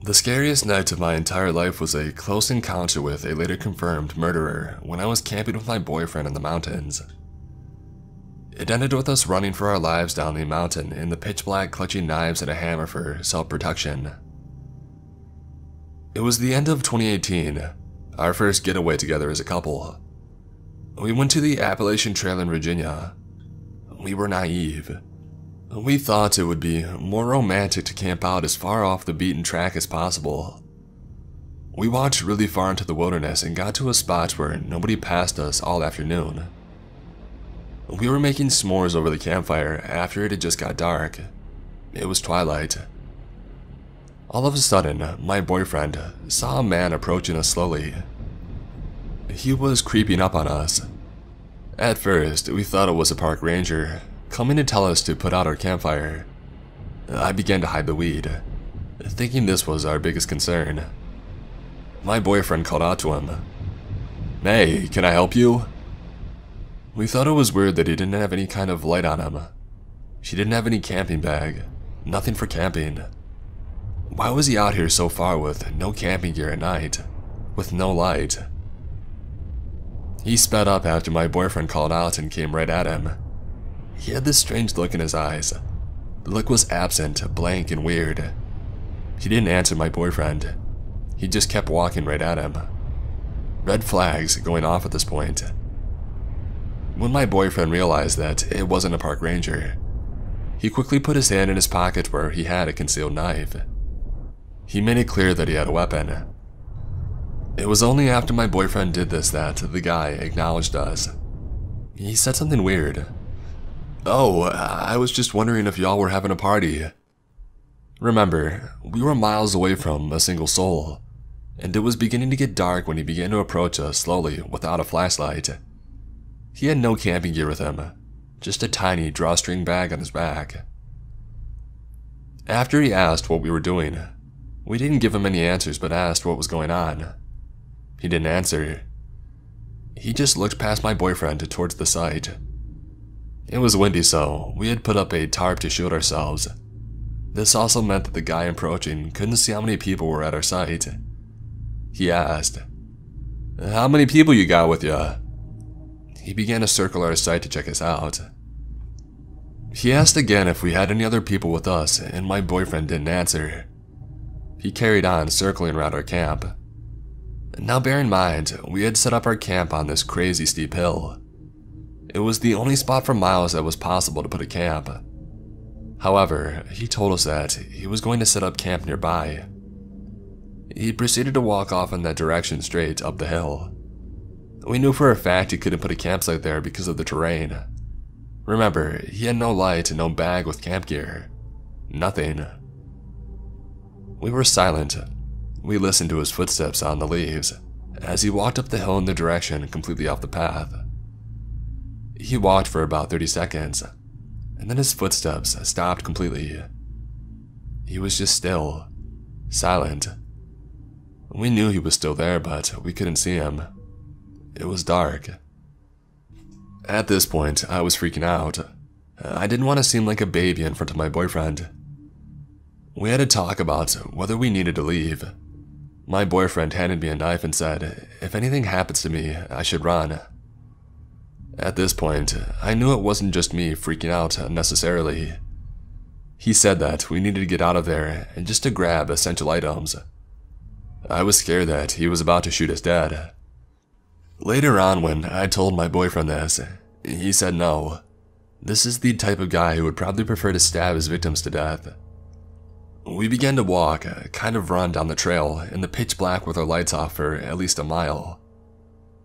The scariest night of my entire life was a close encounter with a later confirmed murderer when I was camping with my boyfriend in the mountains. It ended with us running for our lives down the mountain in the pitch black, clutching knives and a hammer for self-protection. It was the end of 2018, our first getaway together as a couple. We went to the Appalachian Trail in Virginia. We were naive. We thought it would be more romantic to camp out as far off the beaten track as possible. We walked really far into the wilderness and got to a spot where nobody passed us all afternoon. We were making s'mores over the campfire after it had just got dark. It was twilight. All of a sudden, my boyfriend saw a man approaching us slowly. He was creeping up on us. At first, we thought it was a park ranger coming to tell us to put out our campfire. I began to hide the weed, thinking this was our biggest concern. My boyfriend called out to him, "Hey, can I help you?" We thought it was weird that he didn't have any kind of light on him. He didn't have any camping bag, nothing for camping. Why was he out here so far with no camping gear at night, with no light? He sped up after my boyfriend called out and came right at him. He had this strange look in his eyes. The look was absent, blank, and weird. He didn't answer my boyfriend. He just kept walking right at him. Red flags going off at this point. When my boyfriend realized that it wasn't a park ranger, he quickly put his hand in his pocket where he had a concealed knife. He made it clear that he had a weapon. It was only after my boyfriend did this that the guy acknowledged us. He said something weird. "Oh, I was just wondering if y'all were having a party." Remember, we were miles away from a single soul, and it was beginning to get dark when he began to approach us slowly without a flashlight. He had no camping gear with him, just a tiny drawstring bag on his back. After he asked what we were doing, we didn't give him any answers but asked what was going on. He didn't answer. He just looked past my boyfriend towards the site. It was windy, so we had put up a tarp to shield ourselves. This also meant that the guy approaching couldn't see how many people were at our site. He asked, "How many people you got with ya?" He began to circle our site to check us out. He asked again if we had any other people with us, and my boyfriend didn't answer. He carried on circling around our camp. Now bear in mind, we had set up our camp on this crazy steep hill. It was the only spot for miles that was possible to put a camp. However, he told us that he was going to set up camp nearby. He proceeded to walk off in that direction straight up the hill. We knew for a fact he couldn't put a campsite there because of the terrain. Remember, he had no light and no bag with camp gear. Nothing. We were silent. We listened to his footsteps on the leaves as he walked up the hill in the direction completely off the path. He walked for about 30 seconds, and then his footsteps stopped completely. He was just still, silent. We knew he was still there, but we couldn't see him. It was dark. At this point, I was freaking out. I didn't want to seem like a baby in front of my boyfriend. We had to talk about whether we needed to leave. My boyfriend handed me a knife and said, if anything happens to me, I should run. At this point, I knew it wasn't just me freaking out unnecessarily. He said that we needed to get out of there and just to grab essential items. I was scared that he was about to shoot us dead. Later on, when I told my boyfriend this, he said no. This is the type of guy who would probably prefer to stab his victims to death. We began to walk, kind of run down the trail in the pitch black with our lights off for at least a mile.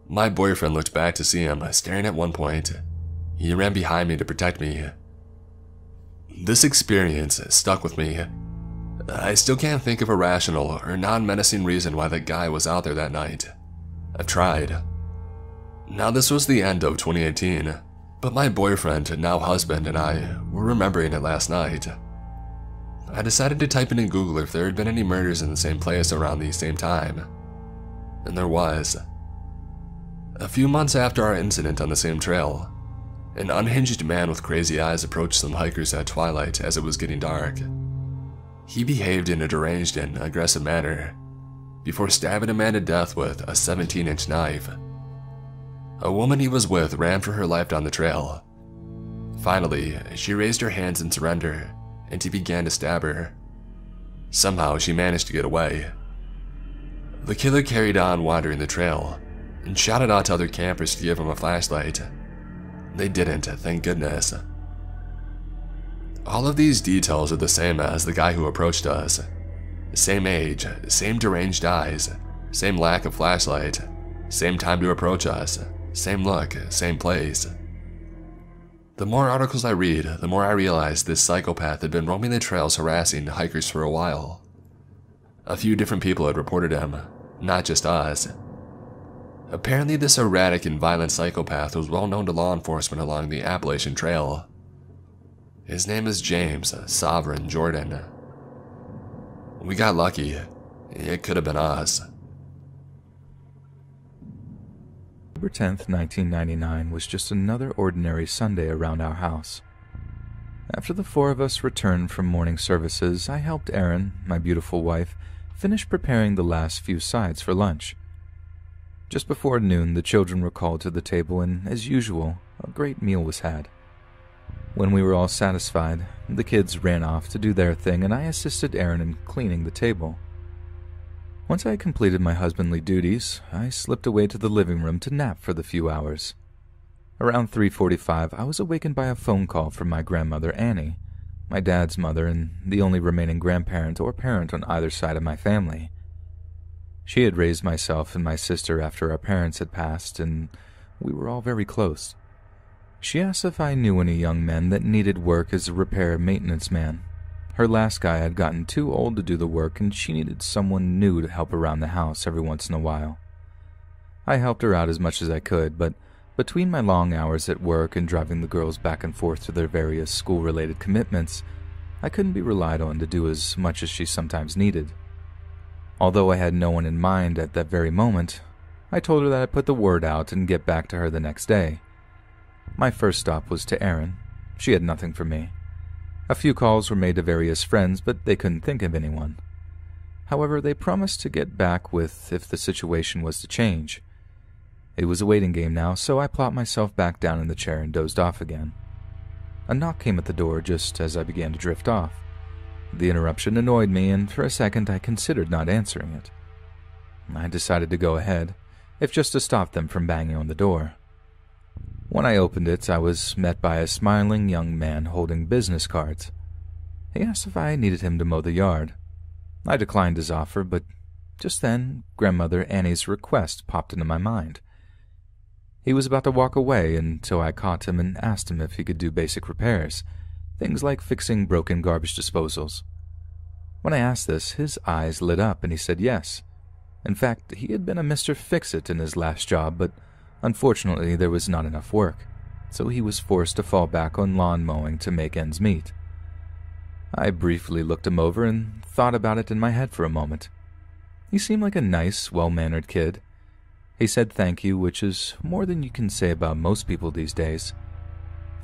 My boyfriend looked back to see him staring at one point. He ran behind me to protect me. This experience stuck with me. I still can't think of a rational or non-menacing reason why that guy was out there that night. I've tried. Now this was the end of 2018, but my boyfriend, now husband, and I were remembering it last night. I decided to type in Google if there had been any murders in the same place around the same time. And there was. A few months after our incident on the same trail, an unhinged man with crazy eyes approached some hikers at twilight as it was getting dark. He behaved in a deranged and aggressive manner before stabbing a man to death with a 17-inch knife. A woman he was with ran for her life down the trail. Finally, she raised her hands in surrender, and he began to stab her. Somehow, she managed to get away. The killer carried on wandering the trail and shouted out to other campers to give him a flashlight. They didn't, thank goodness. All of these details are the same as the guy who approached us. Same age, same deranged eyes, same lack of flashlight, same time to approach us, same look, same place. The more articles I read, the more I realize this psychopath had been roaming the trails harassing hikers for a while. A few different people had reported him, not just us. Apparently this erratic and violent psychopath was well known to law enforcement along the Appalachian Trail. His name is James Sovereign Jordan. We got lucky. It could have been us. October 10th, 1999 was just another ordinary Sunday around our house. After the four of us returned from morning services, I helped Erin, my beautiful wife, finish preparing the last few sides for lunch. Just before noon, the children were called to the table and, as usual, a great meal was had. When we were all satisfied, the kids ran off to do their thing and I assisted Erin in cleaning the table. Once I had completed my husbandly duties, I slipped away to the living room to nap for the few hours. Around 3:45, I was awakened by a phone call from my grandmother Annie, my dad's mother and the only remaining grandparent or parent on either side of my family. She had raised myself and my sister after our parents had passed, and we were all very close. She asked if I knew any young men that needed work as a repair maintenance man. Her last guy had gotten too old to do the work and she needed someone new to help around the house every once in a while. I helped her out as much as I could, but between my long hours at work and driving the girls back and forth to their various school-related commitments, I couldn't be relied on to do as much as she sometimes needed. Although I had no one in mind at that very moment, I told her that I'd put the word out and get back to her the next day. My first stop was to Erin. She had nothing for me. A few calls were made to various friends, but they couldn't think of anyone. However, they promised to get back with if the situation was to change. It was a waiting game now, so I plopped myself back down in the chair and dozed off again. A knock came at the door just as I began to drift off. The interruption annoyed me, and for a second I considered not answering it. I decided to go ahead, if just to stop them from banging on the door. When I opened it, I was met by a smiling young man holding business cards. He asked if I needed him to mow the yard. I declined his offer, but just then, Grandmother Annie's request popped into my mind. He was about to walk away until I caught him and asked him if he could do basic repairs, things like fixing broken garbage disposals. When I asked this, his eyes lit up and he said yes. In fact, he had been a Mr. Fix-It in his last job, but unfortunately there was not enough work, so he was forced to fall back on lawn mowing to make ends meet. I briefly looked him over and thought about it in my head for a moment. He seemed like a nice, well-mannered kid. He said thank you, which is more than you can say about most people these days.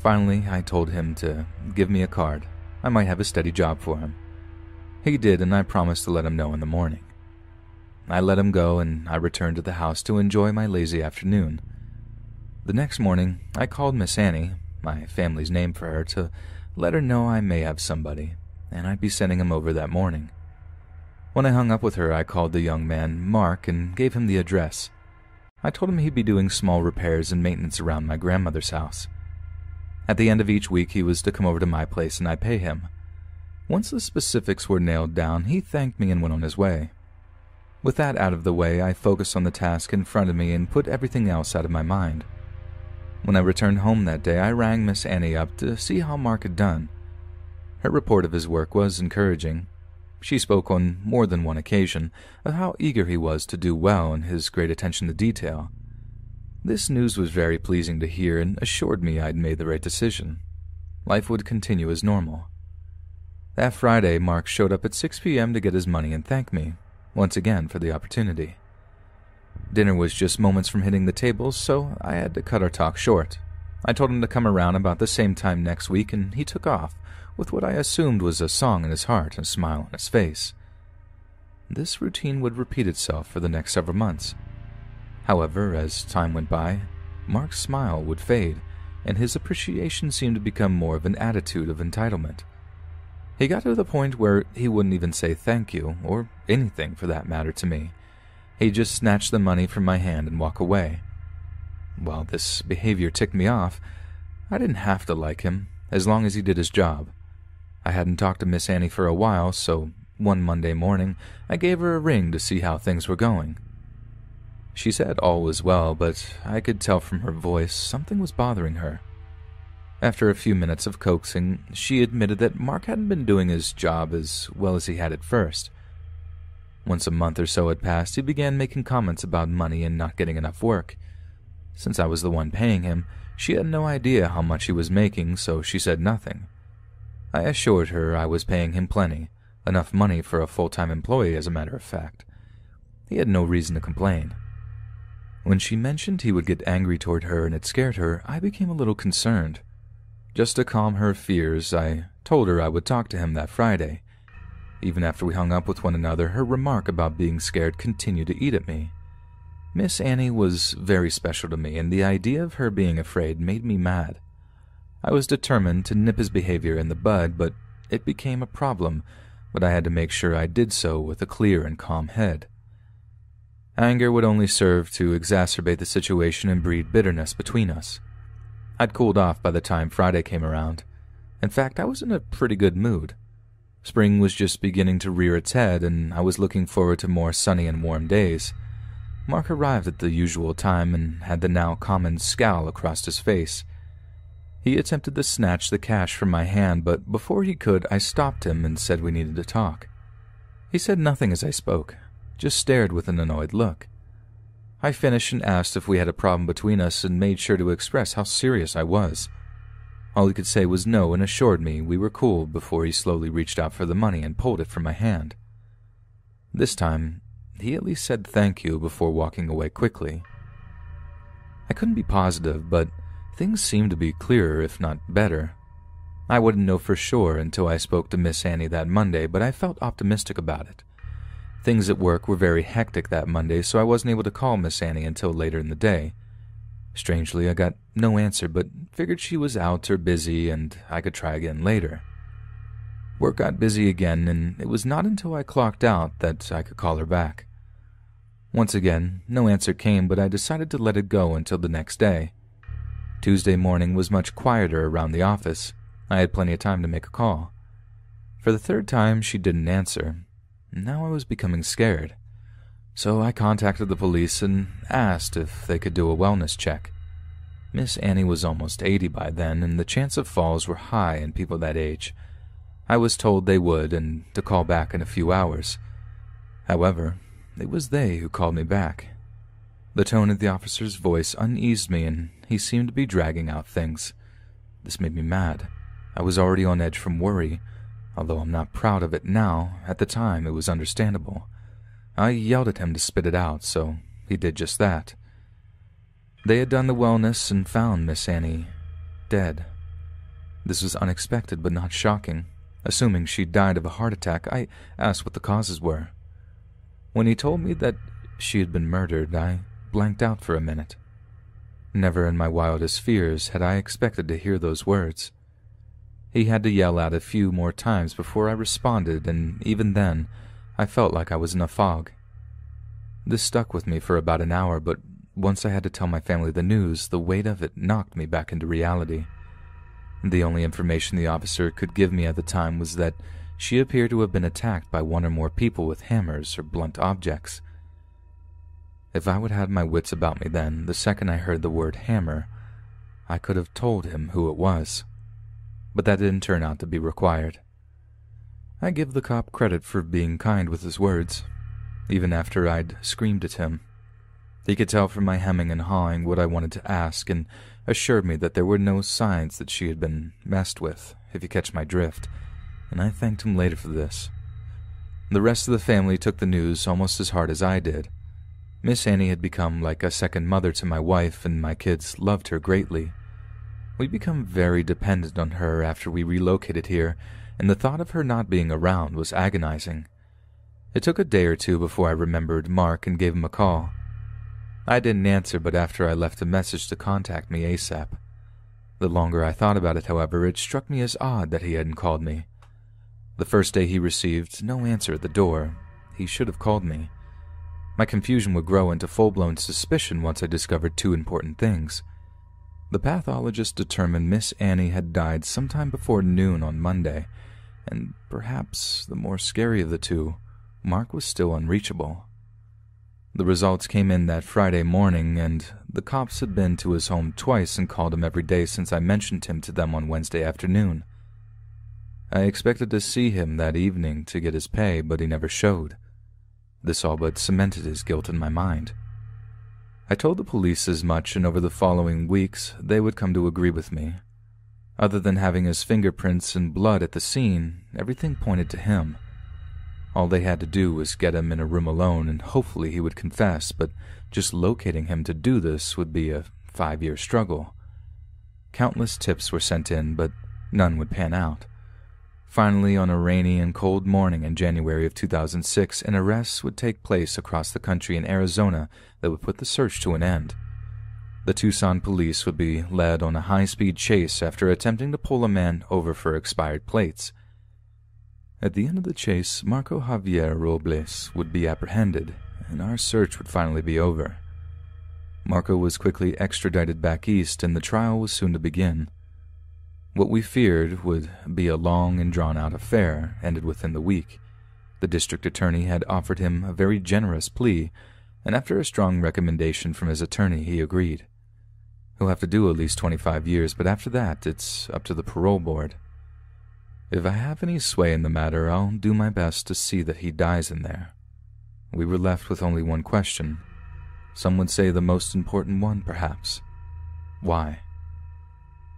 Finally, I told him to give me a card. I might have a steady job for him. He did, and I promised to let him know in the morning. I let him go, and I returned to the house to enjoy my lazy afternoon. The next morning, I called Miss Annie, my family's name for her, to let her know I may have somebody, and I'd be sending him over that morning. When I hung up with her, I called the young man, Mark, and gave him the address. I told him he'd be doing small repairs and maintenance around my grandmother's house. At the end of each week, he was to come over to my place and I'd pay him. Once the specifics were nailed down, he thanked me and went on his way. With that out of the way, I focused on the task in front of me and put everything else out of my mind. When I returned home that day, I rang Miss Annie up to see how Mark had done. Her report of his work was encouraging. She spoke on more than one occasion of how eager he was to do well and his great attention to detail. This news was very pleasing to hear and assured me I'd made the right decision. Life would continue as normal. That Friday, Mark showed up at 6 p.m. to get his money and thank me, once again, for the opportunity. Dinner was just moments from hitting the table, so I had to cut our talk short. I told him to come around about the same time next week, and he took off, with what I assumed was a song in his heart and a smile on his face. This routine would repeat itself for the next several months. However, as time went by, Mark's smile would fade, and his appreciation seemed to become more of an attitude of entitlement. He got to the point where he wouldn't even say thank you, or anything for that matter, to me. He'd just snatch the money from my hand and walk away. While this behavior ticked me off, I didn't have to like him, as long as he did his job. I hadn't talked to Miss Annie for a while, so one Monday morning I gave her a ring to see how things were going. She said all was well, but I could tell from her voice something was bothering her. After a few minutes of coaxing, she admitted that Mark hadn't been doing his job as well as he had at first. Once a month or so had passed, he began making comments about money and not getting enough work. Since I was the one paying him, she had no idea how much he was making, so she said nothing. I assured her I was paying him plenty, enough money for a full-time employee, as a matter of fact. He had no reason to complain. When she mentioned he would get angry toward her and it scared her, I became a little concerned. Just to calm her fears, I told her I would talk to him that Friday. Even after we hung up with one another, her remark about being scared continued to eat at me. Miss Annie was very special to me, and the idea of her being afraid made me mad. I was determined to nip his behavior in the bud, but it became a problem, but I had to make sure I did so with a clear and calm head. Anger would only serve to exacerbate the situation and breed bitterness between us. I'd cooled off by the time Friday came around. In fact, I was in a pretty good mood. Spring was just beginning to rear its head, and I was looking forward to more sunny and warm days. Mark arrived at the usual time and had the now common scowl across his face. He attempted to snatch the cash from my hand, but before he could, I stopped him and said we needed to talk. He said nothing as I spoke, just stared with an annoyed look. I finished and asked if we had a problem between us and made sure to express how serious I was. All he could say was no and assured me we were cool before he slowly reached out for the money and pulled it from my hand. This time, he at least said thank you before walking away quickly. I couldn't be positive, but things seemed to be clearer, if not better. I wouldn't know for sure until I spoke to Miss Annie that Monday, but I felt optimistic about it. Things at work were very hectic that Monday, so I wasn't able to call Miss Annie until later in the day. Strangely, I got no answer, but figured she was out or busy and I could try again later. Work got busy again, and it was not until I clocked out that I could call her back. Once again, no answer came, but I decided to let it go until the next day. Tuesday morning was much quieter around the office. I had plenty of time to make a call. For the third time, she didn't answer. Now I was becoming scared. So I contacted the police and asked if they could do a wellness check. Miss Annie was almost 80 by then, and the chance of falls were high in people that age. I was told they would and to call back in a few hours. However, it was they who called me back. The tone of the officer's voice uneased me, and he seemed to be dragging out things. This made me mad. I was already on edge from worry. Although I'm not proud of it now, at the time it was understandable. I yelled at him to spit it out, so he did just that. They had done the wellness and found Miss Annie dead. This was unexpected but not shocking. Assuming she died of a heart attack, I asked what the causes were. When he told me that she had been murdered, I blanked out for a minute. Never in my wildest fears had I expected to hear those words. He had to yell out a few more times before I responded, and even then, I felt like I was in a fog. This stuck with me for about an hour, but once I had to tell my family the news, the weight of it knocked me back into reality. The only information the officer could give me at the time was that she appeared to have been attacked by one or more people with hammers or blunt objects. If I would have had my wits about me then, the second I heard the word hammer, I could have told him who it was. But that didn't turn out to be required. I give the cop credit for being kind with his words, even after I'd screamed at him. He could tell from my hemming and hawing what I wanted to ask, and assured me that there were no signs that she had been messed with, if you catch my drift, and I thanked him later for this. The rest of the family took the news almost as hard as I did. Miss Annie had become like a second mother to my wife, and my kids loved her greatly. We become very dependent on her after we relocated here, and the thought of her not being around was agonizing. It took a day or two before I remembered Mark and gave him a call. I didn't answer, but after I left a message to contact me ASAP. The longer I thought about it, however, it struck me as odd that he hadn't called me. The first day he received no answer at the door. He should have called me. My confusion would grow into full-blown suspicion once I discovered two important things. The pathologist determined Miss Annie had died sometime before noon on Monday, and perhaps the more scary of the two, Mark was still unreachable. The results came in that Friday morning, and the cops had been to his home twice and called him every day since I mentioned him to them on Wednesday afternoon. I expected to see him that evening to get his pay, but he never showed. This all but cemented his guilt in my mind. I told the police as much, and over the following weeks they would come to agree with me. Other than having his fingerprints and blood at the scene, everything pointed to him. All they had to do was get him in a room alone, and hopefully he would confess, but just locating him to do this would be a 5-year struggle. Countless tips were sent in, but none would pan out. Finally, on a rainy and cold morning in January of 2006, an arrest would take place across the country in Arizona that would put the search to an end. The Tucson police would be led on a high-speed chase after attempting to pull a man over for expired plates. At the end of the chase, Marco Javier Robles would be apprehended, and our search would finally be over. Marco was quickly extradited back east, and the trial was soon to begin. What we feared would be a long and drawn-out affair ended within the week. The district attorney had offered him a very generous plea, and after a strong recommendation from his attorney, he agreed. He'll have to do at least 25 years, but after that, it's up to the parole board. If I have any sway in the matter, I'll do my best to see that he dies in there. We were left with only one question. Some would say the most important one, perhaps. Why?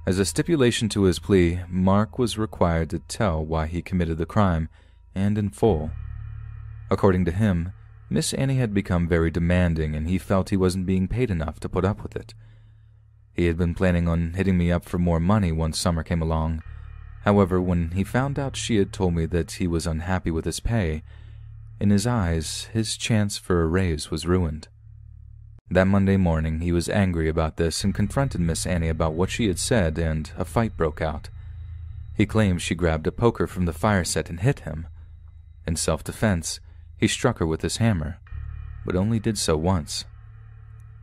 As a stipulation to his plea, Mark was required to tell why he committed the crime, and in full. According to him, Miss Annie had become very demanding, and he felt he wasn't being paid enough to put up with it. He had been planning on hitting me up for more money once summer came along. However, when he found out she had told me that he was unhappy with his pay, in his eyes, his chance for a raise was ruined. That Monday morning, he was angry about this and confronted Miss Annie about what she had said, and a fight broke out. He claimed she grabbed a poker from the fire set and hit him. In self-defense, he struck her with his hammer, but only did so once.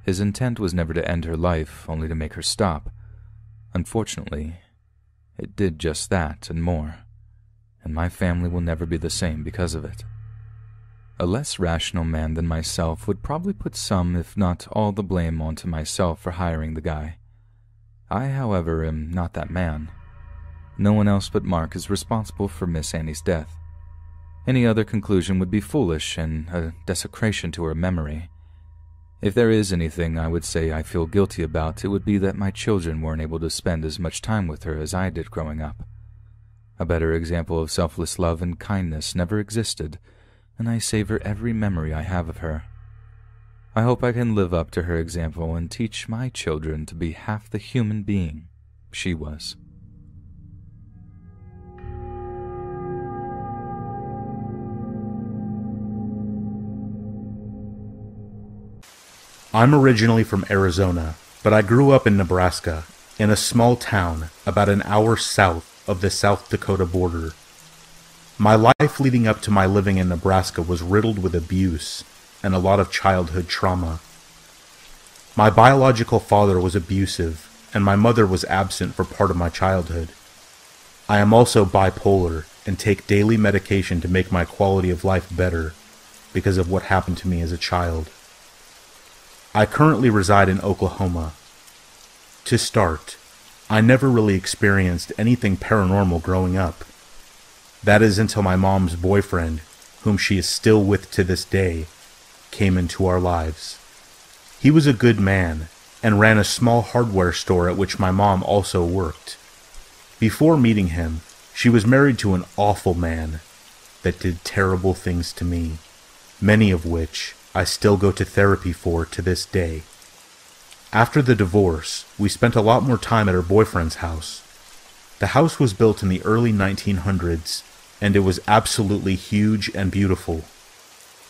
His intent was never to end her life, only to make her stop. Unfortunately, it did just that and more, and my family will never be the same because of it. A less rational man than myself would probably put some, if not all, the blame onto myself for hiring the guy. I, however, am not that man. No one else but Mark is responsible for Miss Annie's death. Any other conclusion would be foolish and a desecration to her memory. If there is anything I would say I feel guilty about, it would be that my children weren't able to spend as much time with her as I did growing up. A better example of selfless love and kindness never existed, and I savor every memory I have of her. I hope I can live up to her example and teach my children to be half the human being she was. I'm originally from Arizona, but I grew up in Nebraska, in a small town about an hour south of the South Dakota border. My life leading up to my living in Nebraska was riddled with abuse and a lot of childhood trauma. My biological father was abusive, and my mother was absent for part of my childhood. I am also bipolar and take daily medication to make my quality of life better because of what happened to me as a child. I currently reside in Oklahoma. To start, I never really experienced anything paranormal growing up. That is until my mom's boyfriend, whom she is still with to this day, came into our lives. He was a good man and ran a small hardware store at which my mom also worked. Before meeting him, she was married to an awful man that did terrible things to me, many of which I still go to therapy for to this day. After the divorce, we spent a lot more time at her boyfriend's house. The house was built in the early 1900s, and it was absolutely huge and beautiful.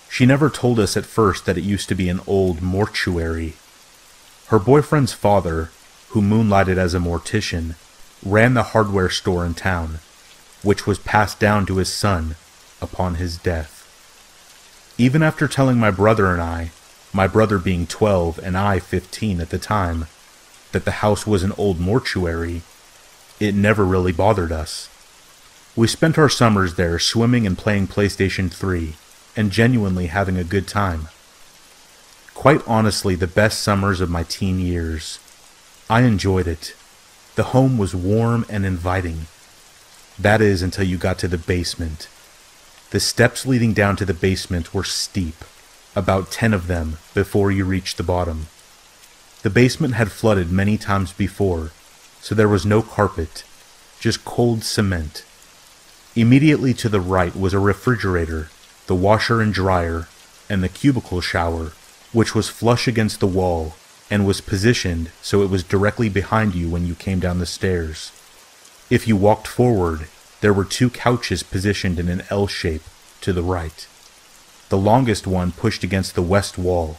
She never told us at first that it used to be an old mortuary. Her boyfriend's father, who moonlighted as a mortician, ran the hardware store in town, which was passed down to his son upon his death. Even after telling my brother and I, my brother being 12 and I 15 at the time, that the house was an old mortuary, it never really bothered us. We spent our summers there swimming and playing PlayStation 3, and genuinely having a good time. Quite honestly, the best summers of my teen years. I enjoyed it. The home was warm and inviting. That is, until you got to the basement. The steps leading down to the basement were steep, about 10 of them before you reached the bottom. The basement had flooded many times before, so there was no carpet, just cold cement. Immediately to the right was a refrigerator, the washer and dryer, and the cubicle shower, which was flush against the wall and was positioned so it was directly behind you when you came down the stairs. If you walked forward, there were 2 couches positioned in an L shape to the right. The longest one pushed against the west wall.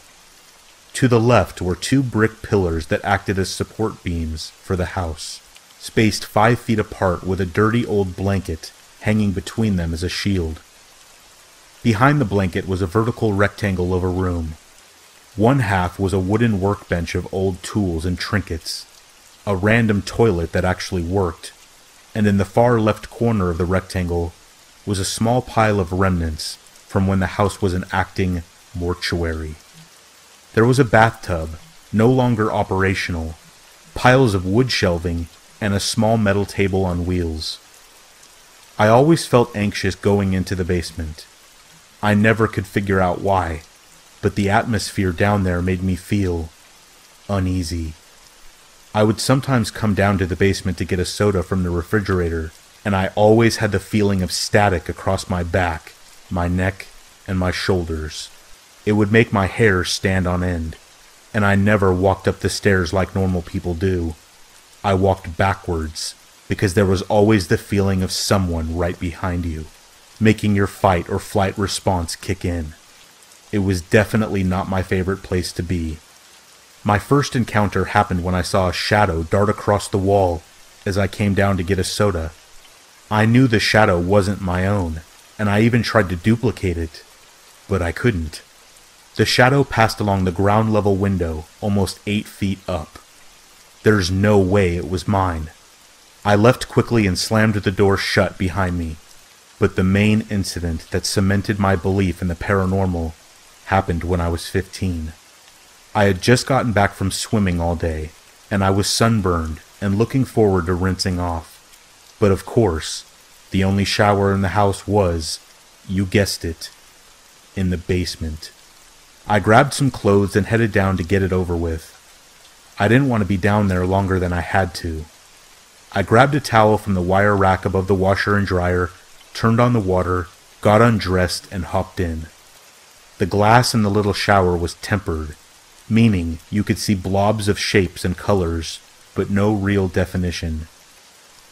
To the left were 2 brick pillars that acted as support beams for the house, spaced 5 feet apart with a dirty old blanket hanging between them as a shield. Behind the blanket was a vertical rectangle of a room. One half was a wooden workbench of old tools and trinkets, a random toilet that actually worked, and in the far left corner of the rectangle was a small pile of remnants from when the house was an acting mortuary. There was a bathtub, no longer operational, piles of wood shelving, and a small metal table on wheels. I always felt anxious going into the basement. I never could figure out why, but the atmosphere down there made me feel uneasy. I would sometimes come down to the basement to get a soda from the refrigerator, and I always had the feeling of static across my back, my neck, and my shoulders. It would make my hair stand on end, and I never walked up the stairs like normal people do. I walked backwards, because there was always the feeling of someone right behind you, making your fight or flight response kick in. It was definitely not my favorite place to be. My first encounter happened when I saw a shadow dart across the wall as I came down to get a soda. I knew the shadow wasn't my own, and I even tried to duplicate it, but I couldn't. The shadow passed along the ground level window almost 8 feet up. There's no way it was mine. I left quickly and slammed the door shut behind me, but the main incident that cemented my belief in the paranormal happened when I was 15. I had just gotten back from swimming all day, and I was sunburned and looking forward to rinsing off. But of course, the only shower in the house was, you guessed it, in the basement. I grabbed some clothes and headed down to get it over with. I didn't want to be down there longer than I had to. I grabbed a towel from the wire rack above the washer and dryer, turned on the water, got undressed, and hopped in. The glass in the little shower was tempered, meaning you could see blobs of shapes and colors, but no real definition.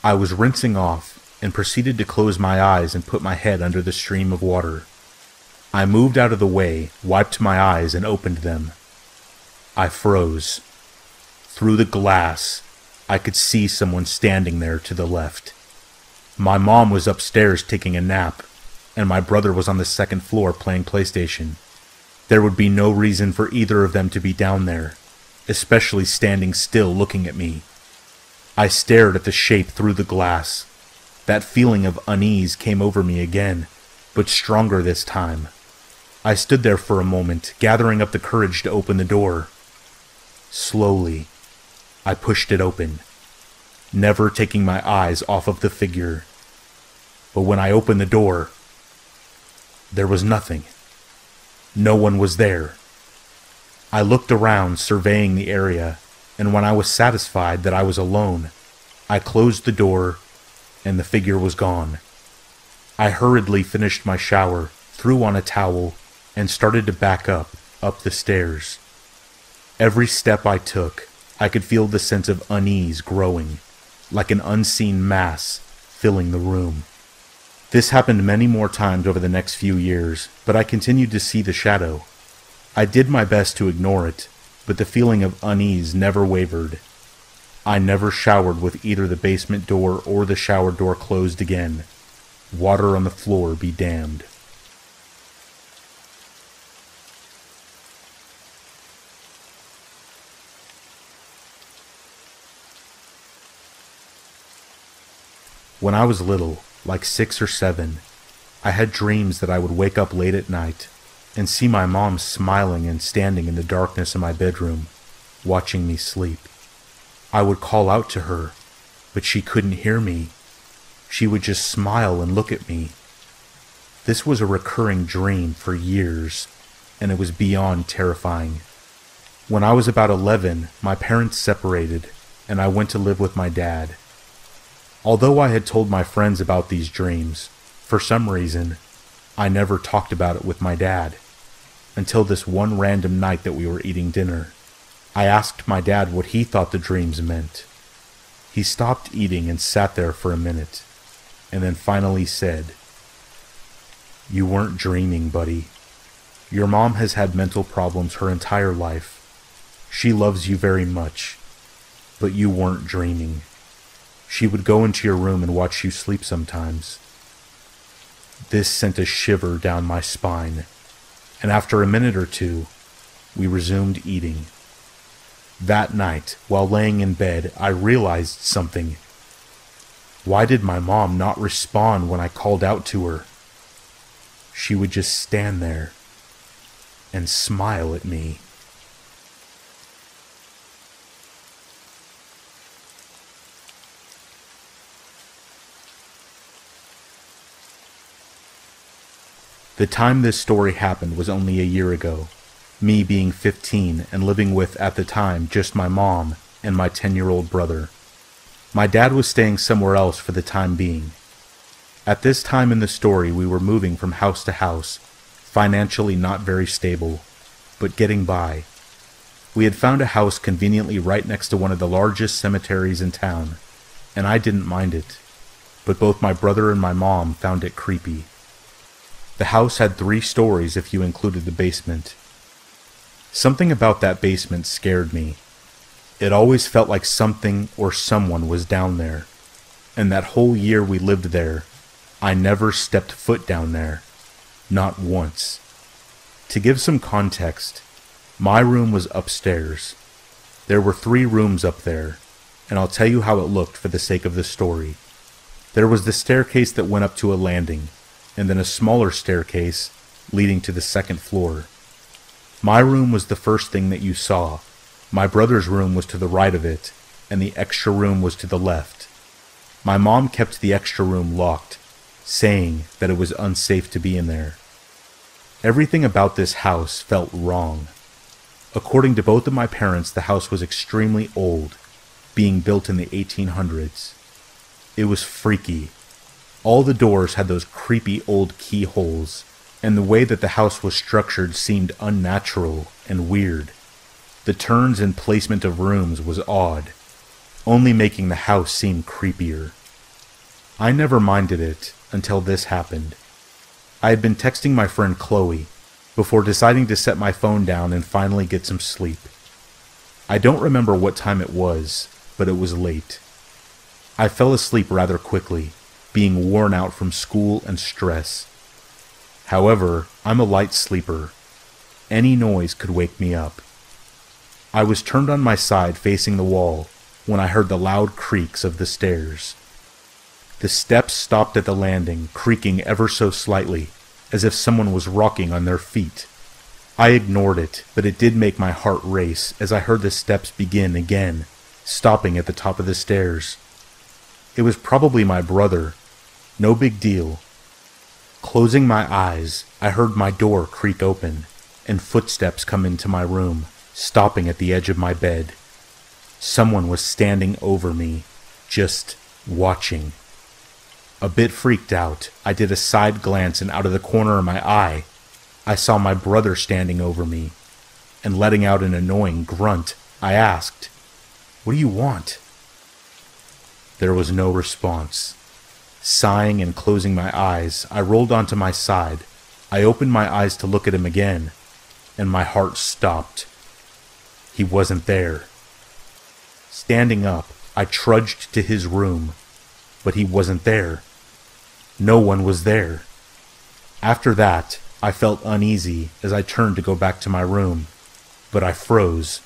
I was rinsing off and proceeded to close my eyes and put my head under the stream of water. I moved out of the way, wiped my eyes, and opened them. I froze. Through the glass, I could see someone standing there to the left. My mom was upstairs taking a nap, and my brother was on the second floor playing PlayStation. There would be no reason for either of them to be down there, especially standing still looking at me. I stared at the shape through the glass. That feeling of unease came over me again, but stronger this time. I stood there for a moment, gathering up the courage to open the door. Slowly, I pushed it open, never taking my eyes off of the figure. But when I opened the door, there was nothing. No one was there. I looked around, surveying the area, and when I was satisfied that I was alone, I closed the door, and the figure was gone. I hurriedly finished my shower, threw on a towel, and started to back up the stairs. Every step I took, I could feel the sense of unease growing, like an unseen mass filling the room. This happened many more times over the next few years, but I continued to see the shadow. I did my best to ignore it, but the feeling of unease never wavered. I never showered with either the basement door or the shower door closed again. Water on the floor be damned. When I was little, like 6 or 7, I had dreams that I would wake up late at night and see my mom smiling and standing in the darkness of my bedroom, watching me sleep. I would call out to her, but she couldn't hear me. She would just smile and look at me. This was a recurring dream for years, and it was beyond terrifying. When I was about 11, my parents separated, and I went to live with my dad. Although I had told my friends about these dreams, for some reason, I never talked about it with my dad, until this one random night that we were eating dinner. I asked my dad what he thought the dreams meant. He stopped eating and sat there for a minute, and then finally said, "You weren't dreaming, buddy. Your mom has had mental problems her entire life. She loves you very much, but you weren't dreaming. She would go into your room and watch you sleep sometimes." This sent a shiver down my spine, and after a minute or two, we resumed eating. That night, while laying in bed, I realized something. Why did my mom not respond when I called out to her? She would just stand there and smile at me. The time this story happened was only a year ago, me being 15 and living with, at the time, just my mom and my 10-year-old brother. My dad was staying somewhere else for the time being. At this time in the story, we were moving from house to house, financially not very stable, but getting by. We had found a house conveniently right next to one of the largest cemeteries in town, and I didn't mind it, but both my brother and my mom found it creepy. The house had 3 stories if you included the basement. Something about that basement scared me. It always felt like something or someone was down there, and that whole year we lived there, I never stepped foot down there, not once. To give some context, my room was upstairs. There were 3 rooms up there, and I'll tell you how it looked for the sake of the story. There was the staircase that went up to a landing, and then a smaller staircase leading to the 2nd floor. My room was the first thing that you saw. My brother's room was to the right of it, and the extra room was to the left. My mom kept the extra room locked, saying that it was unsafe to be in there. Everything about this house felt wrong. According to both of my parents, the house was extremely old, being built in the 1800s. It was freaky. All the doors had those creepy old keyholes, and the way that the house was structured seemed unnatural and weird. The turns and placement of rooms was odd, only making the house seem creepier. I never minded it until this happened. I had been texting my friend Chloe before deciding to set my phone down and finally get some sleep. I don't remember what time it was, but it was late. I fell asleep rather quickly, being worn out from school and stress. However, I'm a light sleeper. Any noise could wake me up. I was turned on my side facing the wall when I heard the loud creaks of the stairs. The steps stopped at the landing, creaking ever so slightly, as if someone was rocking on their feet. I ignored it, but it did make my heart race as I heard the steps begin again, stopping at the top of the stairs. It was probably my brother. No big deal. Closing my eyes, I heard my door creak open, and footsteps come into my room, stopping at the edge of my bed. Someone was standing over me, just watching. A bit freaked out, I did a side glance, and out of the corner of my eye, I saw my brother standing over me. and letting out an annoying grunt, I asked, "What do you want?" There was no response. Sighing and closing my eyes, I rolled onto my side. I opened my eyes to look at him again, and my heart stopped. He wasn't there. Standing up, I trudged to his room, but he wasn't there. No one was there. After that, I felt uneasy as I turned to go back to my room, but I froze.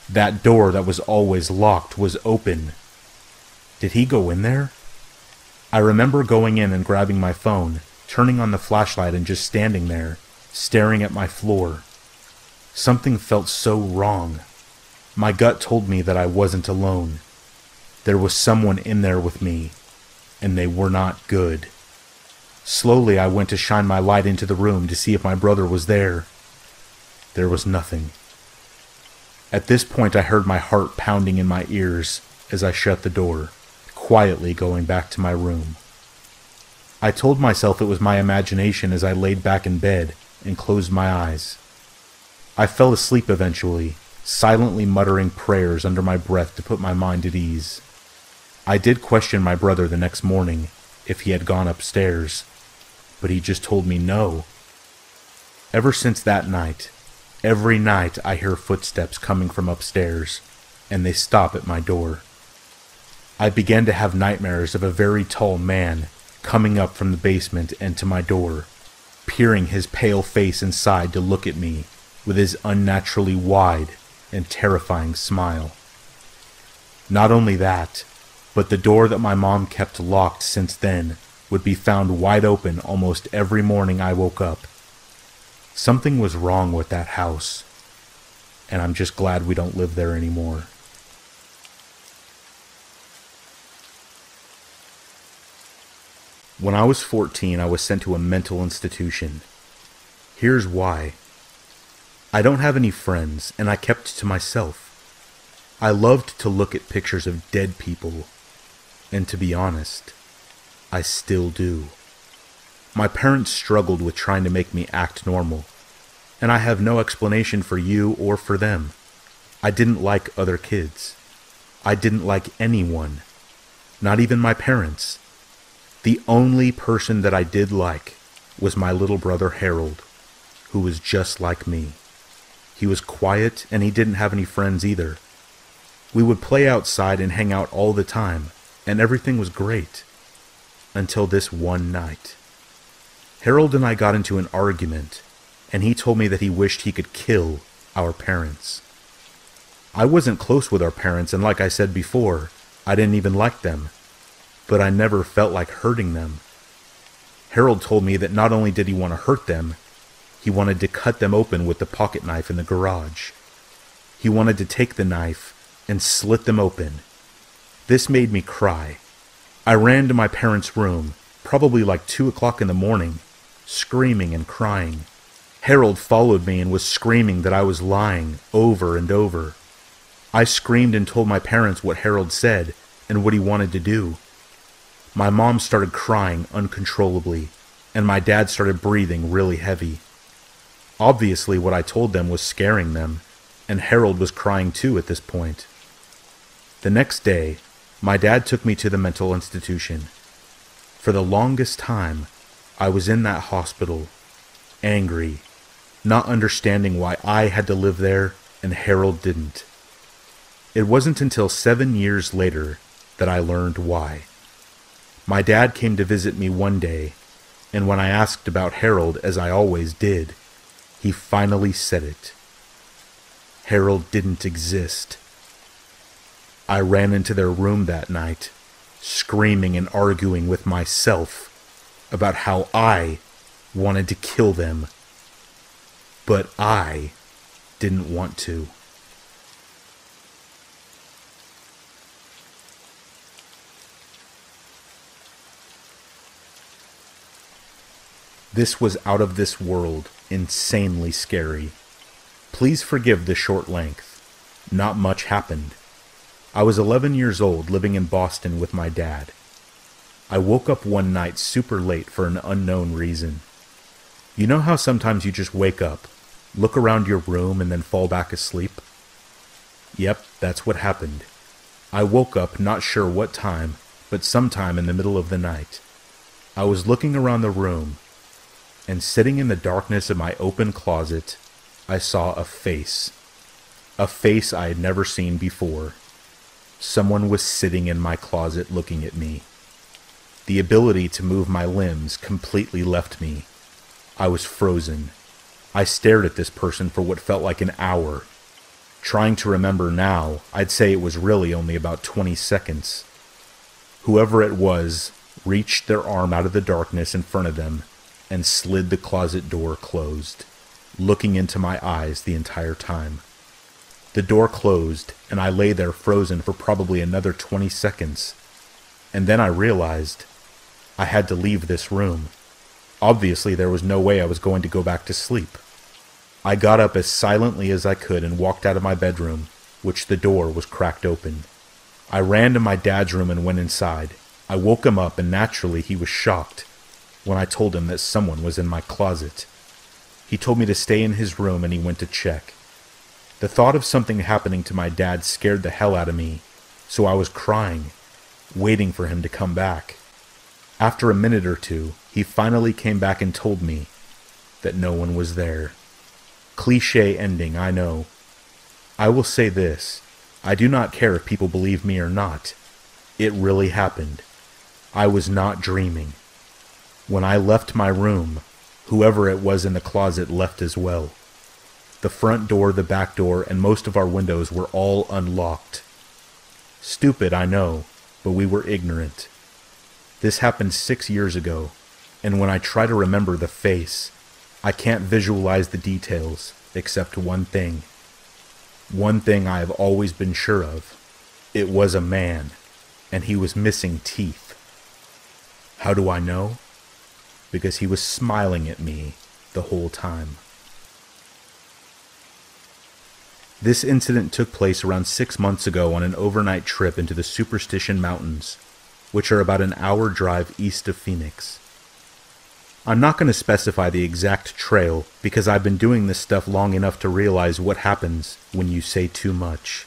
That door that was always locked was open. Did he go in there? I remember going in and grabbing my phone, turning on the flashlight and just standing there, staring at my floor. Something felt so wrong. My gut told me that I wasn't alone. There was someone in there with me, and they were not good. Slowly, I went to shine my light into the room to see if my brother was there. There was nothing. At this point, I heard my heart pounding in my ears as I shut the door, quietly going back to my room. I told myself it was my imagination as I laid back in bed and closed my eyes. I fell asleep eventually, silently muttering prayers under my breath to put my mind at ease. I did question my brother the next morning if he had gone upstairs, but he just told me no. Ever since that night, every night I hear footsteps coming from upstairs, and they stop at my door. I began to have nightmares of a very tall man coming up from the basement and to my door, peering his pale face inside to look at me with his unnaturally wide and terrifying smile. Not only that, but the door that my mom kept locked since then would be found wide open almost every morning I woke up. Something was wrong with that house, and I'm just glad we don't live there anymore. When I was 14, I was sent to a mental institution. Here's why. I don't have any friends, and I kept to myself. I loved to look at pictures of dead people, and to be honest, I still do. My parents struggled with trying to make me act normal, and I have no explanation for you or for them. I didn't like other kids. I didn't like anyone, not even my parents. The only person that I did like was my little brother Harold, who was just like me. He was quiet and he didn't have any friends either. We would play outside and hang out all the time, and everything was great. Until this one night. Harold and I got into an argument, and he told me that he wished he could kill our parents. I wasn't close with our parents, and like I said before, I didn't even like them. But I never felt like hurting them. Harold told me that not only did he want to hurt them, he wanted to cut them open with the pocket knife in the garage. He wanted to take the knife and slit them open. This made me cry. I ran to my parents' room, probably like 2 o'clock in the morning, screaming and crying. Harold followed me and was screaming that I was lying over and over. I screamed and told my parents what Harold said and what he wanted to do. My mom started crying uncontrollably, and my dad started breathing really heavy. Obviously, what I told them was scaring them, and Harold was crying too at this point. The next day, my dad took me to the mental institution. For the longest time, I was in that hospital, angry, not understanding why I had to live there and Harold didn't. It wasn't until 7 years later that I learned why. My dad came to visit me one day, and when I asked about Harold, as I always did, he finally said it. Harold didn't exist. I ran into their room that night, screaming and arguing with myself about how I wanted to kill them, but I didn't want to. This was out of this world, insanely scary. Please forgive the short length. Not much happened. I was 11 years old, living in Boston with my dad. I woke up one night super late for an unknown reason. You know how sometimes you just wake up, look around your room, and then fall back asleep? Yep, that's what happened. I woke up not sure what time, but sometime in the middle of the night. I was looking around the room, and sitting in the darkness of my open closet, I saw a face. A face I had never seen before. Someone was sitting in my closet looking at me. The ability to move my limbs completely left me. I was frozen. I stared at this person for what felt like an hour. Trying to remember now, I'd say it was really only about 20 seconds. Whoever it was reached their arm out of the darkness in front of them and slid the closet door closed, looking into my eyes the entire time. The door closed, and I lay there frozen for probably another 20 seconds. And then I realized I had to leave this room. Obviously, there was no way I was going to go back to sleep. I got up as silently as I could and walked out of my bedroom, which the door was cracked open. I ran to my dad's room and went inside. I woke him up, and naturally he was shocked when I told him that someone was in my closet. He told me to stay in his room, and he went to check. The thought of something happening to my dad scared the hell out of me, so I was crying, waiting for him to come back. After a minute or two, he finally came back and told me that no one was there. Cliché ending, I know. I will say this, I do not care if people believe me or not. It really happened. I was not dreaming. When I left my room, whoever it was in the closet left as well. The front door, the back door, and most of our windows were all unlocked. Stupid, I know, but we were ignorant. This happened 6 years ago, and when I try to remember the face, I can't visualize the details except one thing. One thing I have always been sure of. It was a man, and he was missing teeth. How do I know? Because he was smiling at me the whole time. This incident took place around 6 months ago on an overnight trip into the Superstition Mountains, which are about an hour drive east of Phoenix. I'm not going to specify the exact trail because I've been doing this stuff long enough to realize what happens when you say too much.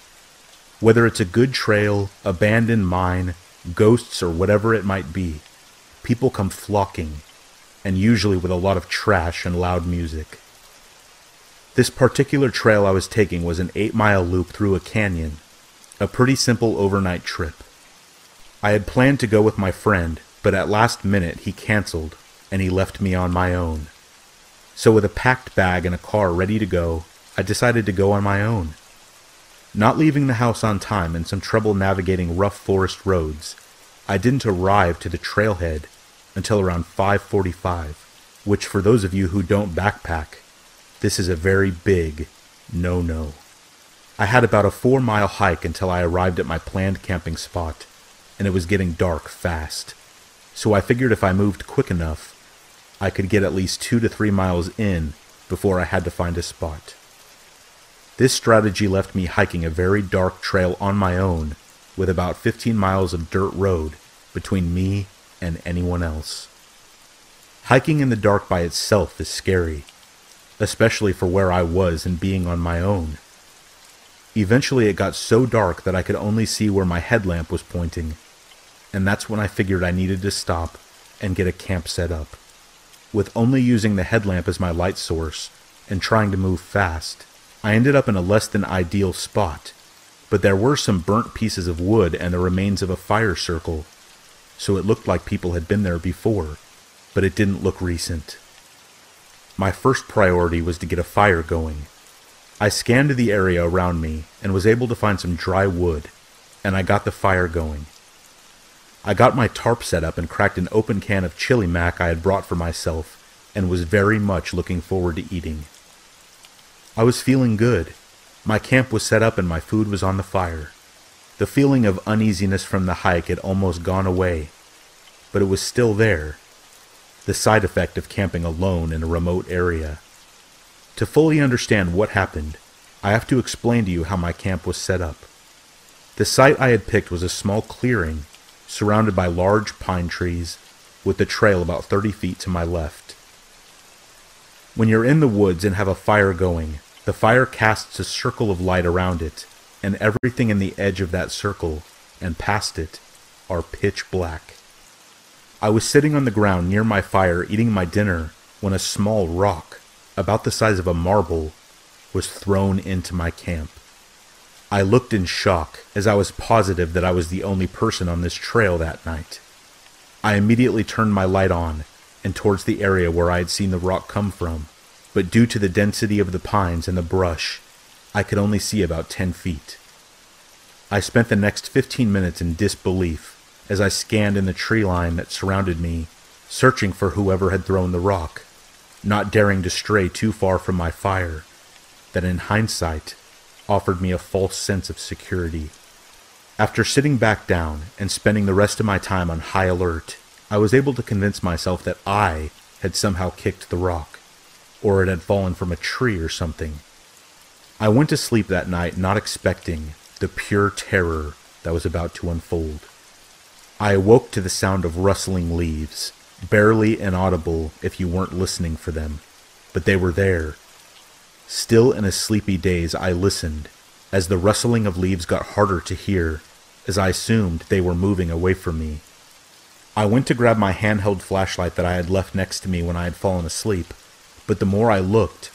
Whether it's a good trail, abandoned mine, ghosts, or whatever it might be, people come flocking, and usually with a lot of trash and loud music. This particular trail I was taking was an 8-mile loop through a canyon, a pretty simple overnight trip. I had planned to go with my friend, but at last minute he canceled, and he left me on my own. So with a packed bag and a car ready to go, I decided to go on my own. Not leaving the house on time and some trouble navigating rough forest roads, I didn't arrive to the trailhead until around 5:45, which for those of you who don't backpack, this is a very big no-no. I had about a 4-mile hike until I arrived at my planned camping spot, and it was getting dark fast. So I figured if I moved quick enough, I could get at least 2 to 3 miles in before I had to find a spot. This strategy left me hiking a very dark trail on my own, with about 15 miles of dirt road between me and anyone else. Hiking in the dark by itself is scary, especially for where I was and being on my own. Eventually it got so dark that I could only see where my headlamp was pointing, and that's when I figured I needed to stop and get a camp set up. With only using the headlamp as my light source and trying to move fast, I ended up in a less than ideal spot, but there were some burnt pieces of wood and the remains of a fire circle, so it looked like people had been there before, but it didn't look recent. My first priority was to get a fire going. I scanned the area around me and was able to find some dry wood, and I got the fire going. I got my tarp set up and cracked an open can of chili mac I had brought for myself and was very much looking forward to eating. I was feeling good. My camp was set up and my food was on the fire. The feeling of uneasiness from the hike had almost gone away, but it was still there. The side effect of camping alone in a remote area. To fully understand what happened, I have to explain to you how my camp was set up. The site I had picked was a small clearing surrounded by large pine trees with the trail about 30 feet to my left. When you're in the woods and have a fire going, the fire casts a circle of light around it, and everything in the edge of that circle and past it are pitch black. I was sitting on the ground near my fire eating my dinner when a small rock, about the size of a marble, was thrown into my camp. I looked in shock as I was positive that I was the only person on this trail that night. I immediately turned my light on and towards the area where I had seen the rock come from, but due to the density of the pines and the brush, I could only see about 10 feet. I spent the next 15 minutes in disbelief as I scanned in the tree line that surrounded me, searching for whoever had thrown the rock, not daring to stray too far from my fire, that in hindsight offered me a false sense of security. After sitting back down and spending the rest of my time on high alert, I was able to convince myself that I had somehow kicked the rock, or it had fallen from a tree or something. I went to sleep that night not expecting the pure terror that was about to unfold. I awoke to the sound of rustling leaves, barely inaudible if you weren't listening for them, but they were there. Still in a sleepy daze, I listened, as the rustling of leaves got harder to hear, as I assumed they were moving away from me. I went to grab my handheld flashlight that I had left next to me when I had fallen asleep, but the more I looked,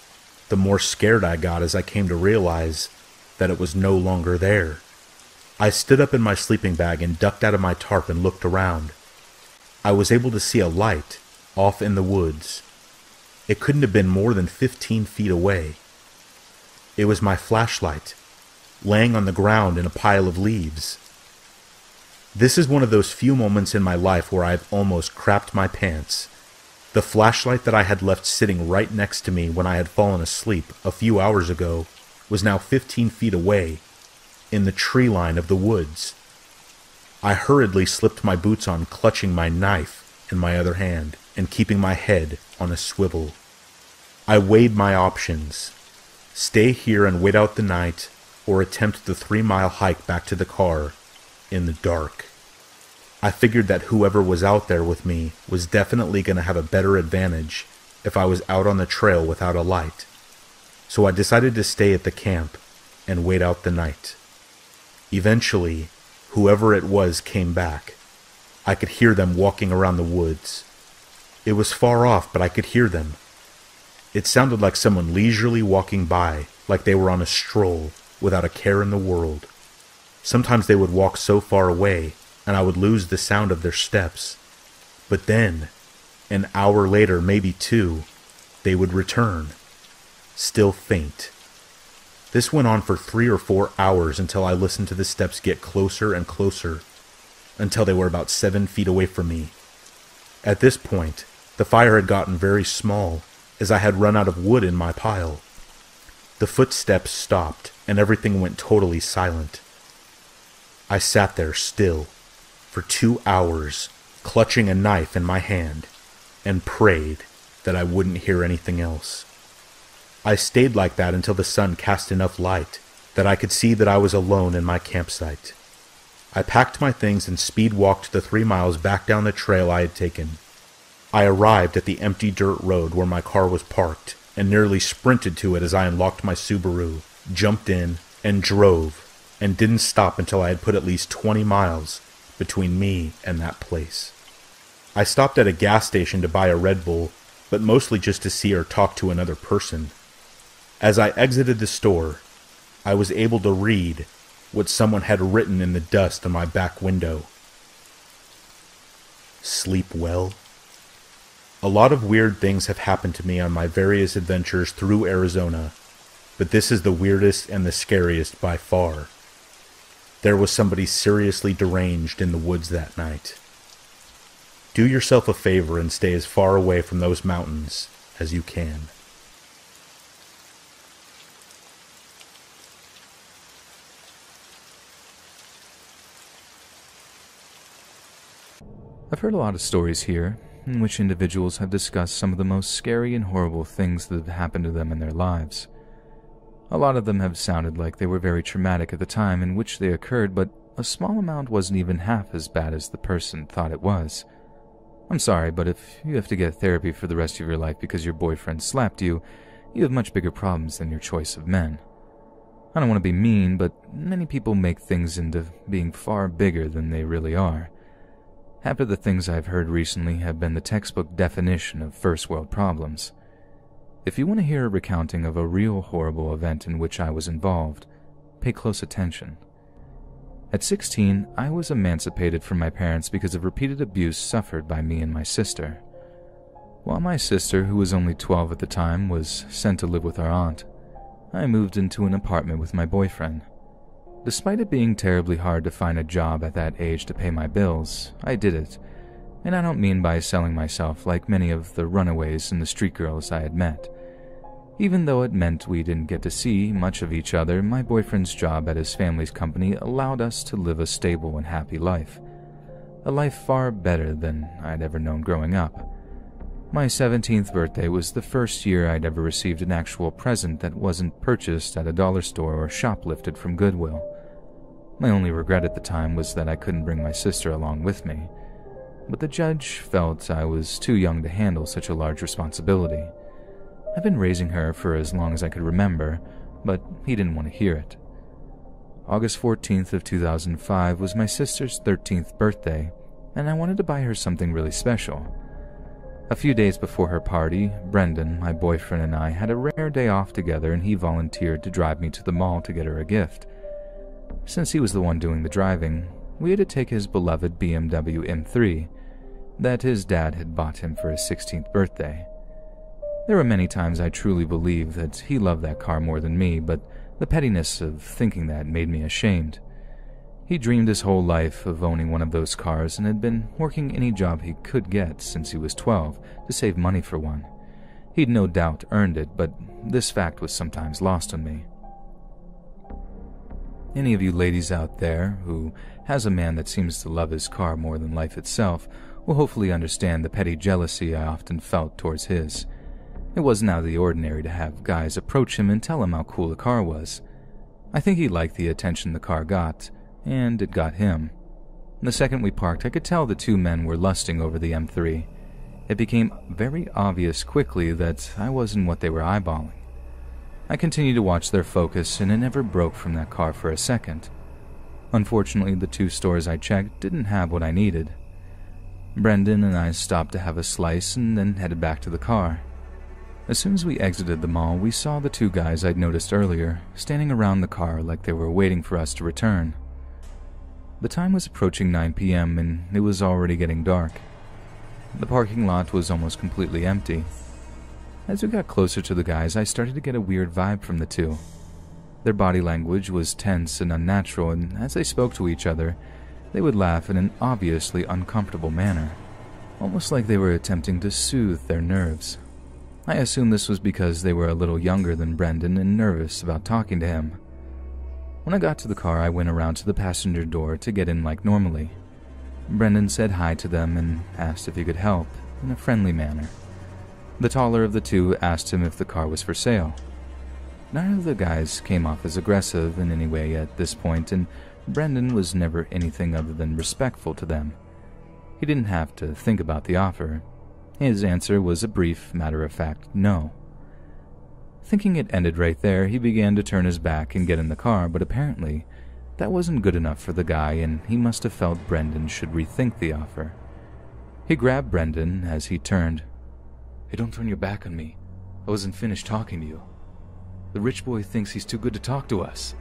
the more scared I got as I came to realize that it was no longer there. I stood up in my sleeping bag and ducked out of my tarp and looked around. I was able to see a light off in the woods. It couldn't have been more than 15 feet away. It was my flashlight, laying on the ground in a pile of leaves. This is one of those few moments in my life where I've almost crapped my pants. The flashlight that I had left sitting right next to me when I had fallen asleep a few hours ago was now 15 feet away, in the tree line of the woods. I hurriedly slipped my boots on, clutching my knife in my other hand and keeping my head on a swivel. I weighed my options: stay here and wait out the night, or attempt the 3-mile hike back to the car in the dark. I figured that whoever was out there with me was definitely going to have a better advantage if I was out on the trail without a light, so I decided to stay at the camp and wait out the night. Eventually, whoever it was came back. I could hear them walking around the woods. It was far off, but I could hear them. It sounded like someone leisurely walking by, like they were on a stroll, without a care in the world. Sometimes they would walk so far away, and I would lose the sound of their steps. But then, an hour later, maybe 2, they would return, still faint. This went on for 3 or 4 hours until I listened to the steps get closer and closer, until they were about 7 feet away from me. At this point, the fire had gotten very small, as I had run out of wood in my pile. The footsteps stopped, and everything went totally silent. I sat there still, for 2 hours, clutching a knife in my hand, and prayed that I wouldn't hear anything else. I stayed like that until the sun cast enough light that I could see that I was alone in my campsite. I packed my things and speed walked the 3 miles back down the trail I had taken. I arrived at the empty dirt road where my car was parked and nearly sprinted to it as I unlocked my Subaru, jumped in, and drove, and didn't stop until I had put at least 20 miles between me and that place. I stopped at a gas station to buy a Red Bull, but mostly just to see or talk to another person. As I exited the store, I was able to read what someone had written in the dust on my back window. Sleep well. A lot of weird things have happened to me on my various adventures through Arizona, but this is the weirdest and the scariest by far. There was somebody seriously deranged in the woods that night. Do yourself a favor and stay as far away from those mountains as you can. I've heard a lot of stories here, in which individuals have discussed some of the most scary and horrible things that have happened to them in their lives. A lot of them have sounded like they were very traumatic at the time in which they occurred, but a small amount wasn't even half as bad as the person thought it was. I'm sorry, but if you have to get therapy for the rest of your life because your boyfriend slapped you, you have much bigger problems than your choice of men. I don't want to be mean, but many people make things into being far bigger than they really are. Half of the things I've heard recently have been the textbook definition of first world problems. If you want to hear a recounting of a real horrible event in which I was involved, pay close attention. At 16, I was emancipated from my parents because of repeated abuse suffered by me and my sister. While my sister, who was only 12 at the time, was sent to live with our aunt, I moved into an apartment with my boyfriend. Despite it being terribly hard to find a job at that age to pay my bills, I did it, and I don't mean by selling myself like many of the runaways and the street girls I had met. Even though it meant we didn't get to see much of each other, my boyfriend's job at his family's company allowed us to live a stable and happy life. A life far better than I'd ever known growing up. My 17th birthday was the first year I'd ever received an actual present that wasn't purchased at a dollar store or shoplifted from Goodwill. My only regret at the time was that I couldn't bring my sister along with me, but the judge felt I was too young to handle such a large responsibility. I've been raising her for as long as I could remember, but he didn't want to hear it. August 14th of 2005 was my sister's 13th birthday, and I wanted to buy her something really special. A few days before her party, Brendan, my boyfriend, and I had a rare day off together, and he volunteered to drive me to the mall to get her a gift. Since he was the one doing the driving, we had to take his beloved BMW M3 that his dad had bought him for his 16th birthday. There were many times I truly believed that he loved that car more than me, but the pettiness of thinking that made me ashamed. He dreamed his whole life of owning one of those cars and had been working any job he could get since he was 12 to save money for one. He'd no doubt earned it, but this fact was sometimes lost on me. Any of you ladies out there who has a man that seems to love his car more than life itself will hopefully understand the petty jealousy I often felt towards his. It wasn't out of the ordinary to have guys approach him and tell him how cool the car was. I think he liked the attention the car got, and it got him. The second we parked, I could tell the two men were lusting over the M3. It became very obvious quickly that I wasn't what they were eyeballing. I continued to watch their focus, and it never broke from that car for a second. Unfortunately, the two stores I checked didn't have what I needed. Brendan and I stopped to have a slice and then headed back to the car. As soon as we exited the mall, we saw the two guys I'd noticed earlier, standing around the car like they were waiting for us to return. The time was approaching 9 p.m. and it was already getting dark. The parking lot was almost completely empty. As we got closer to the guys, I started to get a weird vibe from the two. Their body language was tense and unnatural, and as they spoke to each other, they would laugh in an obviously uncomfortable manner, almost like they were attempting to soothe their nerves. I assume this was because they were a little younger than Brendan and nervous about talking to him. When I got to the car, I went around to the passenger door to get in like normally. Brendan said hi to them and asked if he could help, in a friendly manner. The taller of the two asked him if the car was for sale. None of the guys came off as aggressive in any way at this point, and Brendan was never anything other than respectful to them. He didn't have to think about the offer. His answer was a brief, matter-of-fact no. Thinking it ended right there, he began to turn his back and get in the car, but apparently that wasn't good enough for the guy, and he must have felt Brendan should rethink the offer. He grabbed Brendan as he turned. "Hey, don't turn your back on me. I wasn't finished talking to you. The rich boy thinks he's too good to talk to us."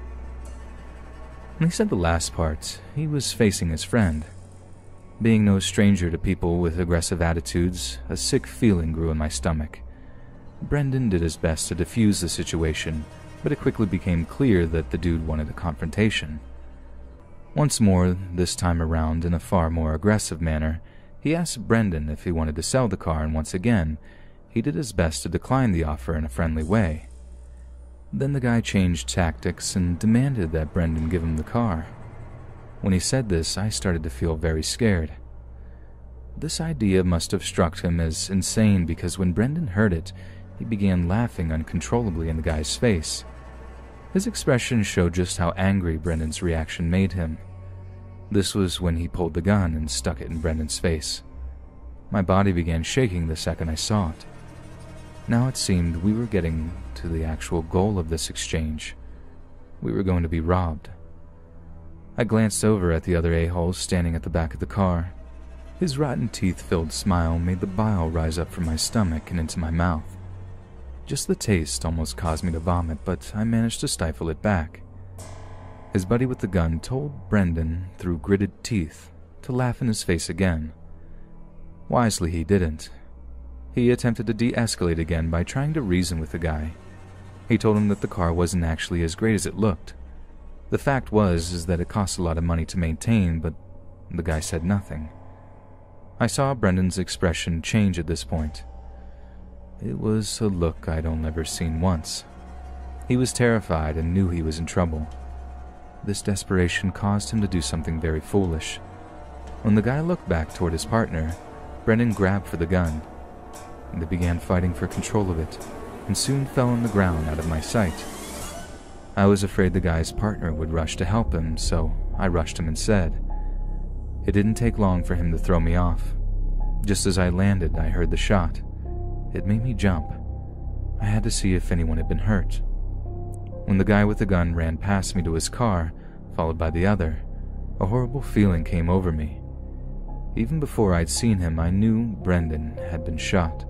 When he said the last part, he was facing his friend. Being no stranger to people with aggressive attitudes, a sick feeling grew in my stomach. Brendan did his best to defuse the situation, but it quickly became clear that the dude wanted a confrontation. Once more, this time around in a far more aggressive manner, he asked Brendan if he wanted to sell the car, and once again, he did his best to decline the offer in a friendly way. Then the guy changed tactics and demanded that Brendan give him the car. When he said this, I started to feel very scared. This idea must have struck him as insane because when Brendan heard it, he began laughing uncontrollably in the guy's face. His expression showed just how angry Brendan's reaction made him. This was when he pulled the gun and stuck it in Brendan's face. My body began shaking the second I saw it. Now it seemed we were getting to the actual goal of this exchange. We were going to be robbed. I glanced over at the other a-hole standing at the back of the car. His rotten teeth-filled smile made the bile rise up from my stomach and into my mouth. Just the taste almost caused me to vomit, but I managed to stifle it back. His buddy with the gun told Brendan, through gritted teeth, to laugh in his face again. Wisely he didn't. He attempted to de-escalate again by trying to reason with the guy. He told him that the car wasn't actually as great as it looked. The fact was that it cost a lot of money to maintain, but the guy said nothing. I saw Brendan's expression change at this point. It was a look I'd only ever seen once. He was terrified and knew he was in trouble. This desperation caused him to do something very foolish. When the guy looked back toward his partner, Brendan grabbed for the gun. They began fighting for control of it, and soon fell on the ground out of my sight. I was afraid the guy's partner would rush to help him, so I rushed him instead. It didn't take long for him to throw me off. Just as I landed, I heard the shot. It made me jump. I had to see if anyone had been hurt. When the guy with the gun ran past me to his car, followed by the other, a horrible feeling came over me. Even before I'd seen him, I knew Brendan had been shot.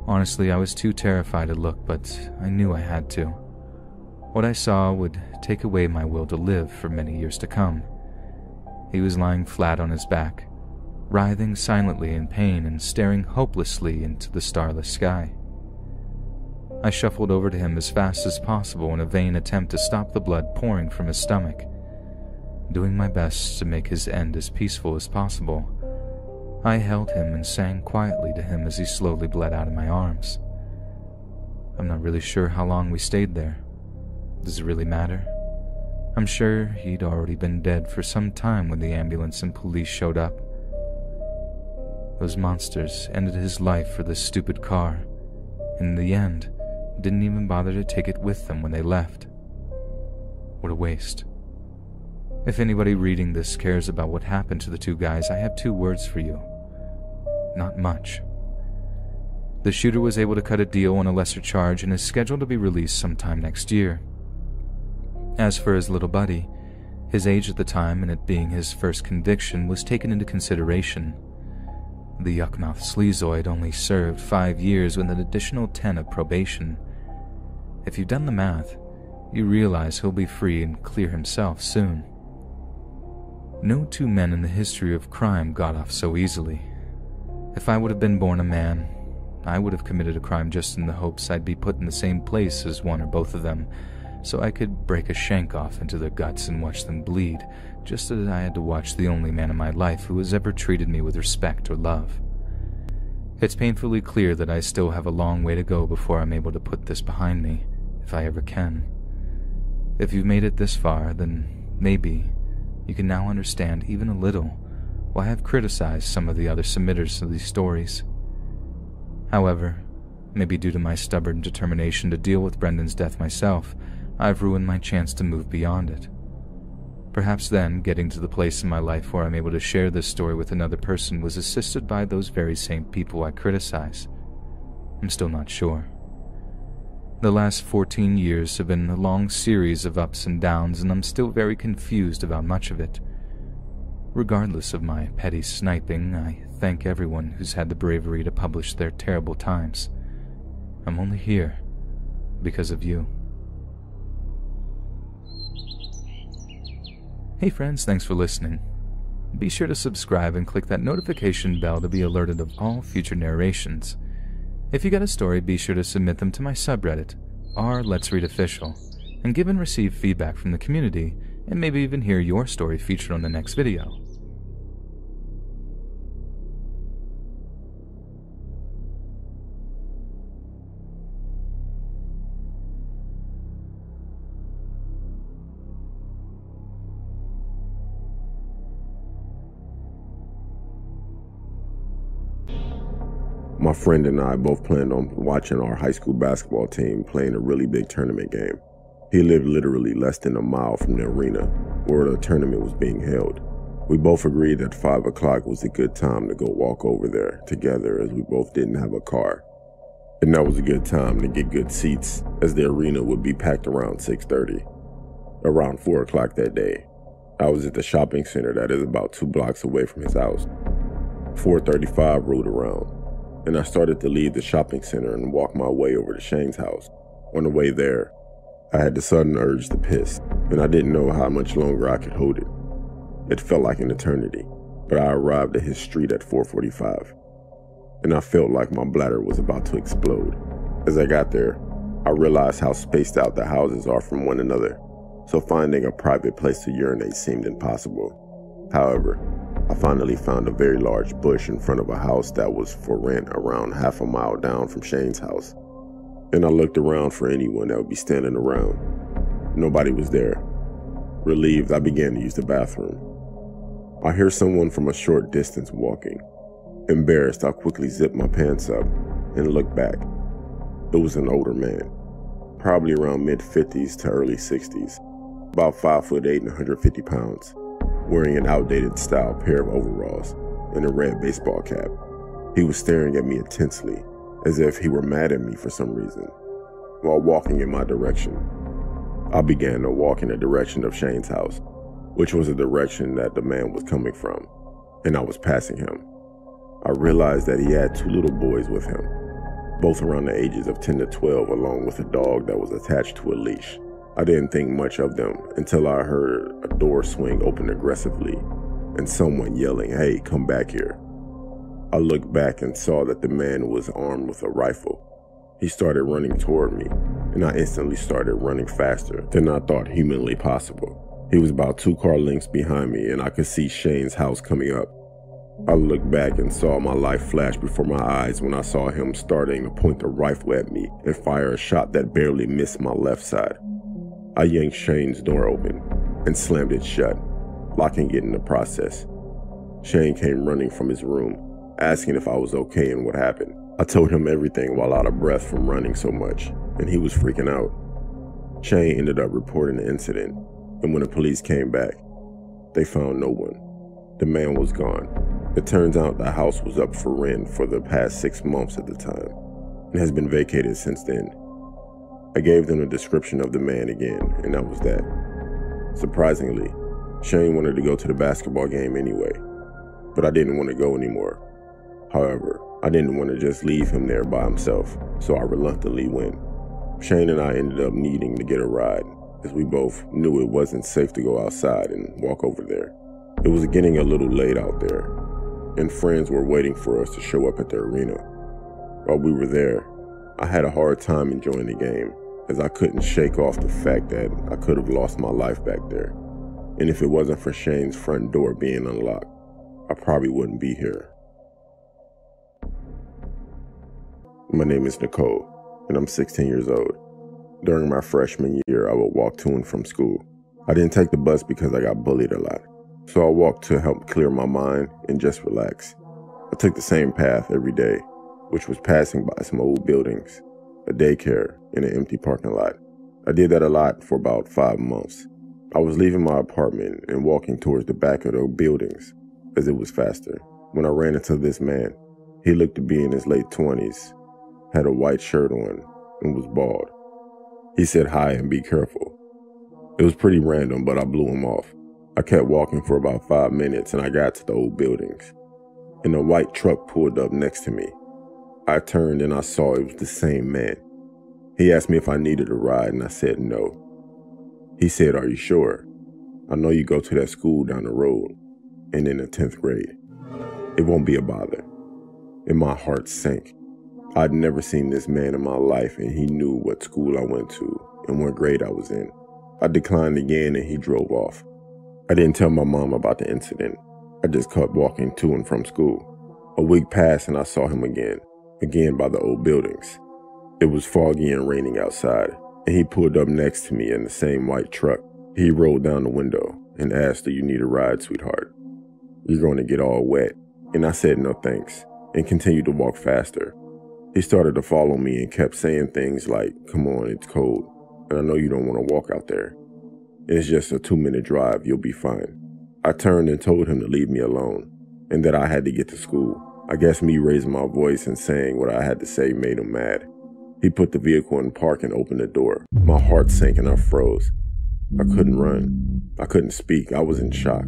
Honestly, I was too terrified to look, but I knew I had to. What I saw would take away my will to live for many years to come. He was lying flat on his back, writhing silently in pain and staring hopelessly into the starless sky. I shuffled over to him as fast as possible in a vain attempt to stop the blood pouring from his stomach, doing my best to make his end as peaceful as possible. I held him and sang quietly to him as he slowly bled out of my arms. I'm not really sure how long we stayed there. Does it really matter? I'm sure he'd already been dead for some time when the ambulance and police showed up. Those monsters ended his life for this stupid car. In the end, didn't even bother to take it with them when they left. What a waste. If anybody reading this cares about what happened to the two guys, I have 2 words for you. Not much. The shooter was able to cut a deal on a lesser charge and is scheduled to be released sometime next year. As for his little buddy, his age at the time and it being his first conviction was taken into consideration. The yuckmouth sleazoid only served 5 years with an additional 10 of probation. If you've done the math, you realize he'll be free and clear himself soon. No 2 men in the history of crime got off so easily. If I would have been born a man, I would have committed a crime just in the hopes I'd be put in the same place as one or both of them, so I could break a shank off into their guts and watch them bleed, just as I had to watch the only man in my life who has ever treated me with respect or love. It's painfully clear that I still have a long way to go before I'm able to put this behind me, if I ever can. If you've made it this far, then maybe you can now understand even a little why I've criticized some of the other submitters of these stories. However, maybe due to my stubborn determination to deal with Brendan's death myself, I've ruined my chance to move beyond it. Perhaps then, getting to the place in my life where I'm able to share this story with another person was assisted by those very same people I criticize. I'm still not sure. The last 14 years have been a long series of ups and downs, and I'm still very confused about much of it. Regardless of my petty sniping, I thank everyone who's had the bravery to publish their terrible times. I'm only here because of you. Hey friends, thanks for listening. Be sure to subscribe and click that notification bell to be alerted of all future narrations. If you got a story, be sure to submit them to my subreddit, r/Let'sReadOfficial, and give and receive feedback from the community, and maybe even hear your story featured on the next video. My friend and I both planned on watching our high school basketball team playing a really big tournament game. He lived literally less than a mile from the arena where the tournament was being held. We both agreed that 5 o'clock was a good time to go walk over there together, as we both didn't have a car. And that was a good time to get good seats, as the arena would be packed around 6:30. Around 4 o'clock that day, I was at the shopping center that is about 2 blocks away from his house. 4:35 rolled around, and I started to leave the shopping center and walk my way over to Shane's house. On the way there, I had the sudden urge to piss, and I didn't know how much longer I could hold it. It felt like an eternity, but I arrived at his street at 4:45, and I felt like my bladder was about to explode. As I got there, I realized how spaced out the houses are from one another, so finding a private place to urinate seemed impossible. However, I finally found a very large bush in front of a house that was for rent around half a mile down from Shane's house, and I looked around for anyone that would be standing around. Nobody was there. Relieved, I began to use the bathroom. I hear someone from a short distance walking. Embarrassed, I quickly zipped my pants up and looked back. It was an older man, probably around mid-50s to early 60s, about 5'8" and 150 pounds, wearing an outdated style pair of overalls and a red baseball cap. He was staring at me intensely, as if he were mad at me for some reason. While walking in my direction, I began to walk in the direction of Shane's house, which was the direction that the man was coming from, and I was passing him. I realized that he had 2 little boys with him, both around the ages of 10 to 12, along with a dog that was attached to a leash. I didn't think much of them until I heard a door swing open aggressively and someone yelling, "Hey, come back here." I looked back and saw that the man was armed with a rifle. He started running toward me, and I instantly started running faster than I thought humanly possible. He was about 2 car lengths behind me, and I could see Shane's house coming up. I looked back and saw my life flash before my eyes when I saw him starting to point the rifle at me and fire a shot that barely missed my left side. I yanked Shane's door open and slammed it shut, locking it in the process. Shane came running from his room, asking if I was okay and what happened. I told him everything while out of breath from running so much, and he was freaking out. Shane ended up reporting the incident, and when the police came back, they found no one. The man was gone. It turns out the house was up for rent for the past 6 months at the time, and has been vacated since then. I gave them a description of the man again, and that was that. Surprisingly, Shane wanted to go to the basketball game anyway, but I didn't want to go anymore. However, I didn't want to just leave him there by himself, so I reluctantly went. Shane and I ended up needing to get a ride, as we both knew it wasn't safe to go outside and walk over there. It was getting a little late out there, and friends were waiting for us to show up at the arena. While we were there, I had a hard time enjoying the game, as I couldn't shake off the fact that I could have lost my life back there. And if it wasn't for Shane's front door being unlocked, I probably wouldn't be here. My name is Nicole, and I'm 16 years old. During my freshman year, I would walk to and from school. I didn't take the bus because I got bullied a lot, so I walked to help clear my mind and just relax. I took the same path every day, which was passing by some old buildings, a daycare, and an empty parking lot. I did that a lot for about 5 months. I was leaving my apartment and walking towards the back of the buildings, as it was faster, when I ran into this man. He looked to be in his late 20s, had a white shirt on, and was bald. He said hi and be careful. It was pretty random, but I blew him off. I kept walking for about 5 minutes and I got to the old buildings, and a white truck pulled up next to me. I turned and I saw it was the same man. He asked me if I needed a ride and I said no. He said, "Are you sure? I know you go to that school down the road and in the 10th grade. It won't be a bother." And my heart sank. I'd never seen this man in my life, and he knew what school I went to and what grade I was in. I declined again and he drove off. I didn't tell my mom about the incident. I just kept walking to and from school. A week passed and I saw him again by the old buildings. It was foggy and raining outside, and he pulled up next to me in the same white truck. He rolled down the window and asked, "Do you need a ride, sweetheart? You're going to get all wet." And I said no thanks and continued to walk faster. He started to follow me and kept saying things like, "Come on, it's cold, and I know you don't want to walk out there. It's just a 2-minute drive, you'll be fine." I turned and told him to leave me alone and that I had to get to school. I guess me raising my voice and saying what I had to say made him mad. He put the vehicle in park and opened the door. My heart sank and I froze. I couldn't run. I couldn't speak. I was in shock.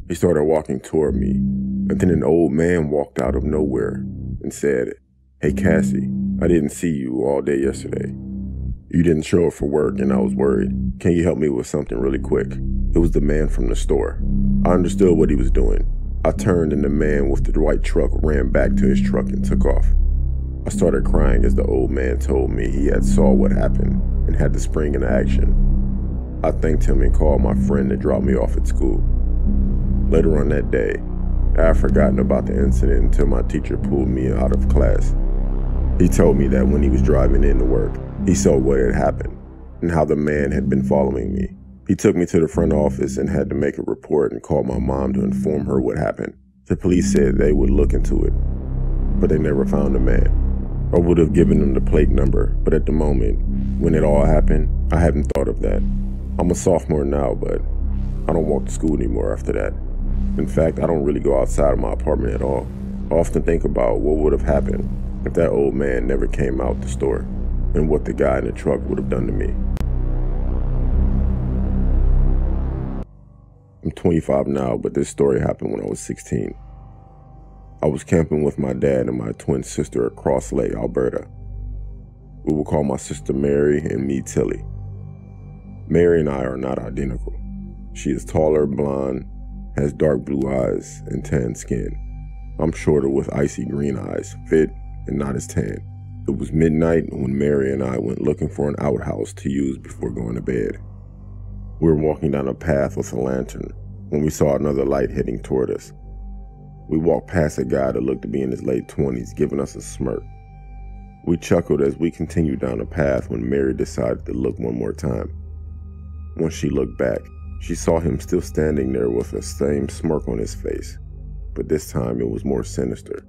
He started walking toward me, and then an old man walked out of nowhere and said, "Hey Cassie, I didn't see you all day yesterday. You didn't show up for work and I was worried. Can you help me with something really quick?" It was the man from the store. I understood what he was doing. I turned and the man with the white truck ran back to his truck and took off. I started crying as the old man told me he had saw what happened and had to spring into action. I thanked him and called my friend to drop me off at school. Later on that day, I had forgotten about the incident until my teacher pulled me out of class. He told me that when he was driving into work, he saw what had happened and how the man had been following me. He took me to the front office and had to make a report and called my mom to inform her what happened. The police said they would look into it, but they never found the man. I would have given them the plate number, but at the moment, when it all happened, I hadn't thought of that. I'm a sophomore now, but I don't walk to school anymore after that. In fact, I don't really go outside of my apartment at all. I often think about what would have happened if that old man never came out the store and what the guy in the truck would have done to me. I'm 25 now, but this story happened when I was 16. I was camping with my dad and my twin sister at Cross Lake, Alberta. We will call my sister Mary and me Tilly. Mary and I are not identical. She is taller, blonde, has dark blue eyes and tan skin. I'm shorter with icy green eyes, fit and not as tan. It was midnight when Mary and I went looking for an outhouse to use before going to bed. We were walking down a path with a lantern when we saw another light heading toward us. We walked past a guy that looked to be in his late 20s, giving us a smirk. We chuckled as we continued down the path when Mary decided to look one more time. When she looked back, she saw him still standing there with the same smirk on his face, but this time it was more sinister.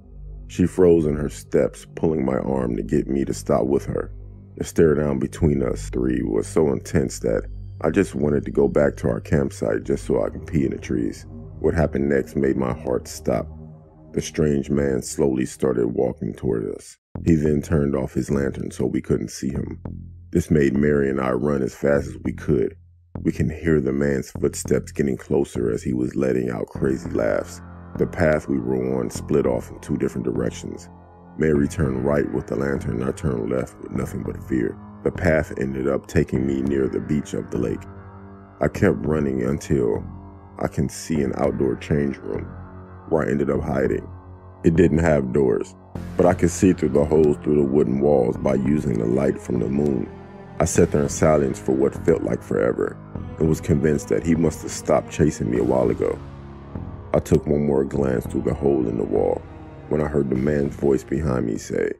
She froze in her steps, pulling my arm to get me to stop with her. The stare down between us three was so intense that I just wanted to go back to our campsite just so I could pee in the trees. What happened next made my heart stop. The strange man slowly started walking toward us. He then turned off his lantern so we couldn't see him. This made Mary and I run as fast as we could. We can hear the man's footsteps getting closer as he was letting out crazy laughs. The path we were on split off in two different directions. Mary turned right with the lantern and I turned left with nothing but fear. The path ended up taking me near the beach of the lake. I kept running until I can see an outdoor change room where I ended up hiding. It didn't have doors, but I could see through the holes through the wooden walls by using the light from the moon. I sat there in silence for what felt like forever and was convinced that he must have stopped chasing me a while ago. I took one more glance through the hole in the wall when I heard the man's voice behind me say,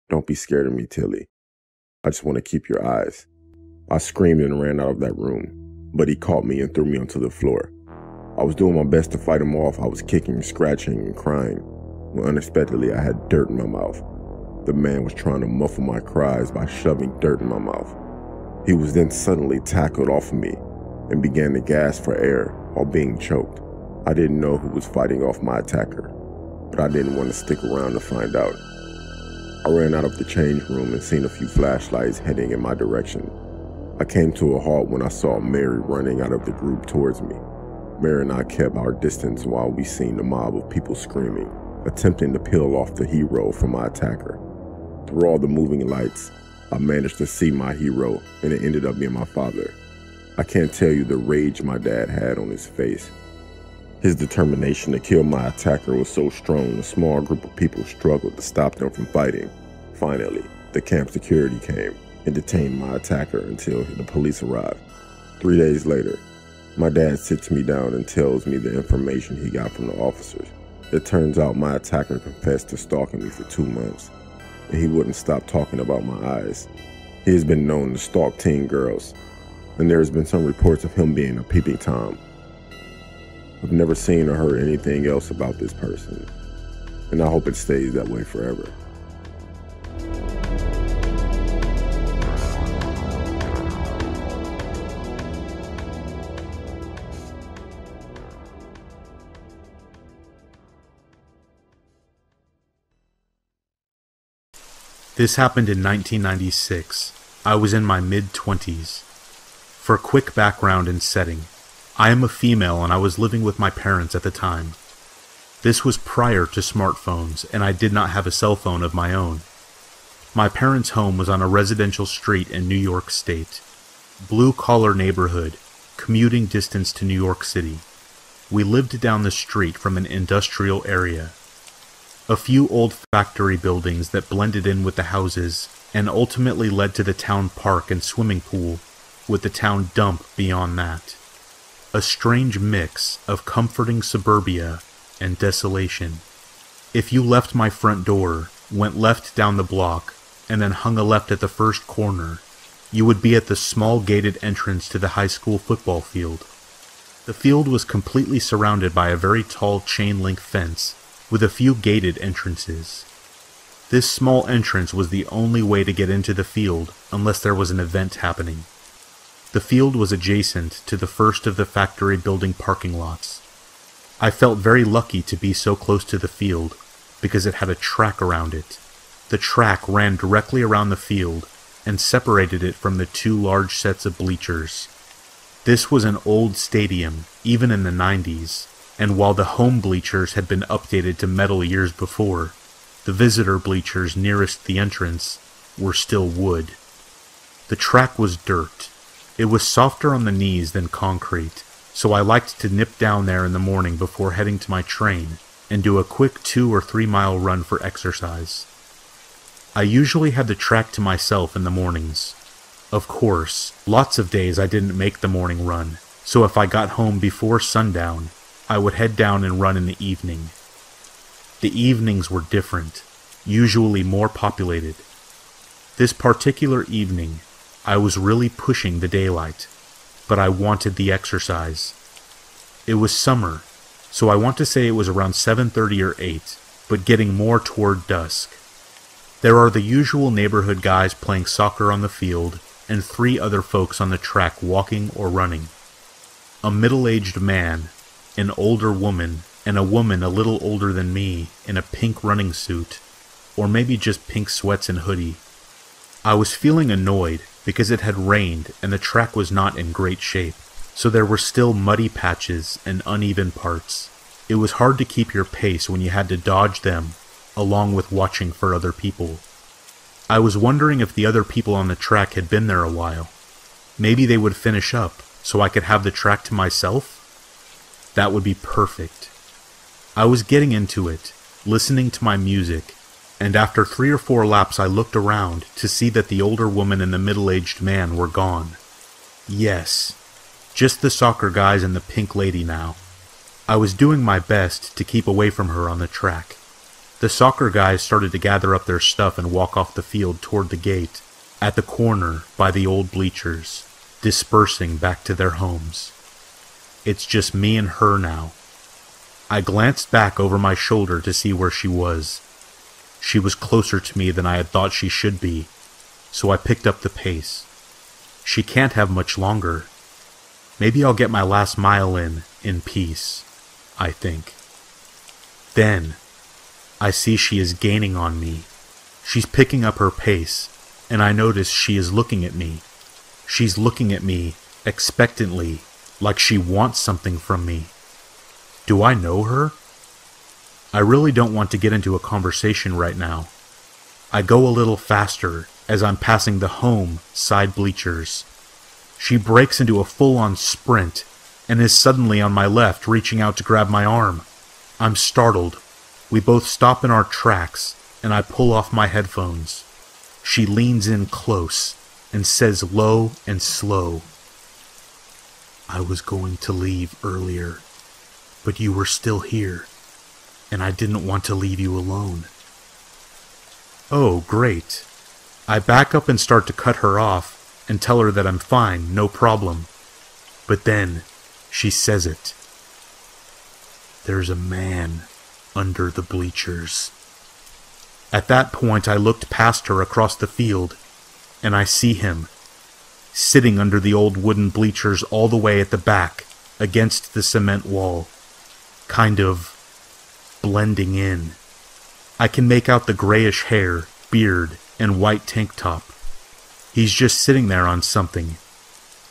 "Don't be scared of me, Tilly. I just want to keep your eyes." I screamed and ran out of that room, but he caught me and threw me onto the floor. I was doing my best to fight him off. I was kicking, scratching, and crying when unexpectedly I had dirt in my mouth. The man was trying to muffle my cries by shoving dirt in my mouth. He was then suddenly tackled off of me and began to gasp for air while being choked. I didn't know who was fighting off my attacker, but I didn't want to stick around to find out. I ran out of the change room and seen a few flashlights heading in my direction. I came to a halt when I saw Mary running out of the group towards me. Mary and I kept our distance while we seen the mob of people screaming, attempting to peel off the hero from my attacker. Through all the moving lights, I managed to see my hero, and it ended up being my father. I can't tell you the rage my dad had on his face. His determination to kill my attacker was so strong, a small group of people struggled to stop them from fighting. Finally, the camp security came and detained my attacker until the police arrived. 3 days later, my dad sits me down and tells me the information he got from the officers. It turns out my attacker confessed to stalking me for 2 months, and he wouldn't stop talking about my eyes. He has been known to stalk teen girls, and there has been some reports of him being a peeping Tom. I've never seen or heard anything else about this person, and I hope it stays that way forever. This happened in 1996. I was in my mid-20s. For quick background and setting, I am a female and I was living with my parents at the time. This was prior to smartphones and I did not have a cell phone of my own. My parents' home was on a residential street in New York State. Blue-collar neighborhood, commuting distance to New York City. We lived down the street from an industrial area. A few old factory buildings that blended in with the houses and ultimately led to the town park and swimming pool, with the town dump beyond that. A strange mix of comforting suburbia and desolation. If you left my front door, went left down the block, and then hung a left at the first corner, you would be at the small gated entrance to the high school football field. The field was completely surrounded by a very tall chain-link fence with a few gated entrances. This small entrance was the only way to get into the field unless there was an event happening. The field was adjacent to the first of the factory building parking lots. I felt very lucky to be so close to the field because it had a track around it. The track ran directly around the field and separated it from the two large sets of bleachers. This was an old stadium, even in the 90s, and while the home bleachers had been updated to metal years before, the visitor bleachers nearest the entrance were still wood. The track was dirt. It was softer on the knees than concrete, so I liked to nip down there in the morning before heading to my train and do a quick 2 or 3 mile run for exercise. I usually had the track to myself in the mornings. Of course, lots of days I didn't make the morning run, so if I got home before sundown, I would head down and run in the evening. The evenings were different, usually more populated. This particular evening, I was really pushing the daylight, but I wanted the exercise. It was summer, so I want to say it was around 7:30 or 8, but getting more toward dusk. There are the usual neighborhood guys playing soccer on the field, and 3 other folks on the track walking or running. A middle-aged man, an older woman, and a woman a little older than me in a pink running suit, or maybe just pink sweats and hoodie. I was feeling annoyed because it had rained and the track was not in great shape, so there were still muddy patches and uneven parts. It was hard to keep your pace when you had to dodge them, along with watching for other people. I was wondering if the other people on the track had been there a while. Maybe they would finish up, so I could have the track to myself? That would be perfect. I was getting into it, listening to my music, and after 3 or 4 laps I looked around to see that the older woman and the middle-aged man were gone. Yes, just the soccer guys and the pink lady now. I was doing my best to keep away from her on the track. The soccer guys started to gather up their stuff and walk off the field toward the gate, at the corner by the old bleachers, dispersing back to their homes. It's just me and her now. I glanced back over my shoulder to see where she was. She was closer to me than I had thought she should be, so I picked up the pace. She can't have much longer. Maybe I'll get my last mile in peace, I think. Then, I see she is gaining on me. She's picking up her pace, and I notice she is looking at me. She's looking at me expectantly, like she wants something from me. Do I know her? I really don't want to get into a conversation right now. I go a little faster as I'm passing the home side bleachers. She breaks into a full-on sprint and is suddenly on my left, reaching out to grab my arm. I'm startled. We both stop in our tracks, and I pull off my headphones. She leans in close and says low and slow, "I was going to leave earlier, but you were still here, and I didn't want to leave you alone." Oh, great. I back up and start to cut her off and tell her that I'm fine, no problem. But then, she says it. "There's a man under the bleachers." At that point, I looked past her across the field, and I see him, sitting under the old wooden bleachers all the way at the back, against the cement wall, kind of blending in. I can make out the grayish hair, beard, and white tank top. He's just sitting there on something.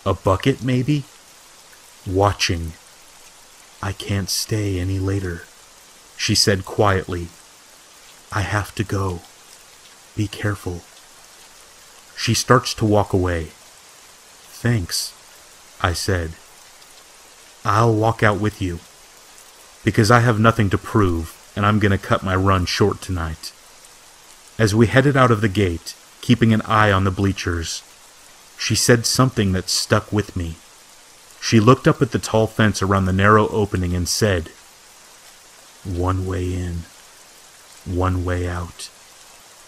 A bucket, maybe? Watching. I can't stay any later, she said quietly. I have to go. Be careful. She starts to walk away. Thanks, I said. I'll walk out with you, because I have nothing to prove, and I'm going to cut my run short tonight. As we headed out of the gate, keeping an eye on the bleachers, she said something that stuck with me. She looked up at the tall fence around the narrow opening and said, "One way in, one way out."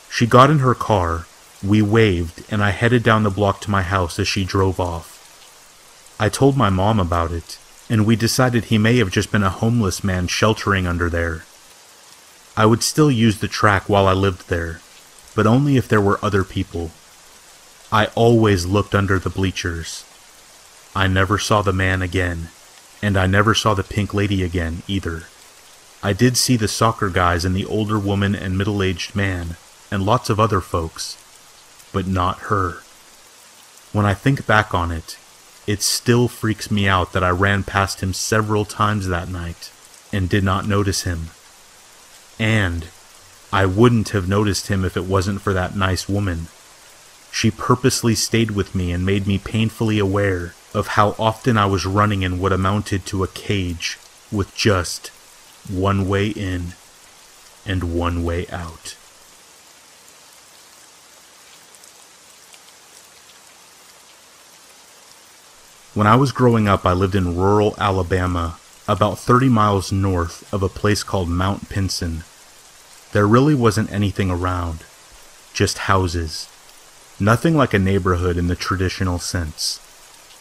She got in her car, we waved, and I headed down the block to my house as she drove off. I told my mom about it, and we decided he may have just been a homeless man sheltering under there. I would still use the track while I lived there, but only if there were other people. I always looked under the bleachers. I never saw the man again, and I never saw the pink lady again either. I did see the soccer guys and the older woman and middle-aged man, and lots of other folks, but not her. When I think back on it, it still freaks me out that I ran past him several times that night and did not notice him. And I wouldn't have noticed him if it wasn't for that nice woman. She purposely stayed with me and made me painfully aware of how often I was running in what amounted to a cage with just one way in and one way out. When I was growing up, I lived in rural Alabama, about 30 miles north of a place called Mount Pinson. There really wasn't anything around, just houses. Nothing like a neighborhood in the traditional sense.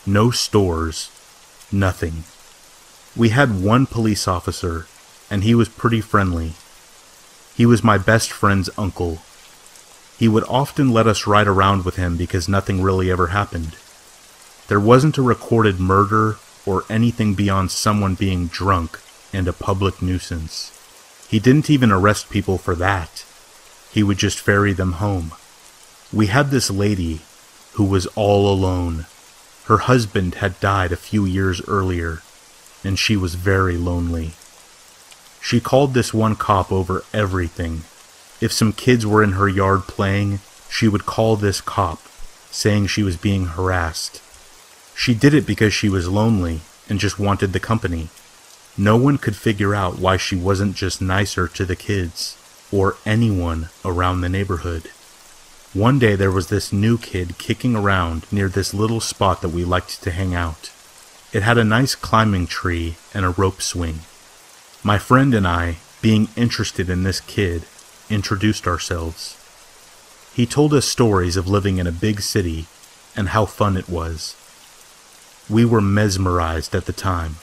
No stores, nothing. We had one police officer, and he was pretty friendly. He was my best friend's uncle. He would often let us ride around with him because nothing really ever happened. There wasn't a recorded murder or anything beyond someone being drunk and a public nuisance. He didn't even arrest people for that. He would just ferry them home. We had this lady who was all alone. Her husband had died a few years earlier, and she was very lonely. She called this one cop over everything. If some kids were in her yard playing, she would call this cop, saying she was being harassed. She did it because she was lonely and just wanted the company. No one could figure out why she wasn't just nicer to the kids or anyone around the neighborhood. One day there was this new kid kicking around near this little spot that we liked to hang out. It had a nice climbing tree and a rope swing. My friend and I, being interested in this kid, introduced ourselves. He told us stories of living in a big city and how fun it was. We were mesmerized at the time.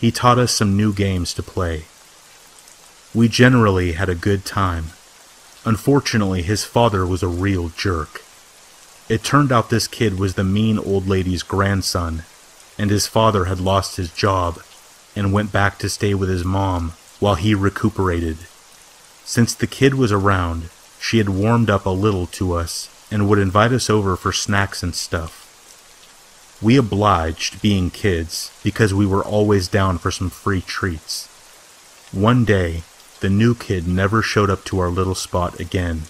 He taught us some new games to play. We generally had a good time. Unfortunately, his father was a real jerk. It turned out this kid was the mean old lady's grandson, and his father had lost his job and went back to stay with his mom while he recuperated. Since the kid was around, she had warmed up a little to us and would invite us over for snacks and stuff. We obliged, being kids, because we were always down for some free treats. One day, the new kid never showed up to our little spot again.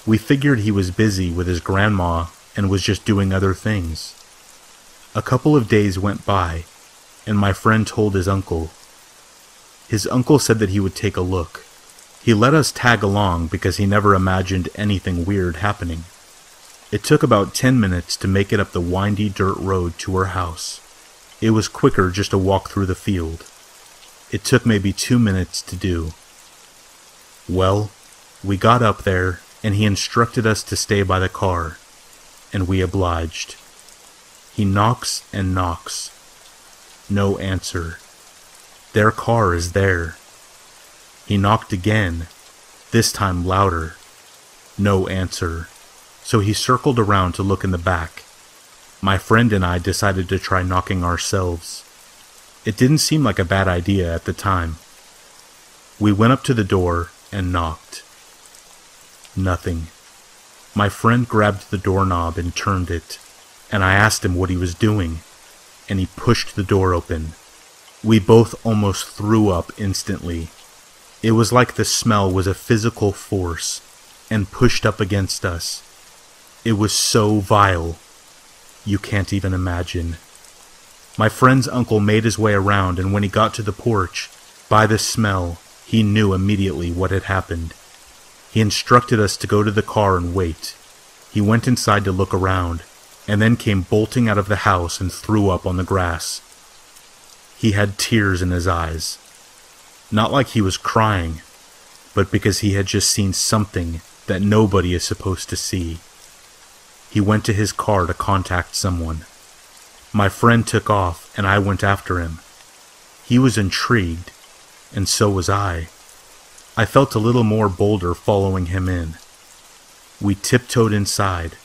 We figured he was busy with his grandma and was just doing other things. A couple of days went by, and my friend told his uncle. His uncle said that he would take a look. He let us tag along because he never imagined anything weird happening. It took about 10 minutes to make it up the windy dirt road to her house. It was quicker just to walk through the field. It took maybe 2 minutes to do. Well, we got up there, and he instructed us to stay by the car, and we obliged. He knocks and knocks. No answer. Their car is there. He knocked again, this time louder. No answer. So he circled around to look in the back. My friend and I decided to try knocking ourselves. It didn't seem like a bad idea at the time. We went up to the door and knocked. Nothing. My friend grabbed the doorknob and turned it, and I asked him what he was doing, and he pushed the door open. We both almost threw up instantly. It was like the smell was a physical force and pushed up against us. It was so vile. You can't even imagine. My friend's uncle made his way around, and when he got to the porch, by the smell, he knew immediately what had happened. He instructed us to go to the car and wait. He went inside to look around, and then came bolting out of the house and threw up on the grass. He had tears in his eyes. Not like he was crying, but because he had just seen something that nobody is supposed to see. He went to his car to contact someone. My friend took off, and I went after him. He was intrigued, and so was I. I felt a little more bolder following him in. We tiptoed inside,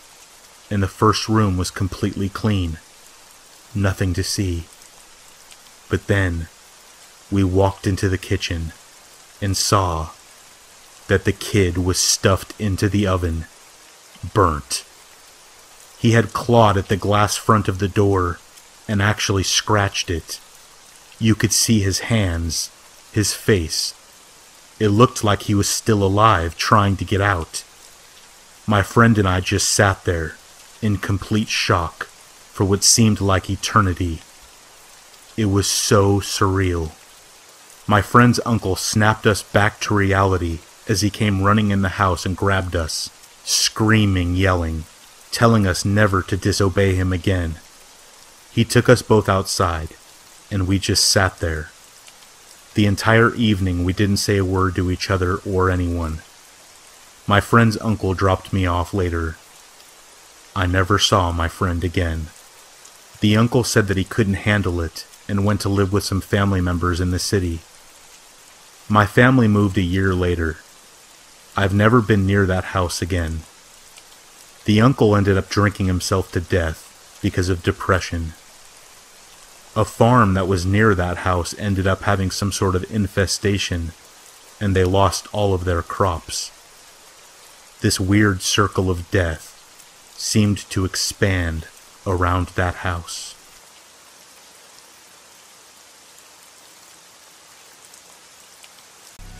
and the first room was completely clean. Nothing to see. But then, we walked into the kitchen and saw that the kid was stuffed into the oven, burnt. He had clawed at the glass front of the door and actually scratched it. You could see his hands, his face. It looked like he was still alive, trying to get out. My friend and I just sat there, in complete shock, for what seemed like eternity. It was so surreal. My friend's uncle snapped us back to reality as he came running in the house and grabbed us, screaming, yelling, telling us never to disobey him again. He took us both outside, and we just sat there. The entire evening we didn't say a word to each other or anyone. My friend's uncle dropped me off later. I never saw my friend again. The uncle said that he couldn't handle it and went to live with some family members in the city. My family moved a year later. I've never been near that house again. The uncle ended up drinking himself to death because of depression. A farm that was near that house ended up having some sort of infestation, and they lost all of their crops. This weird circle of death seemed to expand around that house.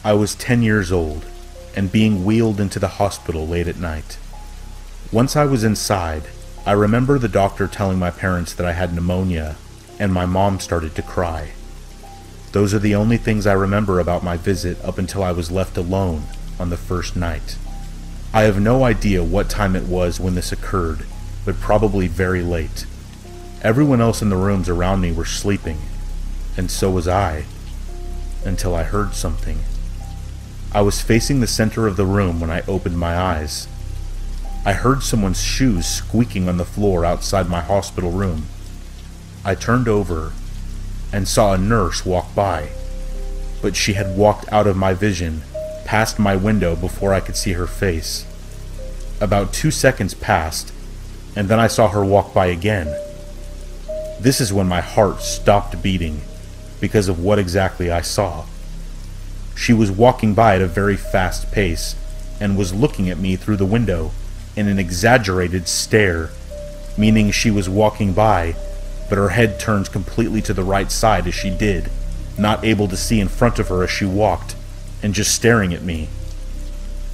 I was 10 years old and being wheeled into the hospital late at night. Once I was inside, I remember the doctor telling my parents that I had pneumonia, and my mom started to cry. Those are the only things I remember about my visit up until I was left alone on the first night. I have no idea what time it was when this occurred, but probably very late. Everyone else in the rooms around me were sleeping, and so was I, until I heard something. I was facing the center of the room when I opened my eyes. I heard someone's shoes squeaking on the floor outside my hospital room. I turned over and saw a nurse walk by, but she had walked out of my vision, past my window before I could see her face. About 2 seconds passed, and then I saw her walk by again. This is when my heart stopped beating because of what exactly I saw. She was walking by at a very fast pace and was looking at me through the window in an exaggerated stare, meaning she was walking by, but her head turned completely to the right side as she did, not able to see in front of her as she walked, and just staring at me.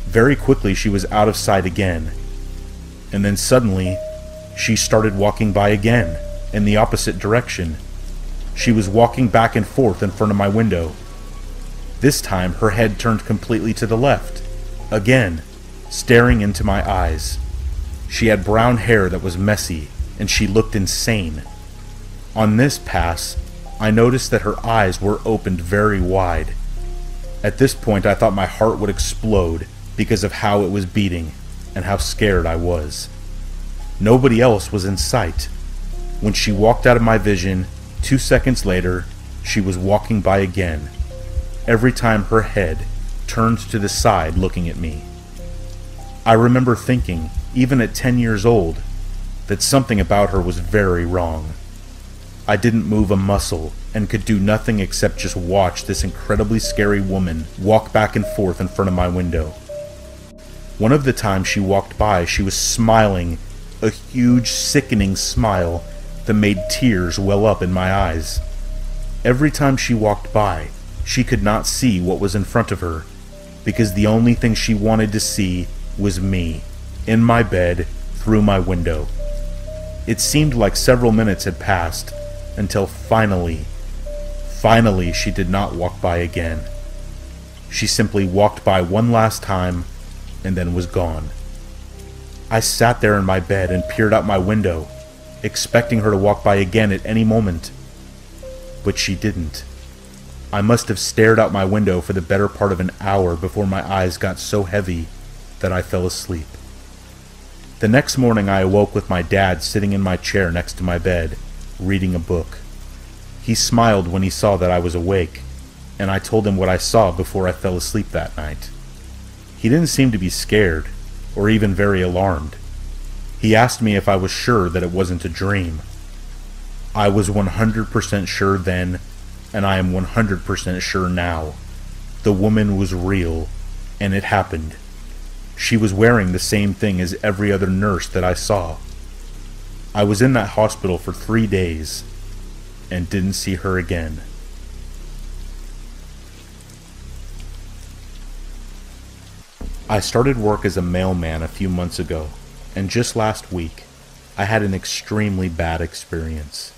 Very quickly she was out of sight again, and then suddenly she started walking by again, in the opposite direction. She was walking back and forth in front of my window. This time her head turned completely to the left, again, staring into my eyes. She had brown hair that was messy, and she looked insane. On this pass, I noticed that her eyes were opened very wide. At this point I thought my heart would explode because of how it was beating and how scared I was. Nobody else was in sight. When she walked out of my vision, 2 seconds later, she was walking by again, every time her head turned to the side looking at me. I remember thinking, even at 10 years old, that something about her was very wrong. I didn't move a muscle and could do nothing except just watch this incredibly scary woman walk back and forth in front of my window. One of the times she walked by, she was smiling, a huge, sickening smile that made tears well up in my eyes. Every time she walked by, she could not see what was in front of her, because the only thing she wanted to see was me, in my bed, through my window. It seemed like several minutes had passed, until finally she did not walk by again. She simply walked by one last time, and then was gone. I sat there in my bed and peered out my window, expecting her to walk by again at any moment. But she didn't. I must have stared out my window for the better part of an hour before my eyes got so heavy that I fell asleep. The next morning I awoke with my dad sitting in my chair next to my bed, reading a book. He smiled when he saw that I was awake, and I told him what I saw before I fell asleep that night. He didn't seem to be scared, or even very alarmed. He asked me if I was sure that it wasn't a dream. I was 100% sure then, and I am 100% sure now. The woman was real, and it happened. She was wearing the same thing as every other nurse that I saw. I was in that hospital for 3 days, and didn't see her again. I started work as a mailman a few months ago, and just last week, I had an extremely bad experience.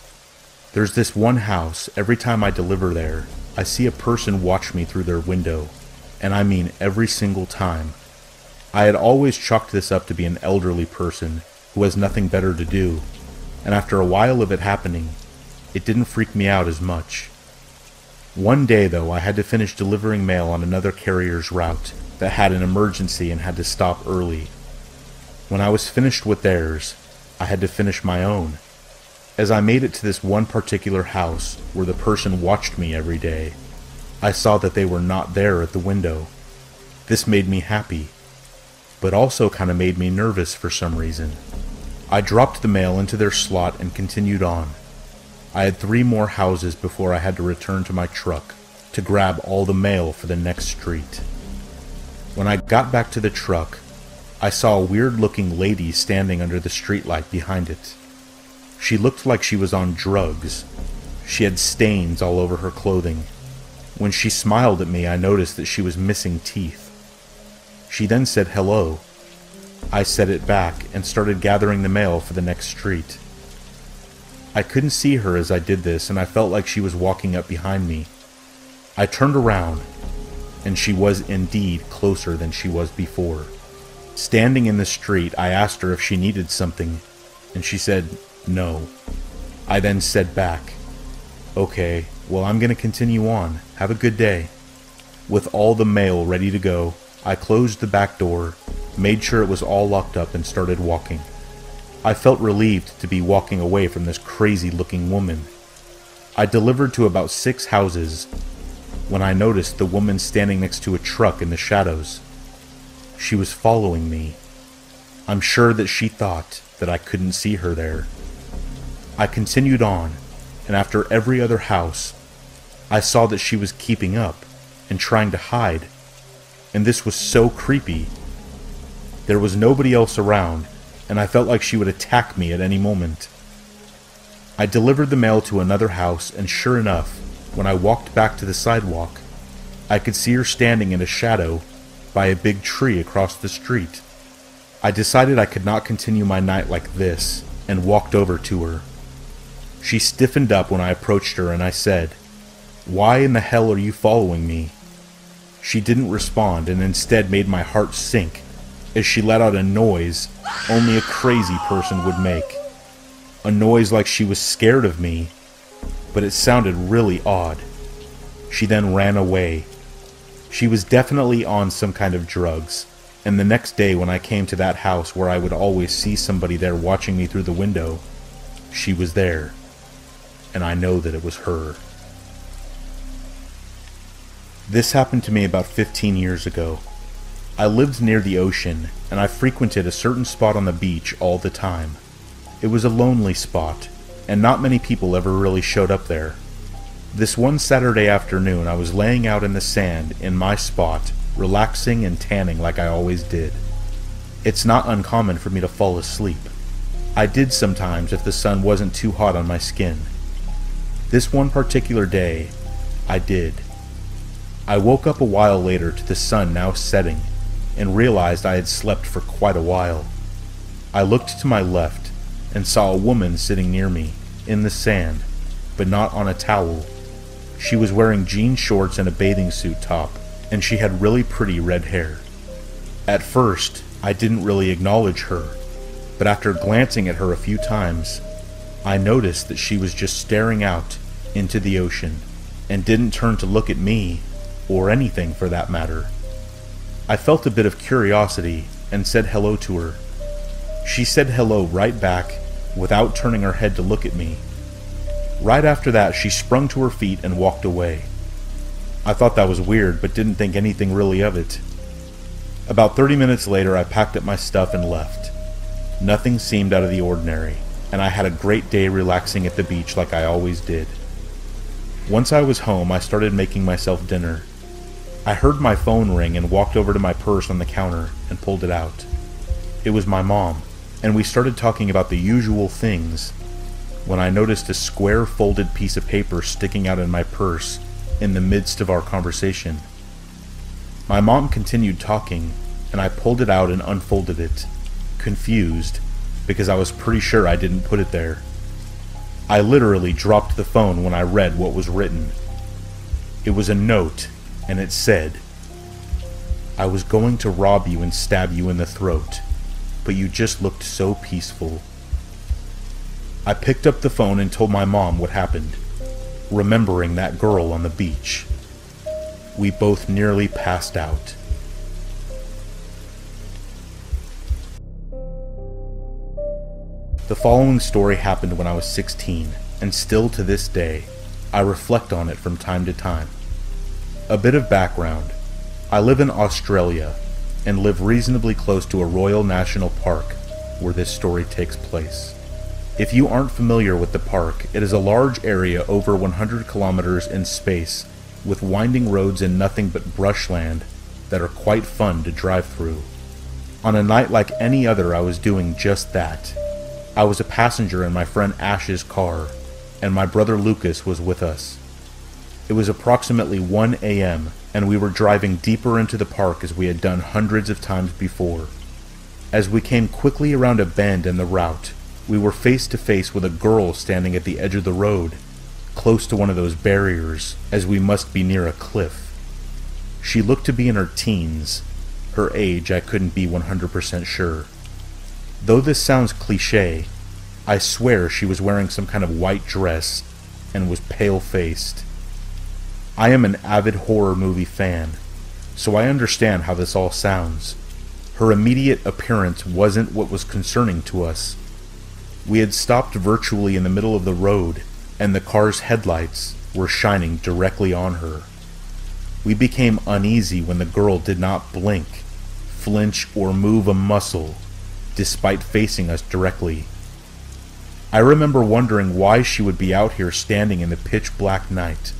There's this one house, every time I deliver there, I see a person watch me through their window, and I mean every single time. I had always chalked this up to be an elderly person who has nothing better to do, and after a while of it happening, it didn't freak me out as much. One day, though, I had to finish delivering mail on another carrier's route that had an emergency and had to stop early. When I was finished with theirs, I had to finish my own. As I made it to this one particular house where the person watched me every day, I saw that they were not there at the window. This made me happy, but also kind of made me nervous for some reason. I dropped the mail into their slot and continued on. I had 3 more houses before I had to return to my truck to grab all the mail for the next street. When I got back to the truck, I saw a weird-looking lady standing under the streetlight behind it. She looked like she was on drugs. She had stains all over her clothing. When she smiled at me, I noticed that she was missing teeth. She then said hello. I said it back and started gathering the mail for the next street. I couldn't see her as I did this, and I felt like she was walking up behind me. I turned around, and she was indeed closer than she was before. Standing in the street, I asked her if she needed something, and she said no. I then said back, "Okay, well, I'm going to continue on. Have a good day." With all the mail ready to go, I closed the back door, made sure it was all locked up, and started walking. I felt relieved to be walking away from this crazy-looking woman. I delivered to about 6 houses when I noticed the woman standing next to a truck in the shadows. She was following me. I'm sure that she thought that I couldn't see her there. I continued on, and after every other house, I saw that she was keeping up and trying to hide, and this was so creepy. There was nobody else around, and I felt like she would attack me at any moment. I delivered the mail to another house, and sure enough, when I walked back to the sidewalk, I could see her standing in a shadow by a big tree across the street. I decided I could not continue my night like this, and walked over to her. She stiffened up when I approached her, and I said, "Why in the hell are you following me?" She didn't respond, and instead made my heart sink as she let out a noise only a crazy person would make. A noise like she was scared of me, but it sounded really odd. She then ran away. She was definitely on some kind of drugs, and the next day when I came to that house where I would always see somebody there watching me through the window, she was there, and I know that it was her. This happened to me about 15 years ago. I lived near the ocean, and I frequented a certain spot on the beach all the time. It was a lonely spot, and not many people ever really showed up there. This one Saturday afternoon, I was laying out in the sand in my spot, relaxing and tanning like I always did. It's not uncommon for me to fall asleep. I did sometimes if the sun wasn't too hot on my skin. This one particular day, I did. I woke up a while later to the sun now setting and realized I had slept for quite a while. I looked to my left and saw a woman sitting near me, in the sand, but not on a towel. She was wearing jean shorts and a bathing suit top, and she had really pretty red hair. At first, I didn't really acknowledge her, but after glancing at her a few times, I noticed that she was just staring out into the ocean and didn't turn to look at me, or anything for that matter. I felt a bit of curiosity and said hello to her. She said hello right back without turning her head to look at me. Right after that, she sprung to her feet and walked away. I thought that was weird, but didn't think anything really of it. About 30 minutes later, I packed up my stuff and left. Nothing seemed out of the ordinary, and I had a great day relaxing at the beach like I always did. Once I was home, I started making myself dinner. I heard my phone ring and walked over to my purse on the counter and pulled it out. It was my mom, and we started talking about the usual things when I noticed a square folded piece of paper sticking out in my purse in the midst of our conversation. My mom continued talking, and I pulled it out and unfolded it, confused, because I was pretty sure I didn't put it there. I literally dropped the phone when I read what was written. It was a note, and it said, "I was going to rob you and stab you in the throat, but you just looked so peaceful." I picked up the phone and told my mom what happened, remembering that girl on the beach. We both nearly passed out. The following story happened when I was 16, and still to this day, I reflect on it from time to time. A bit of background. I live in Australia, and live reasonably close to a Royal National Park, where this story takes place. If you aren't familiar with the park, it is a large area over 100 kilometers in space, with winding roads and nothing but brushland that are quite fun to drive through. On a night like any other, I was doing just that. I was a passenger in my friend Ash's car, and my brother Lucas was with us. It was approximately 1 a.m., and we were driving deeper into the park as we had done hundreds of times before. As we came quickly around a bend in the route, we were face to face with a girl standing at the edge of the road, close to one of those barriers, as we must be near a cliff. She looked to be in her teens. Her age I couldn't be 100% sure. Though this sounds cliché, I swear she was wearing some kind of white dress and was pale-faced. I am an avid horror movie fan, so I understand how this all sounds. Her immediate appearance wasn't what was concerning to us. We had stopped virtually in the middle of the road, and the car's headlights were shining directly on her. We became uneasy when the girl did not blink, flinch, or move a muscle, despite facing us directly. I remember wondering why she would be out here standing in the pitch-black night.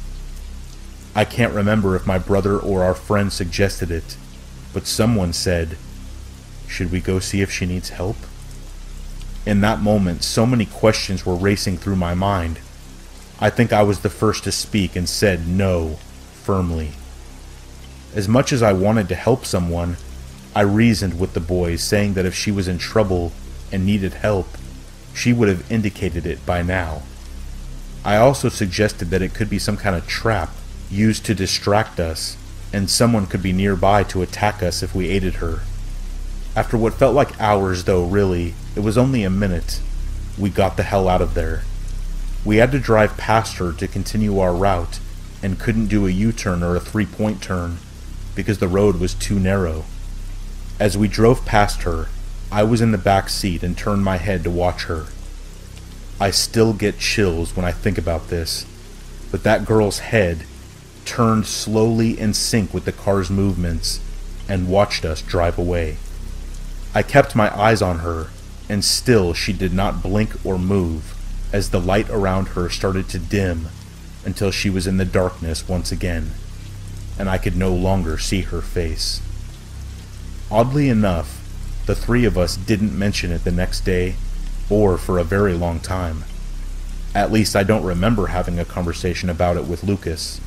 I can't remember if my brother or our friend suggested it, but someone said, "Should we go see if she needs help?" In that moment, so many questions were racing through my mind. I think I was the first to speak and said no, firmly. As much as I wanted to help someone, I reasoned with the boys, saying that if she was in trouble and needed help, she would have indicated it by now. I also suggested that it could be some kind of trap used to distract us, and someone could be nearby to attack us if we aided her. After what felt like hours, though really, it was only a minute, we got the hell out of there. We had to drive past her to continue our route, and couldn't do a U-turn or a three-point turn, because the road was too narrow. As we drove past her, I was in the back seat and turned my head to watch her. I still get chills when I think about this, but that girl's head turned slowly in sync with the car's movements and watched us drive away. I kept my eyes on her, and still she did not blink or move as the light around her started to dim until she was in the darkness once again, and I could no longer see her face. Oddly enough, the three of us didn't mention it the next day or for a very long time. At least I don't remember having a conversation about it with Lucas.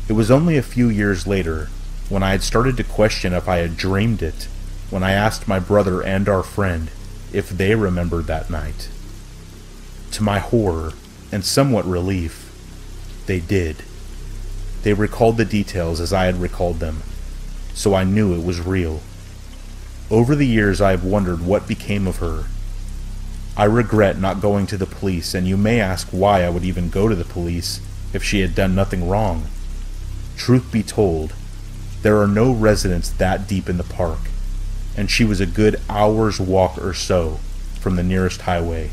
It was only a few years later, when I had started to question if I had dreamed it, when I asked my brother and our friend if they remembered that night. To my horror, and somewhat relief, they did. They recalled the details as I had recalled them, so I knew it was real. Over the years I have wondered what became of her. I regret not going to the police, and you may ask why I would even go to the police if she had done nothing wrong. Truth be told, there are no residents that deep in the park, and she was a good hour's walk or so from the nearest highway.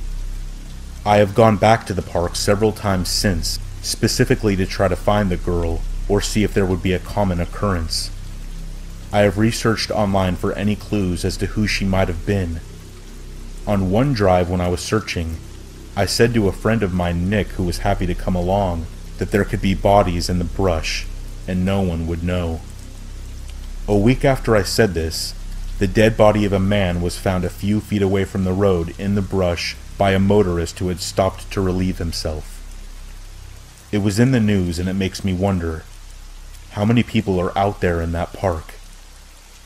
I have gone back to the park several times since, specifically to try to find the girl or see if there would be a common occurrence. I have researched online for any clues as to who she might have been. On one drive when I was searching, I said to a friend of mine, Nick, who was happy to come along, that there could be bodies in the brush and no one would know. A week after I said this, the dead body of a man was found a few feet away from the road in the brush by a motorist who had stopped to relieve himself. It was in the news, and it makes me wonder how many people are out there in that park.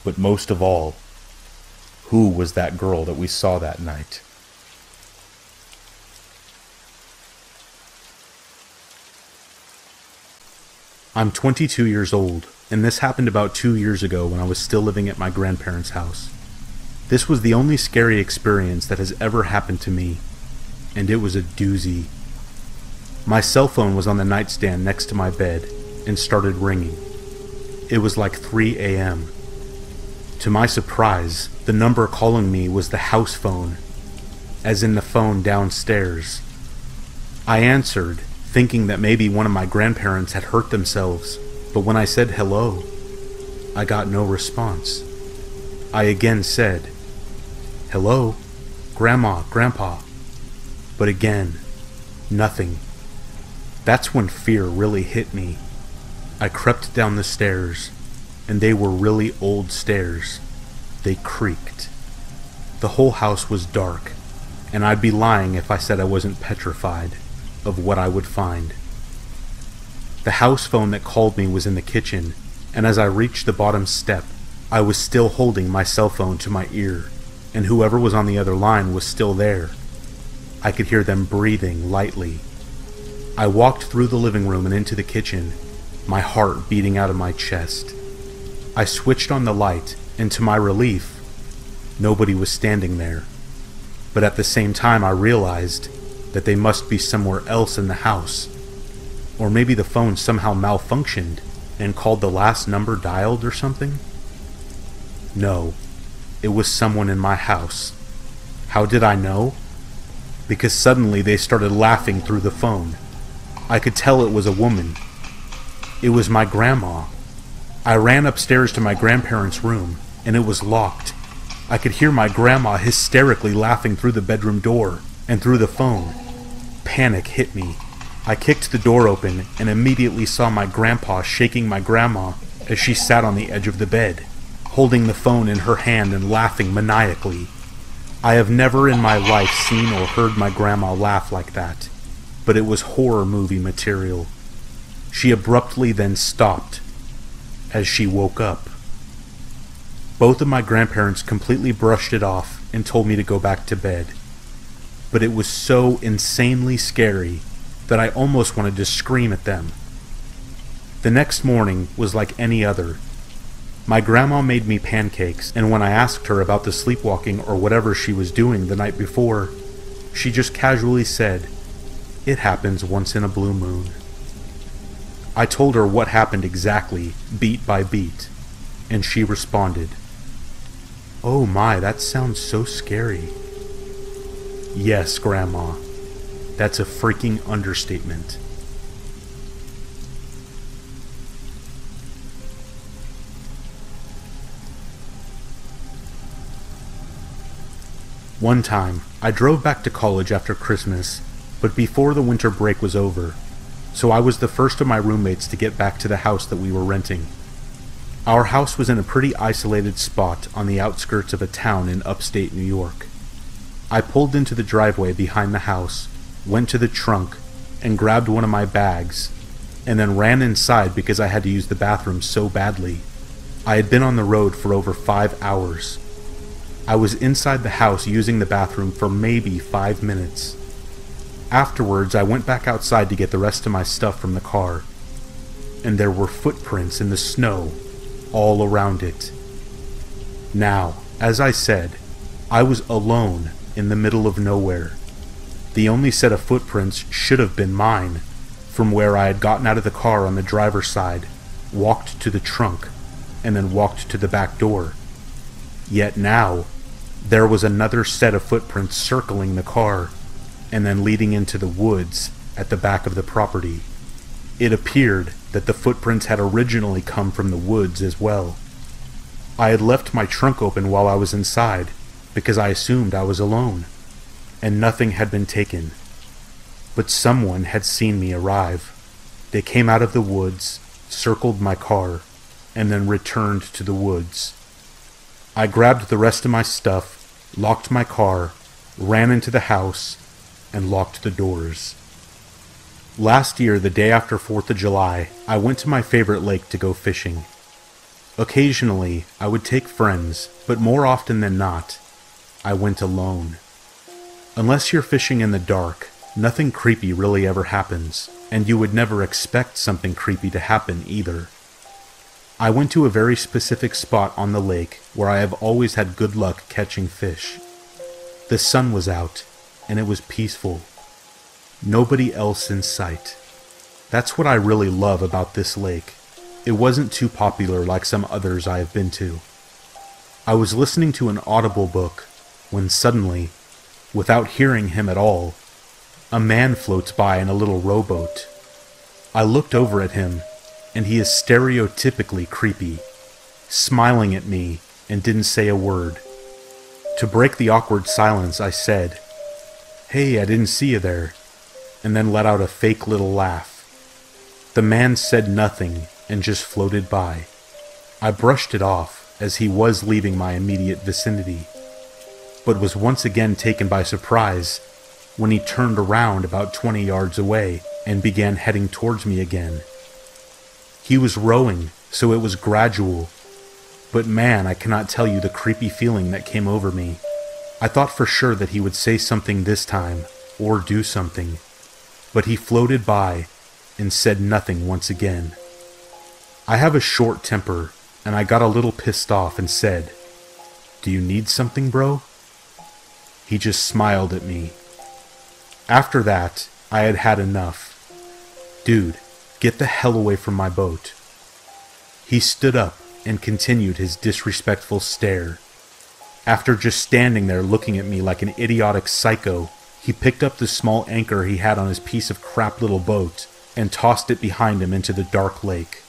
But most of all, who was that girl that we saw that night? I'm 22 years old, and this happened about 2 years ago when I was still living at my grandparents' house. This was the only scary experience that has ever happened to me, and it was a doozy. My cell phone was on the nightstand next to my bed and started ringing. It was like 3 a.m. To my surprise, the number calling me was the house phone, as in the phone downstairs. I answered, thinking that maybe one of my grandparents had hurt themselves, but when I said hello, I got no response. I again said, "Hello, Grandma, Grandpa," but again, nothing. That's when fear really hit me. I crept down the stairs, and they were really old stairs. They creaked. The whole house was dark, and I'd be lying if I said I wasn't petrified of what I would find. The house phone that called me was in the kitchen, and as I reached the bottom step, I was still holding my cell phone to my ear, and whoever was on the other line was still there. I could hear them breathing lightly. I walked through the living room and into the kitchen, my heart beating out of my chest. I switched on the light, and to my relief, nobody was standing there. But at the same time I realized that they must be somewhere else in the house. Or maybe the phone somehow malfunctioned and called the last number dialed or something? No, it was someone in my house. How did I know? Because suddenly they started laughing through the phone. I could tell it was a woman. It was my grandma. I ran upstairs to my grandparents' room, and it was locked. I could hear my grandma hysterically laughing through the bedroom door and through the phone. Panic hit me. I kicked the door open and immediately saw my grandpa shaking my grandma as she sat on the edge of the bed, holding the phone in her hand and laughing maniacally. I have never in my life seen or heard my grandma laugh like that, but it was horror movie material. She abruptly then stopped as she woke up. Both of my grandparents completely brushed it off and told me to go back to bed. But it was so insanely scary that I almost wanted to scream at them. The next morning was like any other. My grandma made me pancakes, and when I asked her about the sleepwalking or whatever she was doing the night before, she just casually said, "It happens once in a blue moon." I told her what happened exactly, beat by beat, and she responded, "Oh my, that sounds so scary." Yes, Grandma, that's a freaking understatement. One time, I drove back to college after Christmas, but before the winter break was over, so I was the first of my roommates to get back to the house that we were renting. Our house was in a pretty isolated spot on the outskirts of a town in upstate New York. I pulled into the driveway behind the house, went to the trunk, and grabbed one of my bags, and then ran inside because I had to use the bathroom so badly. I had been on the road for over 5 hours. I was inside the house using the bathroom for maybe 5 minutes. Afterwards, I went back outside to get the rest of my stuff from the car, and there were footprints in the snow all around it. Now, as I said, I was alone in the middle of nowhere. The only set of footprints should have been mine, from where I had gotten out of the car on the driver's side, walked to the trunk, and then walked to the back door. Yet now, there was another set of footprints circling the car, and then leading into the woods at the back of the property. It appeared that the footprints had originally come from the woods as well. I had left my trunk open while I was inside, because I assumed I was alone, and nothing had been taken. But someone had seen me arrive. They came out of the woods, circled my car, and then returned to the woods. I grabbed the rest of my stuff, locked my car, ran into the house, and locked the doors. Last year, the day after 4th of July, I went to my favorite lake to go fishing. Occasionally, I would take friends, but more often than not, I went alone. Unless you're fishing in the dark, nothing creepy really ever happens, and you would never expect something creepy to happen either. I went to a very specific spot on the lake where I have always had good luck catching fish. The sun was out, and it was peaceful. Nobody else in sight. That's what I really love about this lake. It wasn't too popular like some others I have been to. I was listening to an Audible book when suddenly, without hearing him at all, a man floats by in a little rowboat. I looked over at him, and he is stereotypically creepy, smiling at me and didn't say a word. To break the awkward silence, I said, "Hey, I didn't see you there," and then let out a fake little laugh. The man said nothing and just floated by. I brushed it off as he was leaving my immediate vicinity, but was once again taken by surprise when he turned around about 20 yards away and began heading towards me again. He was rowing, so it was gradual, but man, I cannot tell you the creepy feeling that came over me. I thought for sure that he would say something this time, or do something, but he floated by and said nothing once again. I have a short temper, and I got a little pissed off and said, "Do you need something, bro?" He just smiled at me. After that, I had had enough. "Dude, get the hell away from my boat." He stood up and continued his disrespectful stare. After just standing there looking at me like an idiotic psycho, he picked up the small anchor he had on his piece of crap little boat and tossed it behind him into the dark lake.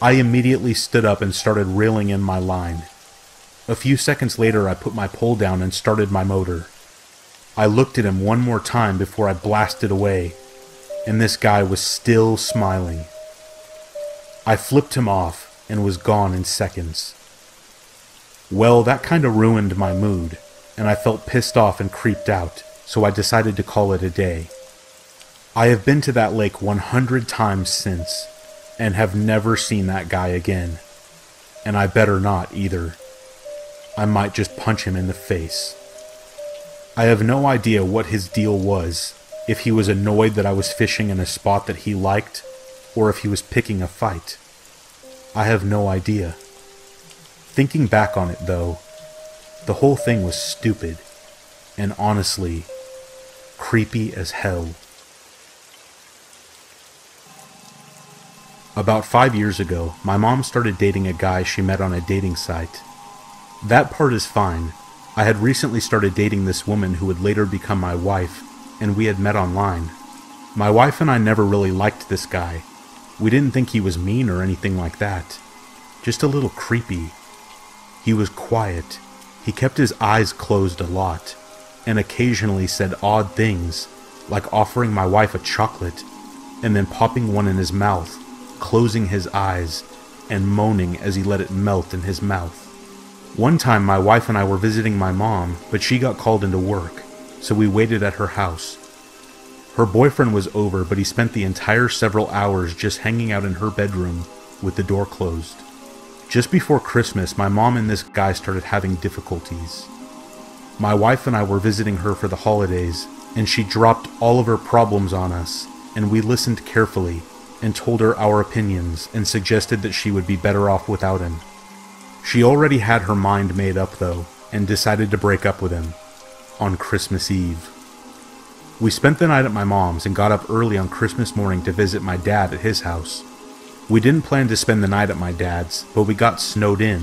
I immediately stood up and started reeling in my line. A few seconds later, I put my pole down and started my motor. I looked at him one more time before I blasted away, and this guy was still smiling. I flipped him off and was gone in seconds. Well, that kinda ruined my mood, and I felt pissed off and creeped out, so I decided to call it a day. I have been to that lake 100 times since, and have never seen that guy again. And I better not either. I might just punch him in the face. I have no idea what his deal was, if he was annoyed that I was fishing in a spot that he liked, or if he was picking a fight. I have no idea. Thinking back on it though, the whole thing was stupid, and honestly, creepy as hell. About 5 years ago, my mom started dating a guy she met on a dating site. That part is fine. I had recently started dating this woman who would later become my wife, and we had met online. My wife and I never really liked this guy. We didn't think he was mean or anything like that. Just a little creepy. He was quiet. He kept his eyes closed a lot, and occasionally said odd things, like offering my wife a chocolate, and then popping one in his mouth, closing his eyes, and moaning as he let it melt in his mouth. One time my wife and I were visiting my mom, but she got called into work, so we waited at her house. Her boyfriend was over, but he spent the entire several hours just hanging out in her bedroom with the door closed. Just before Christmas, my mom and this guy started having difficulties. My wife and I were visiting her for the holidays, and she dropped all of her problems on us, and we listened carefully and told her our opinions and suggested that she would be better off without him. She already had her mind made up though, and decided to break up with him on Christmas Eve. We spent the night at my mom's and got up early on Christmas morning to visit my dad at his house. We didn't plan to spend the night at my dad's, but we got snowed in,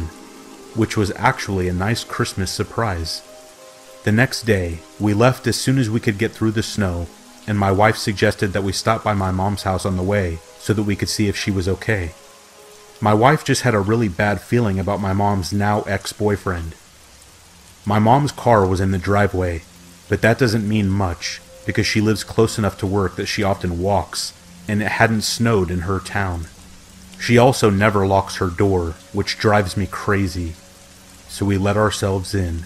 which was actually a nice Christmas surprise. The next day, we left as soon as we could get through the snow, and my wife suggested that we stop by my mom's house on the way so that we could see if she was okay. My wife just had a really bad feeling about my mom's now ex-boyfriend. My mom's car was in the driveway, but that doesn't mean much because she lives close enough to work that she often walks, and it hadn't snowed in her town. She also never locks her door, which drives me crazy, so we let ourselves in.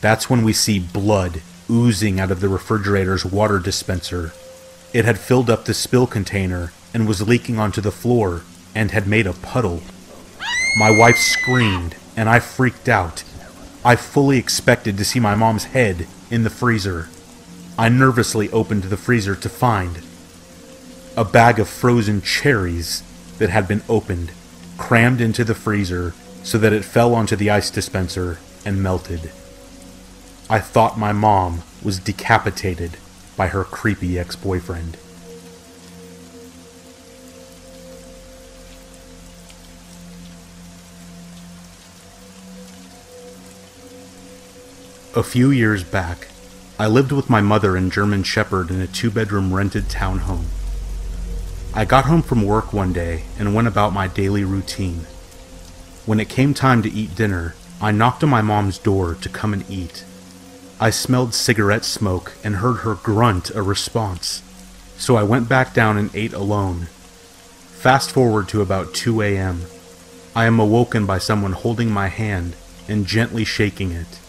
That's when we see blood oozing out of the refrigerator's water dispenser. It had filled up the spill container and was leaking onto the floor and had made a puddle. My wife screamed and I freaked out. I fully expected to see my mom's head in the freezer. I nervously opened the freezer to find a bag of frozen cherries that had been opened, crammed into the freezer so that it fell onto the ice dispenser and melted. I thought my mom was decapitated by her creepy ex-boyfriend. A few years back, I lived with my mother and German Shepherd in a 2-bedroom rented townhome. I got home from work one day and went about my daily routine. When it came time to eat dinner, I knocked on my mom's door to come and eat. I smelled cigarette smoke and heard her grunt a response, so I went back down and ate alone. Fast forward to about 2 a.m. I am awoken by someone holding my hand and gently shaking it.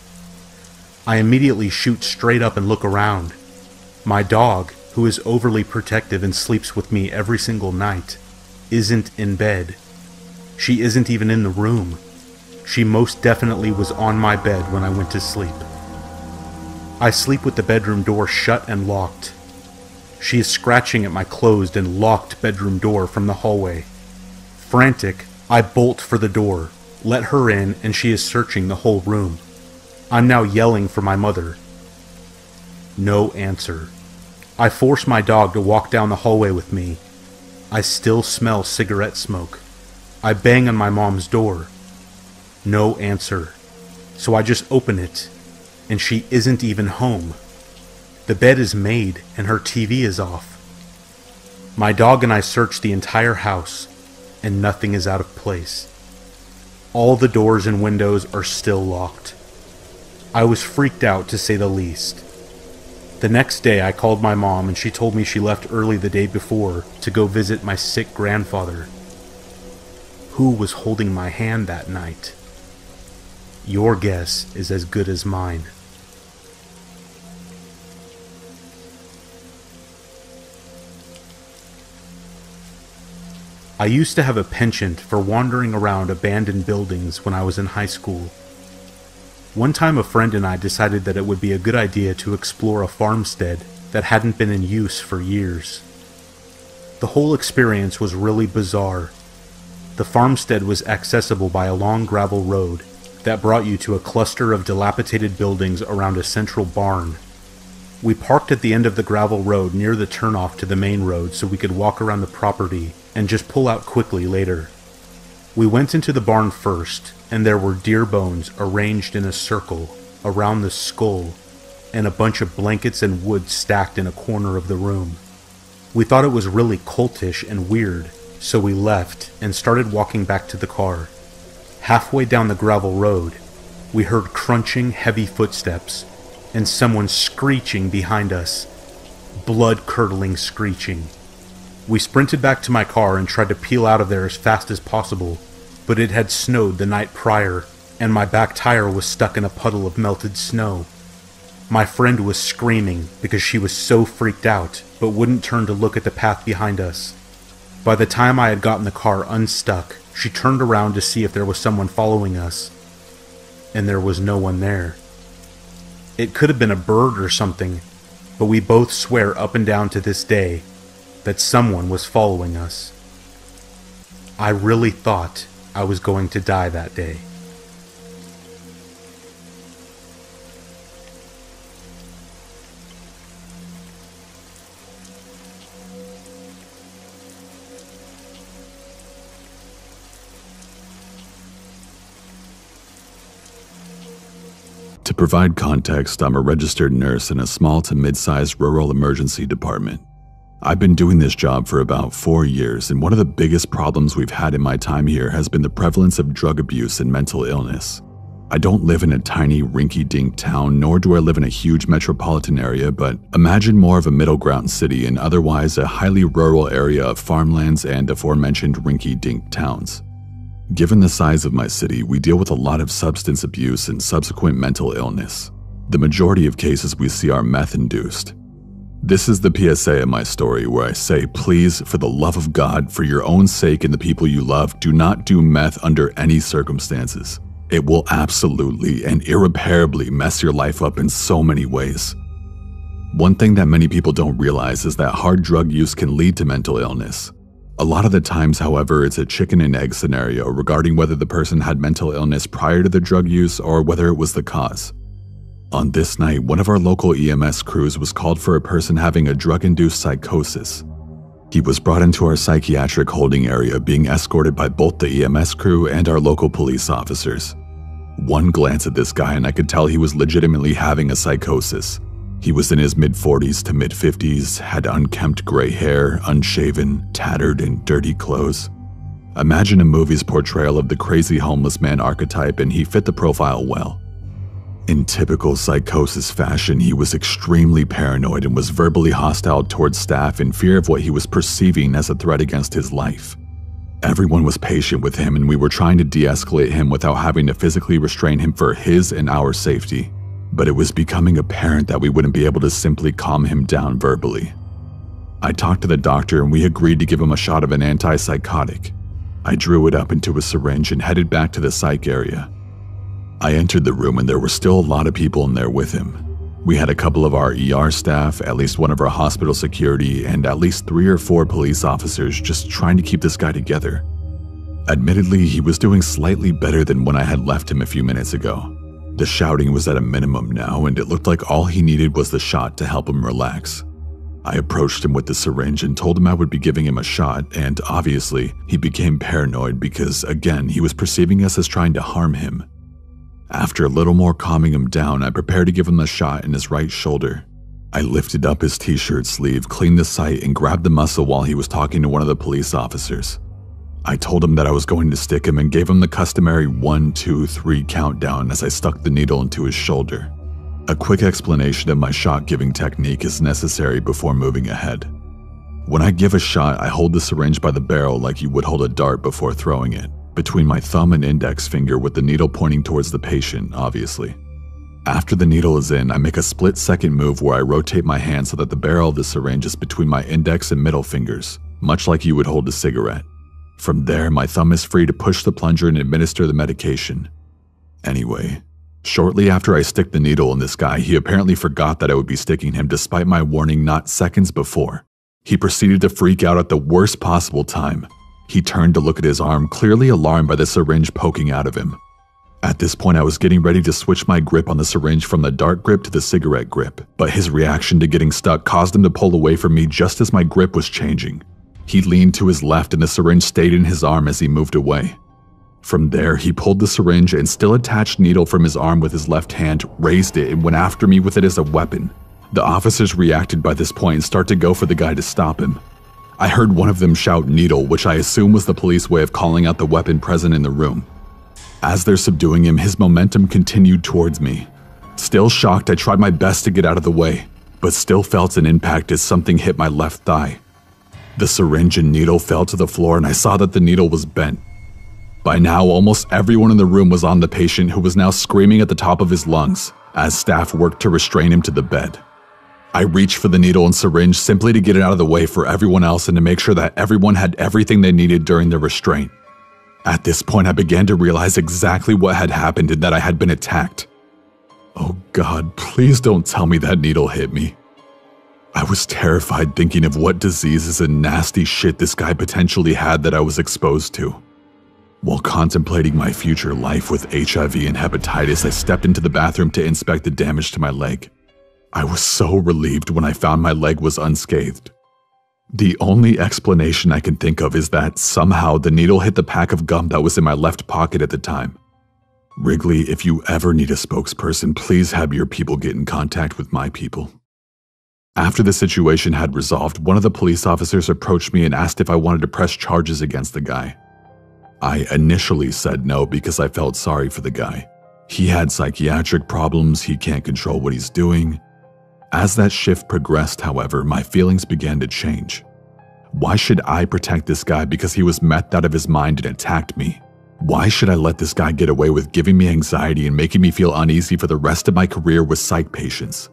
I immediately shoot straight up and look around. My dog, who is overly protective and sleeps with me every single night, isn't in bed. She isn't even in the room. She most definitely was on my bed when I went to sleep. I sleep with the bedroom door shut and locked. She is scratching at my closed and locked bedroom door from the hallway. Frantic, I bolt for the door, let her in, and she is searching the whole room. I'm now yelling for my mother. No answer. I force my dog to walk down the hallway with me. I still smell cigarette smoke. I bang on my mom's door. No answer. So I just open it, and she isn't even home. The bed is made and her TV is off. My dog and I search the entire house, and nothing is out of place. All the doors and windows are still locked. I was freaked out, to say the least. The next day I called my mom and she told me she left early the day before to go visit my sick grandfather. Who was holding my hand that night? Your guess is as good as mine. I used to have a penchant for wandering around abandoned buildings when I was in high school. One time a friend and I decided that it would be a good idea to explore a farmstead that hadn't been in use for years. The whole experience was really bizarre. The farmstead was accessible by a long gravel road that brought you to a cluster of dilapidated buildings around a central barn. We parked at the end of the gravel road near the turnoff to the main road so we could walk around the property and just pull out quickly later. We went into the barn first, and there were deer bones arranged in a circle around the skull and a bunch of blankets and wood stacked in a corner of the room. We thought it was really cultish and weird, so we left and started walking back to the car. Halfway down the gravel road, we heard crunching, heavy footsteps and someone screeching behind us, blood-curdling screeching. We sprinted back to my car and tried to peel out of there as fast as possible, but it had snowed the night prior, and my back tire was stuck in a puddle of melted snow. My friend was screaming because she was so freaked out, but wouldn't turn to look at the path behind us. By the time I had gotten the car unstuck, she turned around to see if there was someone following us, and there was no one there. It could have been a bird or something, but we both swear up and down to this day that someone was following us. I really thought I was going to die that day. To provide context, I'm a registered nurse in a small to mid-sized rural emergency department. I've been doing this job for about 4 years, and one of the biggest problems we've had in my time here has been the prevalence of drug abuse and mental illness. I don't live in a tiny rinky-dink town, nor do I live in a huge metropolitan area, but imagine more of a middle-ground city and otherwise a highly rural area of farmlands and aforementioned rinky-dink towns. Given the size of my city, we deal with a lot of substance abuse and subsequent mental illness. The majority of cases we see are meth-induced. This is the PSA of my story where I say, please, for the love of God, for your own sake and the people you love, do not do meth under any circumstances. It will absolutely and irreparably mess your life up in so many ways. One thing that many people don't realize is that hard drug use can lead to mental illness. A lot of the times, however, it's a chicken and egg scenario regarding whether the person had mental illness prior to the drug use or whether it was the cause. On this night, one of our local EMS crews was called for a person having a drug-induced psychosis. He was brought into our psychiatric holding area, being escorted by both the EMS crew and our local police officers. One glance at this guy and I could tell he was legitimately having a psychosis. He was in his mid-40s to mid-50s, had unkempt gray hair, unshaven, tattered and dirty clothes. Imagine a movie's portrayal of the crazy homeless man archetype, and he fit the profile well. In typical psychosis fashion, he was extremely paranoid and was verbally hostile towards staff in fear of what he was perceiving as a threat against his life. Everyone was patient with him, and we were trying to de-escalate him without having to physically restrain him for his and our safety. But it was becoming apparent that we wouldn't be able to simply calm him down verbally. I talked to the doctor and we agreed to give him a shot of an antipsychotic. I drew it up into a syringe and headed back to the psych area. I entered the room and there were still a lot of people in there with him. We had a couple of our ER staff, at least one of our hospital security, and at least 3 or 4 police officers just trying to keep this guy together. Admittedly, he was doing slightly better than when I had left him a few minutes ago. The shouting was at a minimum now, and it looked like all he needed was the shot to help him relax. I approached him with the syringe and told him I would be giving him a shot, and obviously, he became paranoid because, again, he was perceiving us as trying to harm him. After a little more calming him down, I prepared to give him a shot in his right shoulder. I lifted up his t-shirt sleeve, cleaned the site, and grabbed the muscle while he was talking to one of the police officers. I told him that I was going to stick him and gave him the customary 1, 2, 3 countdown as I stuck the needle into his shoulder. A quick explanation of my shot-giving technique is necessary before moving ahead. When I give a shot, I hold the syringe by the barrel like you would hold a dart before throwing it, between my thumb and index finger with the needle pointing towards the patient, obviously. After the needle is in, I make a split-second move where I rotate my hand so that the barrel of the syringe is between my index and middle fingers, much like you would hold a cigarette. From there, my thumb is free to push the plunger and administer the medication. Anyway, shortly after I stick the needle in this guy, he apparently forgot that I would be sticking him despite my warning not seconds before. He proceeded to freak out at the worst possible time. He turned to look at his arm, clearly alarmed by the syringe poking out of him. At this point, I was getting ready to switch my grip on the syringe from the dart grip to the cigarette grip, but his reaction to getting stuck caused him to pull away from me just as my grip was changing. He leaned to his left and the syringe stayed in his arm as he moved away. From there, he pulled the syringe and still attached needle from his arm with his left hand, raised it, and went after me with it as a weapon. The officers reacted by this point and start to go for the guy to stop him. I heard one of them shout needle, which I assume was the police way of calling out the weapon present in the room. As they're subduing him, his momentum continued towards me. Still shocked, I tried my best to get out of the way, but still felt an impact as something hit my left thigh. The syringe and needle fell to the floor and I saw that the needle was bent. By now, almost everyone in the room was on the patient, who was now screaming at the top of his lungs as staff worked to restrain him to the bed. I reached for the needle and syringe simply to get it out of the way for everyone else and to make sure that everyone had everything they needed during the restraint. At this point, I began to realize exactly what had happened and that I had been attacked. Oh God, please don't tell me that needle hit me. I was terrified thinking of what diseases and nasty shit this guy potentially had that I was exposed to. While contemplating my future life with HIV and hepatitis, I stepped into the bathroom to inspect the damage to my leg. I was so relieved when I found my leg was unscathed. The only explanation I can think of is that somehow the needle hit the pack of gum that was in my left pocket at the time. Wrigley, if you ever need a spokesperson, please have your people get in contact with my people. After the situation had resolved, one of the police officers approached me and asked if I wanted to press charges against the guy. I initially said no because I felt sorry for the guy. He had psychiatric problems, he can't control what he's doing. As that shift progressed, however, my feelings began to change. Why should I protect this guy because he was methed out of his mind and attacked me? Why should I let this guy get away with giving me anxiety and making me feel uneasy for the rest of my career with psych patients?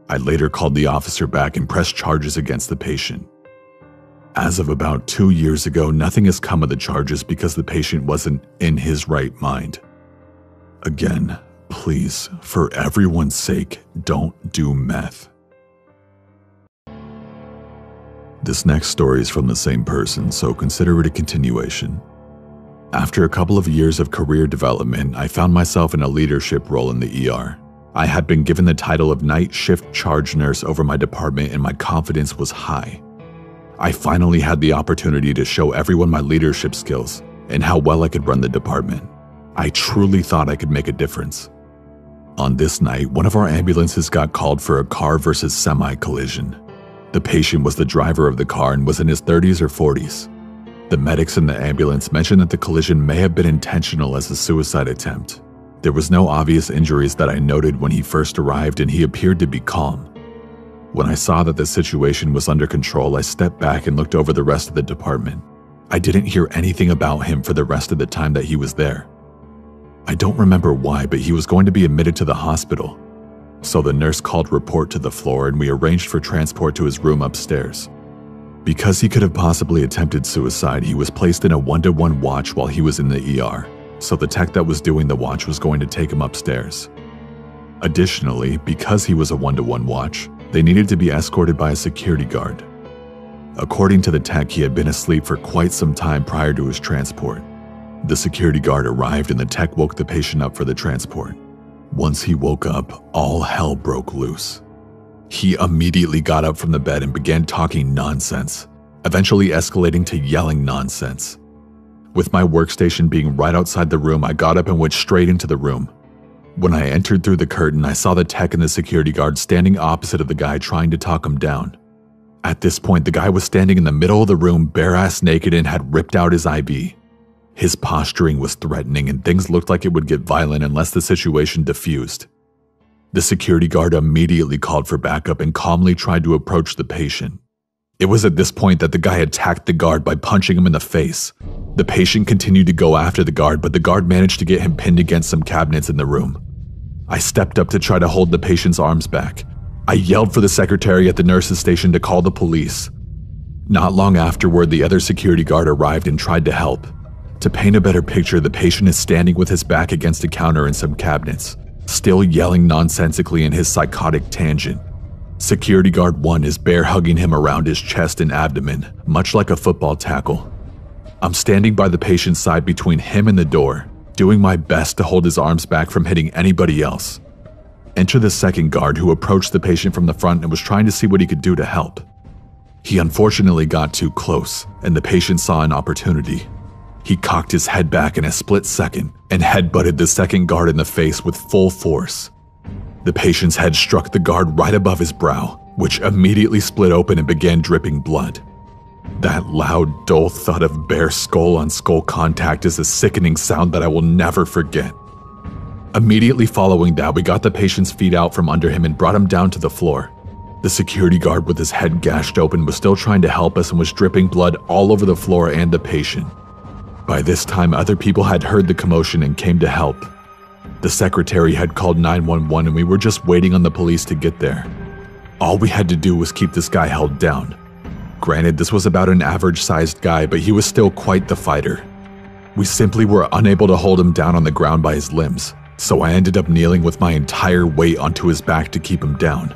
I later called the officer back and pressed charges against the patient. As of about 2 years ago, nothing has come of the charges because the patient wasn't in his right mind. Again, please, for everyone's sake, don't do meth. This next story is from the same person, so consider it a continuation. After a couple of years of career development, I found myself in a leadership role in the ER. I had been given the title of night shift charge nurse over my department and my confidence was high. I finally had the opportunity to show everyone my leadership skills and how well I could run the department. I truly thought I could make a difference. On this night, one of our ambulances got called for a car versus semi collision. The patient was the driver of the car and was in his 30s or 40s. The medics in the ambulance mentioned that the collision may have been intentional as a suicide attempt. There was no obvious injuries that I noted when he first arrived and he appeared to be calm. When I saw that the situation was under control, I stepped back and looked over the rest of the department. I didn't hear anything about him for the rest of the time that he was there. I don't remember why, but he was going to be admitted to the hospital. So the nurse called report to the floor and we arranged for transport to his room upstairs. Because he could have possibly attempted suicide, he was placed in a 1-to-1 watch while he was in the ER, so the tech that was doing the watch was going to take him upstairs. Additionally, because he was a 1-to-1 watch, they needed to be escorted by a security guard. According to the tech, he had been asleep for quite some time prior to his transport. The security guard arrived and the tech woke the patient up for the transport. Once he woke up, all hell broke loose. He immediately got up from the bed and began talking nonsense, eventually escalating to yelling nonsense. With my workstation being right outside the room, I got up and went straight into the room. When I entered through the curtain, I saw the tech and the security guard standing opposite of the guy trying to talk him down. At this point, the guy was standing in the middle of the room, bare-ass naked, and had ripped out his IV. His posturing was threatening and things looked like it would get violent unless the situation diffused. The security guard immediately called for backup and calmly tried to approach the patient. It was at this point that the guy attacked the guard by punching him in the face. The patient continued to go after the guard, but the guard managed to get him pinned against some cabinets in the room. I stepped up to try to hold the patient's arms back. I yelled for the secretary at the nurse's station to call the police. Not long afterward, the other security guard arrived and tried to help. To paint a better picture, the patient is standing with his back against a counter in some cabinets, still yelling nonsensically in his psychotic tangent. Security guard 1 is bear hugging him around his chest and abdomen, much like a football tackle. I'm standing by the patient's side between him and the door, doing my best to hold his arms back from hitting anybody else. Enter the second guard, who approached the patient from the front and was trying to see what he could do to help. He unfortunately got too close, and the patient saw an opportunity. He cocked his head back in a split second and headbutted the second guard in the face with full force. The patient's head struck the guard right above his brow, which immediately split open and began dripping blood. That loud, dull thud of bare skull-on-skull contact is a sickening sound that I will never forget. Immediately following that, we got the patient's feet out from under him and brought him down to the floor. The security guard with his head gashed open was still trying to help us and was dripping blood all over the floor and the patient. By this time, other people had heard the commotion and came to help. The secretary had called 911 and we were just waiting on the police to get there. All we had to do was keep this guy held down. Granted, this was about an average-sized guy, but he was still quite the fighter. We simply were unable to hold him down on the ground by his limbs, so I ended up kneeling with my entire weight onto his back to keep him down.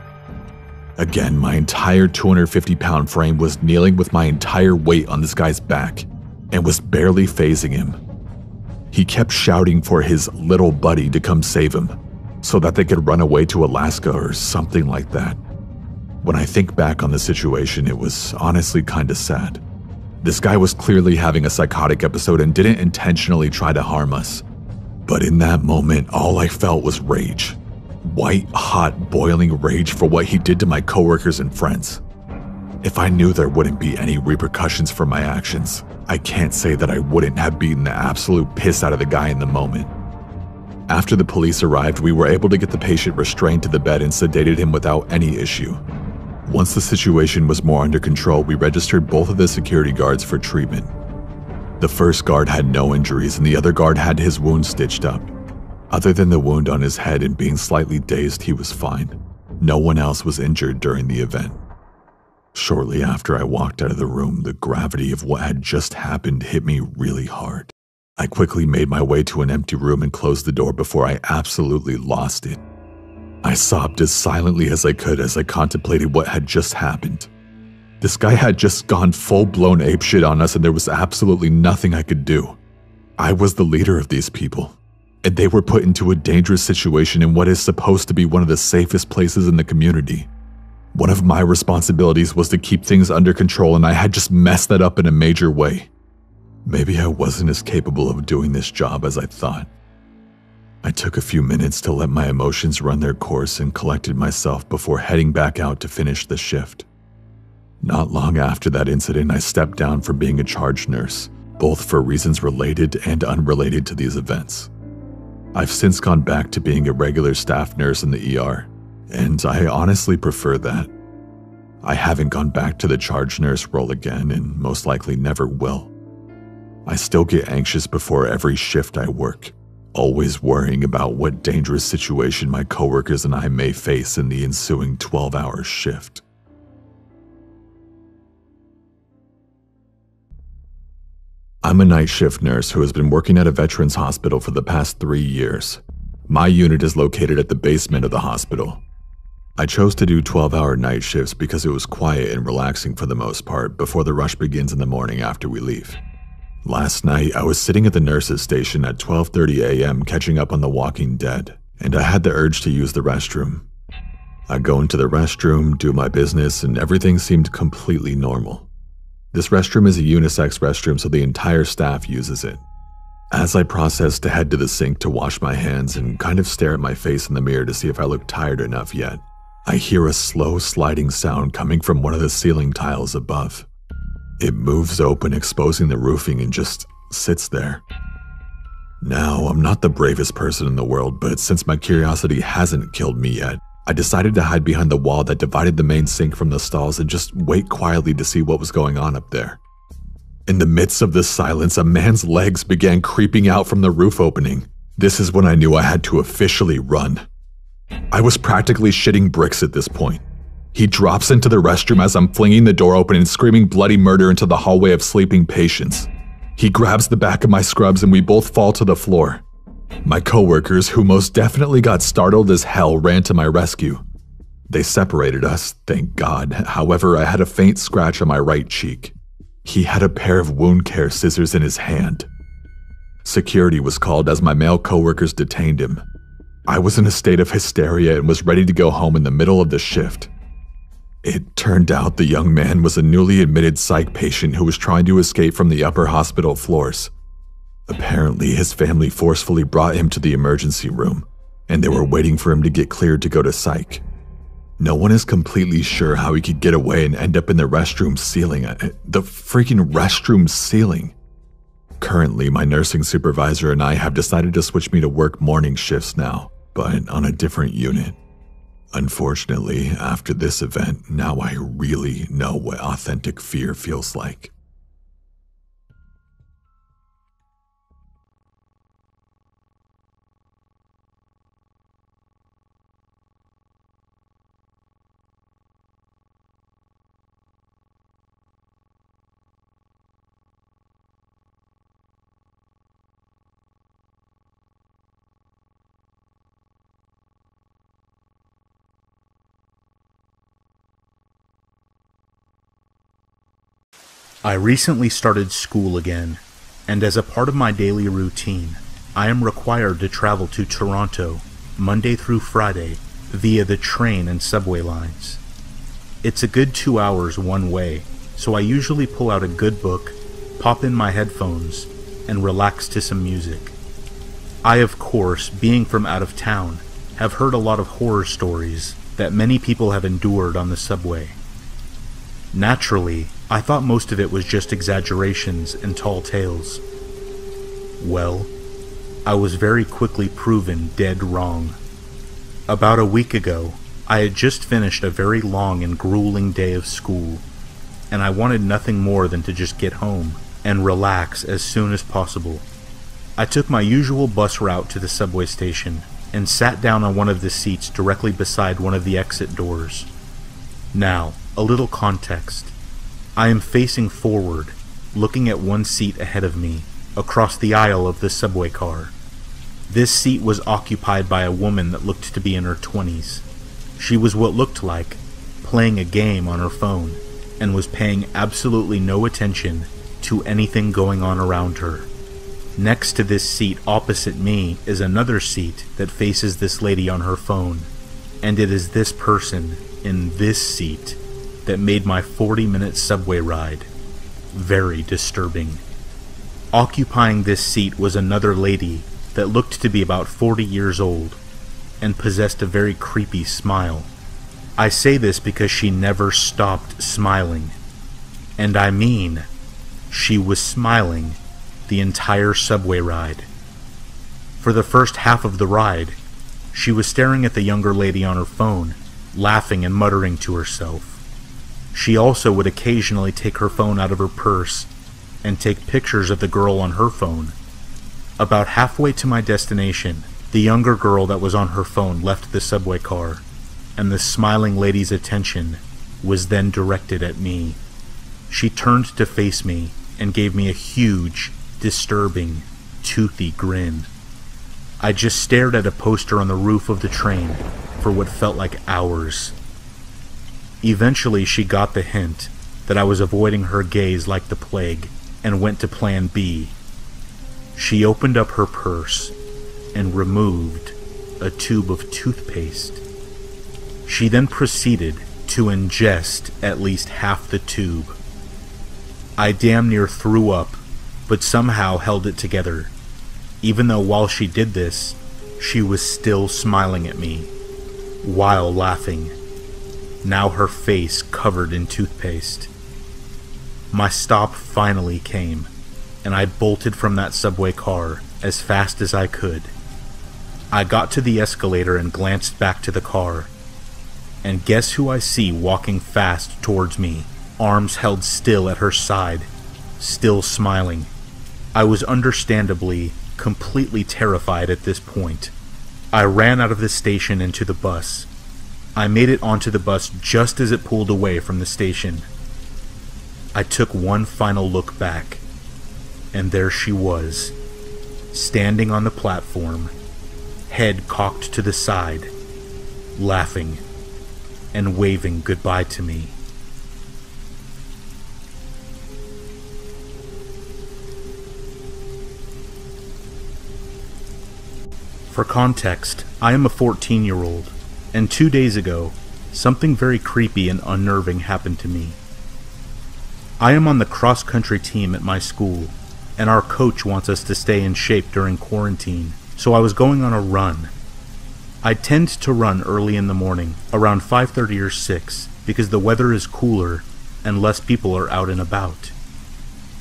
Again, my entire 250-pound frame was kneeling with my entire weight on this guy's back and was barely phasing him. He kept shouting for his little buddy to come save him so that they could run away to Alaska or something like that. When I think back on the situation, it was honestly kinda sad. This guy was clearly having a psychotic episode and didn't intentionally try to harm us. But in that moment, all I felt was rage. White, hot, boiling rage for what he did to my coworkers and friends. If I knew there wouldn't be any repercussions for my actions, I can't say that I wouldn't have beaten the absolute piss out of the guy in the moment. After the police arrived, we were able to get the patient restrained to the bed and sedated him without any issue. Once the situation was more under control, we registered both of the security guards for treatment. The first guard had no injuries and the other guard had his wound stitched up. Other than the wound on his head and being slightly dazed, he was fine. No one else was injured during the event. Shortly after I walked out of the room, the gravity of what had just happened hit me really hard. I quickly made my way to an empty room and closed the door before I absolutely lost it. I sobbed as silently as I could as I contemplated what had just happened. This guy had just gone full-blown apeshit on us and there was absolutely nothing I could do. I was the leader of these people, and they were put into a dangerous situation in what is supposed to be one of the safest places in the community. One of my responsibilities was to keep things under control, and I had just messed that up in a major way. Maybe I wasn't as capable of doing this job as I thought. I took a few minutes to let my emotions run their course and collected myself before heading back out to finish the shift. Not long after that incident, I stepped down from being a charge nurse, both for reasons related and unrelated to these events. I've since gone back to being a regular staff nurse in the ER, and I honestly prefer that. I haven't gone back to the charge nurse role again and most likely never will. I still get anxious before every shift I work, always worrying about what dangerous situation my coworkers and I may face in the ensuing 12-hour shift. I'm a night shift nurse who has been working at a veterans hospital for the past 3 years. My unit is located at the basement of the hospital. I chose to do 12-hour night shifts because it was quiet and relaxing for the most part before the rush begins in the morning after we leave. Last night, I was sitting at the nurses' station at 12:30 a.m. catching up on The Walking Dead, and I had the urge to use the restroom. I go into the restroom, do my business, and everything seemed completely normal. This restroom is a unisex restroom, so the entire staff uses it. As I process to head to the sink to wash my hands and kind of stare at my face in the mirror to see if I look tired enough yet, I hear a slow sliding sound coming from one of the ceiling tiles above. It moves open, exposing the roofing, and just sits there. Now, I'm not the bravest person in the world, but since my curiosity hasn't killed me yet, I decided to hide behind the wall that divided the main sink from the stalls and just wait quietly to see what was going on up there. In the midst of this silence, a man's legs began creeping out from the roof opening. This is when I knew I had to officially run. I was practically shitting bricks at this point. He drops into the restroom as I'm flinging the door open and screaming bloody murder into the hallway of sleeping patients. He grabs the back of my scrubs and we both fall to the floor. My coworkers, who most definitely got startled as hell, ran to my rescue. They separated us, thank God. However, I had a faint scratch on my right cheek. He had a pair of wound care scissors in his hand. Security was called as my male coworkers detained him. I was in a state of hysteria and was ready to go home in the middle of the shift. It turned out the young man was a newly admitted psych patient who was trying to escape from the upper hospital floors. Apparently, his family forcefully brought him to the emergency room, and they were waiting for him to get cleared to go to psych. No one is completely sure how he could get away and end up in the restroom ceiling. The freaking restroom ceiling. Currently, my nursing supervisor and I have decided to switch me to work morning shifts now, but on a different unit. Unfortunately, after this event, now I really know what authentic fear feels like. I recently started school again, and as a part of my daily routine, I am required to travel to Toronto Monday through Friday via the train and subway lines. It's a good 2 hours one way, so I usually pull out a good book, pop in my headphones, and relax to some music. I, of course, being from out of town, have heard a lot of horror stories that many people have endured on the subway. Naturally, I thought most of it was just exaggerations and tall tales. Well, I was very quickly proven dead wrong. About a week ago, I had just finished a very long and grueling day of school, and I wanted nothing more than to just get home and relax as soon as possible. I took my usual bus route to the subway station and sat down on one of the seats directly beside one of the exit doors. Now, a little context. I am facing forward, looking at one seat ahead of me, across the aisle of the subway car. This seat was occupied by a woman that looked to be in her 20s. She was what looked like playing a game on her phone, and was paying absolutely no attention to anything going on around her. Next to this seat opposite me is another seat that faces this lady on her phone, and it is this person in this seat that made my 40-minute subway ride very disturbing. Occupying this seat was another lady that looked to be about 40 years old and possessed a very creepy smile. I say this because she never stopped smiling. And I mean, she was smiling the entire subway ride. For the first half of the ride, she was staring at the younger lady on her phone, laughing and muttering to herself. She also would occasionally take her phone out of her purse and take pictures of the girl on her phone. About halfway to my destination, the younger girl that was on her phone left the subway car, and the smiling lady's attention was then directed at me. She turned to face me and gave me a huge, disturbing, toothy grin. I just stared at a poster on the roof of the train for what felt like hours. Eventually she got the hint that I was avoiding her gaze like the plague and went to plan B. She opened up her purse and removed a tube of toothpaste. She then proceeded to ingest at least half the tube. I damn near threw up, but somehow held it together, even though while she did this, she was still smiling at me, while laughing, now her face covered in toothpaste. My stop finally came, and I bolted from that subway car as fast as I could. I got to the escalator and glanced back to the car, and guess who I see walking fast towards me, arms held still at her side, still smiling. I was understandably completely terrified at this point. I ran out of the station into the bus. I made it onto the bus just as it pulled away from the station. I took one final look back, and there she was, standing on the platform, head cocked to the side, laughing and waving goodbye to me. For context, I am a 14-year-old, and 2 days ago, something very creepy and unnerving happened to me. I am on the cross-country team at my school, and our coach wants us to stay in shape during quarantine, so I was going on a run. I tend to run early in the morning, around 5:30 or 6, because the weather is cooler and less people are out and about.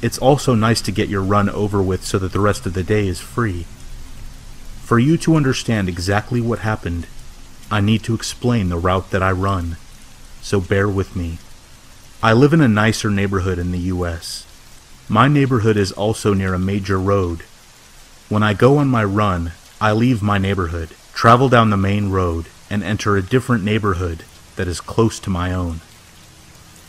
It's also nice to get your run over with so that the rest of the day is free. For you to understand exactly what happened, I need to explain the route that I run, so bear with me. I live in a nicer neighborhood in the US. My neighborhood is also near a major road. When I go on my run, I leave my neighborhood, travel down the main road, and enter a different neighborhood that is close to my own.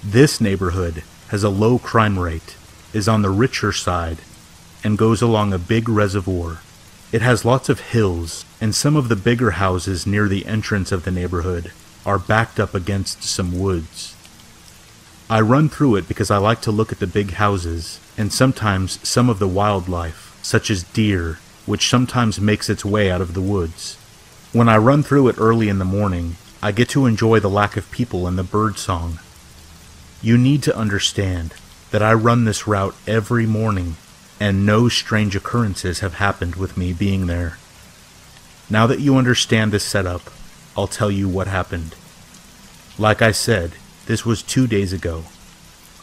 This neighborhood has a low crime rate, is on the richer side, and goes along a big reservoir. It has lots of hills, and some of the bigger houses near the entrance of the neighborhood are backed up against some woods. I run through it because I like to look at the big houses, and sometimes some of the wildlife, such as deer, which sometimes makes its way out of the woods. When I run through it early in the morning, I get to enjoy the lack of people and the bird song. You need to understand that I run this route every morning, and no strange occurrences have happened with me being there. Now that you understand this setup, I'll tell you what happened. Like I said, this was 2 days ago.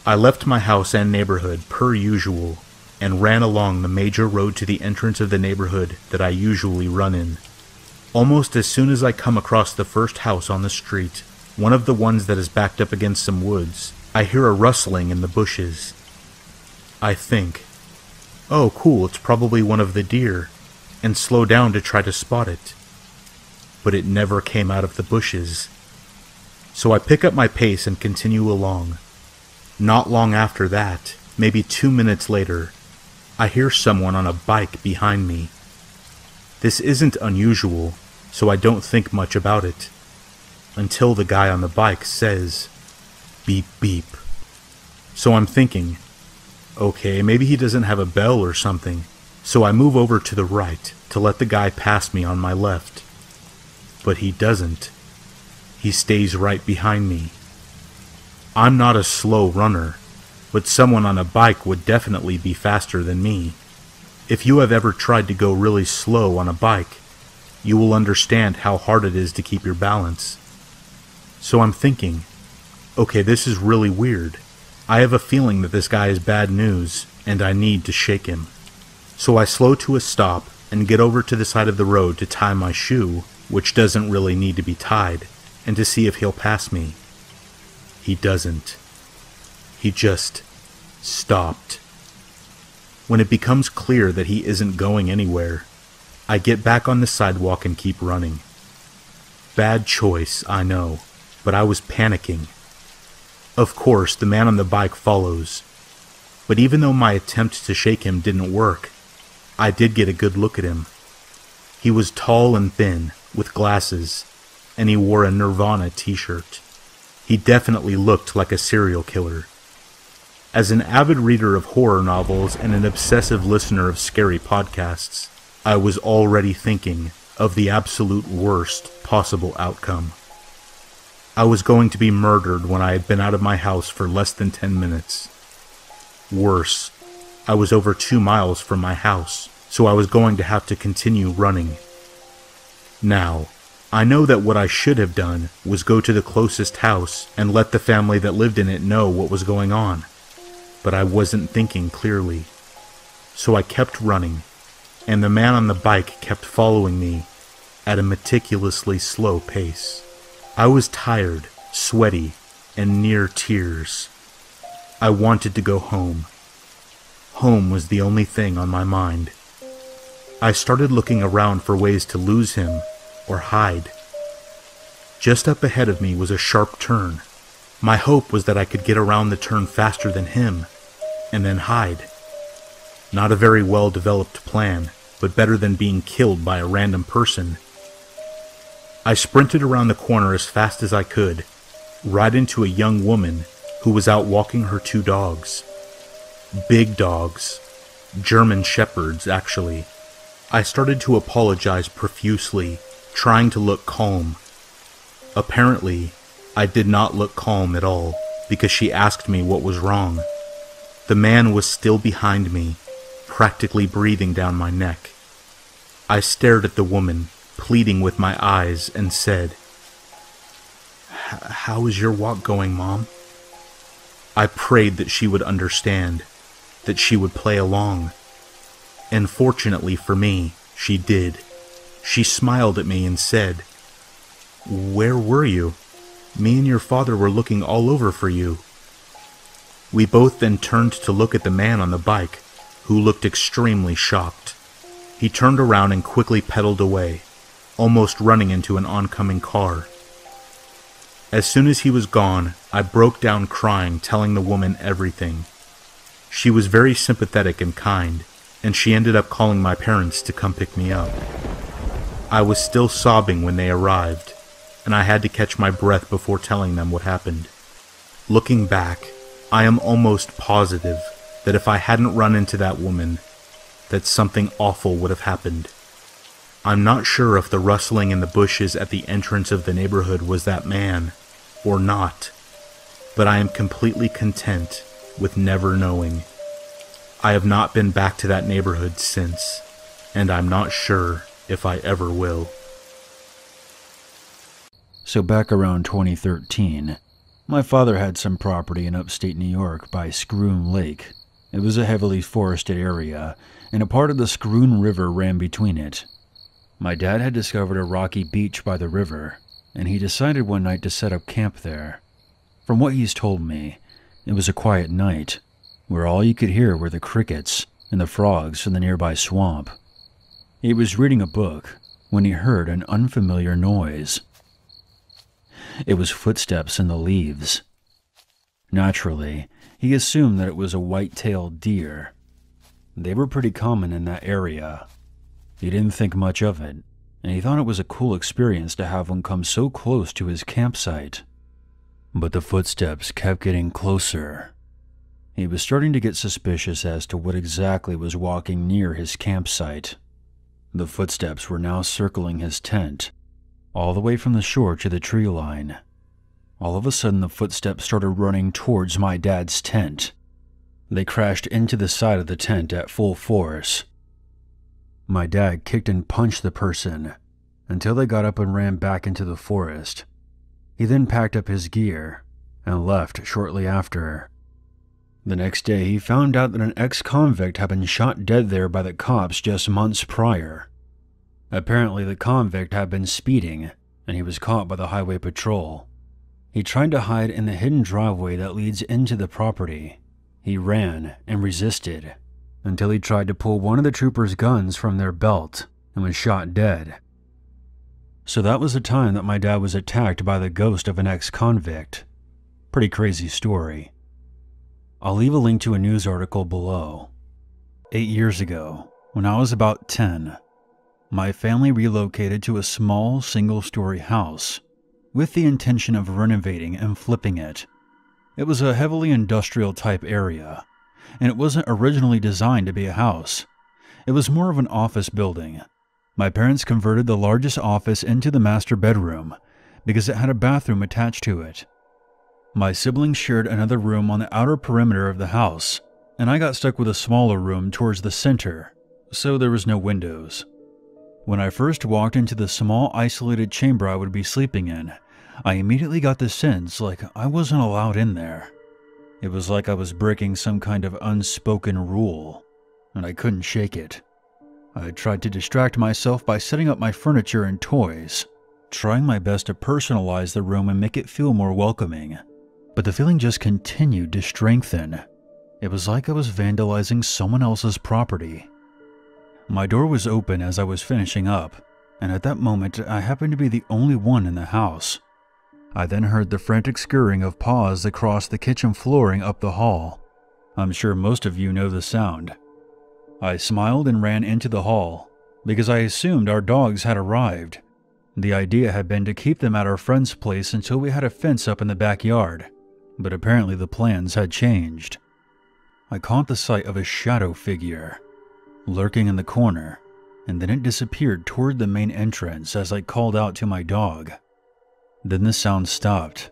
I left my house and neighborhood per usual, and ran along the major road to the entrance of the neighborhood that I usually run in. Almost as soon as I come across the first house on the street, one of the ones that is backed up against some woods, I hear a rustling in the bushes. I think, oh cool, it's probably one of the deer, and slow down to try to spot it. But it never came out of the bushes. So I pick up my pace and continue along. Not long after that, maybe 2 minutes later, I hear someone on a bike behind me. This isn't unusual, so I don't think much about it, until the guy on the bike says, beep beep. So I'm thinking, okay, maybe he doesn't have a bell or something, so I move over to the right to let the guy pass me on my left. But he doesn't. He stays right behind me. I'm not a slow runner, but someone on a bike would definitely be faster than me. If you have ever tried to go really slow on a bike, you will understand how hard it is to keep your balance. So I'm thinking, okay, this is really weird. I have a feeling that this guy is bad news, and I need to shake him. So I slow to a stop and get over to the side of the road to tie my shoe, which doesn't really need to be tied, and to see if he'll pass me. He doesn't. He just stopped. When it becomes clear that he isn't going anywhere, I get back on the sidewalk and keep running. Bad choice, I know, but I was panicking. Of course, the man on the bike follows, but even though my attempt to shake him didn't work, I did get a good look at him. He was tall and thin, with glasses, and he wore a Nirvana t-shirt. He definitely looked like a serial killer. As an avid reader of horror novels and an obsessive listener of scary podcasts, I was already thinking of the absolute worst possible outcome. I was going to be murdered when I had been out of my house for less than 10 minutes. Worse, I was over 2 miles from my house, so I was going to have to continue running. Now, I know that what I should have done was go to the closest house and let the family that lived in it know what was going on, but I wasn't thinking clearly. So I kept running, and the man on the bike kept following me at a meticulously slow pace. I was tired, sweaty, and near tears. I wanted to go home. Home was the only thing on my mind. I started looking around for ways to lose him or hide. Just up ahead of me was a sharp turn. My hope was that I could get around the turn faster than him, and then hide. Not a very well-developed plan, but better than being killed by a random person. I sprinted around the corner as fast as I could, right into a young woman who was out walking her 2 dogs. Big dogs. German shepherds, actually. I started to apologize profusely, trying to look calm. Apparently, I did not look calm at all, because she asked me what was wrong. The man was still behind me, practically breathing down my neck. I stared at the woman, pleading with my eyes, and said, "How is your walk going, Mom?" I prayed that she would understand, that she would play along. And fortunately for me, she did. She smiled at me and said, "Where were you? Me and your father were looking all over for you." We both then turned to look at the man on the bike, who looked extremely shocked. He turned around and quickly pedaled away, almost running into an oncoming car. As soon as he was gone, I broke down crying, telling the woman everything. She was very sympathetic and kind, and she ended up calling my parents to come pick me up. I was still sobbing when they arrived, and I had to catch my breath before telling them what happened. Looking back, I am almost positive that if I hadn't run into that woman, that something awful would have happened. I'm not sure if the rustling in the bushes at the entrance of the neighborhood was that man, or not, but I am completely content with never knowing. I have not been back to that neighborhood since, and I'm not sure if I ever will. So back around 2013, my father had some property in upstate New York by Scroon Lake. It was a heavily forested area, and a part of the Scroon River ran between it. My dad had discovered a rocky beach by the river, and he decided one night to set up camp there. From what he's told me, it was a quiet night, where all you could hear were the crickets and the frogs from the nearby swamp. He was reading a book when he heard an unfamiliar noise. It was footsteps in the leaves. Naturally, he assumed that it was a white-tailed deer. They were pretty common in that area. He didn't think much of it, and he thought it was a cool experience to have one come so close to his campsite. But the footsteps kept getting closer. He was starting to get suspicious as to what exactly was walking near his campsite. The footsteps were now circling his tent, all the way from the shore to the tree line. All of a sudden, the footsteps started running towards my dad's tent. They crashed into the side of the tent at full force. My dad kicked and punched the person until they got up and ran back into the forest. He then packed up his gear and left shortly after. The next day, he found out that an ex-convict had been shot dead there by the cops just months prior. Apparently, the convict had been speeding, and he was caught by the highway patrol. He tried to hide in the hidden driveway that leads into the property. He ran and resisted until he tried to pull one of the troopers' guns from their belt and was shot dead. So that was the time that my dad was attacked by the ghost of an ex-convict. Pretty crazy story. I'll leave a link to a news article below. 8 years ago, when I was about 10, my family relocated to a small single-story house with the intention of renovating and flipping it. It was a heavily industrial-type area, and it wasn't originally designed to be a house. It was more of an office building. My parents converted the largest office into the master bedroom because it had a bathroom attached to it. My siblings shared another room on the outer perimeter of the house, and I got stuck with a smaller room towards the center, so there was no windows. When I first walked into the small isolated chamber I would be sleeping in, I immediately got the sense like I wasn't allowed in there. It was like I was breaking some kind of unspoken rule, and I couldn't shake it. I tried to distract myself by setting up my furniture and toys, trying my best to personalize the room and make it feel more welcoming. But the feeling just continued to strengthen. It was like I was vandalizing someone else's property. My door was open as I was finishing up, and at that moment I happened to be the only one in the house. I then heard the frantic scurrying of paws across the kitchen flooring up the hall. I'm sure most of you know the sound. I smiled and ran into the hall, because I assumed our dogs had arrived. The idea had been to keep them at our friend's place until we had a fence up in the backyard, but apparently the plans had changed. I caught the sight of a shadow figure lurking in the corner, and then it disappeared toward the main entrance as I called out to my dog. Then the sound stopped,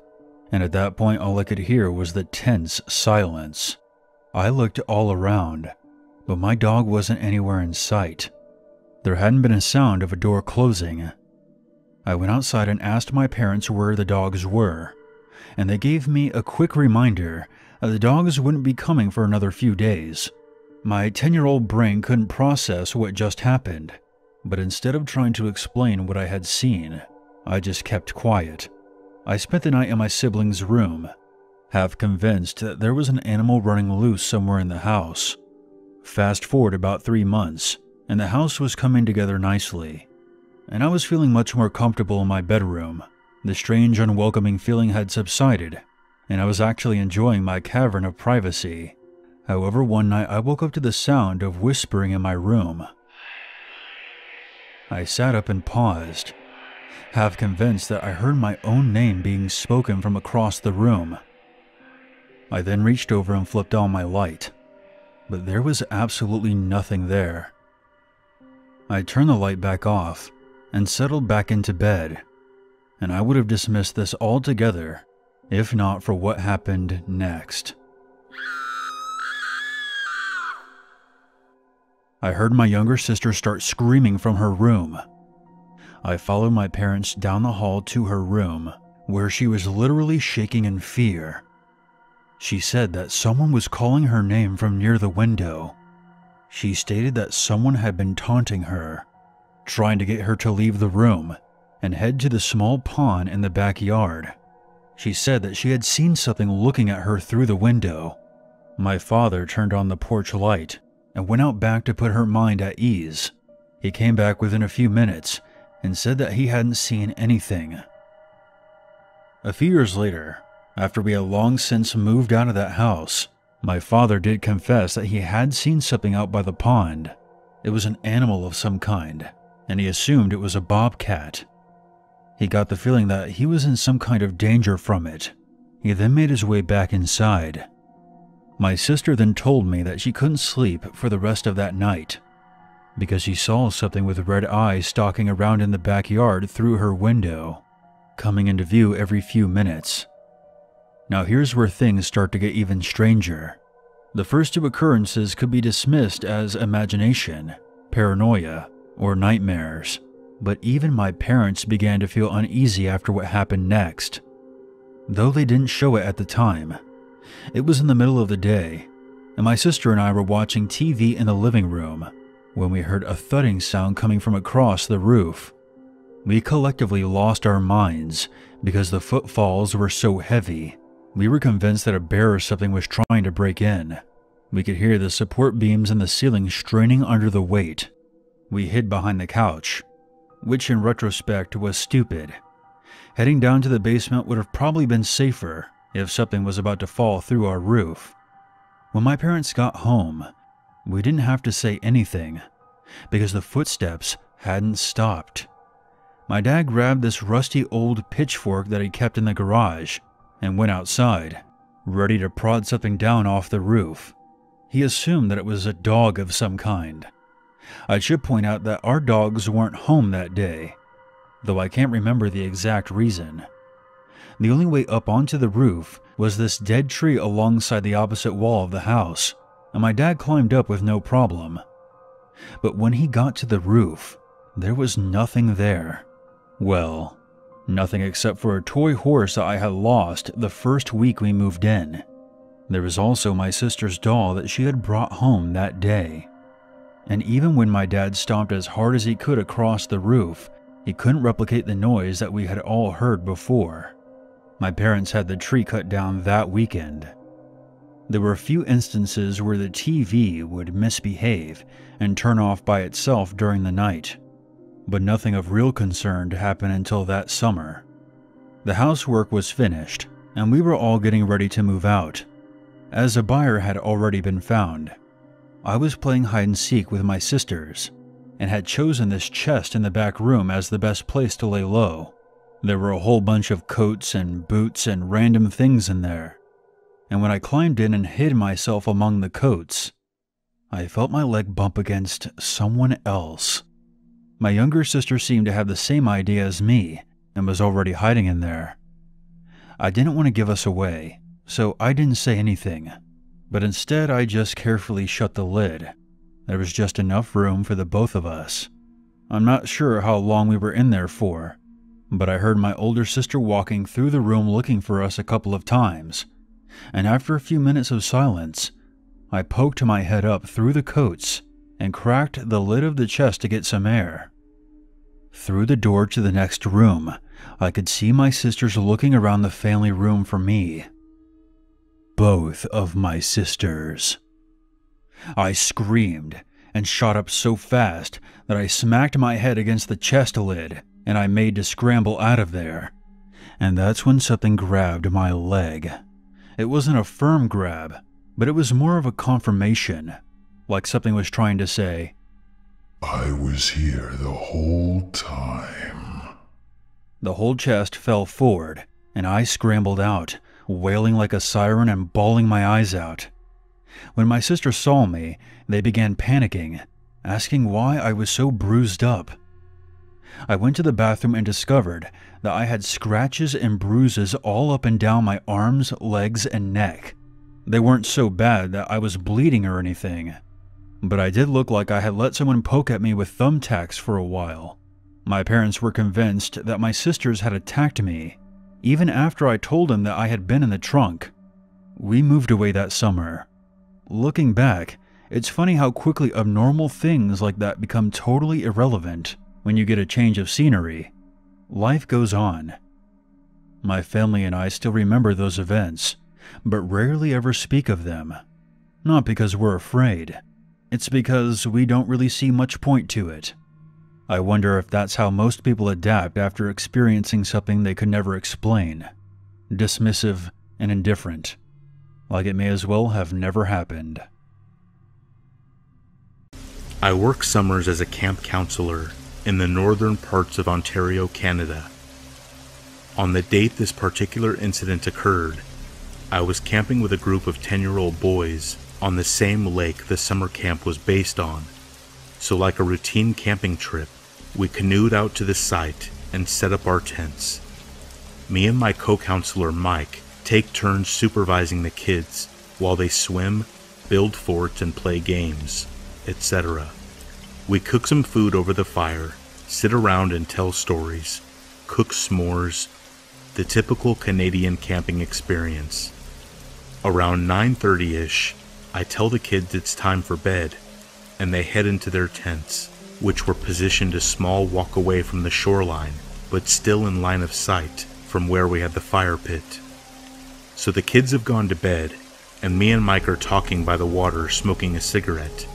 and at that point all I could hear was the tense silence. I looked all around, but my dog wasn't anywhere in sight. There hadn't been a sound of a door closing. I went outside and asked my parents where the dogs were, and they gave me a quick reminder that the dogs wouldn't be coming for another few days. My 10-year-old brain couldn't process what just happened, but instead of trying to explain what I had seen, I just kept quiet. I spent the night in my siblings' room, half convinced that there was an animal running loose somewhere in the house. Fast forward about 3 months, and the house was coming together nicely, and I was feeling much more comfortable in my bedroom. The strange, unwelcoming feeling had subsided, and I was actually enjoying my cavern of privacy. However, one night I woke up to the sound of whispering in my room. I sat up and paused, half convinced that I heard my own name being spoken from across the room. I then reached over and flipped on my light, but there was absolutely nothing there. I turned the light back off and settled back into bed, and I would have dismissed this altogether if not for what happened next. I heard my younger sister start screaming from her room. I followed my parents down the hall to her room, where she was literally shaking in fear. She said that someone was calling her name from near the window. She stated that someone had been taunting her, trying to get her to leave the room and head to the small pond in the backyard. She said that she had seen something looking at her through the window. My father turned on the porch light and went out back to put her mind at ease. He came back within a few minutes and said that he hadn't seen anything. A few years later, after we had long since moved out of that house, my father did confess that he had seen something out by the pond. It was an animal of some kind, and he assumed it was a bobcat. He got the feeling that he was in some kind of danger from it. He then made his way back inside. My sister then told me that she couldn't sleep for the rest of that night because she saw something with red eyes stalking around in the backyard through her window, coming into view every few minutes. Now here's where things start to get even stranger. The first two occurrences could be dismissed as imagination, paranoia, or nightmares, but even my parents began to feel uneasy after what happened next. Though they didn't show it at the time, it was in the middle of the day, and my sister and I were watching TV in the living room when we heard a thudding sound coming from across the roof. We collectively lost our minds because the footfalls were so heavy. We were convinced that a bear or something was trying to break in. We could hear the support beams in the ceiling straining under the weight. We hid behind the couch, which in retrospect was stupid. Heading down to the basement would have probably been safer if something was about to fall through our roof. When my parents got home, we didn't have to say anything because the footsteps hadn't stopped. My dad grabbed this rusty old pitchfork that he kept in the garage and went outside, ready to prod something down off the roof. He assumed that it was a dog of some kind. I should point out that our dogs weren't home that day, though I can't remember the exact reason. The only way up onto the roof was this dead tree alongside the opposite wall of the house, and my dad climbed up with no problem. But when he got to the roof, there was nothing there. Well, nothing except for a toy horse that I had lost the first week we moved in. There was also my sister's doll that she had brought home that day. And even when my dad stomped as hard as he could across the roof, he couldn't replicate the noise that we had all heard before. My parents had the tree cut down that weekend. There were a few instances where the TV would misbehave and turn off by itself during the night, but nothing of real concern to happen until that summer. The housework was finished, and we were all getting ready to move out, as a buyer had already been found. I was playing hide and seek with my sisters, and had chosen this chest in the back room as the best place to lay low. There were a whole bunch of coats and boots and random things in there, and when I climbed in and hid myself among the coats, I felt my leg bump against someone else. My younger sister seemed to have the same idea as me and was already hiding in there. I didn't want to give us away, so I didn't say anything, but instead I just carefully shut the lid. There was just enough room for the both of us. I'm not sure how long we were in there for, but I heard my older sister walking through the room looking for us a couple of times, and after a few minutes of silence, I poked my head up through the coats and cracked the lid of the chest to get some air. Through the door to the next room, I could see my sisters looking around the family room for me. Both of my sisters. I screamed and shot up so fast that I smacked my head against the chest lid, and I made to scramble out of there. And that's when something grabbed my leg. It wasn't a firm grab, but it was more of a confirmation, like something was trying to say, "I was here the whole time." The whole chest fell forward, and I scrambled out, wailing like a siren and bawling my eyes out. When my sisters saw me, they began panicking, asking why I was so bruised up. I went to the bathroom and discovered that I had scratches and bruises all up and down my arms, legs, and neck. They weren't so bad that I was bleeding or anything, but I did look like I had let someone poke at me with thumbtacks for a while. My parents were convinced that my sisters had attacked me, even after I told them that I had been in the trunk. We moved away that summer. Looking back, it's funny how quickly abnormal things like that become totally irrelevant when you get a change of scenery. Life goes on. My family and I still remember those events, but rarely ever speak of them. Not because we're afraid. It's because we don't really see much point to it. I wonder if that's how most people adapt after experiencing something they could never explain. Dismissive and indifferent. Like it may as well have never happened. I work summers as a camp counselor in the northern parts of Ontario, Canada. On the date this particular incident occurred, I was camping with a group of 10-year-old boys on the same lake the summer camp was based on. So like a routine camping trip, we canoed out to the site and set up our tents. Me and my co-counselor Mike take turns supervising the kids while they swim, build forts, and play games, etc. We cook some food over the fire, sit around and tell stories, cook s'mores, the typical Canadian camping experience. Around 9:30-ish, I tell the kids it's time for bed, and they head into their tents, which were positioned a small walk away from the shoreline, but still in line of sight from where we had the fire pit. So the kids have gone to bed, and me and Mike are talking by the water smoking a cigarette,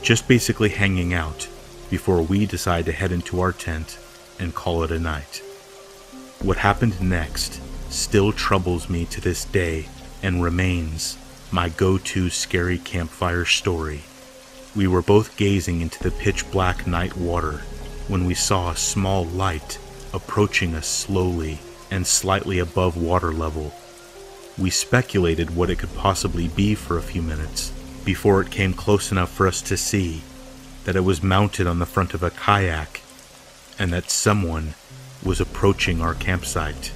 just basically hanging out, before we decide to head into our tent and call it a night. What happened next still troubles me to this day and remains my go-to scary campfire story. We were both gazing into the pitch-black night water when we saw a small light approaching us slowly and slightly above water level. We speculated what it could possibly be for a few minutes before it came close enough for us to see that it was mounted on the front of a kayak and that someone was approaching our campsite.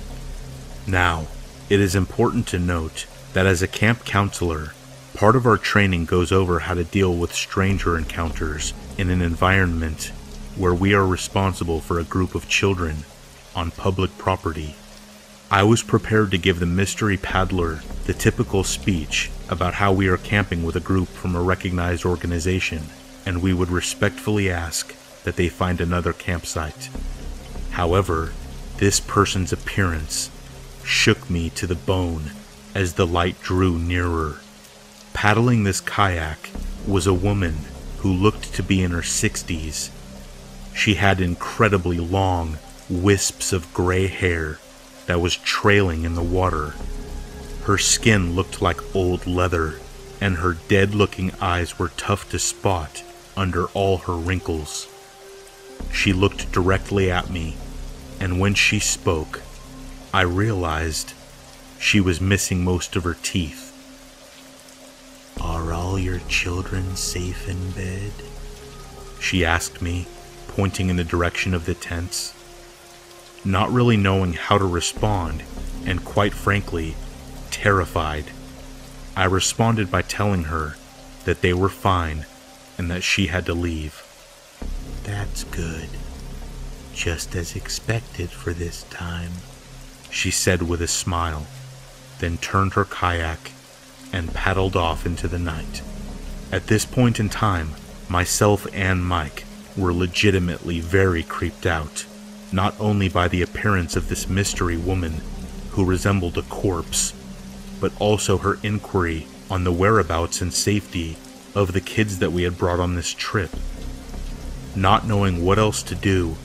Now, it is important to note that as a camp counselor, part of our training goes over how to deal with stranger encounters in an environment where we are responsible for a group of children on public property. I was prepared to give the mystery paddler the typical speech about how we are camping with a group from a recognized organization, and we would respectfully ask that they find another campsite. However, this person's appearance shook me to the bone as the light drew nearer. Paddling this kayak was a woman who looked to be in her 60s. She had incredibly long wisps of gray hair that was trailing in the water. Her skin looked like old leather, and her dead-looking eyes were tough to spot under all her wrinkles. She looked directly at me, and when she spoke, I realized she was missing most of her teeth. "Are all your children safe in bed?" she asked me, pointing in the direction of the tents. Not really knowing how to respond, and quite frankly, terrified, I responded by telling her that they were fine and that she had to leave. "That's good. Just as expected for this time," she said with a smile, then turned her kayak and paddled off into the night. At this point in time, myself and Mike were legitimately very creeped out not only by the appearance of this mystery woman who resembled a corpse, but also her inquiry on the whereabouts and safety of the kids that we had brought on this trip. Not knowing what else to do,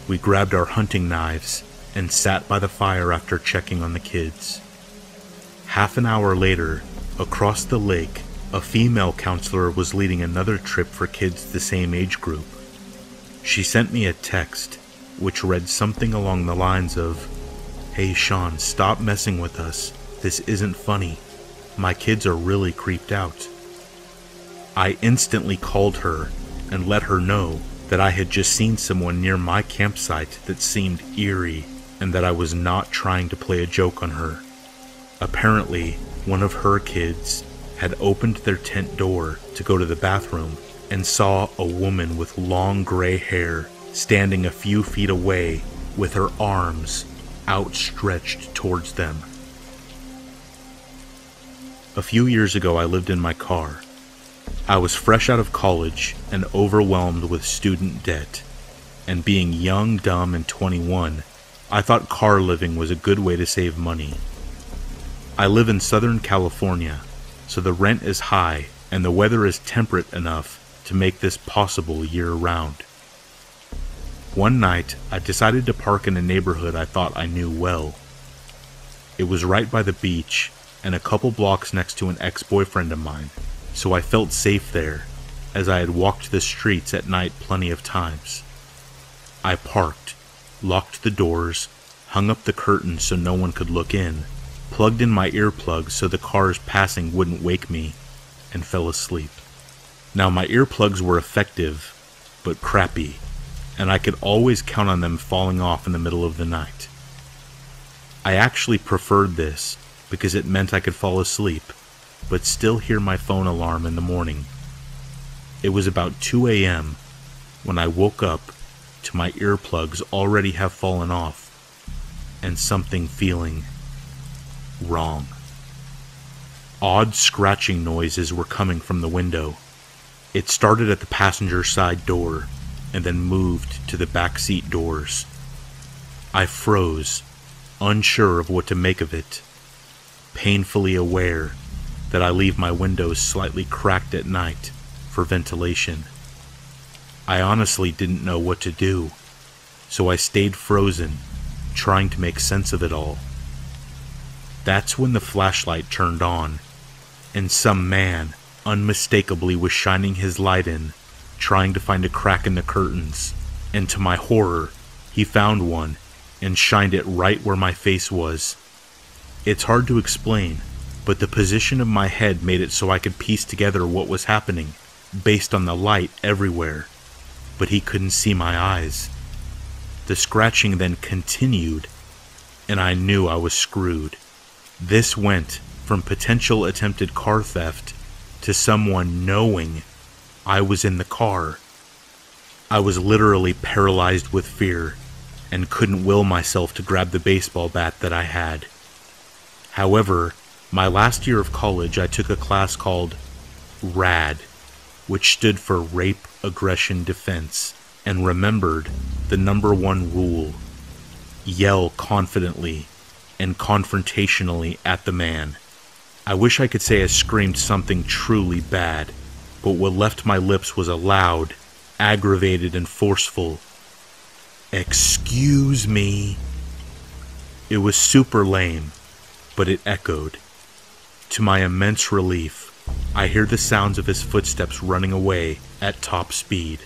we grabbed our hunting knives and sat by the fire after checking on the kids. Half an hour later, across the lake, a female counselor was leading another trip for kids the same age group. She sent me a text, which read something along the lines of, "Hey Sean, stop messing with us. This isn't funny. My kids are really creeped out." I instantly called her and let her know that I had just seen someone near my campsite that seemed eerie and that I was not trying to play a joke on her. Apparently, one of her kids had opened their tent door to go to the bathroom and saw a woman with long gray hair standing a few feet away with her arms outstretched towards them. A few years ago, I lived in my car. I was fresh out of college and overwhelmed with student debt, and being young, dumb, and 21, I thought car living was a good way to save money. I live in Southern California, so the rent is high and the weather is temperate enough to make this possible year-round. One night, I decided to park in a neighborhood I thought I knew well. It was right by the beach and a couple blocks next to an ex-boyfriend of mine, so I felt safe there, as I had walked the streets at night plenty of times. I parked, locked the doors, hung up the curtains so no one could look in, plugged in my earplugs so the cars passing wouldn't wake me, and fell asleep. Now my earplugs were effective, but crappy, and I could always count on them falling off in the middle of the night. I actually preferred this because it meant I could fall asleep, but still hear my phone alarm in the morning. It was about 2 a.m. when I woke up to my earplugs already have fallen off, and something feeling wrong. Odd scratching noises were coming from the window. It started at the passenger side door and then moved to the back seat doors. I froze, unsure of what to make of it, painfully aware that I leave my windows slightly cracked at night for ventilation. I honestly didn't know what to do, so I stayed frozen, trying to make sense of it all. That's when the flashlight turned on, and some man unmistakably was shining his light in, trying to find a crack in the curtains, and to my horror, he found one and shined it right where my face was. It's hard to explain, but the position of my head made it so I could piece together what was happening, based on the light everywhere, but he couldn't see my eyes. The scratching then continued, and I knew I was screwed. This went from potential attempted car theft to someone knowing I was in the car. I was literally paralyzed with fear and couldn't will myself to grab the baseball bat that I had. However, my last year of college, I took a class called RAD, which stood for Rape, Aggression, Defense, and remembered the #1 rule: yell confidently and confrontationally at the man. I wish I could say I screamed something truly bad, but what left my lips was a loud, aggravated, and forceful, "Excuse me." It was super lame, but it echoed. To my immense relief, I hear the sounds of his footsteps running away at top speed.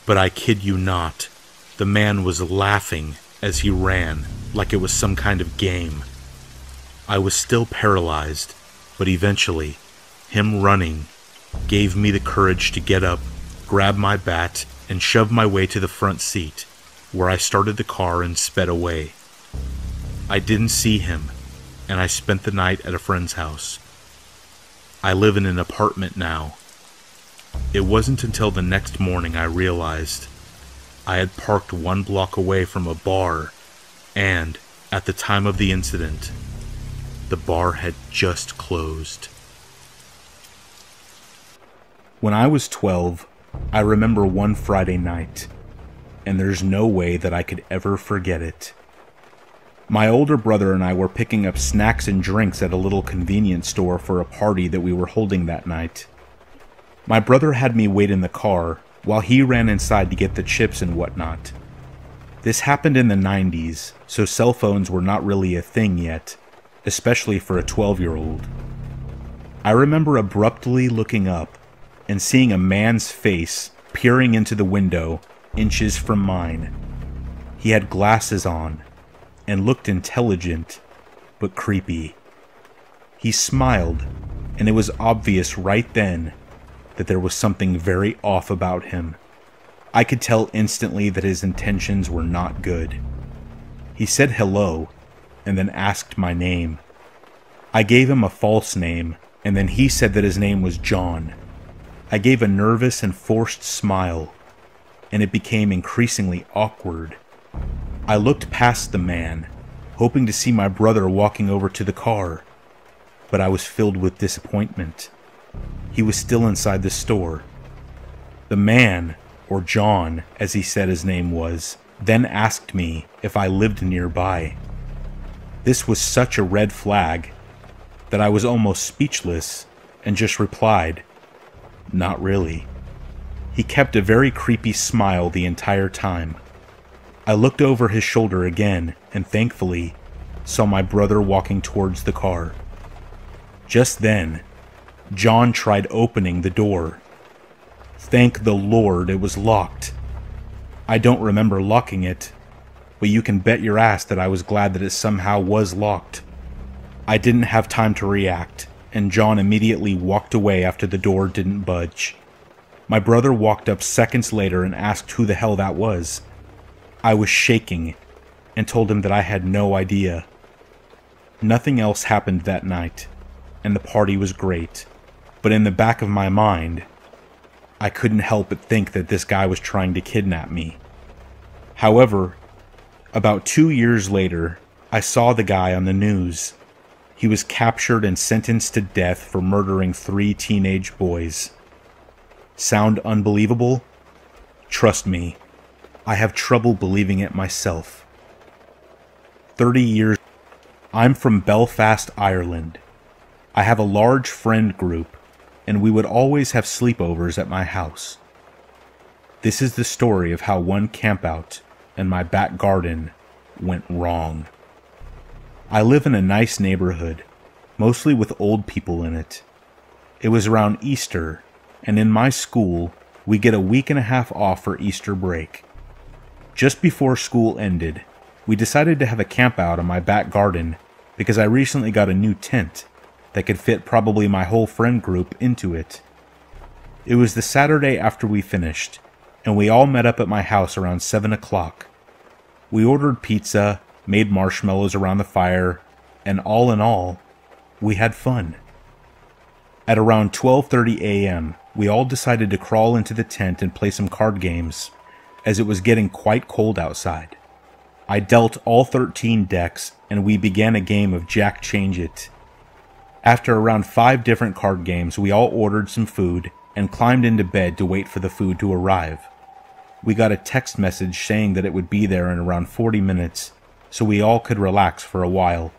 But I kid you not, the man was laughing as he ran, like it was some kind of game. I was still paralyzed, but eventually, him running gave me the courage to get up, grab my bat, and shove my way to the front seat, where I started the car and sped away. I didn't see him, and I spent the night at a friend's house. I live in an apartment now. It wasn't until the next morning I realized I had parked 1 block away from a bar, and, at the time of the incident, the bar had just closed. When I was 12, I remember one Friday night. and there's no way that I could ever forget it. My older brother and I were picking up snacks and drinks at a little convenience store for a party that we were holding that night. My brother had me wait in the car while he ran inside to get the chips and whatnot. This happened in the 90s, so cell phones were not really a thing yet, especially for a 12-year-old. I remember abruptly looking up and seeing a man's face peering into the window inches from mine. He had glasses on and looked intelligent, but creepy. He smiled, and it was obvious right then that there was something very off about him. I could tell instantly that his intentions were not good. He said hello, and then asked my name. I gave him a false name, and then he said that his name was John. I gave a nervous and forced smile, and it became increasingly awkward. I looked past the man, hoping to see my brother walking over to the car, but I was filled with disappointment. He was still inside the store. The man, or John, as he said his name was, then asked me if I lived nearby. This was such a red flag that I was almost speechless and just replied, "Not really." He kept a very creepy smile the entire time. I looked over his shoulder again and thankfully saw my brother walking towards the car. Just then, John tried opening the door. Thank the Lord it was locked. I don't remember locking it, but you can bet your ass that I was glad that it somehow was locked. I didn't have time to react, and John immediately walked away after the door didn't budge. My brother walked up seconds later and asked who the hell that was. I was shaking and told him that I had no idea. Nothing else happened that night, and the party was great, but in the back of my mind, I couldn't help but think that this guy was trying to kidnap me. However, about 2 years later, I saw the guy on the news. He was captured and sentenced to death for murdering 3 teenage boys. Sound unbelievable? Trust me, I have trouble believing it myself. 30 years. I'm from Belfast, Ireland. I have a large friend group, and we would always have sleepovers at my house. This is the story of how one campout in my back garden went wrong. I live in a nice neighborhood, mostly with old people in it. It was around Easter, and in my school, we get a week and a half off for Easter break. Just before school ended, we decided to have a campout in my back garden because I recently got a new tent that could fit probably my whole friend group into it. It was the Saturday after we finished, and we all met up at my house around 7 o'clock. We ordered pizza, made marshmallows around the fire, and all in all, we had fun. At around 12:30 a.m., we all decided to crawl into the tent and play some card games, as it was getting quite cold outside. I dealt all 13 decks, and we began a game of Jack Change It. After around 5 different card games, we all ordered some food and climbed into bed to wait for the food to arrive. We got a text message saying that it would be there in around 40 minutes, so we all could relax for a while.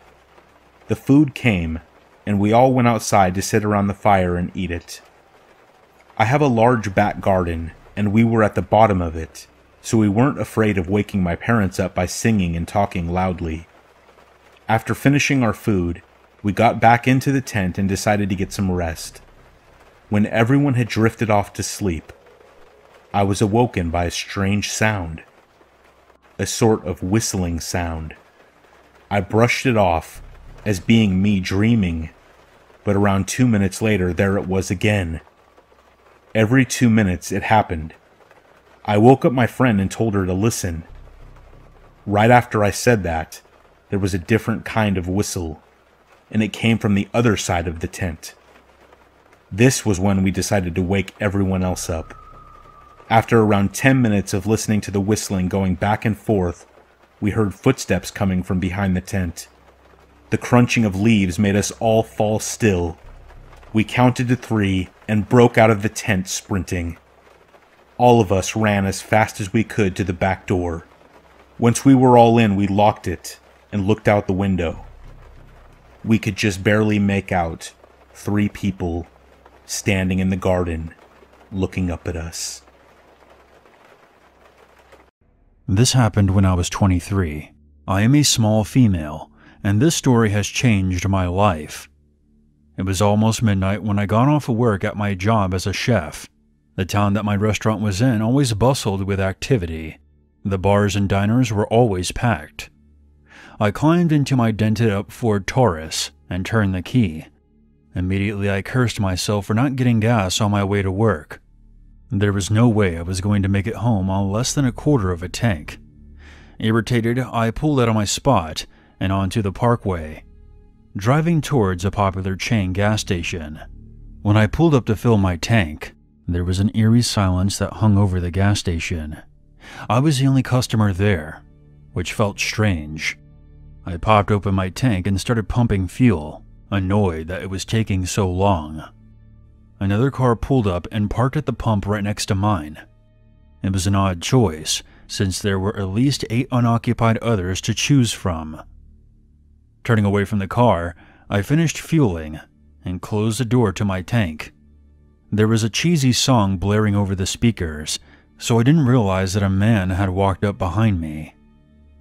The food came, and we all went outside to sit around the fire and eat it. I have a large back garden, and we were at the bottom of it, so we weren't afraid of waking my parents up by singing and talking loudly. After finishing our food, we got back into the tent and decided to get some rest. When everyone had drifted off to sleep, I was awoken by a strange sound. A sort of whistling sound. I brushed it off as being me dreaming, but around 2 minutes later, there it was again. Every 2 minutes it happened. I woke up my friend and told her to listen. Right after I said that, there was a different kind of whistle, and it came from the other side of the tent. This was when we decided to wake everyone else up. After around 10 minutes of listening to the whistling going back and forth, we heard footsteps coming from behind the tent. The crunching of leaves made us all fall still. We counted to 3 and broke out of the tent sprinting. All of us ran as fast as we could to the back door. Once we were all in, we locked it and looked out the window. We could just barely make out 3 people standing in the garden, looking up at us. This happened when I was 23. I am a small female, and this story has changed my life. It was almost midnight when I got off of work at my job as a chef. The town that my restaurant was in always bustled with activity. The bars and diners were always packed. I climbed into my dented-up Ford Taurus and turned the key. Immediately, I cursed myself for not getting gas on my way to work. There was no way I was going to make it home on less than a quarter of a tank. Irritated, I pulled out of my spot and onto the parkway, driving towards a popular chain gas station. When I pulled up to fill my tank, there was an eerie silence that hung over the gas station. I was the only customer there, which felt strange. I popped open my tank and started pumping fuel, annoyed that it was taking so long. Another car pulled up and parked at the pump right next to mine. It was an odd choice, since there were at least 8 unoccupied others to choose from. Turning away from the car, I finished fueling and closed the door to my tank. There was a cheesy song blaring over the speakers, so I didn't realize that a man had walked up behind me.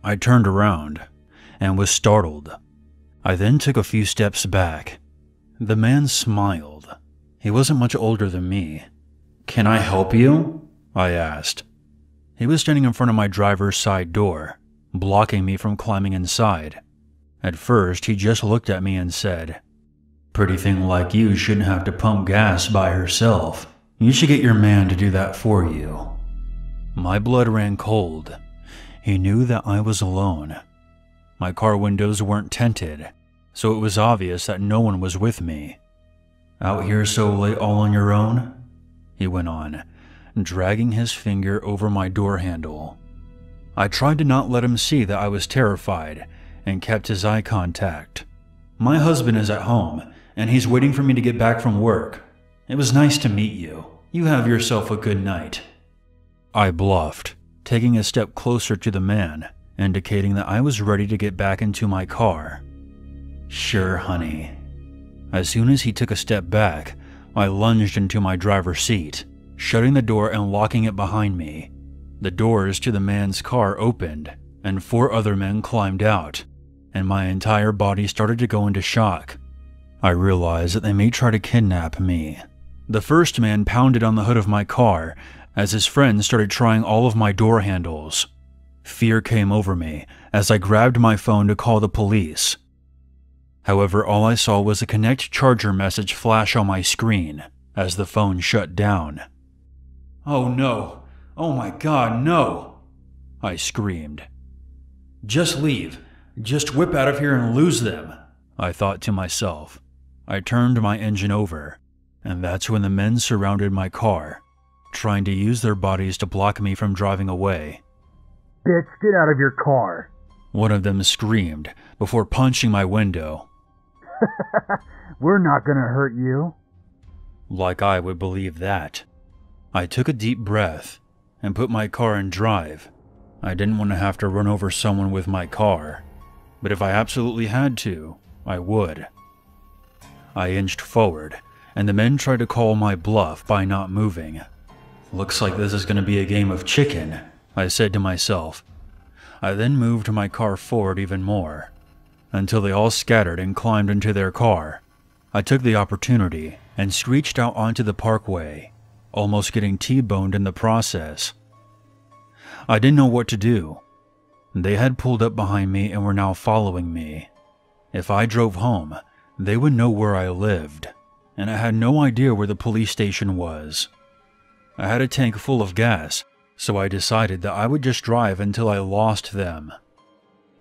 I turned around and was startled. I then took a few steps back. The man smiled. He wasn't much older than me. "Can I help you?" I asked. He was standing in front of my driver's side door, blocking me from climbing inside. At first, he just looked at me and said, "Pretty thing like you shouldn't have to pump gas by herself. You should get your man to do that for you." My blood ran cold. He knew that I was alone. My car windows weren't tinted, so it was obvious that no one was with me. "Out here so late all on your own?" he went on, dragging his finger over my door handle. I tried to not let him see that I was terrified and kept his eye contact. "My husband is at home, and he's waiting for me to get back from work. It was nice to meet you. You have yourself a good night." I bluffed, taking a step closer to the man, indicating that I was ready to get back into my car. "Sure, honey." As soon as he took a step back, I lunged into my driver's seat, shutting the door and locking it behind me. The doors to the man's car opened, and 4 other men climbed out, and my entire body started to go into shock. I realized that they may try to kidnap me. The first man pounded on the hood of my car as his friends started trying all of my door handles. Fear came over me as I grabbed my phone to call the police. However, all I saw was a Connect Charger message flash on my screen as the phone shut down. "Oh no! Oh my God, no!" I screamed. "Just leave. Just whip out of here and lose them," I thought to myself. I turned my engine over, and that's when the men surrounded my car, trying to use their bodies to block me from driving away. "Bitch, get out of your car!" One of them screamed before punching my window. "We're not gonna hurt you." Like I would believe that. I took a deep breath and put my car in drive. I didn't want to have to run over someone with my car, but if I absolutely had to, I would. I inched forward, and the men tried to call my bluff by not moving. "Looks like this is going to be a game of chicken," I said to myself. I then moved my car forward even more, until they all scattered and climbed into their car. I took the opportunity and screeched out onto the parkway, almost getting T-boned in the process. I didn't know what to do. They had pulled up behind me and were now following me. If I drove home, they would know where I lived, and I had no idea where the police station was. I had a tank full of gas, so I decided that I would just drive until I lost them.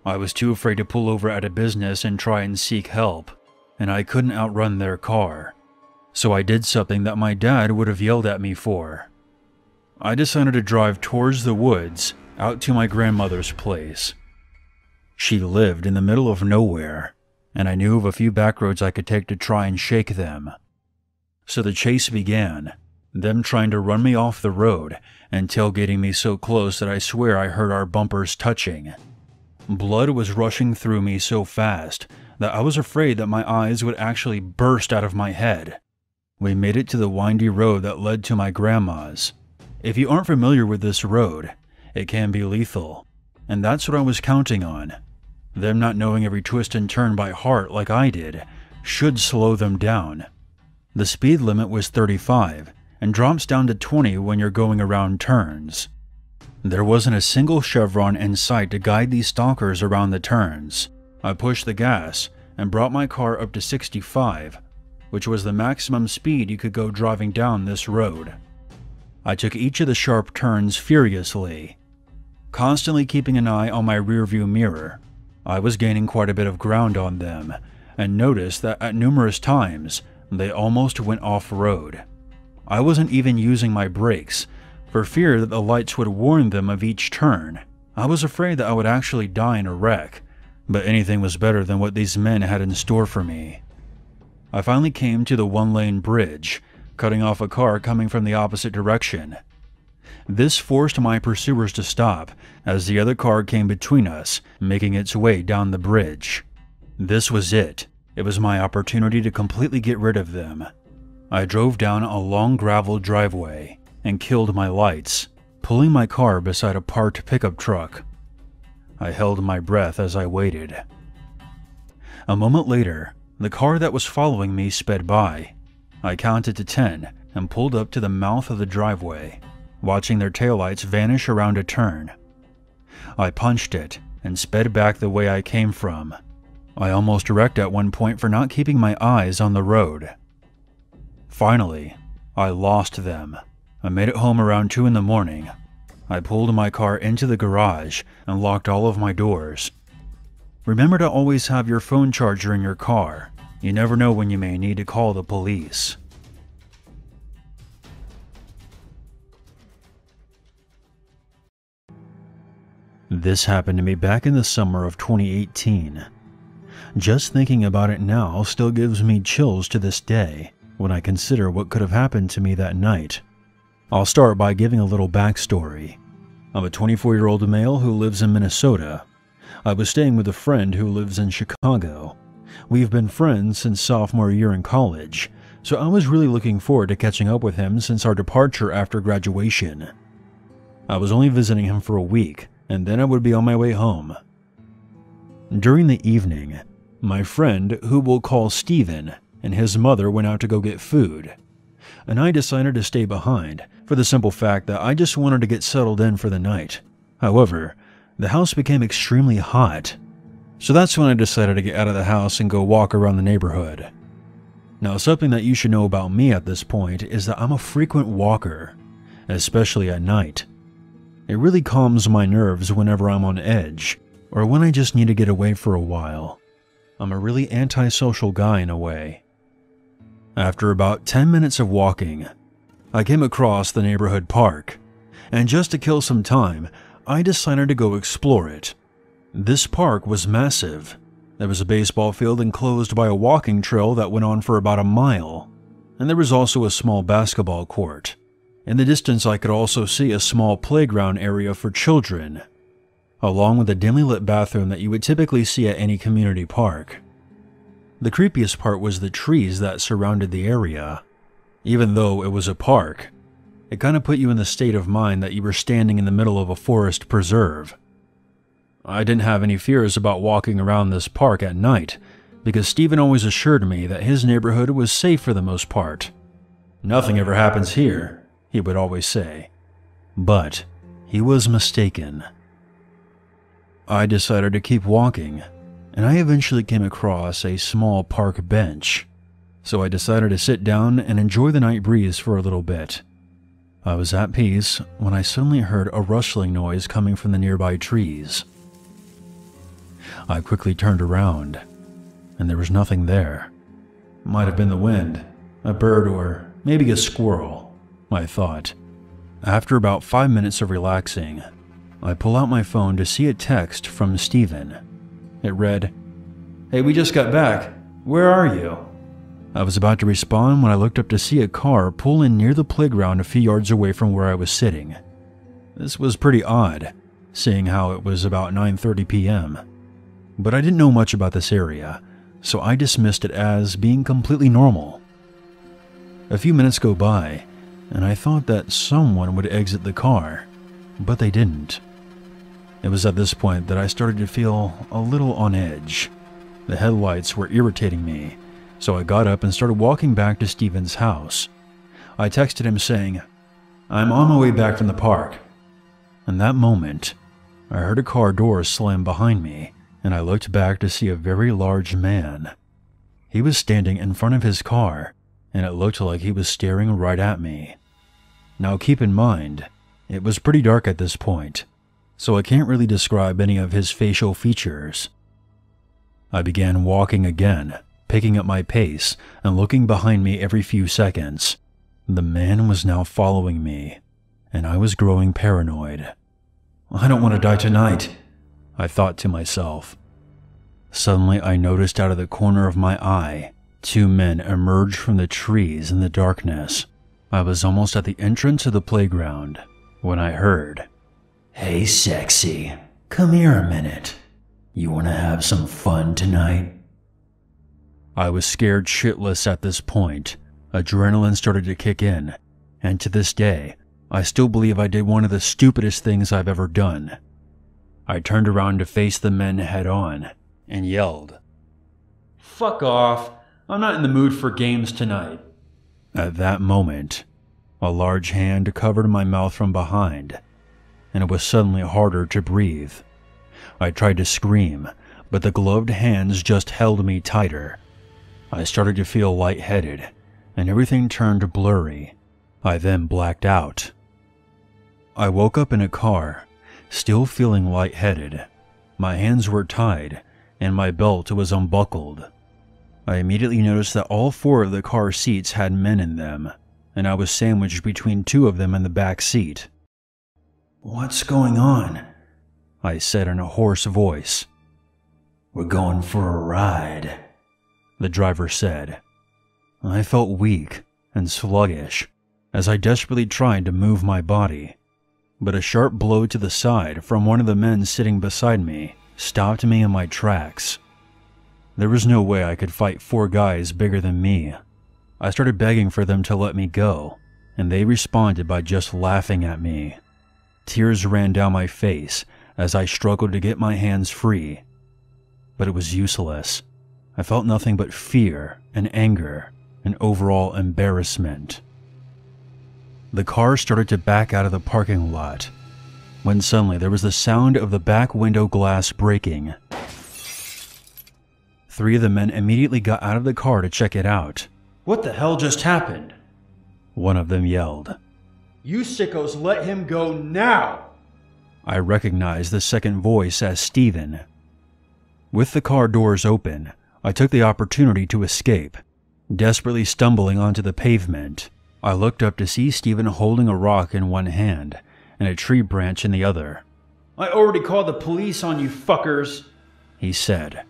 I was too afraid to pull over at a business and try and seek help, and I couldn't outrun their car. So I did something that my dad would have yelled at me for. I decided to drive towards the woods, out to my grandmother's place. She lived in the middle of nowhere, and I knew of a few back roads I could take to try and shake them. So the chase began. them trying to run me off the road and tailgating me so close that I swear I heard our bumpers touching. Blood was rushing through me so fast that I was afraid that my eyes would actually burst out of my head. We made it to the windy road that led to my grandma's. If you aren't familiar with this road, it can be lethal, and that's what I was counting on. Them not knowing every twist and turn by heart like I did should slow them down. The speed limit was 35 and drops down to 20 when you're going around turns. There wasn't a single chevron in sight to guide these stalkers around the turns. I pushed the gas and brought my car up to 65, which was the maximum speed you could go driving down this road. I took each of the sharp turns furiously, constantly keeping an eye on my rearview mirror. I was gaining quite a bit of ground on them, and noticed that at numerous times they almost went off-road. I wasn't even using my brakes, for fear that the lights would warn them of each turn. I was afraid that I would actually die in a wreck, but anything was better than what these men had in store for me. I finally came to the one-lane bridge, cutting off a car coming from the opposite direction. This forced my pursuers to stop, as the other car came between us, making its way down the bridge. This was it. It was my opportunity to completely get rid of them. I drove down a long gravel driveway and killed my lights, pulling my car beside a parked pickup truck. I held my breath as I waited. A moment later, the car that was following me sped by. I counted to 10 and pulled up to the mouth of the driveway, watching their taillights vanish around a turn. I punched it and sped back the way I came from. I almost wrecked at one point for not keeping my eyes on the road. Finally, I lost them. I made it home around 2 in the morning. I pulled my car into the garage and locked all of my doors. Remember to always have your phone charger in your car. You never know when you may need to call the police. This happened to me back in the summer of 2018. Just thinking about it now still gives me chills to this day when I consider what could have happened to me that night. I'll start by giving a little backstory. I'm a 24-year-old male who lives in Minnesota. I was staying with a friend who lives in Chicago. We've been friends since sophomore year in college, so I was really looking forward to catching up with him since our departure after graduation. I was only visiting him for a week, and then I would be on my way home. During the evening, my friend, who we'll call Steven, and his mother went out to go get food, and I decided to stay behind for the simple fact that I just wanted to get settled in for the night. However, the house became extremely hot, so that's when I decided to get out of the house and go walk around the neighborhood. Now, something that you should know about me at this point is that I'm a frequent walker, especially at night. It really calms my nerves whenever I'm on edge, or when I just need to get away for a while. I'm a really antisocial guy in a way. After about 10 minutes of walking, I came across the neighborhood park, and just to kill some time, I decided to go explore it. This park was massive. There was a baseball field enclosed by a walking trail that went on for about a mile, and there was also a small basketball court. In the distance, I could also see a small playground area for children, along with a dimly lit bathroom that you would typically see at any community park. The creepiest part was the trees that surrounded the area. Even though it was a park, it kind of put you in the state of mind that you were standing in the middle of a forest preserve. I didn't have any fears about walking around this park at night, because Steven always assured me that his neighborhood was safe for the most part. "Nothing ever happens here," he would always say. But he was mistaken. I decided to keep walking, and I eventually came across a small park bench, so I decided to sit down and enjoy the night breeze for a little bit. I was at peace when I suddenly heard a rustling noise coming from the nearby trees. I quickly turned around, and there was nothing there. Might have been the wind, a bird, or maybe a squirrel, I thought. After about 5 minutes of relaxing, I pull out my phone to see a text from Steven. It read, "Hey, we just got back. Where are you?" I was about to respond when I looked up to see a car pull in near the playground a few yards away from where I was sitting. This was pretty odd, seeing how it was about 9:30 p.m. But I didn't know much about this area, so I dismissed it as being completely normal. A few minutes go by, and I thought that someone would exit the car, but they didn't. It was at this point that I started to feel a little on edge. The headlights were irritating me, so I got up and started walking back to Steven's house. I texted him saying, "I'm on my way back from the park." In that moment, I heard a car door slam behind me, and I looked back to see a very large man. He was standing in front of his car, and it looked like he was staring right at me. Now keep in mind, it was pretty dark at this point, so I can't really describe any of his facial features. I began walking again, picking up my pace and looking behind me every few seconds. The man was now following me, and I was growing paranoid. "I don't want to die tonight," I thought to myself. Suddenly, I noticed out of the corner of my eye, 2 men emerged from the trees in the darkness. I was almost at the entrance of the playground when I heard, "Hey, sexy, come here a minute. You want to have some fun tonight?" I was scared shitless at this point. Adrenaline started to kick in, and to this day, I still believe I did one of the stupidest things I've ever done. I turned around to face the men head on and yelled, "Fuck off! I'm not in the mood for games tonight." At that moment, a large hand covered my mouth from behind, and it was suddenly harder to breathe. I tried to scream, but the gloved hands just held me tighter. I started to feel lightheaded, and everything turned blurry. I then blacked out. I woke up in a car, still feeling lightheaded. My hands were tied, and my belt was unbuckled. I immediately noticed that all 4 of the car seats had men in them, and I was sandwiched between 2 of them in the back seat. "What's going on?" I said in a hoarse voice. "We're going for a ride," the driver said. I felt weak and sluggish as I desperately tried to move my body, but a sharp blow to the side from one of the men sitting beside me stopped me in my tracks. There was no way I could fight 4 guys bigger than me. I started begging for them to let me go, and they responded by just laughing at me. Tears ran down my face as I struggled to get my hands free, but it was useless. I felt nothing but fear and anger and overall embarrassment. The car started to back out of the parking lot, when suddenly there was the sound of the back window glass breaking. 3 of the men immediately got out of the car to check it out. "What the hell just happened?" one of them yelled. "You sickos let him go now!" I recognized the second voice as Steven. With the car doors open, I took the opportunity to escape. Desperately stumbling onto the pavement, I looked up to see Steven holding a rock in one hand and a tree branch in the other. "I already called the police on you fuckers," he said.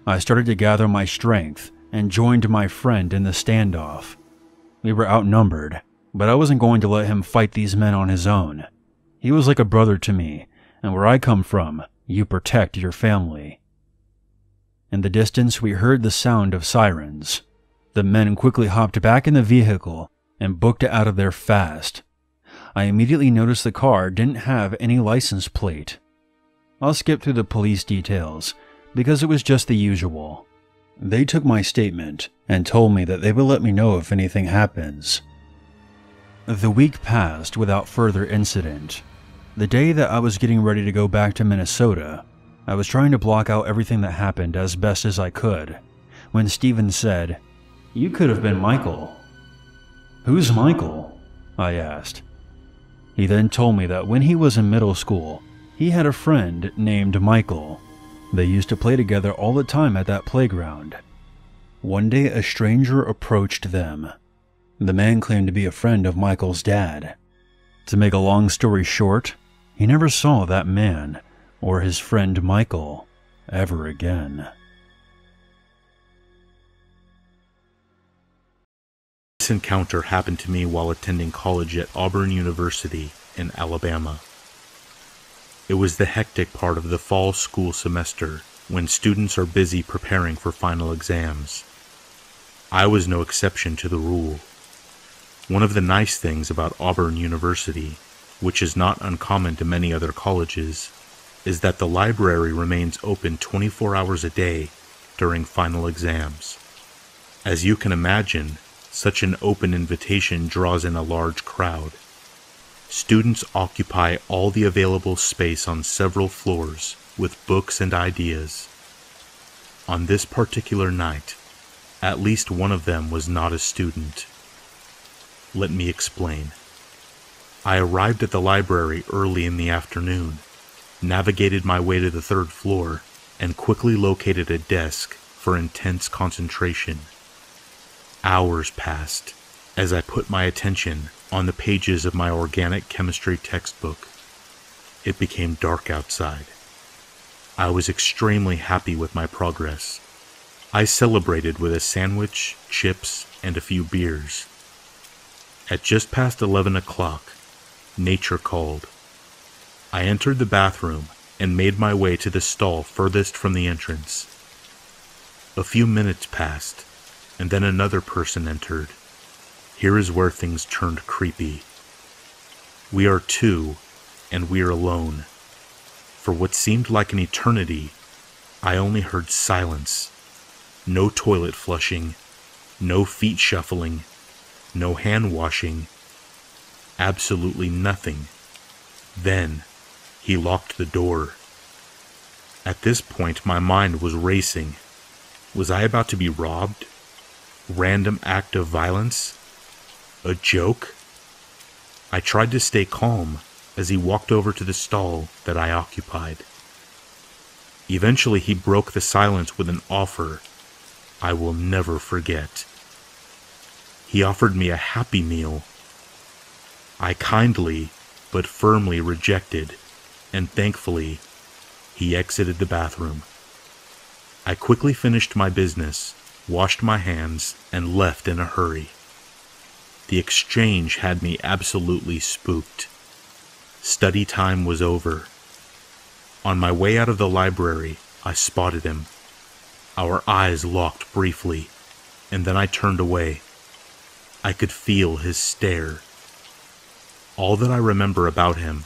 I started to gather my strength and joined my friend in the standoff. We were outnumbered, but I wasn't going to let him fight these men on his own. He was like a brother to me, and where I come from, you protect your family. In the distance, we heard the sound of sirens. The men quickly hopped back in the vehicle and booked it out of there fast. I immediately noticed the car didn't have any license plate. I'll skip through the police details, because it was just the usual. They took my statement and told me that they would let me know if anything happens. The week passed without further incident. The day that I was getting ready to go back to Minnesota, I was trying to block out everything that happened as best as I could, when Steven said, "You could have been Michael." "Who's Michael?" I asked. He then told me that when he was in middle school, he had a friend named Michael. They used to play together all the time at that playground. One day, a stranger approached them. The man claimed to be a friend of Michael's dad. To make a long story short, he never saw that man or his friend Michael ever again. This encounter happened to me while attending college at Auburn University in Alabama. It was the hectic part of the fall school semester when students are busy preparing for final exams. I was no exception to the rule. One of the nice things about Auburn University, which is not uncommon to many other colleges, is that the library remains open 24 hours a day during final exams. As you can imagine, such an open invitation draws in a large crowd. Students occupy all the available space on several floors with books and ideas. On this particular night, at least one of them was not a student. Let me explain. I arrived at the library early in the afternoon, navigated my way to the third floor, and quickly located a desk for intense concentration. Hours passed as I put my attention on the pages of my organic chemistry textbook. It became dark outside. I was extremely happy with my progress. I celebrated with a sandwich, chips, and a few beers. At just past 11 o'clock, nature called. I entered the bathroom and made my way to the stall furthest from the entrance. A few minutes passed, and then another person entered. Here is where things turned creepy. We are two, and we are alone. For what seemed like an eternity, I only heard silence. No toilet flushing, no feet shuffling, no hand washing, absolutely nothing. Then, he locked the door. At this point, my mind was racing. Was I about to be robbed? Random act of violence? A joke? I tried to stay calm as he walked over to the stall that I occupied. Eventually, he broke the silence with an offer I will never forget. He offered me a Happy Meal. I kindly but firmly rejected, and thankfully, he exited the bathroom. I quickly finished my business, washed my hands, and left in a hurry. The exchange had me absolutely spooked. Study time was over. On my way out of the library, I spotted him. Our eyes locked briefly, and then I turned away. I could feel his stare. All that I remember about him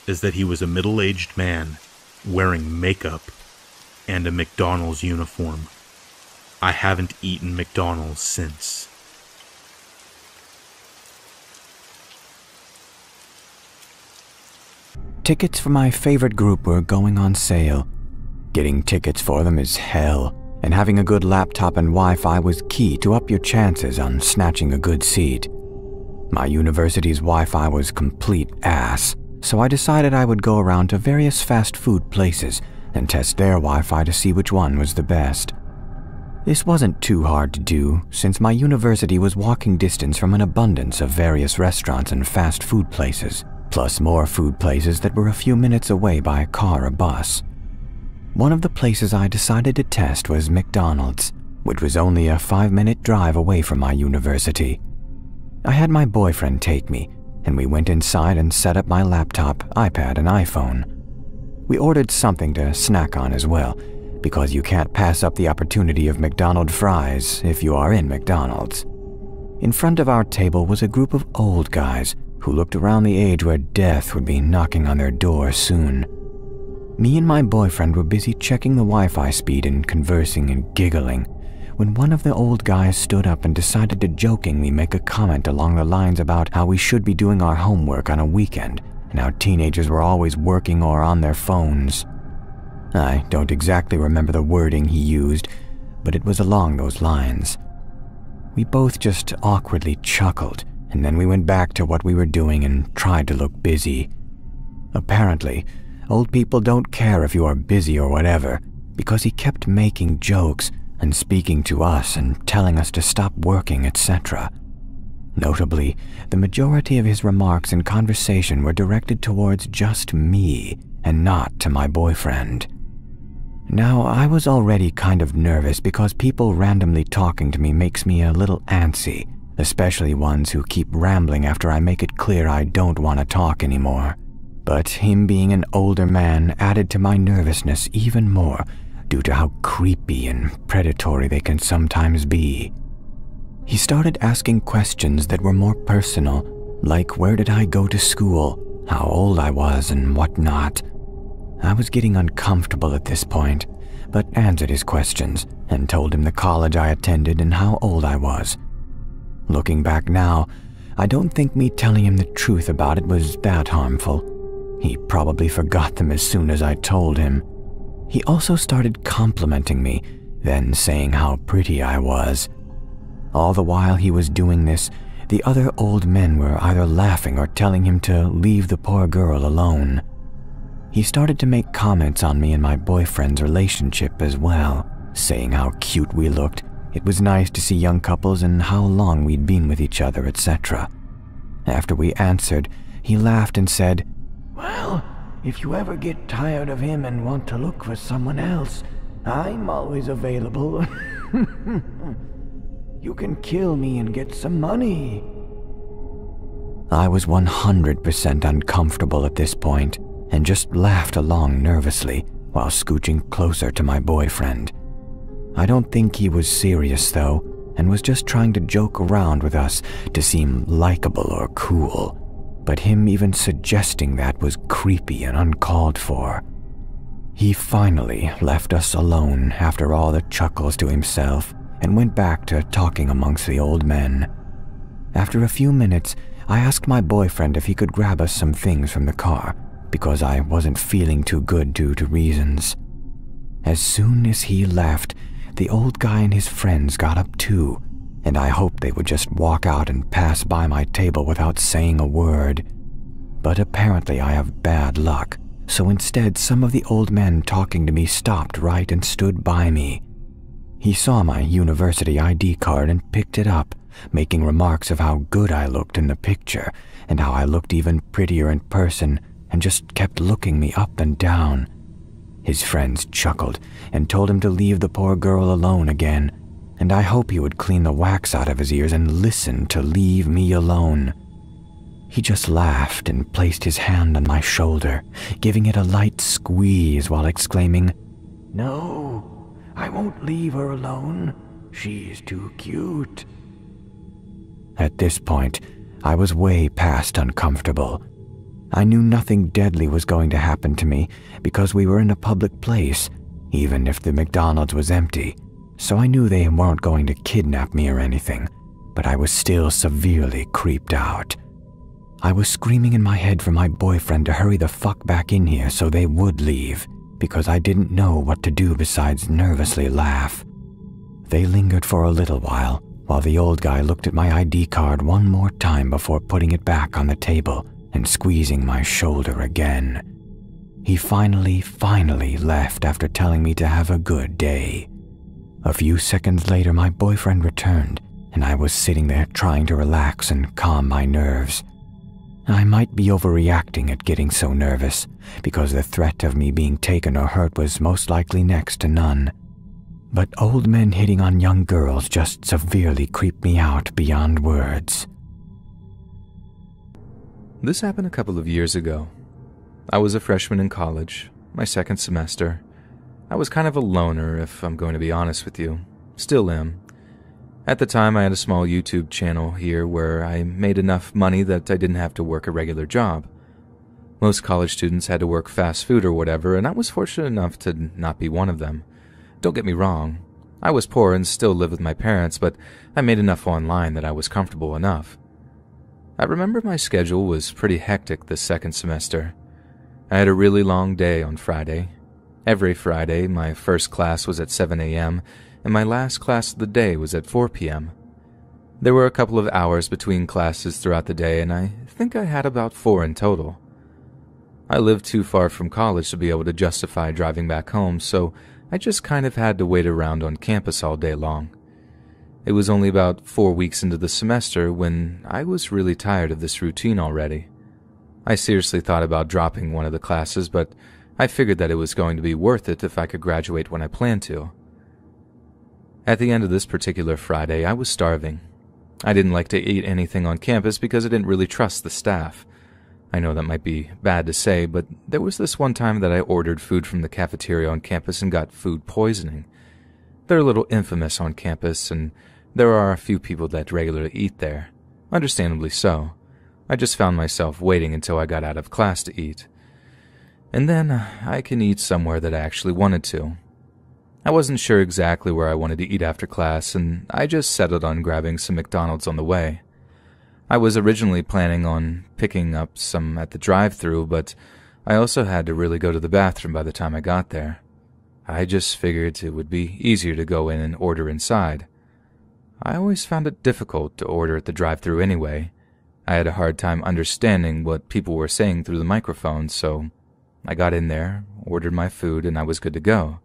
is that he was a middle-aged man wearing makeup and a McDonald's uniform. I haven't eaten McDonald's since. Tickets for my favorite group were going on sale. Getting tickets for them is hell, and having a good laptop and Wi-Fi was key to up your chances on snatching a good seat. My university's Wi-Fi was complete ass, so I decided I would go around to various fast food places and test their Wi-Fi to see which one was the best. This wasn't too hard to do, since my university was walking distance from an abundance of various restaurants and fast food places, plus more food places that were a few minutes away by car or bus. One of the places I decided to test was McDonald's, which was only a 5-minute drive away from my university. I had my boyfriend take me, and we went inside and set up my laptop, iPad, and iPhone. We ordered something to snack on as well, because you can't pass up the opportunity of McDonald's fries if you are in McDonald's. In front of our table was a group of old guys who looked around the age where death would be knocking on their door soon. Me and my boyfriend were busy checking the Wi-Fi speed and conversing and giggling, when one of the old guys stood up and decided to jokingly make a comment along the lines about how we should be doing our homework on a weekend, and how teenagers were always working or on their phones. I don't exactly remember the wording he used, but it was along those lines. We both just awkwardly chuckled, and then we went back to what we were doing and tried to look busy. Apparently, old people don't care if you are busy or whatever, because he kept making jokes and speaking to us and telling us to stop working, etc. Notably, the majority of his remarks and conversation were directed towards just me and not to my boyfriend. Now, I was already kind of nervous because people randomly talking to me makes me a little antsy, especially ones who keep rambling after I make it clear I don't want to talk anymore. But him being an older man added to my nervousness even more due to how creepy and predatory they can sometimes be. He started asking questions that were more personal, like where did I go to school, how old I was, and whatnot. I was getting uncomfortable at this point, but answered his questions and told him the college I attended and how old I was. Looking back now, I don't think me telling him the truth about it was that harmful. He probably forgot them as soon as I told him. He also started complimenting me, then saying how pretty I was. All the while he was doing this, the other old men were either laughing or telling him to leave the poor girl alone. He started to make comments on me and my boyfriend's relationship as well, saying how cute we looked, it was nice to see young couples, and how long we'd been with each other, etc. After we answered, he laughed and said, "Well, if you ever get tired of him and want to look for someone else, I'm always available. You can kill me and get some money." I was 100% uncomfortable at this point and just laughed along nervously while scooching closer to my boyfriend. I don't think he was serious though, and was just trying to joke around with us to seem likable or cool. But him even suggesting that was creepy and uncalled for. He finally left us alone after all the chuckles to himself and went back to talking amongst the old men. After a few minutes, I asked my boyfriend if he could grab us some things from the car because I wasn't feeling too good due to reasons. As soon as he left, the old guy and his friends got up too, and I hoped they would just walk out and pass by my table without saying a word. But apparently I have bad luck, so instead some of the old men talking to me stopped right and stood by me. He saw my university ID card and picked it up, making remarks of how good I looked in the picture and how I looked even prettier in person, and just kept looking me up and down. His friends chuckled and told him to leave the poor girl alone again, and I hope he would clean the wax out of his ears and listen to leave me alone. He just laughed and placed his hand on my shoulder, giving it a light squeeze while exclaiming, "No, I won't leave her alone. She's too cute." At this point, I was way past uncomfortable. I knew nothing deadly was going to happen to me because we were in a public place, even if the McDonald's was empty, so I knew they weren't going to kidnap me or anything, but I was still severely creeped out. I was screaming in my head for my boyfriend to hurry the fuck back in here so they would leave, because I didn't know what to do besides nervously laugh. They lingered for a little while the old guy looked at my ID card one more time before putting it back on the table and squeezing my shoulder again. He finally left after telling me to have a good day. A few seconds later, my boyfriend returned, and I was sitting there trying to relax and calm my nerves. I might be overreacting at getting so nervous, because the threat of me being taken or hurt was most likely next to none. But old men hitting on young girls just severely creeped me out beyond words. This happened a couple of years ago. I was a freshman in college, my second semester. I was kind of a loner, if I'm going to be honest with you. Still am. At the time, I had a small YouTube channel here where I made enough money that I didn't have to work a regular job. Most college students had to work fast food or whatever, and I was fortunate enough to not be one of them. Don't get me wrong. I was poor and still lived with my parents, but I made enough online that I was comfortable enough. I remember my schedule was pretty hectic this second semester. I had a really long day on Friday. Every Friday, my first class was at 7 a.m., and my last class of the day was at 4 p.m. There were a couple of hours between classes throughout the day, and I think I had about 4 in total. I lived too far from college to be able to justify driving back home, so I just kind of had to wait around on campus all day long. It was only about 4 weeks into the semester when I was really tired of this routine already. I seriously thought about dropping one of the classes, but I figured that it was going to be worth it if I could graduate when I planned to. At the end of this particular Friday, I was starving. I didn't like to eat anything on campus because I didn't really trust the staff. I know that might be bad to say, but there was this one time that I ordered food from the cafeteria on campus and got food poisoning. They're a little infamous on campus, and there are a few people that regularly eat there. Understandably so. I just found myself waiting until I got out of class to eat. And then I can eat somewhere that I actually wanted to. I wasn't sure exactly where I wanted to eat after class, and I just settled on grabbing some McDonald's on the way. I was originally planning on picking up some at the drive-thru, but I also had to really go to the bathroom by the time I got there. I just figured it would be easier to go in and order inside. I always found it difficult to order at the drive-thru anyway. I had a hard time understanding what people were saying through the microphone, so I got in there, ordered my food, and I was good to go.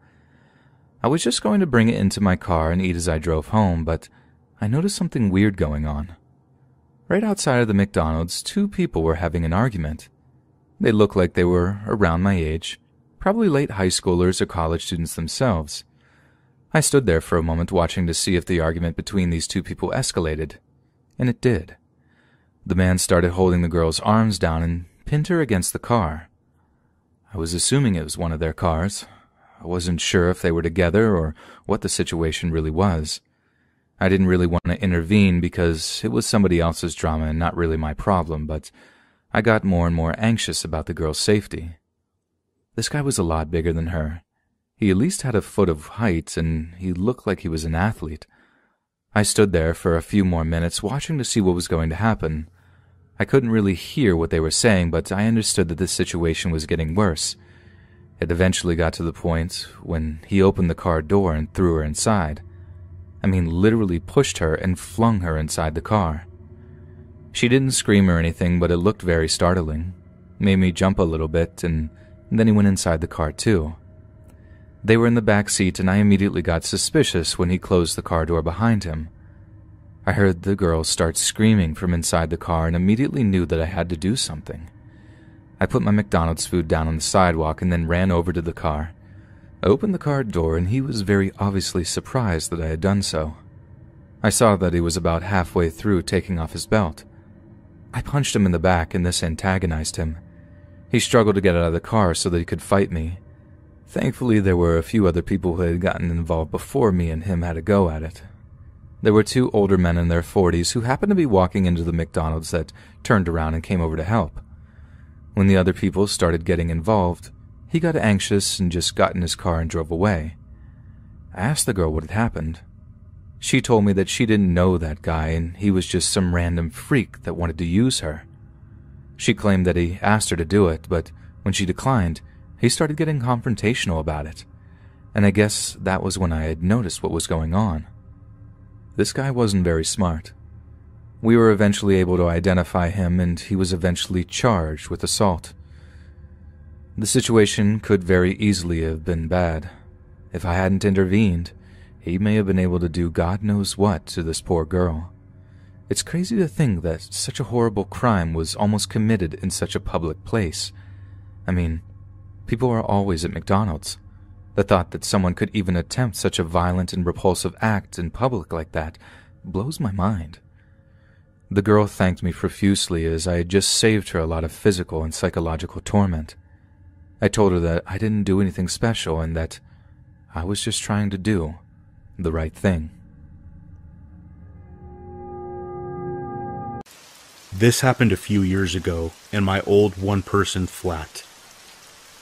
I was just going to bring it into my car and eat as I drove home, but I noticed something weird going on. Right outside of the McDonald's, two people were having an argument. They looked like they were around my age, probably late high schoolers or college students themselves. I stood there for a moment watching to see if the argument between these two people escalated, and it did. The man started holding the girl's arms down and pinned her against the car. I was assuming it was one of their cars. I wasn't sure if they were together or what the situation really was. I didn't really want to intervene because it was somebody else's drama and not really my problem, but I got more and more anxious about the girl's safety. This guy was a lot bigger than her. He at least had a foot of height, and he looked like he was an athlete. I stood there for a few more minutes watching to see what was going to happen. I couldn't really hear what they were saying, but I understood that this situation was getting worse. It eventually got to the point when he opened the car door and threw her inside. I mean, literally pushed her and flung her inside the car. She didn't scream or anything, but it looked very startling. Made me jump a little bit, and then he went inside the car too. They were in the back seat, and I immediately got suspicious when he closed the car door behind him. I heard the girl start screaming from inside the car and immediately knew that I had to do something. I put my McDonald's food down on the sidewalk and then ran over to the car. I opened the car door, and he was very obviously surprised that I had done so. I saw that he was about halfway through taking off his belt. I punched him in the back, and this antagonized him. He struggled to get out of the car so that he could fight me. Thankfully, there were a few other people who had gotten involved before me and him had a go at it. There were two older men in their 40s who happened to be walking into the McDonald's that turned around and came over to help. When the other people started getting involved, he got anxious and just got in his car and drove away. I asked the girl what had happened. She told me that she didn't know that guy and he was just some random freak that wanted to use her. She claimed that he asked her to do it, but when she declined, he started getting confrontational about it. And I guess that was when I had noticed what was going on. This guy wasn't very smart. We were eventually able to identify him, and he was eventually charged with assault. The situation could very easily have been bad. If I hadn't intervened, he may have been able to do God knows what to this poor girl. It's crazy to think that such a horrible crime was almost committed in such a public place. I mean, people are always at McDonald's. The thought that someone could even attempt such a violent and repulsive act in public like that blows my mind. The girl thanked me profusely as I had just saved her a lot of physical and psychological torment. I told her that I didn't do anything special and that I was just trying to do the right thing. This happened a few years ago in my old one-person flat.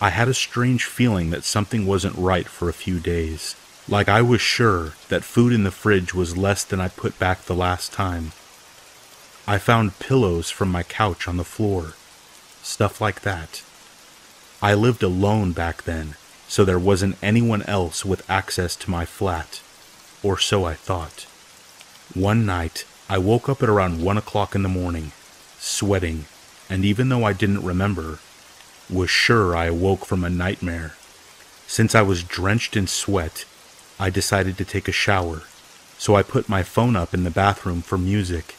I had a strange feeling that something wasn't right for a few days. Like I was sure that food in the fridge was less than I put back the last time. I found pillows from my couch on the floor. Stuff like that. I lived alone back then, so there wasn't anyone else with access to my flat. Or so I thought. One night, I woke up at around 1 o'clock in the morning, sweating, and even though I didn't remember, was sure I awoke from a nightmare. Since I was drenched in sweat, I decided to take a shower, so I put my phone up in the bathroom for music,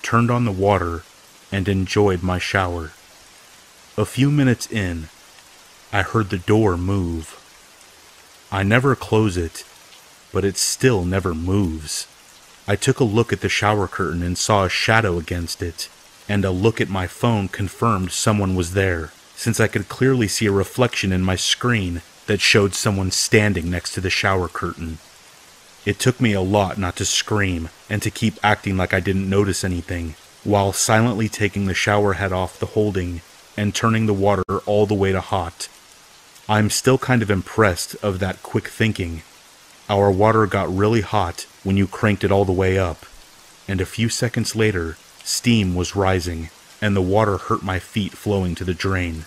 turned on the water, and enjoyed my shower. A few minutes in, I heard the door move. I never close it, but it still never moves. I took a look at the shower curtain and saw a shadow against it, and a look at my phone confirmed someone was there, since I could clearly see a reflection in my screen that showed someone standing next to the shower curtain. It took me a lot not to scream and to keep acting like I didn't notice anything, while silently taking the shower head off the holding and turning the water all the way to hot. I'm still kind of impressed of that quick thinking. Our water got really hot when you cranked it all the way up, and a few seconds later, steam was rising, and the water hurt my feet flowing to the drain.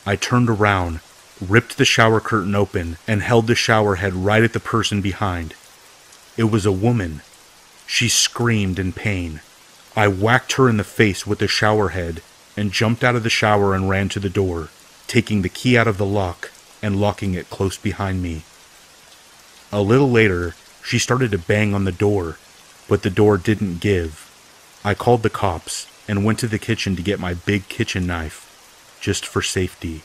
I turned around, ripped the shower curtain open, and held the shower head right at the person behind. It was a woman. She screamed in pain. I whacked her in the face with the shower head and jumped out of the shower and ran to the door, taking the key out of the lock and locking it close behind me. A little later, she started to bang on the door, but the door didn't give. I called the cops and went to the kitchen to get my big kitchen knife, just for safety.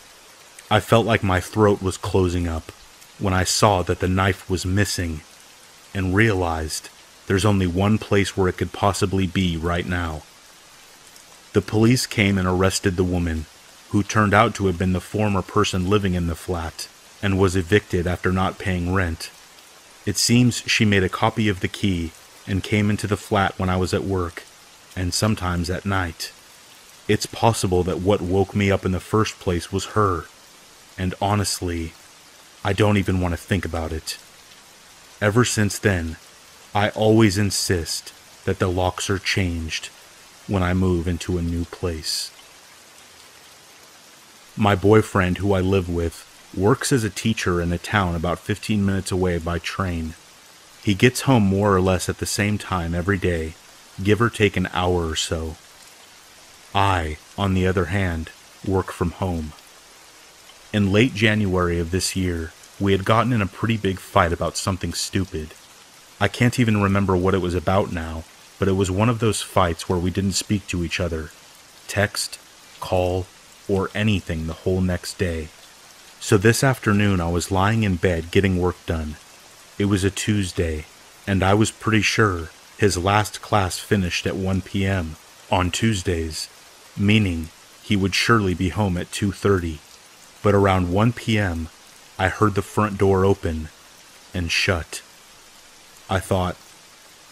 I felt like my throat was closing up when I saw that the knife was missing and realized there's only one place where it could possibly be right now. The police came and arrested the woman, who turned out to have been the former person living in the flat and was evicted after not paying rent. It seems she made a copy of the key and came into the flat when I was at work, and sometimes at night. It's possible that what woke me up in the first place was her, and honestly, I don't even want to think about it. Ever since then, I always insist that the locks are changed when I move into a new place. My boyfriend, who I live with, works as a teacher in a town about 15 minutes away by train. He gets home more or less at the same time every day, give or take an hour or so. I, on the other hand, work from home. In late January of this year, we had gotten in a pretty big fight about something stupid. I can't even remember what it was about now, but it was one of those fights where we didn't speak to each other, text, call, or anything the whole next day. So this afternoon I was lying in bed getting work done. It was a Tuesday, and I was pretty sure his last class finished at 1 p.m. on Tuesdays, meaning he would surely be home at 2:30. But around 1 p.m., I heard the front door open and shut. I thought,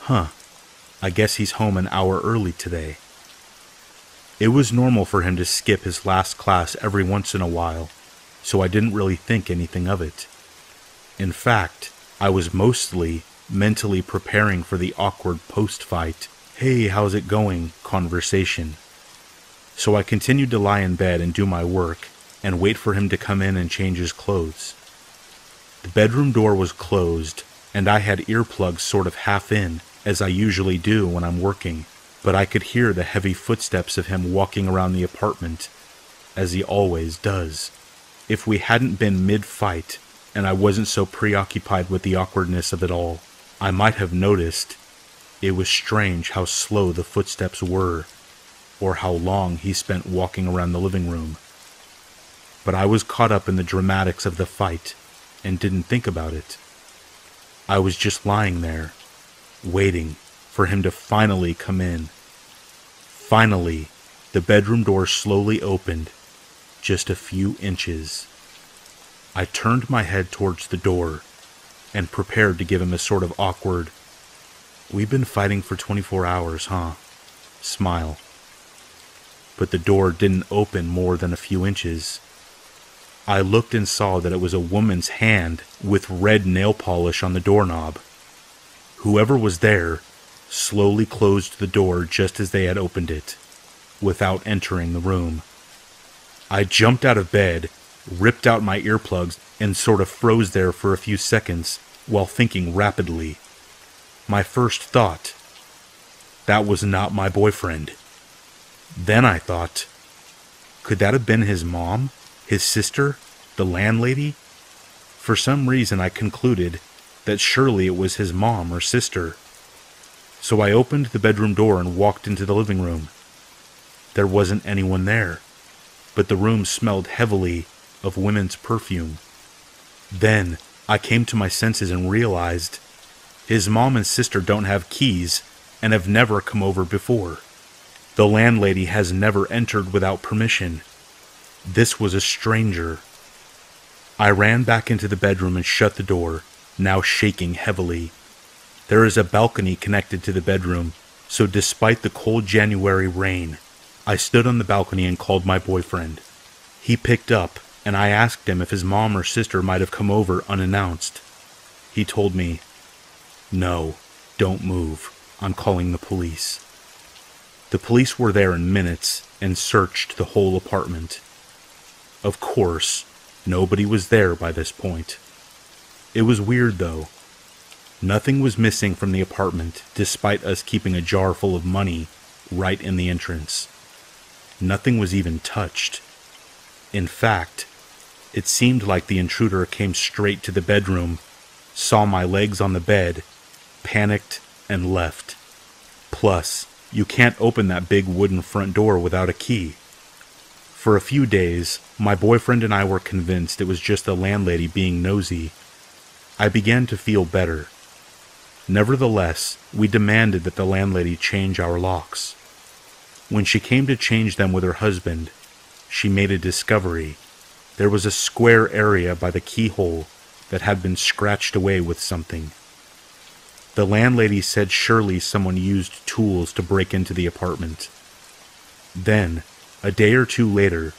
I guess he's home an hour early today. It was normal for him to skip his last class every once in a while, so I didn't really think anything of it. In fact, I was mostly mentally preparing for the awkward post-fight, "Hey, how's it going?" conversation. So I continued to lie in bed and do my work, and wait for him to come in and change his clothes. The bedroom door was closed, and I had earplugs sort of half in, as I usually do when I'm working, but I could hear the heavy footsteps of him walking around the apartment, as he always does. If we hadn't been mid-fight, and I wasn't so preoccupied with the awkwardness of it all, I might have noticed. It was strange how slow the footsteps were, or how long he spent walking around the living room. But I was caught up in the dramatics of the fight and didn't think about it. I was just lying there, waiting for him to finally come in. Finally, the bedroom door slowly opened, just a few inches. I turned my head towards the door and prepared to give him a sort of awkward, "We've been fighting for 24 hours, huh?" smile. But the door didn't open more than a few inches. I looked and saw that it was a woman's hand with red nail polish on the doorknob. Whoever was there slowly closed the door just as they had opened it, without entering the room. I jumped out of bed, ripped out my earplugs, and sort of froze there for a few seconds while thinking rapidly. My first thought, that was not my boyfriend. Then I thought, could that have been his mom? His sister? The landlady? For some reason I concluded that surely it was his mom or sister. So I opened the bedroom door and walked into the living room. There wasn't anyone there, but the room smelled heavily of women's perfume. Then I came to my senses and realized His mom and sister don't have keys and have never come over before. The landlady has never entered without permission. This was a stranger. I ran back into the bedroom and shut the door, now shaking heavily. There is a balcony connected to the bedroom, so despite the cold January rain, I stood on the balcony and called my boyfriend. He picked up, and I asked him if his mom or sister might have come over unannounced. He told me, "No, don't move. I'm calling the police." The police were there in minutes and searched the whole apartment. Of course, nobody was there by this point. It was weird, though. Nothing was missing from the apartment, despite us keeping a jar full of money right in the entrance. Nothing was even touched. In fact, it seemed like the intruder came straight to the bedroom, saw my legs on the bed, panicked, and left. Plus, you can't open that big wooden front door without a key. For a few days, my boyfriend and I were convinced it was just the landlady being nosy. I began to feel better. Nevertheless, we demanded that the landlady change our locks. When she came to change them with her husband, she made a discovery. There was a square area by the keyhole that had been scratched away with something. The landlady said surely someone used tools to break into the apartment. Then, a day or two later,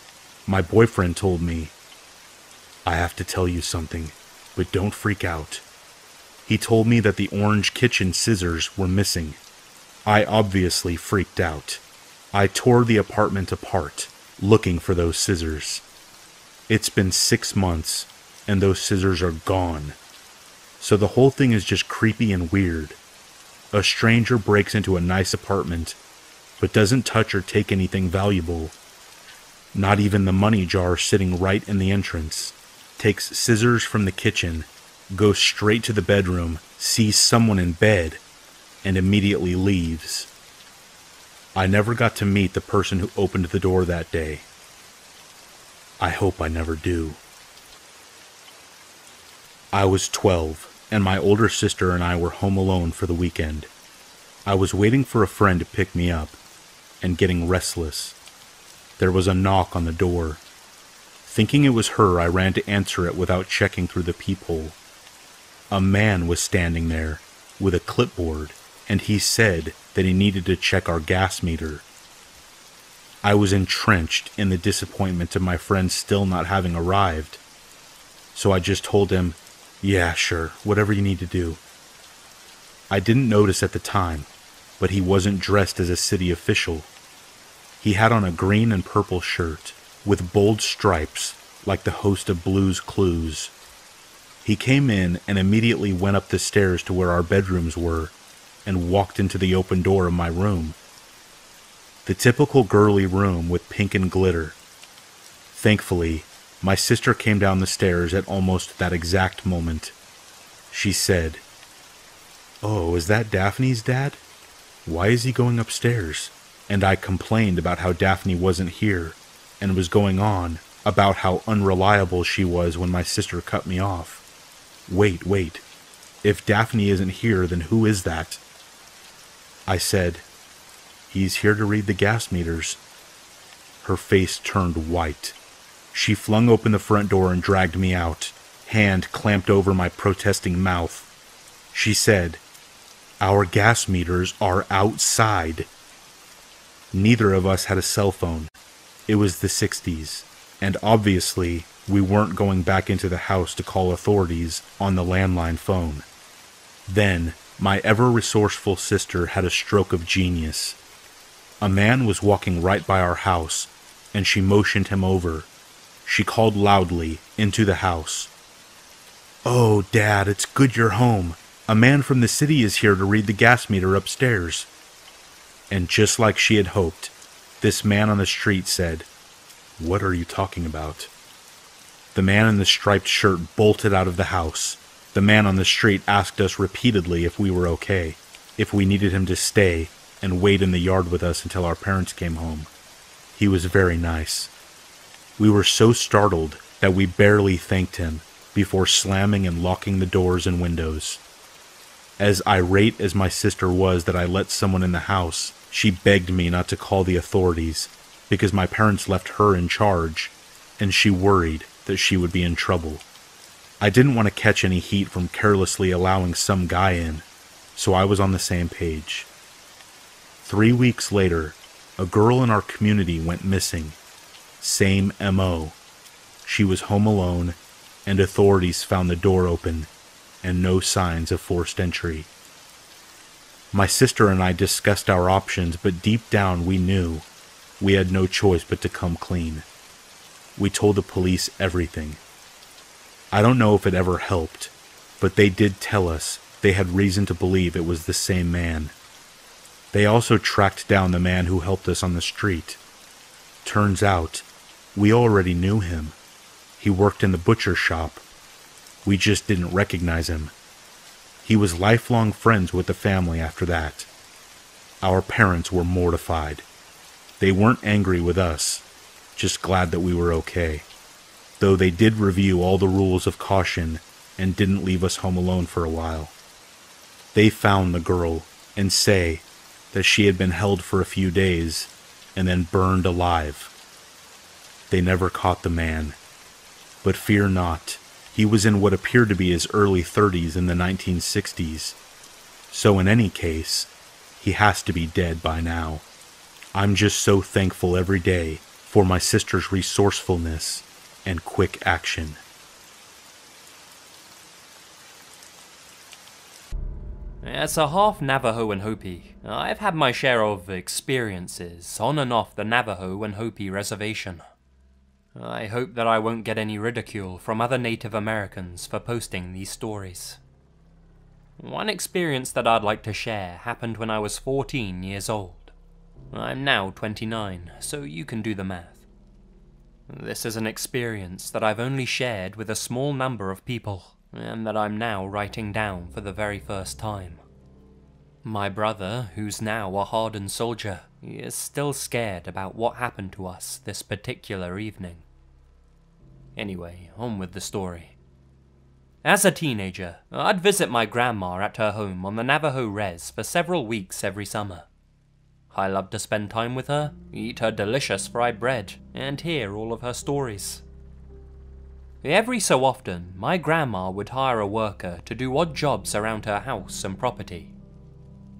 my boyfriend told me, "I have to tell you something, but don't freak out." He told me that the orange kitchen scissors were missing. I obviously freaked out. I tore the apartment apart, looking for those scissors. It's been 6 months, and those scissors are gone. So the whole thing is just creepy and weird. A stranger breaks into a nice apartment, but doesn't touch or take anything valuable. Not even the money jar sitting right in the entrance. Takes scissors from the kitchen, goes straight to the bedroom, sees someone in bed, and immediately leaves. I never got to meet the person who opened the door that day. I hope I never do. I was 12, and my older sister and I were home alone for the weekend. I was waiting for a friend to pick me up, and getting restless. There was a knock on the door. Thinking it was her, I ran to answer it without checking through the peephole. A man was standing there, with a clipboard, and he said that he needed to check our gas meter. I was entrenched in the disappointment of my friend still not having arrived, so I just told him, "Yeah, sure, whatever you need to do." I didn't notice at the time, but he wasn't dressed as a city official. He had on a green and purple shirt, with bold stripes, like the host of Blue's Clues. He came in and immediately went up the stairs to where our bedrooms were, and walked into the open door of my room. The typical girly room with pink and glitter. Thankfully, my sister came down the stairs at almost that exact moment. She said, "Oh, is that Daphne's dad? Why is he going upstairs?" And I complained about how Daphne wasn't here, and was going on about how unreliable she was when my sister cut me off. Wait. If Daphne isn't here, then who is that? I said, "He's here to read the gas meters." Her face turned white. She flung open the front door and dragged me out, hand clamped over my protesting mouth. She said, "Our gas meters are outside." Neither of us had a cell phone. It was the 60s, and obviously we weren't going back into the house to call authorities on the landline phone. Then, my ever-resourceful sister had a stroke of genius. A man was walking right by our house, and she motioned him over. She called loudly into the house. "Oh, Dad, it's good you're home. A man from the city is here to read the gas meter upstairs." And just like she had hoped, this man on the street said, "What are you talking about?" The man in the striped shirt bolted out of the house. The man on the street asked us repeatedly if we were okay, if we needed him to stay and wait in the yard with us until our parents came home. He was very nice. We were so startled that we barely thanked him before slamming and locking the doors and windows. As irate as my sister was that I let someone in the house, she begged me not to call the authorities because my parents left her in charge, and she worried that she would be in trouble. I didn't want to catch any heat from carelessly allowing some guy in, so I was on the same page. 3 weeks later, a girl in our community went missing. Same MO. She was home alone, and authorities found the door open, and no signs of forced entry. My sister and I discussed our options, but deep down we knew we had no choice but to come clean. We told the police everything. I don't know if it ever helped, but they did tell us they had reason to believe it was the same man. They also tracked down the man who helped us on the street. Turns out, we already knew him. He worked in the butcher shop. We just didn't recognize him. He was lifelong friends with the family after that. Our parents were mortified. They weren't angry with us, just glad that we were okay. Though they did review all the rules of caution and didn't leave us home alone for a while. They found the girl and say that she had been held for a few days and then burned alive. They never caught the man. But fear not, he was in what appeared to be his early 30s in the 1960s. So in any case, he has to be dead by now. I'm just so thankful every day for my sister's resourcefulness and quick action. As a half Navajo and Hopi, I've had my share of experiences on and off the Navajo and Hopi reservation. I hope that I won't get any ridicule from other Native Americans for posting these stories. One experience that I'd like to share happened when I was 14 years old. I'm now 29, so you can do the math. This is an experience that I've only shared with a small number of people, and that I'm now writing down for the very first time. My brother, who's now a hardened soldier, is still scared about what happened to us this particular evening. Anyway, on with the story. As a teenager, I'd visit my grandma at her home on the Navajo Res for several weeks every summer. I loved to spend time with her, eat her delicious fried bread, and hear all of her stories. Every so often, my grandma would hire a worker to do odd jobs around her house and property.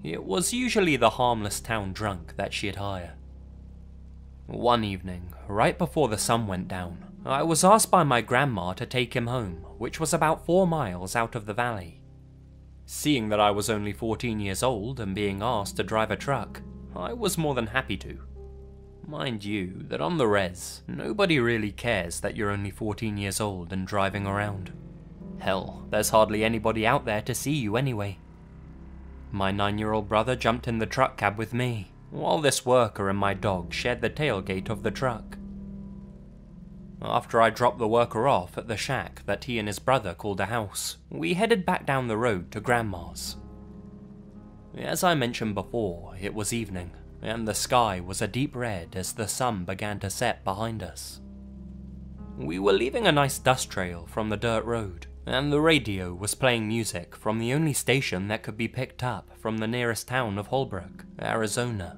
It was usually the harmless town drunk that she'd hire. One evening, right before the sun went down, I was asked by my grandma to take him home, which was about 4 miles out of the valley. Seeing that I was only 14 years old and being asked to drive a truck, I was more than happy to. Mind you, that on the res, nobody really cares that you're only 14 years old and driving around. Hell, there's hardly anybody out there to see you anyway. My 9-year-old brother jumped in the truck cab with me, while this worker and my dog shared the tailgate of the truck. After I dropped the worker off at the shack that he and his brother called a house, we headed back down the road to Grandma's. As I mentioned before, it was evening, and the sky was a deep red as the sun began to set behind us. We were leaving a nice dust trail from the dirt road, and the radio was playing music from the only station that could be picked up from the nearest town of Holbrook, Arizona.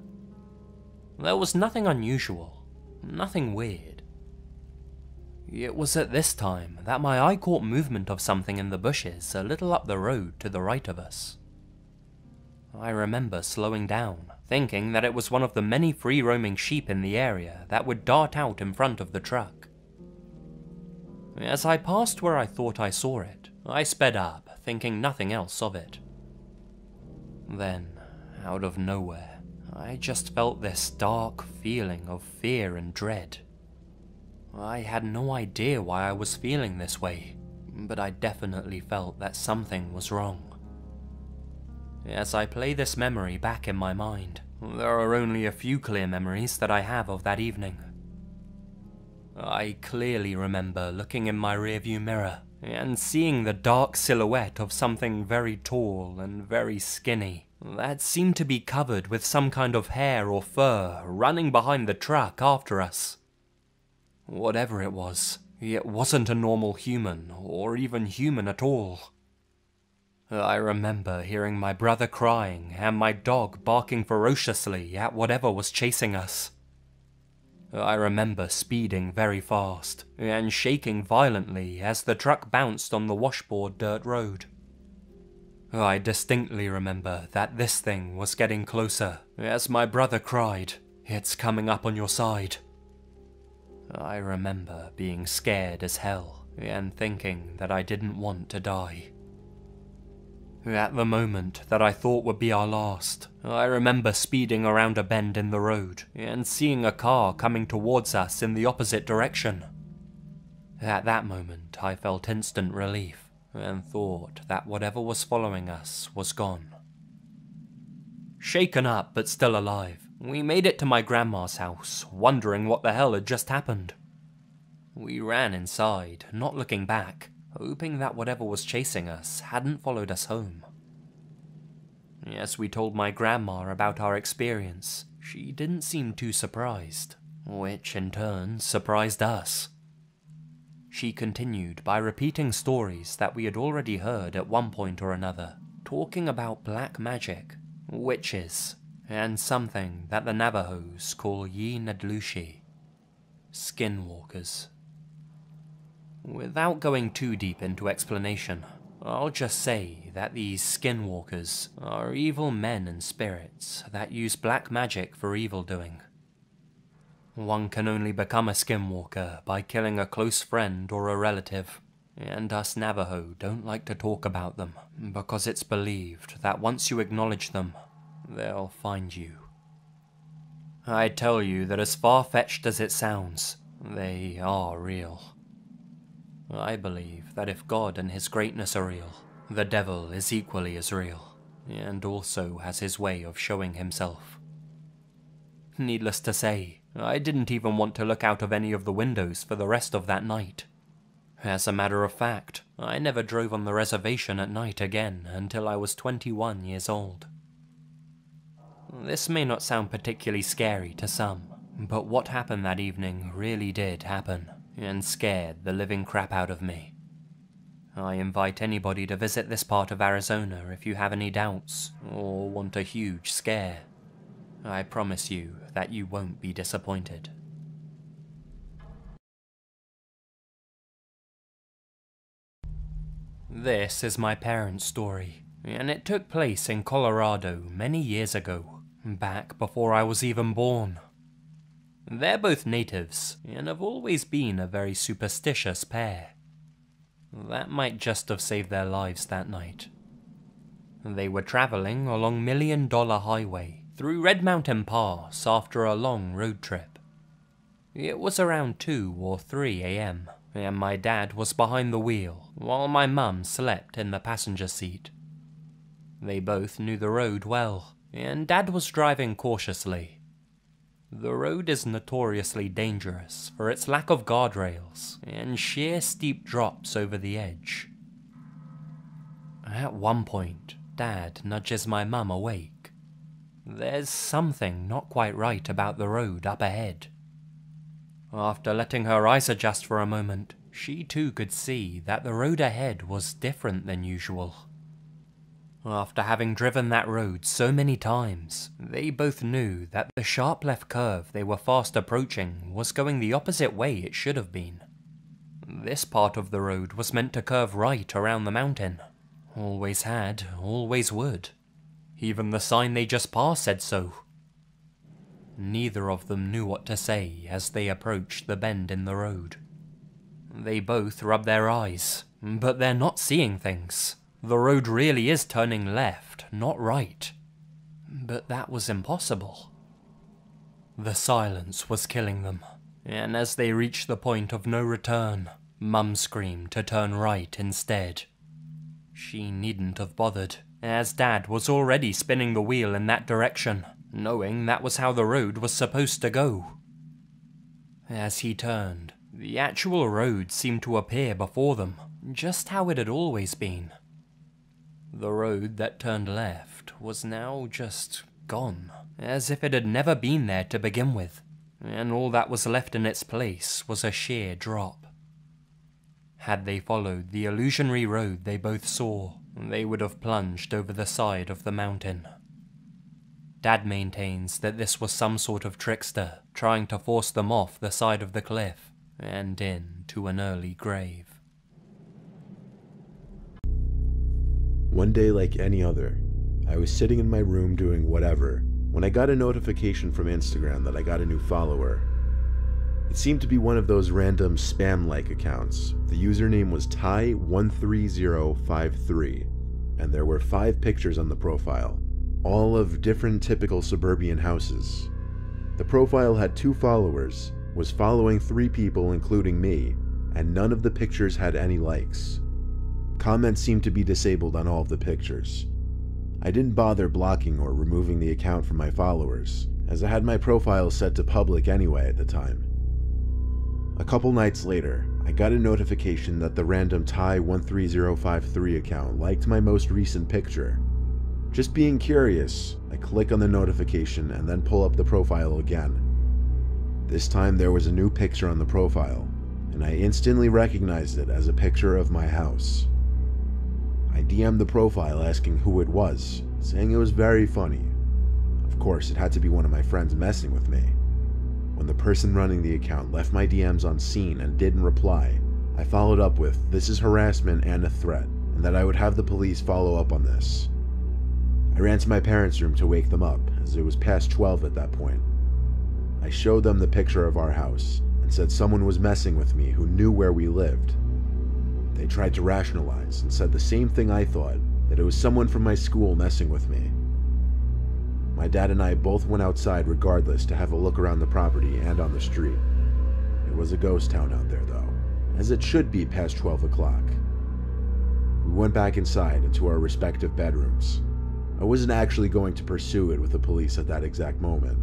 There was nothing unusual, nothing weird. It was at this time that my eye caught movement of something in the bushes a little up the road to the right of us. I remember slowing down, thinking that it was one of the many free-roaming sheep in the area that would dart out in front of the truck. As I passed where I thought I saw it, I sped up, thinking nothing else of it. Then, out of nowhere, I just felt this dark feeling of fear and dread. I had no idea why I was feeling this way, but I definitely felt that something was wrong. As I play this memory back in my mind, there are only a few clear memories that I have of that evening. I clearly remember looking in my rearview mirror and seeing the dark silhouette of something very tall and very skinny that seemed to be covered with some kind of hair or fur running behind the truck after us. Whatever it wasn't a normal human or even human at all. I remember hearing my brother crying and my dog barking ferociously at whatever was chasing us. I remember speeding very fast and shaking violently as the truck bounced on the washboard dirt road. I distinctly remember that this thing was getting closer as my brother cried, "It's coming up on your side." I remember being scared as hell and thinking that I didn't want to die. At the moment that I thought would be our last, I remember speeding around a bend in the road and seeing a car coming towards us in the opposite direction. At that moment, I felt instant relief and thought that whatever was following us was gone. Shaken up but still alive, we made it to my grandma's house, wondering what the hell had just happened. We ran inside, not looking back, hoping that whatever was chasing us hadn't followed us home. As we told my grandma about our experience, she didn't seem too surprised, which in turn surprised us. She continued by repeating stories that we had already heard at one point or another, talking about black magic, witches, and something that the Navajos call Yi-Nadlushi, skinwalkers. Without going too deep into explanation, I'll just say that these skinwalkers are evil men and spirits that use black magic for evil doing. One can only become a skinwalker by killing a close friend or a relative, and us Navajo don't like to talk about them because it's believed that once you acknowledge them, they'll find you. I tell you that as far-fetched as it sounds, they are real. I believe that if God and his greatness are real, the devil is equally as real, and also has his way of showing himself. Needless to say, I didn't even want to look out of any of the windows for the rest of that night. As a matter of fact, I never drove on the reservation at night again until I was 21 years old. This may not sound particularly scary to some, but what happened that evening really did happen, and scared the living crap out of me. I invite anybody to visit this part of Arizona if you have any doubts, or want a huge scare. I promise you that you won't be disappointed. This is my parents' story, and it took place in Colorado many years ago, back before I was even born. They're both natives, and have always been a very superstitious pair. That might just have saved their lives that night. They were traveling along $1 Million Highway through Red Mountain Pass after a long road trip. It was around 2 or 3 a.m., and my dad was behind the wheel, while my mum slept in the passenger seat. They both knew the road well, and Dad was driving cautiously. The road is notoriously dangerous for its lack of guardrails and sheer steep drops over the edge. At one point, Dad nudges my mum awake. There's something not quite right about the road up ahead. After letting her eyes adjust for a moment, she too could see that the road ahead was different than usual. After having driven that road so many times, they both knew that the sharp left curve they were fast approaching was going the opposite way it should have been. This part of the road was meant to curve right around the mountain. Always had, always would. Even the sign they just passed said so. Neither of them knew what to say as they approached the bend in the road. They both rubbed their eyes, but they're not seeing things. The road really is turning left, not right. But that was impossible. The silence was killing them, and as they reached the point of no return, Mum screamed to turn right instead. She needn't have bothered, as Dad was already spinning the wheel in that direction, knowing that was how the road was supposed to go. As he turned, the actual road seemed to appear before them, just how it had always been. The road that turned left was now just gone, as if it had never been there to begin with, and all that was left in its place was a sheer drop. Had they followed the illusionary road they both saw, they would have plunged over the side of the mountain. Dad maintains that this was some sort of trickster trying to force them off the side of the cliff and into an early grave. One day like any other, I was sitting in my room doing whatever when I got a notification from Instagram that I got a new follower. It seemed to be one of those random spam-like accounts. The username was Ty13053, and there were 5 pictures on the profile, all of different typical suburban houses. The profile had 2 followers, was following 3 people including me, and none of the pictures had any likes. Comments seemed to be disabled on all of the pictures. I didn't bother blocking or removing the account from my followers, as I had my profile set to public anyway at the time. A couple nights later, I got a notification that the random Ty13053 account liked my most recent picture. Just being curious, I click on the notification and then pull up the profile again. This time there was a new picture on the profile, and I instantly recognized it as a picture of my house. I DM'd the profile asking who it was, saying it was very funny. Of course, it had to be one of my friends messing with me. When the person running the account left my DMs unseen and didn't reply, I followed up with, "This is harassment and a threat," and that I would have the police follow up on this. I ran to my parents' room to wake them up, as it was past 12 at that point. I showed them the picture of our house, and said someone was messing with me who knew where we lived. They tried to rationalize, and said the same thing I thought, that it was someone from my school messing with me. My dad and I both went outside regardless to have a look around the property and on the street. It was a ghost town out there though, as it should be past 12 o'clock. We went back inside into our respective bedrooms. I wasn't actually going to pursue it with the police at that exact moment.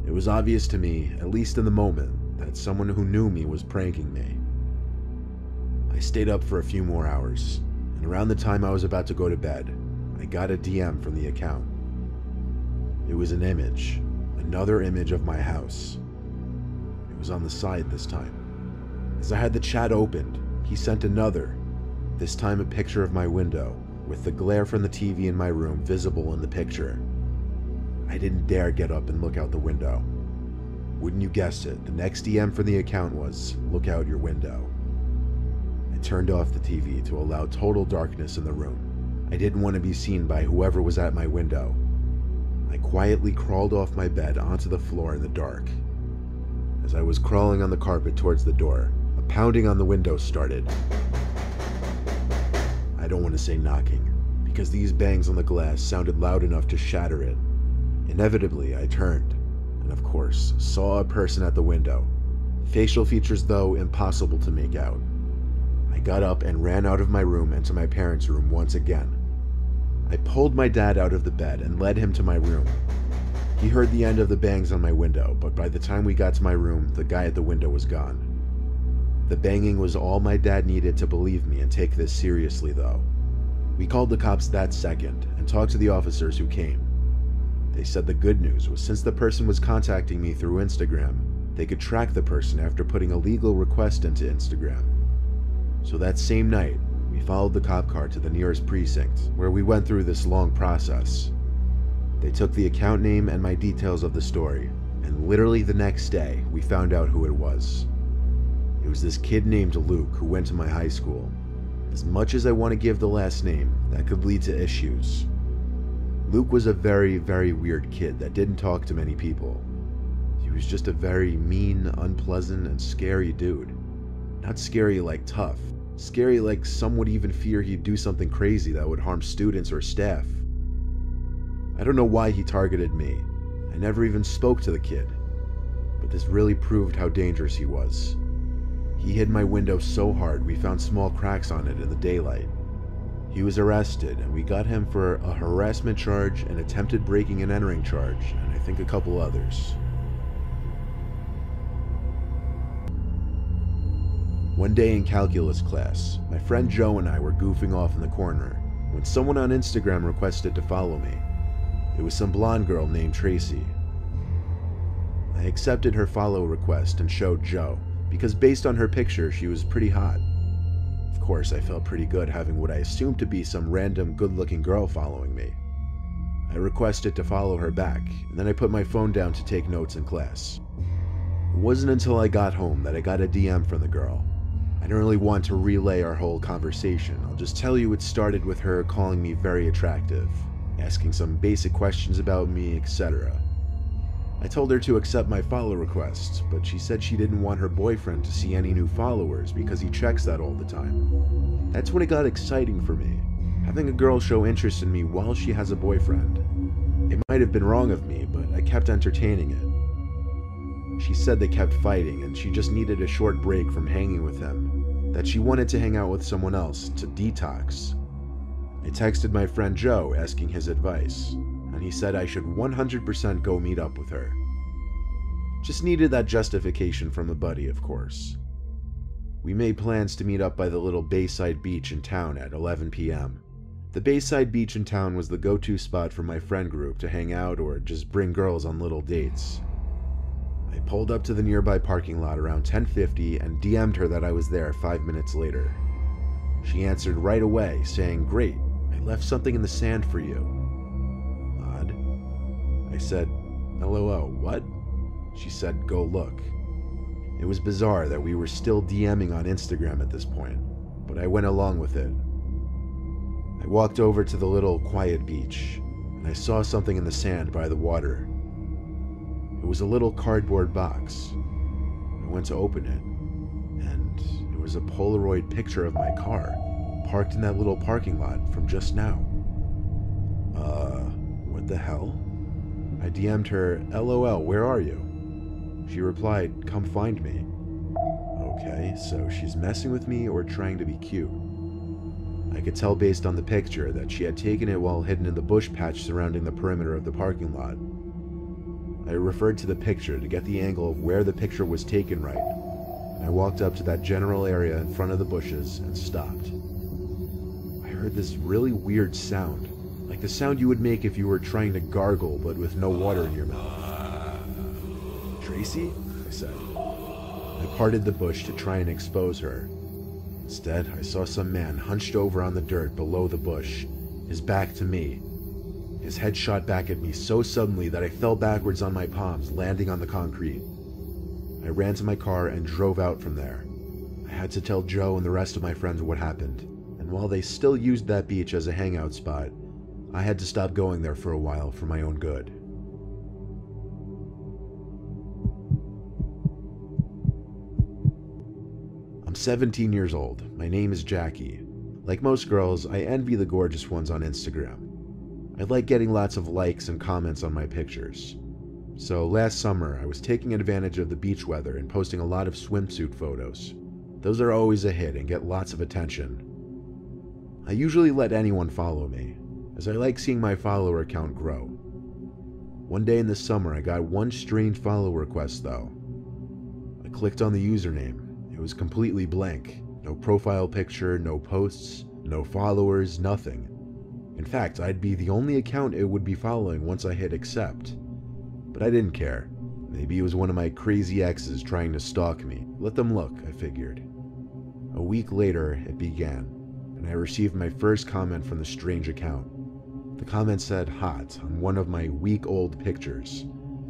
It was obvious to me, at least in the moment, that someone who knew me was pranking me. I stayed up for a few more hours, and around the time I was about to go to bed, I got a DM from the account. It was an image, another image of my house. It was on the side this time. As I had the chat opened, he sent another, this time a picture of my window, with the glare from the TV in my room visible in the picture. I didn't dare get up and look out the window. Wouldn't you guess it, the next DM from the account was, "Look out your window." I turned off the TV to allow total darkness in the room. I didn't want to be seen by whoever was at my window. I quietly crawled off my bed onto the floor in the dark. As I was crawling on the carpet towards the door, a pounding on the window started. I don't want to say knocking, because these bangs on the glass sounded loud enough to shatter it. Inevitably, I turned, and of course, saw a person at the window. Facial features, though, impossible to make out. I got up and ran out of my room and to my parents' room once again. I pulled my dad out of the bed and led him to my room. He heard the end of the bangs on my window, but by the time we got to my room, the guy at the window was gone. The banging was all my dad needed to believe me and take this seriously, though. We called the cops that second and talked to the officers who came. They said the good news was since the person was contacting me through Instagram, they could track the person after putting a legal request into Instagram. So that same night, we followed the cop car to the nearest precinct, where we went through this long process. They took the account name and my details of the story, and literally the next day, we found out who it was. It was this kid named Luke who went to my high school. As much as I want to give the last name, that could lead to issues. Luke was a very, very weird kid that didn't talk to many people. He was just a very mean, unpleasant, and scary dude. Not scary like tough. Scary like some would even fear he'd do something crazy that would harm students or staff. I don't know why he targeted me. I never even spoke to the kid. But this really proved how dangerous he was. He hit my window so hard we found small cracks on it in the daylight. He was arrested and we got him for a harassment charge, an attempted breaking and entering charge, and I think a couple others. One day in calculus class, my friend Joe and I were goofing off in the corner when someone on Instagram requested to follow me. It was some blonde girl named Tracy. I accepted her follow request and showed Joe, because based on her picture, she was pretty hot. Of Of course, I felt pretty good having what I assumed to be some random good-looking girl following me. I requested to follow her back, and then I put my phone down to take notes in class. It wasn't until I got home that I got a DM from the girl. I don't really want to relay our whole conversation. I'll just tell you it started with her calling me very attractive, asking some basic questions about me, etc. I told her to accept my follow request, but she said she didn't want her boyfriend to see any new followers because he checks that all the time. That's when it got exciting for me, having a girl show interest in me while she has a boyfriend. It might have been wrong of me, but I kept entertaining it. She said they kept fighting and she just needed a short break from hanging with him, that she wanted to hang out with someone else to detox. I texted my friend Joe asking his advice, and he said I should 100% go meet up with her. Just needed that justification from a buddy, of course. We made plans to meet up by the little Bayside beach in town at 11 p.m. The Bayside beach in town was the go-to spot for my friend group to hang out or just bring girls on little dates. I pulled up to the nearby parking lot around 10:50 and DM'd her that I was there 5 minutes later. She answered right away, saying, "Great, I left something in the sand for you." Odd. I said, "LOL, what?" She said, "Go look." It was bizarre that we were still DMing on Instagram at this point, but I went along with it. I walked over to the little quiet beach, and I saw something in the sand by the water. It was a little cardboard box. I went to open it, and it was a Polaroid picture of my car, parked in that little parking lot from just now. What the hell? I DM'd her, "LOL, where are you?" She replied, "Come find me." Okay, so she's messing with me or trying to be cute. I could tell based on the picture that she had taken it while hidden in the bush patch surrounding the perimeter of the parking lot. I referred to the picture to get the angle of where the picture was taken right, and I walked up to that general area in front of the bushes and stopped. I heard this really weird sound, like the sound you would make if you were trying to gargle but with no water in your mouth. "Tracy?" I said. I parted the bush to try and expose her. Instead, I saw some man hunched over on the dirt below the bush, his back to me. His head shot back at me so suddenly that I fell backwards on my palms, landing on the concrete. I ran to my car and drove out from there. I had to tell Joe and the rest of my friends what happened, and while they still used that beach as a hangout spot, I had to stop going there for a while for my own good. I'm 17 years old. My name is Jackie. Like most girls, I envy the gorgeous ones on Instagram. I like getting lots of likes and comments on my pictures. So last summer, I was taking advantage of the beach weather and posting a lot of swimsuit photos. Those are always a hit and get lots of attention. I usually let anyone follow me, as I like seeing my follower count grow. One day in the summer, I got one strange follow request though. I clicked on the username. It was completely blank. No profile picture, no posts, no followers, nothing. In fact, I'd be the only account it would be following once I hit accept. But I didn't care. Maybe it was one of my crazy exes trying to stalk me. Let them look, I figured. A week later, it began, and I received my first comment from the strange account. The comment said "hot" on one of my week-old pictures.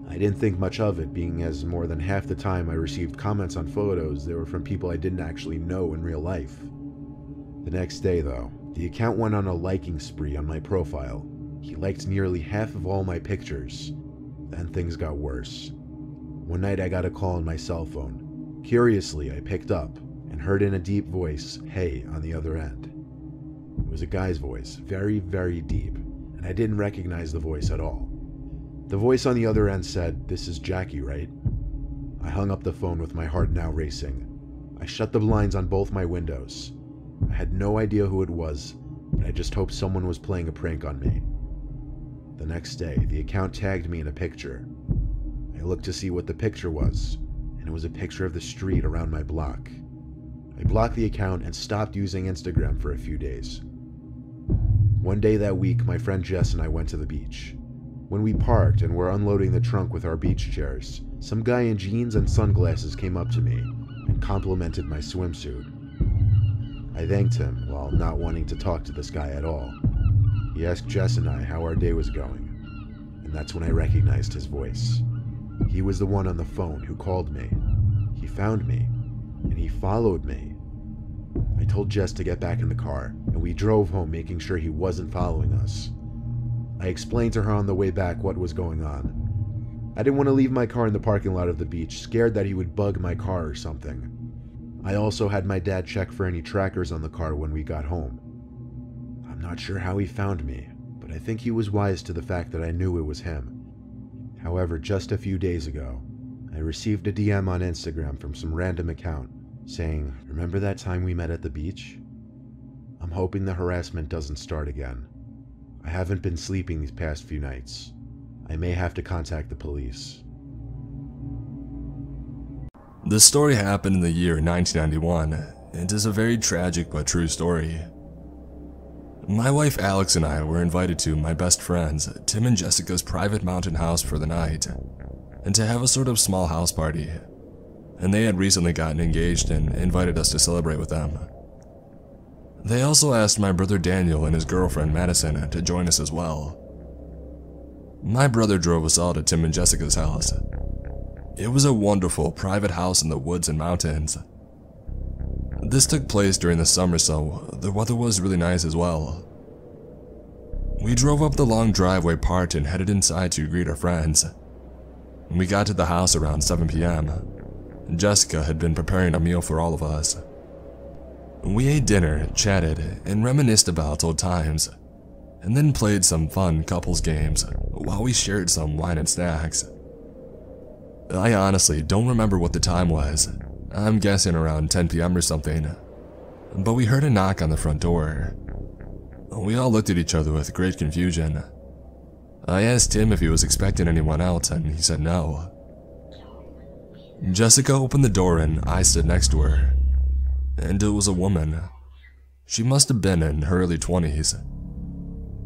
I didn't think much of it, being as more than half the time I received comments on photos, they were from people I didn't actually know in real life. The next day, though, the account went on a liking spree on my profile. He liked nearly half of all my pictures. Then things got worse. One night I got a call on my cell phone. Curiously, I picked up and heard in a deep voice, "Hey," on the other end. It was a guy's voice, very, very deep, and I didn't recognize the voice at all. The voice on the other end said, "This is Jackie, right?" I hung up the phone with my heart now racing. I shut the blinds on both my windows. I had no idea who it was, but I just hoped someone was playing a prank on me. The next day, the account tagged me in a picture. I looked to see what the picture was, and it was a picture of the street around my block. I blocked the account and stopped using Instagram for a few days. One day that week, my friend Jess and I went to the beach. When we parked and were unloading the trunk with our beach chairs, some guy in jeans and sunglasses came up to me and complimented my swimsuit. I I thanked him while not wanting to talk to this guy at all. He asked Jess and I how our day was going, and that's when I recognized his voice. He was the one on the phone who called me. He found me, and he followed me. I told Jess to get back in the car, and we drove home making sure he wasn't following us. I explained to her on the way back what was going on. I didn't want to leave my car in the parking lot of the beach, scared that he would bug my car or something. I also had my dad check for any trackers on the car when we got home. I'm not sure how he found me, but I think he was wise to the fact that I knew it was him. However, just a few days ago, I received a DM on Instagram from some random account saying, "Remember that time we met at the beach?" I'm hoping the harassment doesn't start again. I haven't been sleeping these past few nights. I may have to contact the police. This story happened in the year 1991, and is a very tragic but true story. My wife Alex and I were invited to my best friends, Tim and Jessica's private mountain house for the night, and to have a sort of small house party. And they had recently gotten engaged and invited us to celebrate with them. They also asked my brother Daniel and his girlfriend Madison to join us as well. My brother drove us all to Tim and Jessica's house. It was a wonderful private house in the woods and mountains. This took place during the summer, so the weather was really nice as well. We drove up the long driveway part and headed inside to greet our friends. We got to the house around 7 p.m. Jessica had been preparing a meal for all of us. We ate dinner, chatted, and reminisced about old times, and then played some fun couples games while we shared some wine and snacks. I honestly don't remember what the time was. I'm guessing around 10 p.m. or something. But we heard a knock on the front door. We all looked at each other with great confusion. I asked Tim if he was expecting anyone else, and he said no. Jessica opened the door and I stood next to her. And it was a woman. She must have been in her early 20s.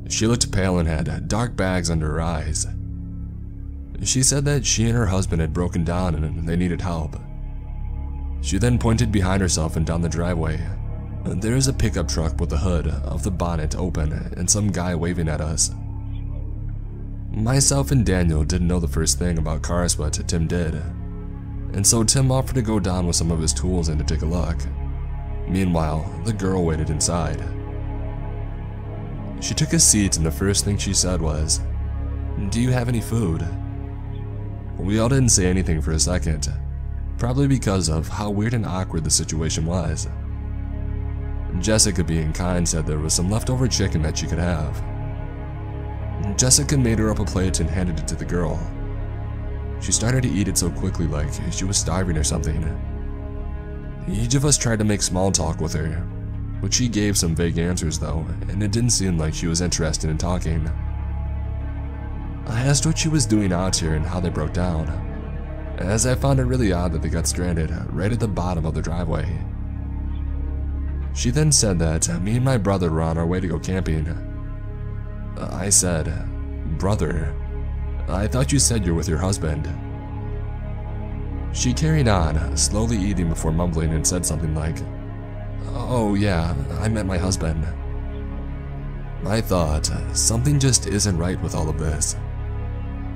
She looked pale and had dark bags under her eyes. She said that she and her husband had broken down and they needed help. She then pointed behind herself and down the driveway. There is a pickup truck with the hood of the bonnet open and some guy waving at us. Myself and Daniel didn't know the first thing about cars, but Tim did. And so Tim offered to go down with some of his tools and to take a look. Meanwhile, the girl waited inside. She took a seat and the first thing she said was, "Do you have any food?" We all didn't say anything for a second, probably because of how weird and awkward the situation was. Jessica, being kind, said there was some leftover chicken that she could have. Jessica made her up a plate and handed it to the girl. She started to eat it so quickly, like she was starving or something. Each of us tried to make small talk with her, but she gave some vague answers though, and it didn't seem like she was interested in talking. I asked what she was doing out here and how they broke down, as I found it really odd that they got stranded right at the bottom of the driveway. She then said that me and my brother were on our way to go camping. I said, "Brother, I thought you said you're with your husband." She carried on, slowly eating before mumbling, and said something like, "Oh yeah, I met my husband." I thought, something just isn't right with all of this.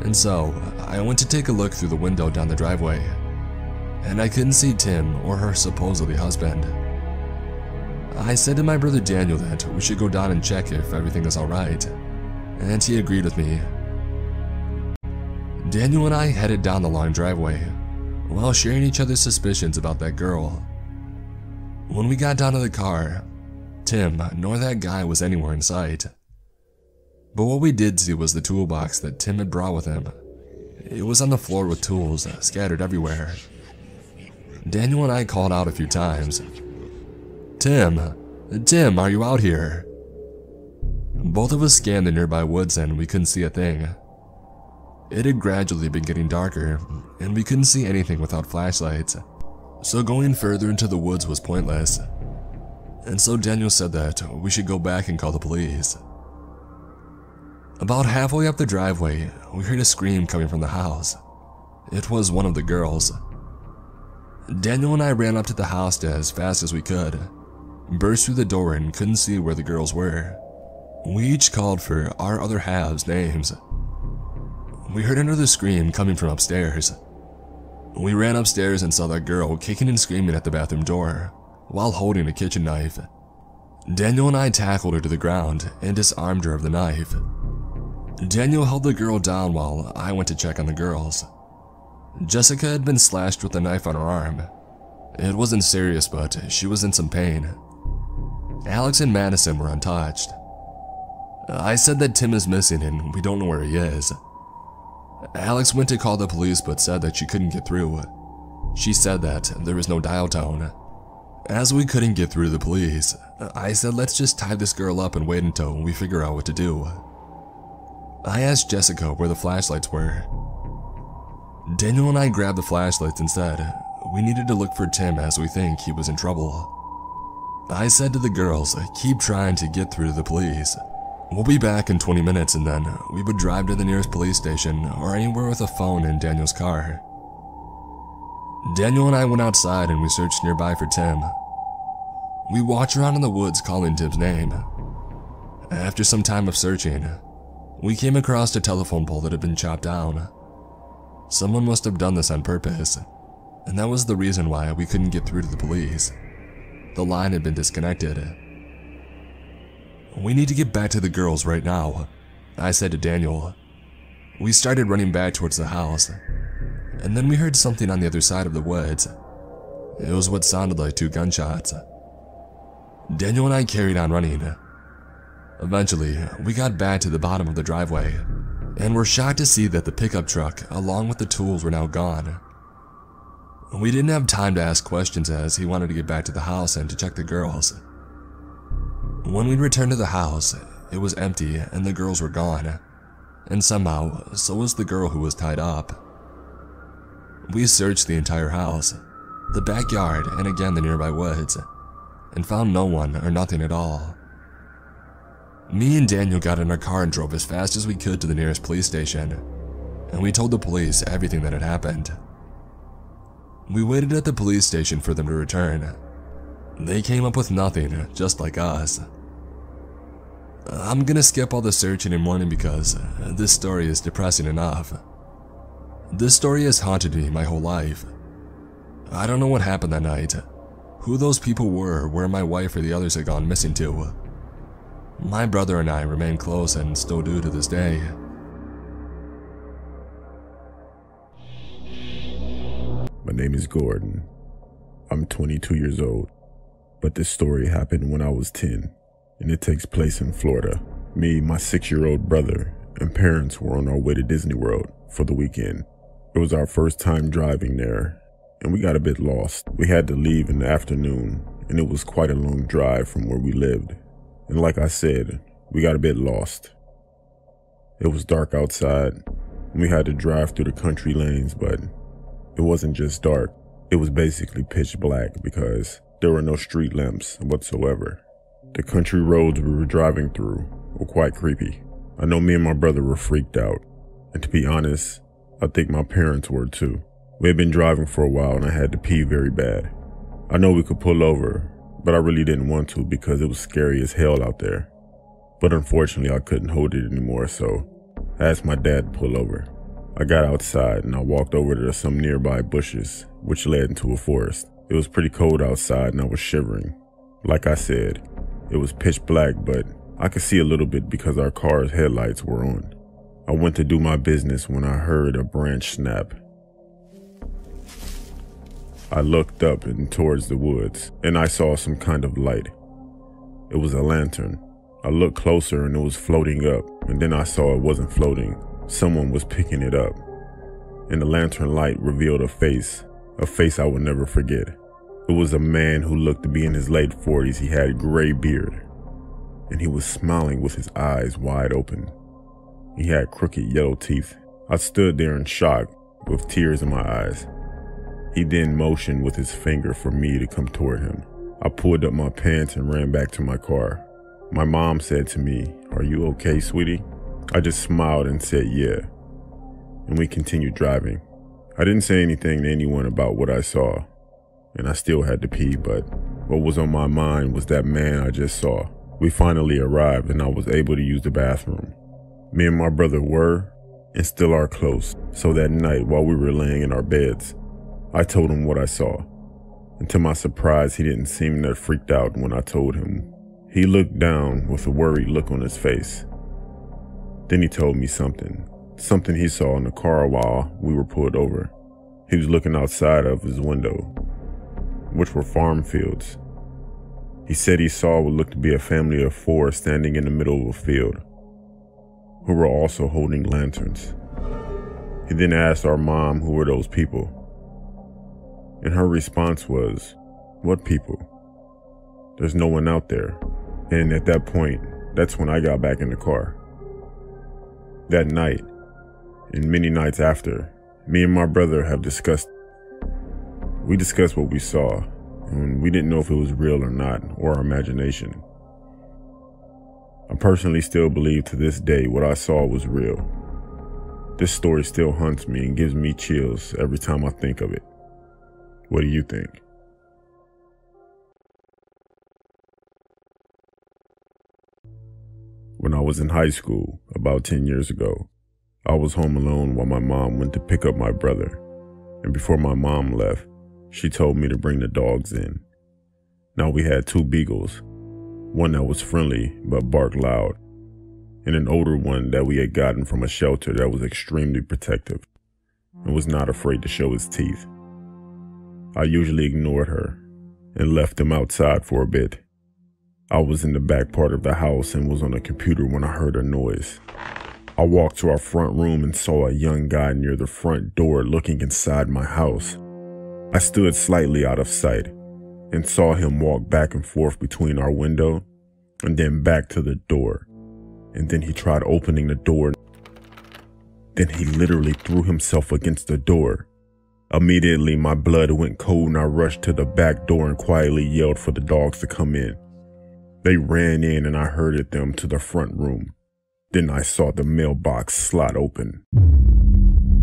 And so, I went to take a look through the window down the driveway, and I couldn't see Tim or her supposedly husband. I said to my brother Daniel that we should go down and check if everything is alright, and he agreed with me. Daniel and I headed down the long driveway, while sharing each other's suspicions about that girl. When we got down to the car, Tim nor that guy was anywhere in sight. But what we did see was the toolbox that Tim had brought with him. It was on the floor with tools scattered everywhere. Daniel and I called out a few times. Tim, are you out here?" Both of us scanned the nearby woods and we couldn't see a thing. It had gradually been getting darker, and we couldn't see anything without flashlights, so going further into the woods was pointless. And so Daniel said that we should go back and call the police. About halfway up the driveway, we heard a scream coming from the house. It was one of the girls. Daniel and I ran up to the house as fast as we could, burst through the door and couldn't see where the girls were. We each called for our other halves' names. We heard another scream coming from upstairs. We ran upstairs and saw that girl kicking and screaming at the bathroom door while holding a kitchen knife. Daniel and I tackled her to the ground and disarmed her of the knife. Daniel held the girl down while I went to check on the girls. Jessica had been slashed with a knife on her arm. It wasn't serious, but she was in some pain. Alex and Madison were untouched. I said that Tim is missing and we don't know where he is. Alex went to call the police but said that she couldn't get through. She said that there was no dial tone. As we couldn't get through to the police, I said let's just tie this girl up and wait until we figure out what to do. I asked Jessica where the flashlights were. Daniel and I grabbed the flashlights and said we needed to look for Tim as we think he was in trouble. I said to the girls, keep trying to get through to the police. We'll be back in 20 minutes and then we would drive to the nearest police station or anywhere with a phone in Daniel's car. Daniel and I went outside and we searched nearby for Tim. We walked around in the woods calling Tim's name. After some time of searching, we came across a telephone pole that had been chopped down. Someone must have done this on purpose, and that was the reason why we couldn't get through to the police. The line had been disconnected. We need to get back to the girls right now, I said to Daniel. We started running back towards the house, and then we heard something on the other side of the woods. It was what sounded like 2 gunshots. Daniel and I carried on running. Eventually, we got back to the bottom of the driveway, and were shocked to see that the pickup truck, along with the tools, were now gone. We didn't have time to ask questions as he wanted to get back to the house and to check the girls. When we returned to the house, it was empty and the girls were gone, and somehow, so was the girl who was tied up. We searched the entire house, the backyard, and again the nearby woods, and found no one or nothing at all. Me and Daniel got in our car and drove as fast as we could to the nearest police station, and we told the police everything that had happened. We waited at the police station for them to return. They came up with nothing, just like us. I'm gonna skip all the searching and mourning because this story is depressing enough. This story has haunted me my whole life. I don't know what happened that night, who those people were, where my wife or the others had gone missing to. My brother and I remain close and still do to this day. My name is Gordon. I'm 22 years old, but this story happened when I was 10, and it takes place in Florida. Me, my 6-year-old brother, and parents were on our way to Disney World for the weekend. It was our first time driving there, and we got a bit lost. We had to leave in the afternoon, and it was quite a long drive from where we lived. And like I said, we got a bit lost. It was dark outside, and we had to drive through the country lanes, but it wasn't just dark. It was basically pitch black because there were no street lamps whatsoever. The country roads we were driving through were quite creepy. I know me and my brother were freaked out, and to be honest, I think my parents were too. We had been driving for a while and I had to pee very bad. I know we could pull over, but I really didn't want to because it was scary as hell out there. But unfortunately I couldn't hold it anymore, so I asked my dad to pull over. I got outside and I walked over to some nearby bushes, which led into a forest. It was pretty cold outside and I was shivering. Like I said, it was pitch black, but I could see a little bit because our car's headlights were on. I went to do my business when I heard a branch snap. I looked up and towards the woods, and I saw some kind of light. It was a lantern. I looked closer and it was floating up, and then I saw it wasn't floating. Someone was picking it up. And the lantern light revealed a face I would never forget. It was a man who looked to be in his late 40s. He had a gray beard, and he was smiling with his eyes wide open. He had crooked yellow teeth. I stood there in shock with tears in my eyes. He then motioned with his finger for me to come toward him. I pulled up my pants and ran back to my car. My mom said to me, "Are you okay, sweetie?" I just smiled and said, "Yeah." And we continued driving. I didn't say anything to anyone about what I saw, and I still had to pee, but what was on my mind was that man I just saw. We finally arrived and I was able to use the bathroom. Me and my brother were, and still are close, so that night while we were laying in our beds, I told him what I saw. And to my surprise, he didn't seem that freaked out when I told him. He looked down with a worried look on his face. Then he told me something he saw in the car while we were pulled over. He was looking outside of his window, which were farm fields. He said he saw what looked to be a family of 4 standing in the middle of a field, who were also holding lanterns. He then asked our mom who were those people. And her response was, "What people? There's no one out there." And at that point, that's when I got back in the car. That night, and many nights after, me and my brother have discussed what we saw, and we didn't know if it was real or not, or our imagination. I personally still believe to this day what I saw was real. This story still haunts me and gives me chills every time I think of it. What do you think? When I was in high school, about 10 years ago, I was home alone while my mom went to pick up my brother. And before my mom left, she told me to bring the dogs in. Now we had 2 beagles, one that was friendly but barked loud, and an older one that we had gotten from a shelter that was extremely protective and was not afraid to show its teeth. I usually ignored her and left them outside for a bit. I was in the back part of the house and was on a computer when I heard a noise. I walked to our front room and saw a young guy near the front door looking inside my house. I stood slightly out of sight and saw him walk back and forth between our window and then back to the door. And then he tried opening the door. Then he literally threw himself against the door. Immediately, my blood went cold and I rushed to the back door and quietly yelled for the dogs to come in. They ran in and I herded them to the front room. Then I saw the mailbox slot open.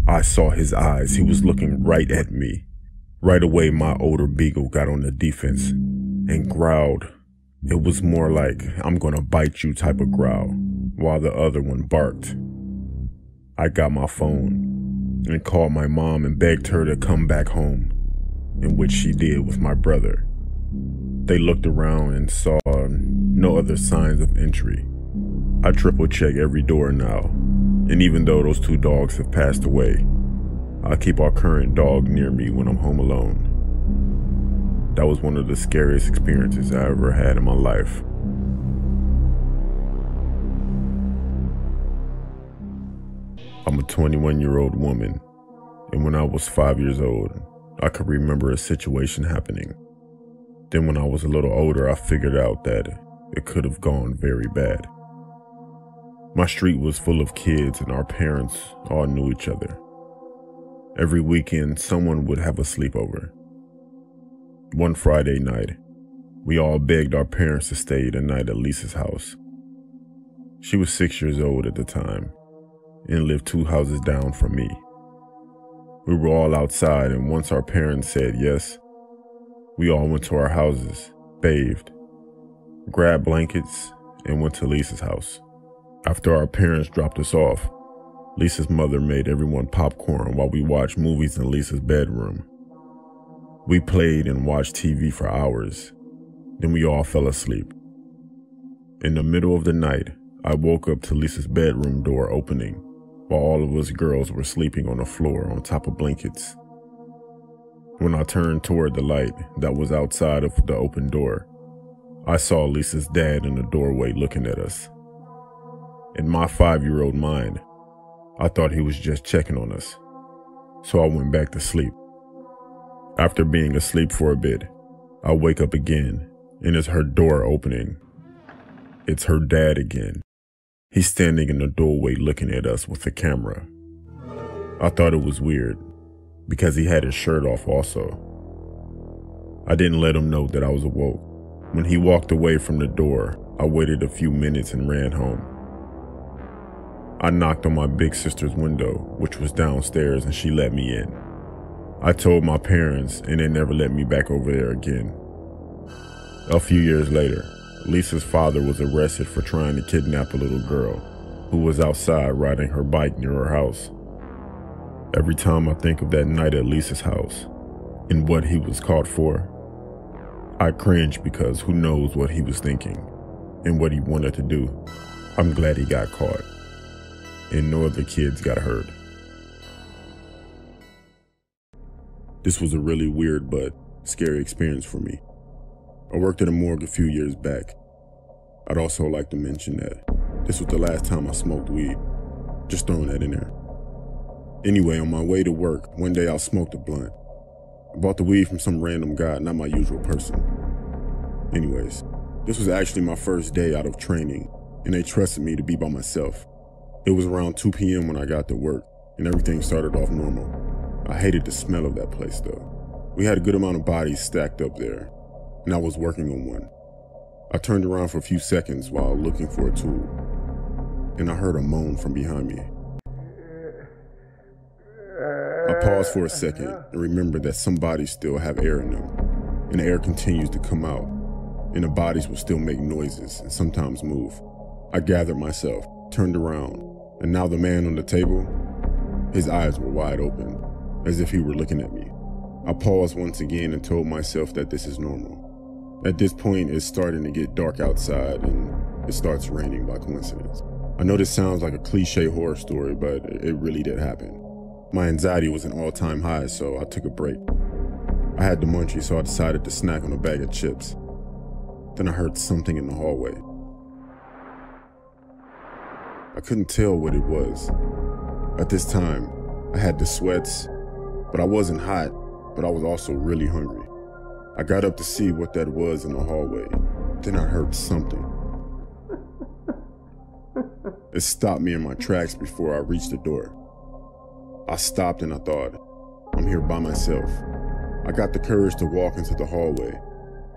I saw his eyes. He was looking right at me. Right away, my older beagle got on the defense and growled. It was more like, "I'm gonna bite you" type of growl, while the other one barked. I got my phone and called my mom and begged her to come back home, in which she did with my brother. They looked around and saw no other signs of entry. I triple check every door now, and even though those 2 dogs have passed away, I keep our current dog near me when I'm home alone. That was one of the scariest experiences I ever had in my life. I'm a 21-year-old woman, and when I was 5 years old, I could remember a situation happening. Then when I was a little older, I figured out that it could have gone very bad. My street was full of kids and our parents all knew each other. Every weekend, someone would have a sleepover. One Friday night, we all begged our parents to stay the night at Lisa's house. She was 6 years old at the time and lived 2 houses down from me. We were all outside, and once our parents said yes, we all went to our houses, bathed, grabbed blankets, and went to Lisa's house. After our parents dropped us off, Lisa's mother made everyone popcorn while we watched movies in Lisa's bedroom. We played and watched TV for hours. Then we all fell asleep. In the middle of the night, I woke up to Lisa's bedroom door opening, while all of us girls were sleeping on the floor on top of blankets. When I turned toward the light that was outside of the open door, I saw Lisa's dad in the doorway looking at us. In my 5-year-old mind, I thought he was just checking on us, so I went back to sleep. After being asleep for a bit, I wake up again, and it's her door opening. It's her dad again. He's standing in the doorway looking at us with the camera. I thought it was weird, because he had his shirt off also. I didn't let him know that I was awoke. When he walked away from the door, I waited a few minutes and ran home. I knocked on my big sister's window, which was downstairs, and she let me in. I told my parents, and they never let me back over there again. A few years later, Lisa's father was arrested for trying to kidnap a little girl who was outside riding her bike near her house. Every time I think of that night at Lisa's house and what he was caught for, I cringe because who knows what he was thinking and what he wanted to do. I'm glad he got caught and no other kids got hurt. This was a really weird but scary experience for me. I worked at a morgue a few years back. I'd also like to mention that this was the last time I smoked weed. Just throwing that in there. Anyway, on my way to work, one day I smoked a blunt. I bought the weed from some random guy, not my usual person. Anyways, this was actually my first day out of training, and they trusted me to be by myself. It was around 2 p.m. when I got to work, and everything started off normal. I hated the smell of that place though. We had a good amount of bodies stacked up there, and I was working on one. I turned around for a few seconds while looking for a tool, and I heard a moan from behind me. I paused for a second and remembered that some bodies still have air in them, and the air continues to come out, and the bodies will still make noises and sometimes move. I gathered myself, turned around, and now the man on the table, his eyes were wide open, as if he were looking at me. I paused once again and told myself that this is normal. At this point, it's starting to get dark outside, and it starts raining by coincidence. I know this sounds like a cliche horror story, but it really did happen. My anxiety was an all-time high, so I took a break. I had the munchies, so I decided to snack on a bag of chips. Then I heard something in the hallway. I couldn't tell what it was. At this time, I had the sweats, but I wasn't hot, but I was also really hungry. I got up to see what that was in the hallway. Then I heard something. It stopped me in my tracks before I reached the door. I stopped and I thought, I'm here by myself. I got the courage to walk into the hallway.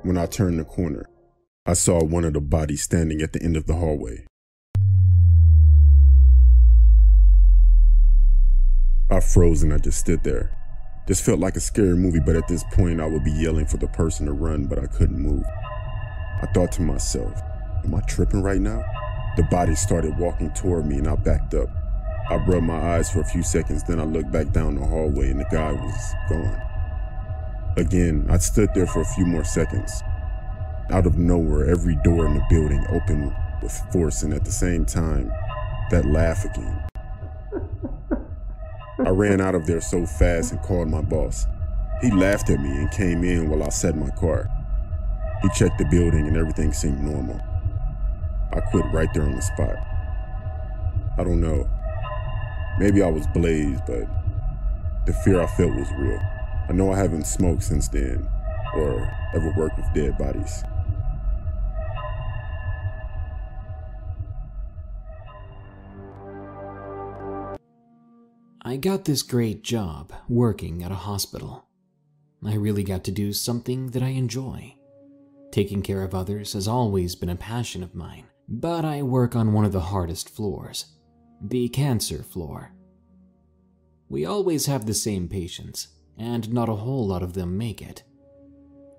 When I turned the corner, I saw one of the bodies standing at the end of the hallway. I froze and I just stood there. This felt like a scary movie, but at this point I would be yelling for the person to run, but I couldn't move. I thought to myself, am I tripping right now? The body started walking toward me and I backed up. I rubbed my eyes for a few seconds, then I looked back down the hallway and the guy was gone. Again, I stood there for a few more seconds. Out of nowhere, every door in the building opened with force, and at the same time, that laugh again. I ran out of there so fast and called my boss. He laughed at me and came in while I sat in my car. He checked the building and everything seemed normal. I quit right there on the spot. I don't know. Maybe I was blazed, but the fear I felt was real. I know I haven't smoked since then, or ever worked with dead bodies. I got this great job working at a hospital. I really got to do something that I enjoy. Taking care of others has always been a passion of mine, but I work on one of the hardest floors, the cancer floor. We always have the same patients, and not a whole lot of them make it.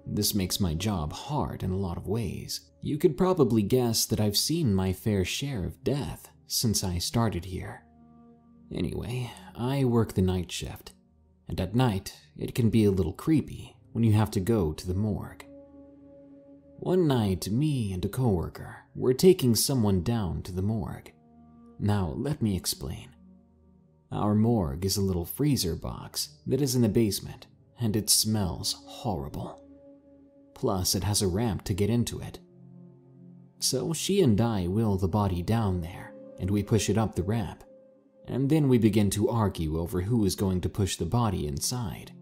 This makes my job hard in a lot of ways. You could probably guess that I've seen my fair share of death since I started here. Anyway, I work the night shift, and at night it can be a little creepy when you have to go to the morgue. One night, me and a coworker were taking someone down to the morgue. Now, let me explain. Our morgue is a little freezer box that is in the basement, and it smells horrible. Plus, it has a ramp to get into it. So she and I wheel the body down there, and we push it up the ramp. And then we begin to argue over who is going to push the body inside.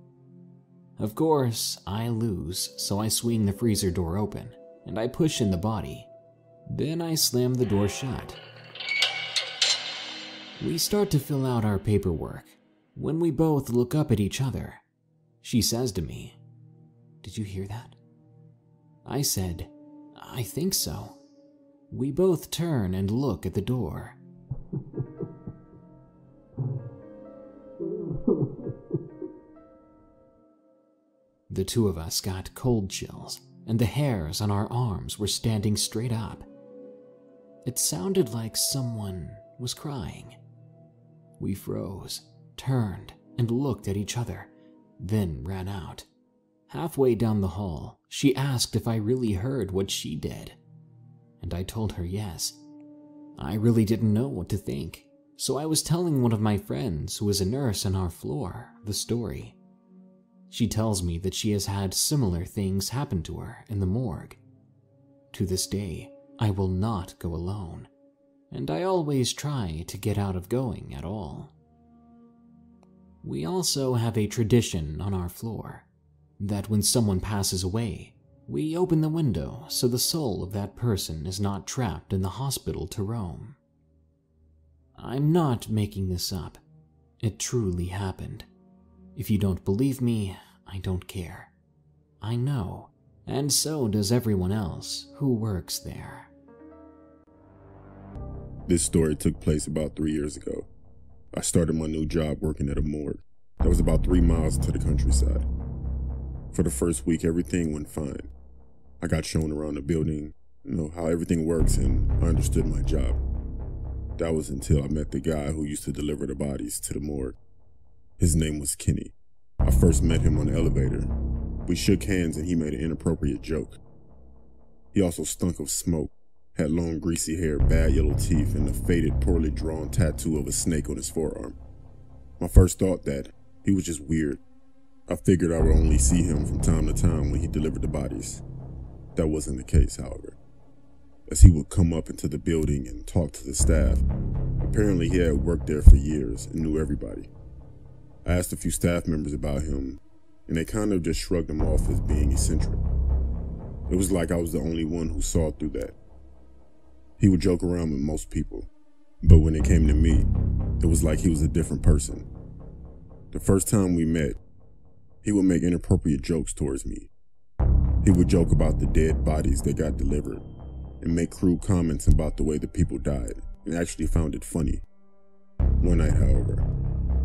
Of course, I lose, so I swing the freezer door open, and I push in the body. Then I slam the door shut. We start to fill out our paperwork when we both look up at each other. She says to me, "Did you hear that?" I said, "I think so." We both turn and look at the door. The two of us got cold chills, and the hairs on our arms were standing straight up. It sounded like someone was crying. We froze, turned, and looked at each other, then ran out. Halfway down the hall, she asked if I really heard what she did, and I told her yes. I really didn't know what to think, so I was telling one of my friends, who was a nurse on our floor, the story. She tells me that she has had similar things happen to her in the morgue. To this day, I will not go alone, and I always try to get out of going at all. We also have a tradition on our floor that when someone passes away, we open the window so the soul of that person is not trapped in the hospital to roam. I'm not making this up. It truly happened. If you don't believe me, I don't care. I know, and so does everyone else who works there. This story took place about 3 years ago. I started my new job working at a morgue that was about 3 miles to the countryside. For the first week, everything went fine. I got shown around the building, how everything works, and I understood my job. That was until I met the guy who used to deliver the bodies to the morgue. His name was Kenny. I first met him on the elevator. We shook hands and he made an inappropriate joke. He also stunk of smoke, had long greasy hair, bad yellow teeth, and a faded, poorly drawn tattoo of a snake on his forearm. My first thought that he was just weird. I figured I would only see him from time to time when he delivered the bodies. That wasn't the case, however, as he would come up into the building and talk to the staff. Apparently he had worked there for years and knew everybody. I asked a few staff members about him, and they kind of just shrugged him off as being eccentric. It was like I was the only one who saw through that. He would joke around with most people, but when it came to me, it was like he was a different person. The first time we met, he would make inappropriate jokes towards me. He would joke about the dead bodies that got delivered and make crude comments about the way the people died, and actually found it funny. One night, however,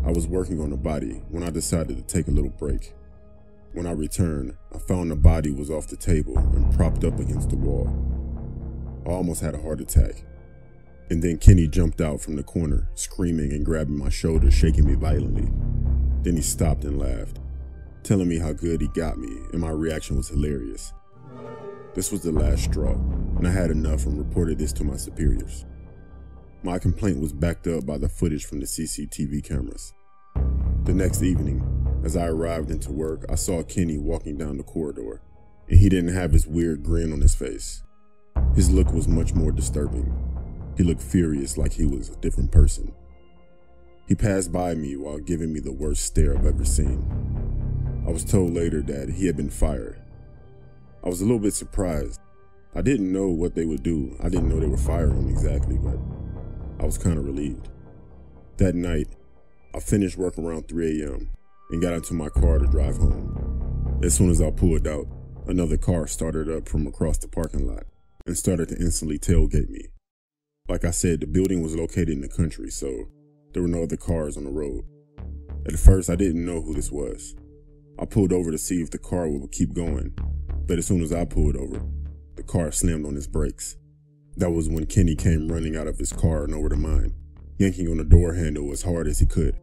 I was working on a body when I decided to take a little break. When I returned, I found the body was off the table and propped up against the wall. I almost had a heart attack. And then Kenny jumped out from the corner, screaming and grabbing my shoulder, shaking me violently. Then he stopped and laughed, telling me how good he got me, and my reaction was hilarious. This was the last straw, and I had enough and reported this to my superiors. My complaint was backed up by the footage from the CCTV cameras. The next evening, as I arrived into work, I saw Kenny walking down the corridor, and he didn't have his weird grin on his face. His look was much more disturbing. He looked furious, like he was a different person. He passed by me while giving me the worst stare I've ever seen. I was told later that he had been fired. I was a little bit surprised. I didn't know what they would do. I didn't know they were firing him exactly, but I was kind of relieved. That night, I finished work around 3 a.m. and got into my car to drive home. As soon as I pulled out, another car started up from across the parking lot and started to instantly tailgate me. Like I said, the building was located in the country, so there were no other cars on the road. At first, I didn't know who this was. I pulled over to see if the car would keep going, but as soon as I pulled over, the car slammed on its brakes. That was when Kenny came running out of his car and over to mine, yanking on the door handle as hard as he could,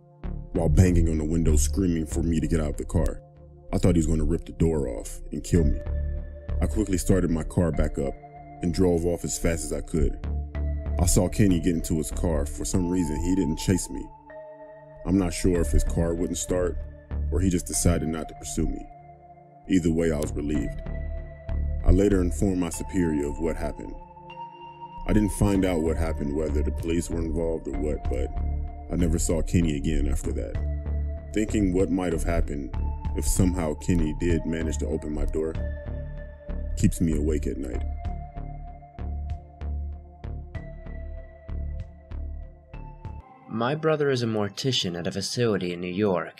while banging on the window screaming for me to get out of the car. I thought he was going to rip the door off and kill me. I quickly started my car back up and drove off as fast as I could. I saw Kenny get into his car. For some reason, he didn't chase me. I'm not sure if his car wouldn't start or he just decided not to pursue me. Either way, I was relieved. I later informed my superior of what happened. I didn't find out what happened, whether the police were involved or what, but I never saw Kenny again after that. Thinking what might have happened if somehow Kenny did manage to open my door keeps me awake at night. My brother is a mortician at a facility in New York,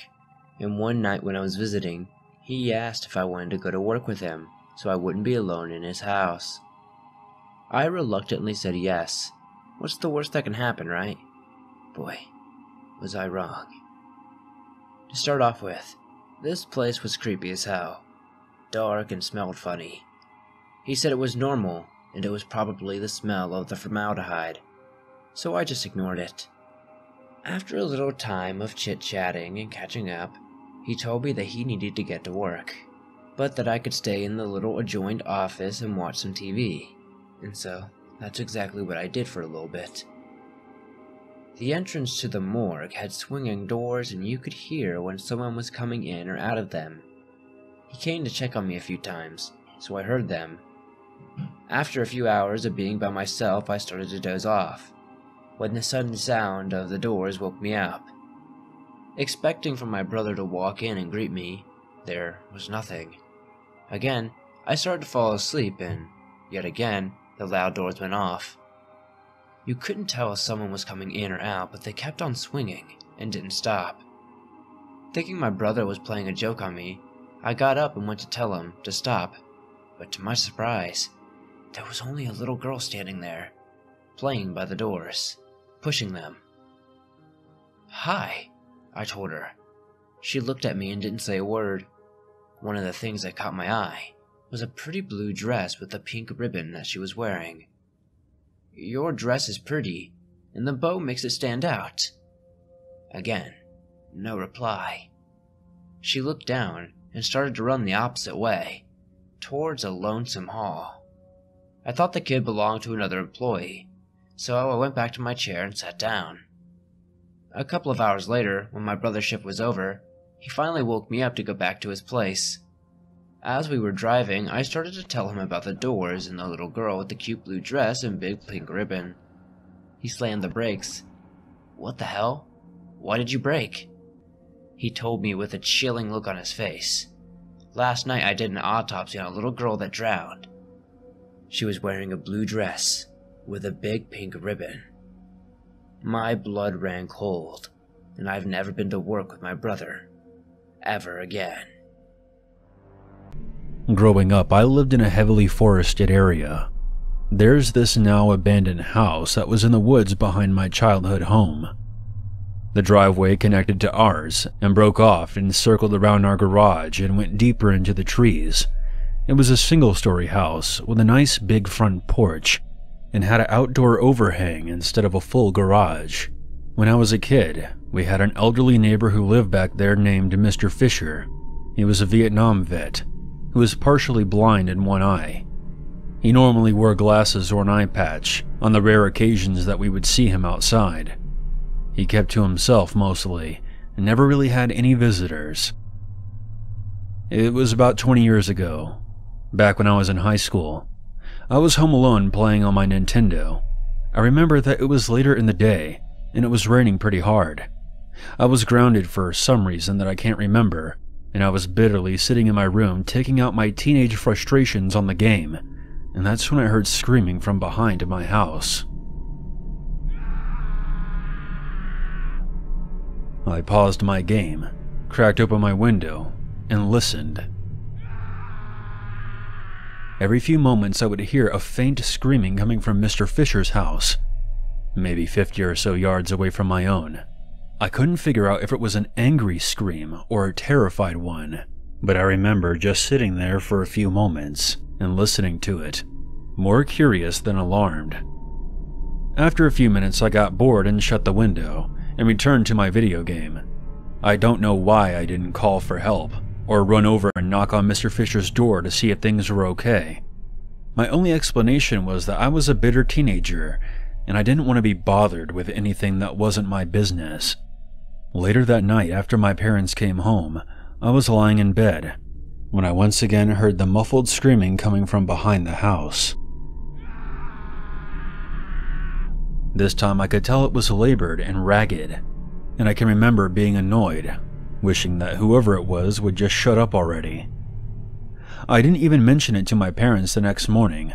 and one night when I was visiting, he asked if I wanted to go to work with him so I wouldn't be alone in his house. I reluctantly said yes. What's the worst that can happen, right? Boy, was I wrong. To start off with, this place was creepy as hell. Dark and smelled funny. He said it was normal, and it was probably the smell of the formaldehyde, so I just ignored it. After a little time of chit-chatting and catching up, he told me that he needed to get to work, but that I could stay in the little adjoined office and watch some TV, and so that's exactly what I did for a little bit. The entrance to the morgue had swinging doors, and you could hear when someone was coming in or out of them. He came to check on me a few times, so I heard them. After a few hours of being by myself, I started to doze off, when the sudden sound of the doors woke me up. Expecting for my brother to walk in and greet me, there was nothing. Again, I started to fall asleep, and yet again, the loud doors went off. You couldn't tell if someone was coming in or out, but they kept on swinging and didn't stop. Thinking my brother was playing a joke on me, I got up and went to tell him to stop, but to my surprise, there was only a little girl standing there, playing by the doors, pushing them. "Hi," I told her. She looked at me and didn't say a word. One of the things that caught my eye was a pretty blue dress with a pink ribbon that she was wearing. "Your dress is pretty, and the bow makes it stand out." Again, no reply. She looked down and started to run the opposite way, towards a lonesome hall. I thought the kid belonged to another employee, so I went back to my chair and sat down. A couple of hours later, when my brother's shift was over, he finally woke me up to go back to his place. As we were driving, I started to tell him about the doors and the little girl with the cute blue dress and big pink ribbon. He slammed the brakes. "What the hell? Why did you brake?" He told me with a chilling look on his face. "Last night I did an autopsy on a little girl that drowned. She was wearing a blue dress with a big pink ribbon." My blood ran cold, and I've never been to work with my brother ever again. Growing up, I lived in a heavily forested area. There's this now abandoned house that was in the woods behind my childhood home. The driveway connected to ours and broke off and circled around our garage and went deeper into the trees. It was a single-story house with a nice big front porch and had an outdoor overhang instead of a full garage. When I was a kid, we had an elderly neighbor who lived back there named Mr. Fisher. He was a Vietnam vet who was partially blind in one eye. He normally wore glasses or an eye patch on the rare occasions that we would see him outside. He kept to himself mostly and never really had any visitors. It was about 20 years ago, back when I was in high school. I was home alone playing on my Nintendo. I remember that it was later in the day and it was raining pretty hard. I was grounded for some reason that I can't remember, and I was bitterly sitting in my room taking out my teenage frustrations on the game, and that's when I heard screaming from behind my house. I paused my game, cracked open my window, and listened. Every few moments I would hear a faint screaming coming from Mr. Fisher's house, maybe 50 or so yards away from my own. I couldn't figure out if it was an angry scream or a terrified one, but I remember just sitting there for a few moments and listening to it, more curious than alarmed. After a few minutes I got bored and shut the window and returned to my video game. I don't know why I didn't call for help or run over and knock on Mr. Fisher's door to see if things were okay. My only explanation was that I was a bitter teenager and I didn't want to be bothered with anything that wasn't my business. Later that night, after my parents came home, I was lying in bed when I once again heard the muffled screaming coming from behind the house. This time I could tell it was labored and ragged, and I can remember being annoyed, wishing that whoever it was would just shut up already. I didn't even mention it to my parents the next morning.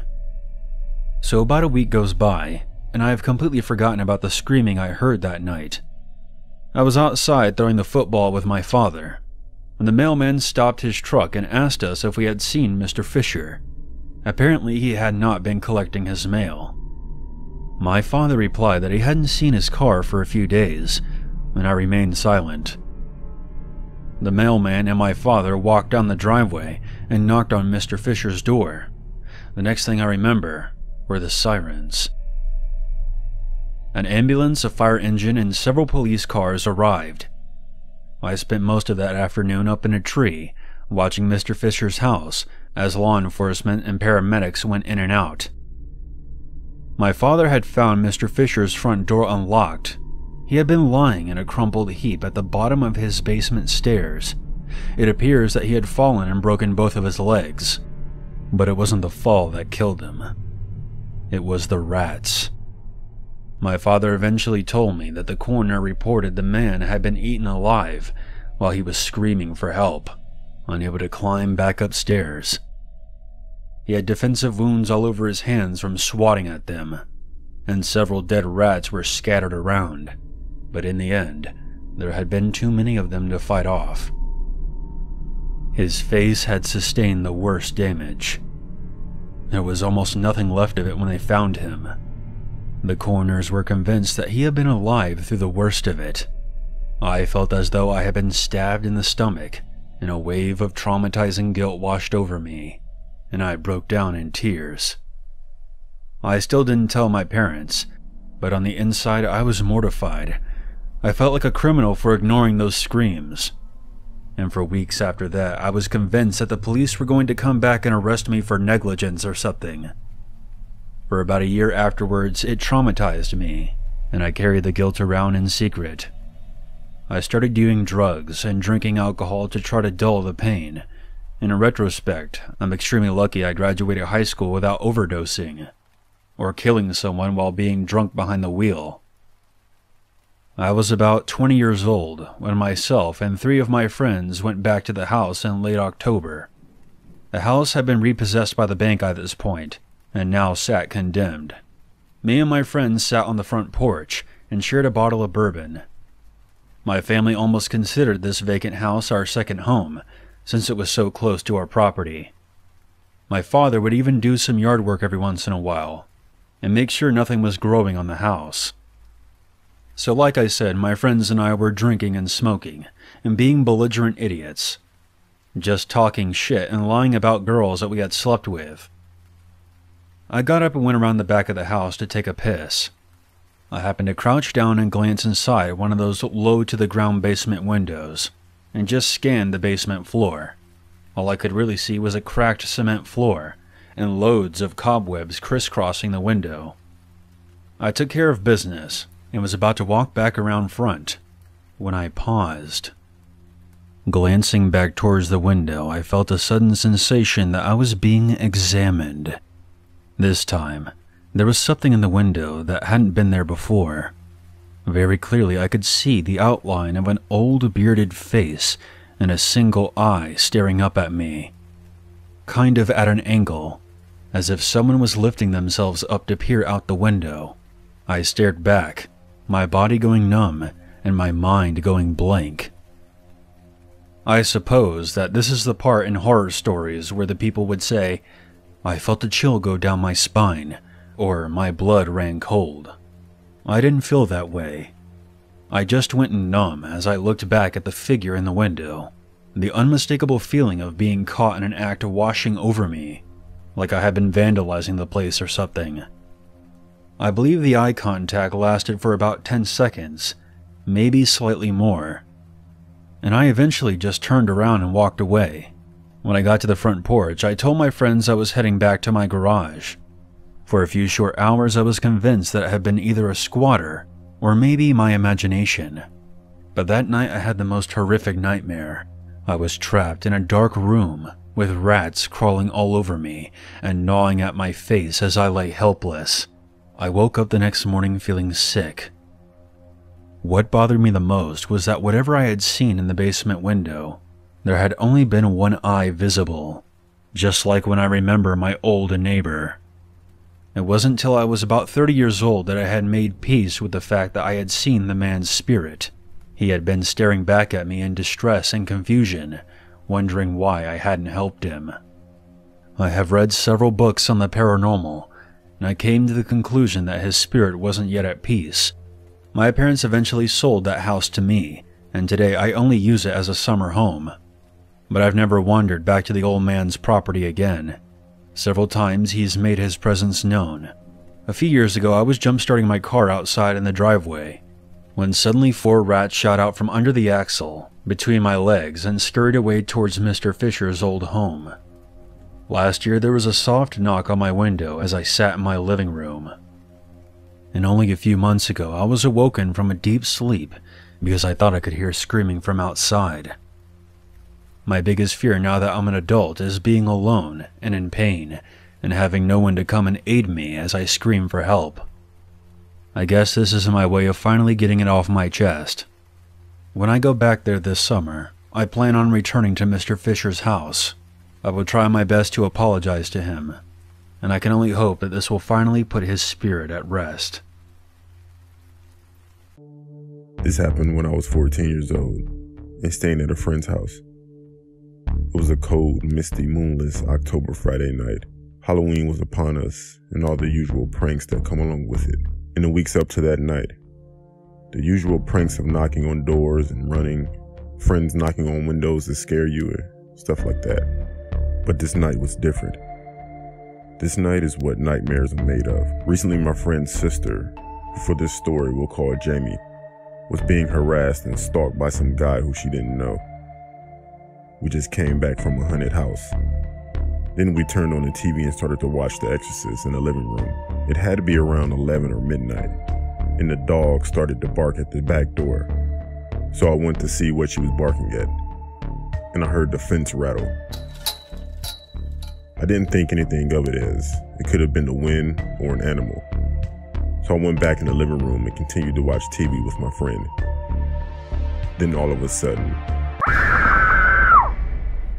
So about a week goes by, and I have completely forgotten about the screaming I heard that night. I was outside throwing the football with my father when the mailman stopped his truck and asked us if we had seen Mr. Fisher. Apparently he had not been collecting his mail. My father replied that he hadn't seen his car for a few days, and I remained silent. The mailman and my father walked down the driveway and knocked on Mr. Fisher's door. The next thing I remember were the sirens. An ambulance, a fire engine, and several police cars arrived. I spent most of that afternoon up in a tree, watching Mr. Fisher's house as law enforcement and paramedics went in and out. My father had found Mr. Fisher's front door unlocked. He had been lying in a crumpled heap at the bottom of his basement stairs. It appears that he had fallen and broken both of his legs. But it wasn't the fall that killed him. It was the rats. My father eventually told me that the coroner reported the man had been eaten alive while he was screaming for help, unable to climb back upstairs. He had defensive wounds all over his hands from swatting at them, and several dead rats were scattered around, but in the end, there had been too many of them to fight off. His face had sustained the worst damage. There was almost nothing left of it when they found him. The coroners were convinced that he had been alive through the worst of it. I felt as though I had been stabbed in the stomach, and a wave of traumatizing guilt washed over me, and I broke down in tears. I still didn't tell my parents, but on the inside I was mortified. I felt like a criminal for ignoring those screams. And for weeks after that, I was convinced that the police were going to come back and arrest me for negligence or something. For about a year afterwards, it traumatized me, and I carried the guilt around in secret. I started doing drugs and drinking alcohol to try to dull the pain. In retrospect, I'm extremely lucky I graduated high school without overdosing, or killing someone while being drunk behind the wheel. I was about 20 years old when myself and 3 of my friends went back to the house in late October. The house had been repossessed by the bank at this point, and now sat condemned. Me and my friends sat on the front porch and shared a bottle of bourbon. My family almost considered this vacant house our second home, since it was so close to our property. My father would even do some yard work every once in a while, and make sure nothing was growing on the house. So like I said, my friends and I were drinking and smoking, and being belligerent idiots. Just talking shit and lying about girls that we had slept with. I got up and went around the back of the house to take a piss. I happened to crouch down and glance inside one of those low-to-the-ground basement windows, and just scanned the basement floor. All I could really see was a cracked cement floor, and loads of cobwebs crisscrossing the window. I took care of business, and was about to walk back around front, when I paused. Glancing back towards the window, I felt a sudden sensation that I was being examined. This time, there was something in the window that hadn't been there before. Very clearly, I could see the outline of an old bearded face and a single eye staring up at me. Kind of at an angle, as if someone was lifting themselves up to peer out the window. I stared back, my body going numb and my mind going blank. I suppose that this is the part in horror stories where the people would say, "I felt a chill go down my spine," or "my blood ran cold." I didn't feel that way. I just went numb as I looked back at the figure in the window, the unmistakable feeling of being caught in an act washing over me, like I had been vandalizing the place or something. I believe the eye contact lasted for about 10 seconds, maybe slightly more, and I eventually just turned around and walked away. When I got to the front porch, I told my friends I was heading back to my garage. For a few short hours, I was convinced that it had been either a squatter or maybe my imagination. But that night, I had the most horrific nightmare. I was trapped in a dark room with rats crawling all over me and gnawing at my face as I lay helpless. I woke up the next morning feeling sick. What bothered me the most was that whatever I had seen in the basement window, there had only been one eye visible, just like when I remember my old neighbor. It wasn't until I was about 30 years old that I had made peace with the fact that I had seen the man's spirit. He had been staring back at me in distress and confusion, wondering why I hadn't helped him. I have read several books on the paranormal, and I came to the conclusion that his spirit wasn't yet at peace. My parents eventually sold that house to me, and today I only use it as a summer home. But I've never wandered back to the old man's property again. Several times he's made his presence known. A few years ago, I was jump-starting my car outside in the driveway, when suddenly 4 rats shot out from under the axle, between my legs, and scurried away towards Mr. Fisher's old home. Last year, there was a soft knock on my window as I sat in my living room. And only a few months ago, I was awoken from a deep sleep because I thought I could hear screaming from outside. My biggest fear now that I'm an adult is being alone and in pain, and having no one to come and aid me as I scream for help. I guess this is my way of finally getting it off my chest. When I go back there this summer, I plan on returning to Mr. Fisher's house. I will try my best to apologize to him, and I can only hope that this will finally put his spirit at rest. This happened when I was 14 years old and staying at a friend's house. It was a cold, misty, moonless October Friday night. Halloween was upon us and all the usual pranks that come along with it. In the weeks up to that night, the usual pranks of knocking on doors and running, friends knocking on windows to scare you, stuff like that. But this night was different. This night is what nightmares are made of. Recently, my friend's sister, who for this story we'll call Jamie, was being harassed and stalked by some guy who she didn't know. We just came back from a haunted house. Then we turned on the TV and started to watch The Exorcist in the living room. It had to be around 11 or midnight, and the dog started to bark at the back door. So I went to see what she was barking at, and I heard the fence rattle. I didn't think anything of it as it could have been the wind or an animal. So I went back in the living room and continued to watch TV with my friend. Then all of a sudden,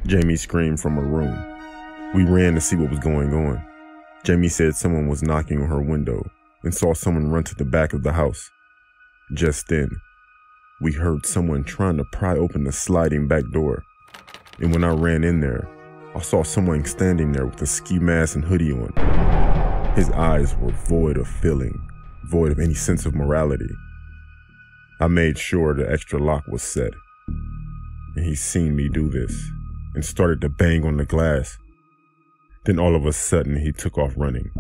Jamie screamed from her room. We ran to see what was going on. Jamie said someone was knocking on her window and saw someone run to the back of the house. Just then, we heard someone trying to pry open the sliding back door. And when I ran in there, I saw someone standing there with a ski mask and hoodie on. His eyes were void of feeling, void of any sense of morality. I made sure the extra lock was set, and he seen me do this and started to bang on the glass. Then all of a sudden, he took off running.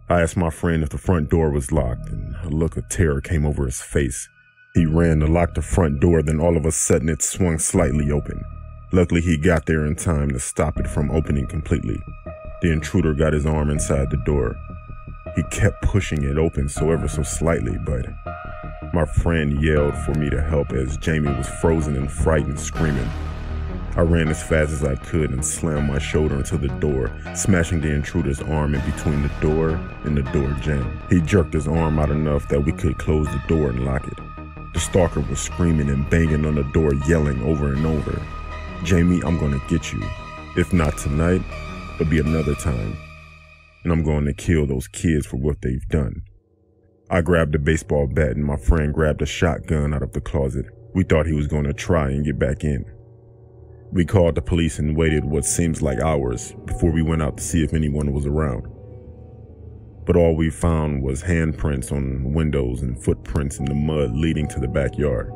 I asked my friend if the front door was locked, and a look of terror came over his face. He ran to lock the front door, then all of a sudden it swung slightly open. Luckily, he got there in time to stop it from opening completely. The intruder got his arm inside the door. He kept pushing it open so ever so slightly, but my friend yelled for me to help as Jamie was frozen and frightened, screaming. I ran as fast as I could and slammed my shoulder into the door, smashing the intruder's arm in between the door and the door jamb. He jerked his arm out enough that we could close the door and lock it. The stalker was screaming and banging on the door, yelling over and over, "Jamie, I'm gonna get you. If not tonight, it'll be another time. And I'm going to kill those kids for what they've done." I grabbed a baseball bat and my friend grabbed a shotgun out of the closet. We thought he was going to try and get back in. We called the police and waited what seems like hours before we went out to see if anyone was around. But all we found was handprints on windows and footprints in the mud leading to the backyard.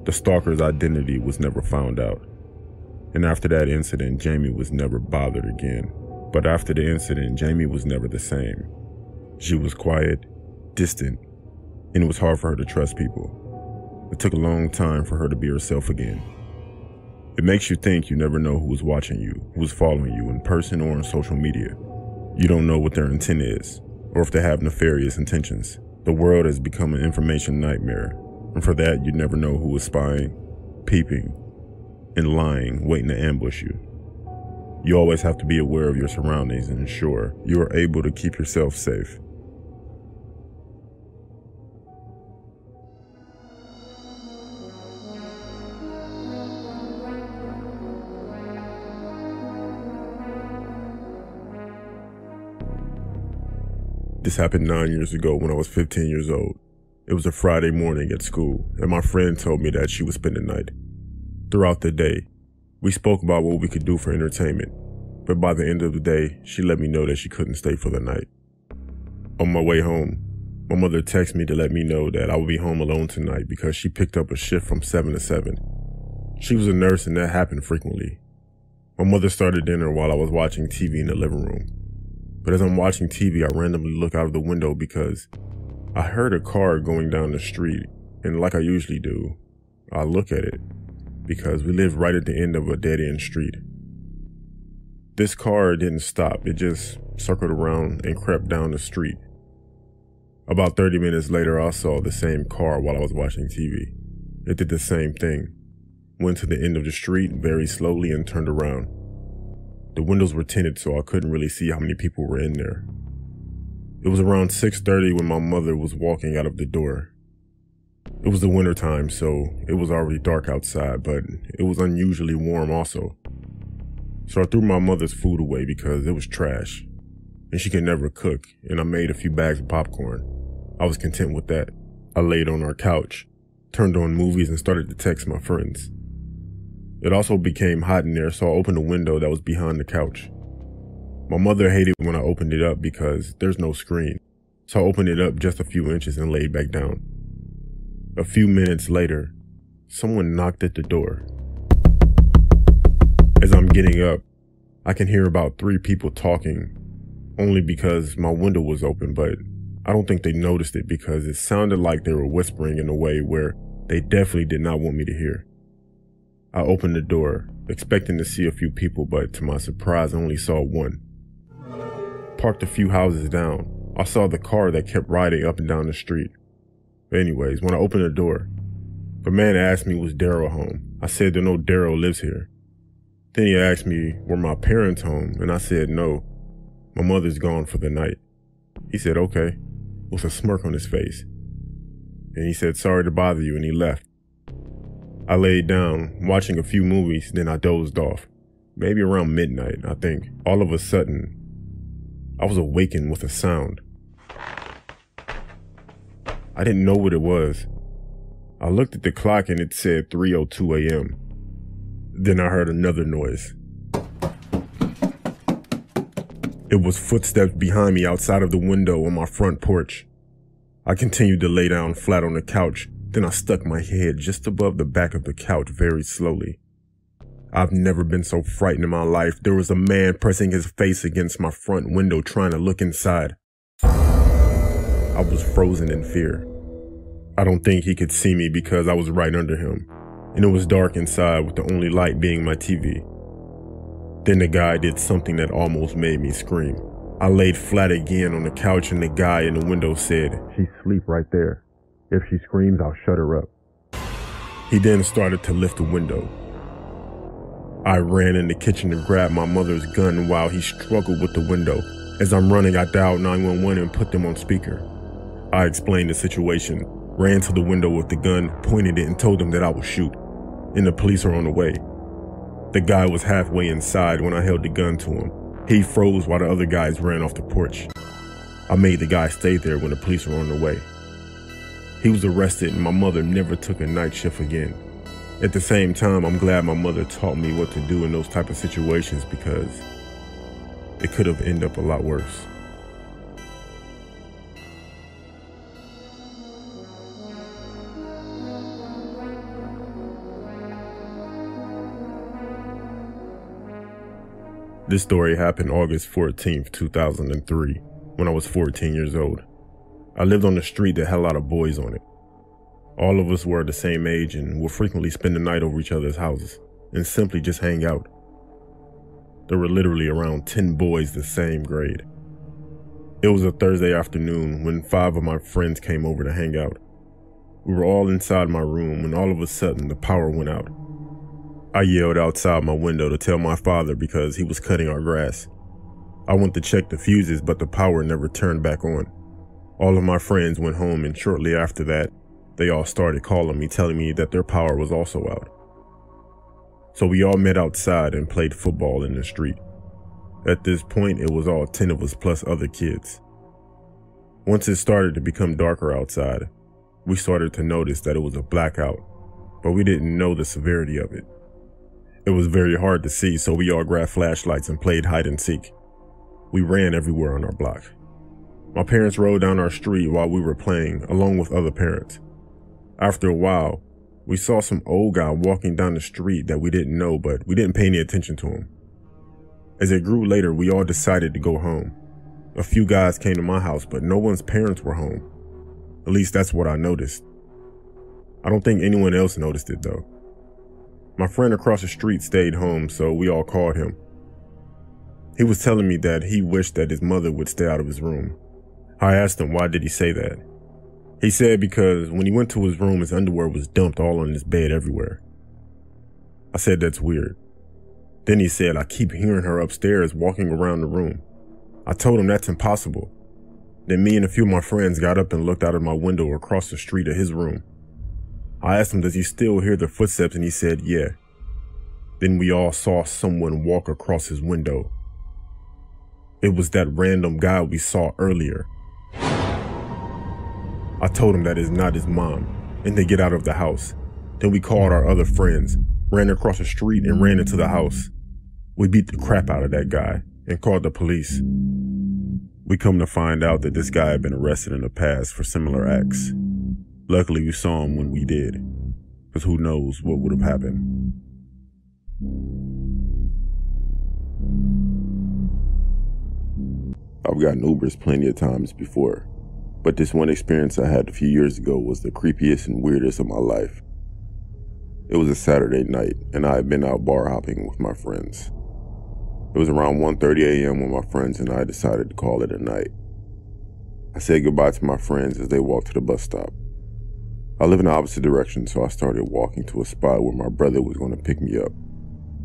The stalker's identity was never found out. And after that incident, Jamie was never bothered again. But after the incident, Jamie was never the same. She was quiet, distant, and it was hard for her to trust people. It took a long time for her to be herself again. It makes you think you never know who is watching you, who is following you in person or on social media. You don't know what their intent is, or if they have nefarious intentions. The world has become an information nightmare, and for that you never know who is spying, peeping, and lying, waiting to ambush you. You always have to be aware of your surroundings and ensure you are able to keep yourself safe. This happened 9 years ago when I was 15 years old. It was a Friday morning at school, and my friend told me that she would spend the night. Throughout the day, we spoke about what we could do for entertainment, but by the end of the day, she let me know that she couldn't stay for the night. On my way home, my mother texted me to let me know that I would be home alone tonight because she picked up a shift from 7 to 7. She was a nurse and that happened frequently. My mother started dinner while I was watching TV in the living room. But as I'm watching TV, I randomly look out of the window because I heard a car going down the street, and like I usually do, I look at it because we live right at the end of a dead-end street. This car didn't stop, it just circled around and crept down the street. About 30 minutes later, I saw the same car while I was watching TV. It did the same thing, went to the end of the street very slowly and turned around. The windows were tinted, so I couldn't really see how many people were in there. It was around 6:30 when my mother was walking out of the door. It was the winter time, so it was already dark outside, but it was unusually warm also. So I threw my mother's food away because it was trash, and she could never cook, and I made a few bags of popcorn. I was content with that. I laid on our couch, turned on movies, and started to text my friends. It also became hot in there, so I opened a window that was behind the couch. My mother hated when I opened it up because there's no screen, so I opened it up just a few inches and laid back down. A few minutes later, someone knocked at the door. As I'm getting up, I can hear about 3 people talking, only because my window was open, but I don't think they noticed it because it sounded like they were whispering in a way where they definitely did not want me to hear. I opened the door, expecting to see a few people, but to my surprise, I only saw one. Parked a few houses down, I saw the car that kept riding up and down the street. But anyways, when I opened the door, the man asked me was Daryl home. I said that no, Daryl lives here. Then he asked me were my parents home, and I said no, my mother's gone for the night. He said okay, with a smirk on his face. And he said sorry to bother you, and he left. I laid down, watching a few movies, then I dozed off. Maybe around midnight, I think. All of a sudden, I was awakened with a sound. I didn't know what it was. I looked at the clock and it said 3:02 a.m. Then I heard another noise. It was footsteps behind me outside of the window on my front porch. I continued to lay down flat on the couch, then I stuck my head just above the back of the couch very slowly. I've never been so frightened in my life. There was a man pressing his face against my front window trying to look inside. I was frozen in fear. I don't think he could see me because I was right under him, and it was dark inside with the only light being my TV. Then the guy did something that almost made me scream. I laid flat again on the couch and the guy in the window said, "She's asleep right there. If she screams, I'll shut her up." He then started to lift the window. I ran in the kitchen to grab my mother's gun while he struggled with the window. As I'm running, I dialed 911 and put them on speaker. I explained the situation, ran to the window with the gun, pointed it, and told them that I would shoot, and the police are on the way. The guy was halfway inside when I held the gun to him. He froze while the other guys ran off the porch. I made the guy stay there when the police were on the way. He was arrested and my mother never took a night shift again. At the same time, I'm glad my mother taught me what to do in those type of situations because it could have ended up a lot worse. This story happened August 14th, 2003, when I was 14 years old. I lived on a street that had a lot of boys on it. All of us were the same age and would frequently spend the night over each other's houses and simply just hang out. There were literally around 10 boys the same grade. It was a Thursday afternoon when 5 of my friends came over to hang out. We were all inside my room when all of a sudden the power went out. I yelled outside my window to tell my father because he was cutting our grass. I went to check the fuses, but the power never turned back on. All of my friends went home, and shortly after that, they all started calling me, telling me that their power was also out. So we all met outside and played football in the street. At this point, it was all 10 of us plus other kids. Once it started to become darker outside, we started to notice that it was a blackout, but we didn't know the severity of it. It was very hard to see, so we all grabbed flashlights and played hide and seek. We ran everywhere on our block. My parents rode down our street while we were playing, along with other parents. After a while, we saw some old guy walking down the street that we didn't know, but we didn't pay any attention to him. As it grew later, we all decided to go home. A few guys came to my house, but no one's parents were home. At least that's what I noticed. I don't think anyone else noticed it though. My friend across the street stayed home, so we all called him. He was telling me that he wished that his mother would stay out of his room. I asked him why did he say that. He said because when he went to his room, his underwear was dumped all on his bed everywhere. I said that's weird. Then he said, I keep hearing her upstairs walking around the room. I told him that's impossible. Then me and a few of my friends got up and looked out of my window across the street at his room. I asked him, does he still hear the footsteps? And he said, yeah. Then we all saw someone walk across his window. It was that random guy we saw earlier. I told him that is not his mom, and they get out of the house. Then we called our other friends, ran across the street and ran into the house. We beat the crap out of that guy and called the police. We come to find out that this guy had been arrested in the past for similar acts. Luckily, we saw him when we did, because who knows what would have happened. I've gotten Ubers plenty of times before, but this one experience I had a few years ago was the creepiest and weirdest of my life. It was a Saturday night, and I had been out bar hopping with my friends. It was around 1:30 a.m. when my friends and I decided to call it a night. I said goodbye to my friends as they walked to the bus stop. I live in the opposite direction, so I started walking to a spot where my brother was going to pick me up.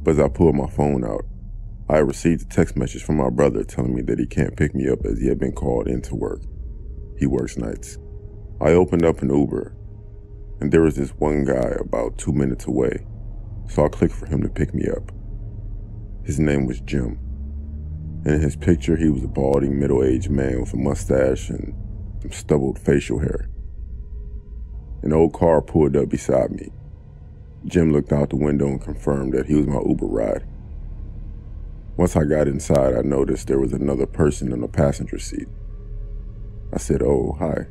But as I pulled my phone out, I received a text message from my brother telling me that he can't pick me up as he had been called into work. He works nights. I opened up an Uber, and there was this one guy about 2 minutes away, so I clicked for him to pick me up. His name was Jim, and in his picture he was a balding middle-aged man with a mustache and some stubbled facial hair. An old car pulled up beside me. Jim looked out the window and confirmed that he was my Uber ride. Once I got inside, I noticed there was another person in the passenger seat. I said, "Oh, hi."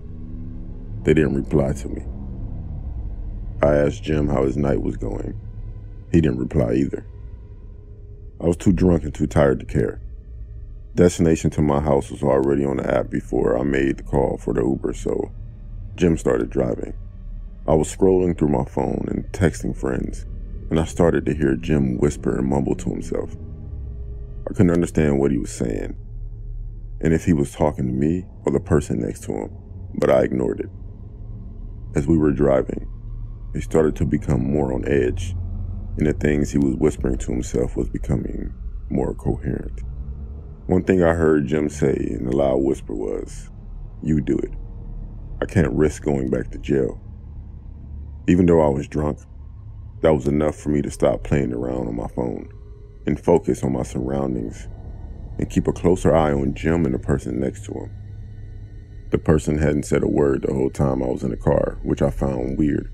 They didn't reply to me. I asked Jim how his night was going. He didn't reply either. I was too drunk and too tired to care. Destination to my house was already on the app before I made the call for the Uber, so Jim started driving. I was scrolling through my phone and texting friends, and I started to hear Jim whisper and mumble to himself. I couldn't understand what he was saying, and if he was talking to me or the person next to him, but I ignored it. As we were driving, he started to become more on edge, and the things he was whispering to himself was becoming more coherent. One thing I heard Jim say in a loud whisper was, "You do it. I can't risk going back to jail." Even though I was drunk, that was enough for me to stop playing around on my phone and focus on my surroundings and keep a closer eye on Jim and the person next to him. The person hadn't said a word the whole time I was in the car, which I found weird.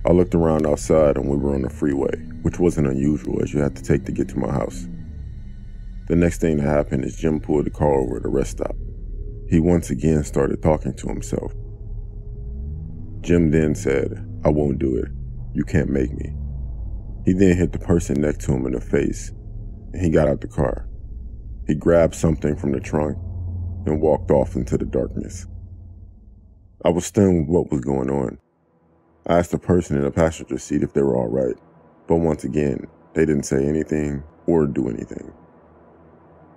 I looked around outside and we were on the freeway, which wasn't unusual as you had to take to get to my house. The next thing that happened is Jim pulled the car over at a rest stop. He once again started talking to himself. Jim then said, "I won't do it. You can't make me." He then hit the person next to him in the face, and he got out the car. He grabbed something from the trunk and walked off into the darkness. I was stunned with what was going on. I asked the person in the passenger seat if they were all right, but once again, they didn't say anything or do anything.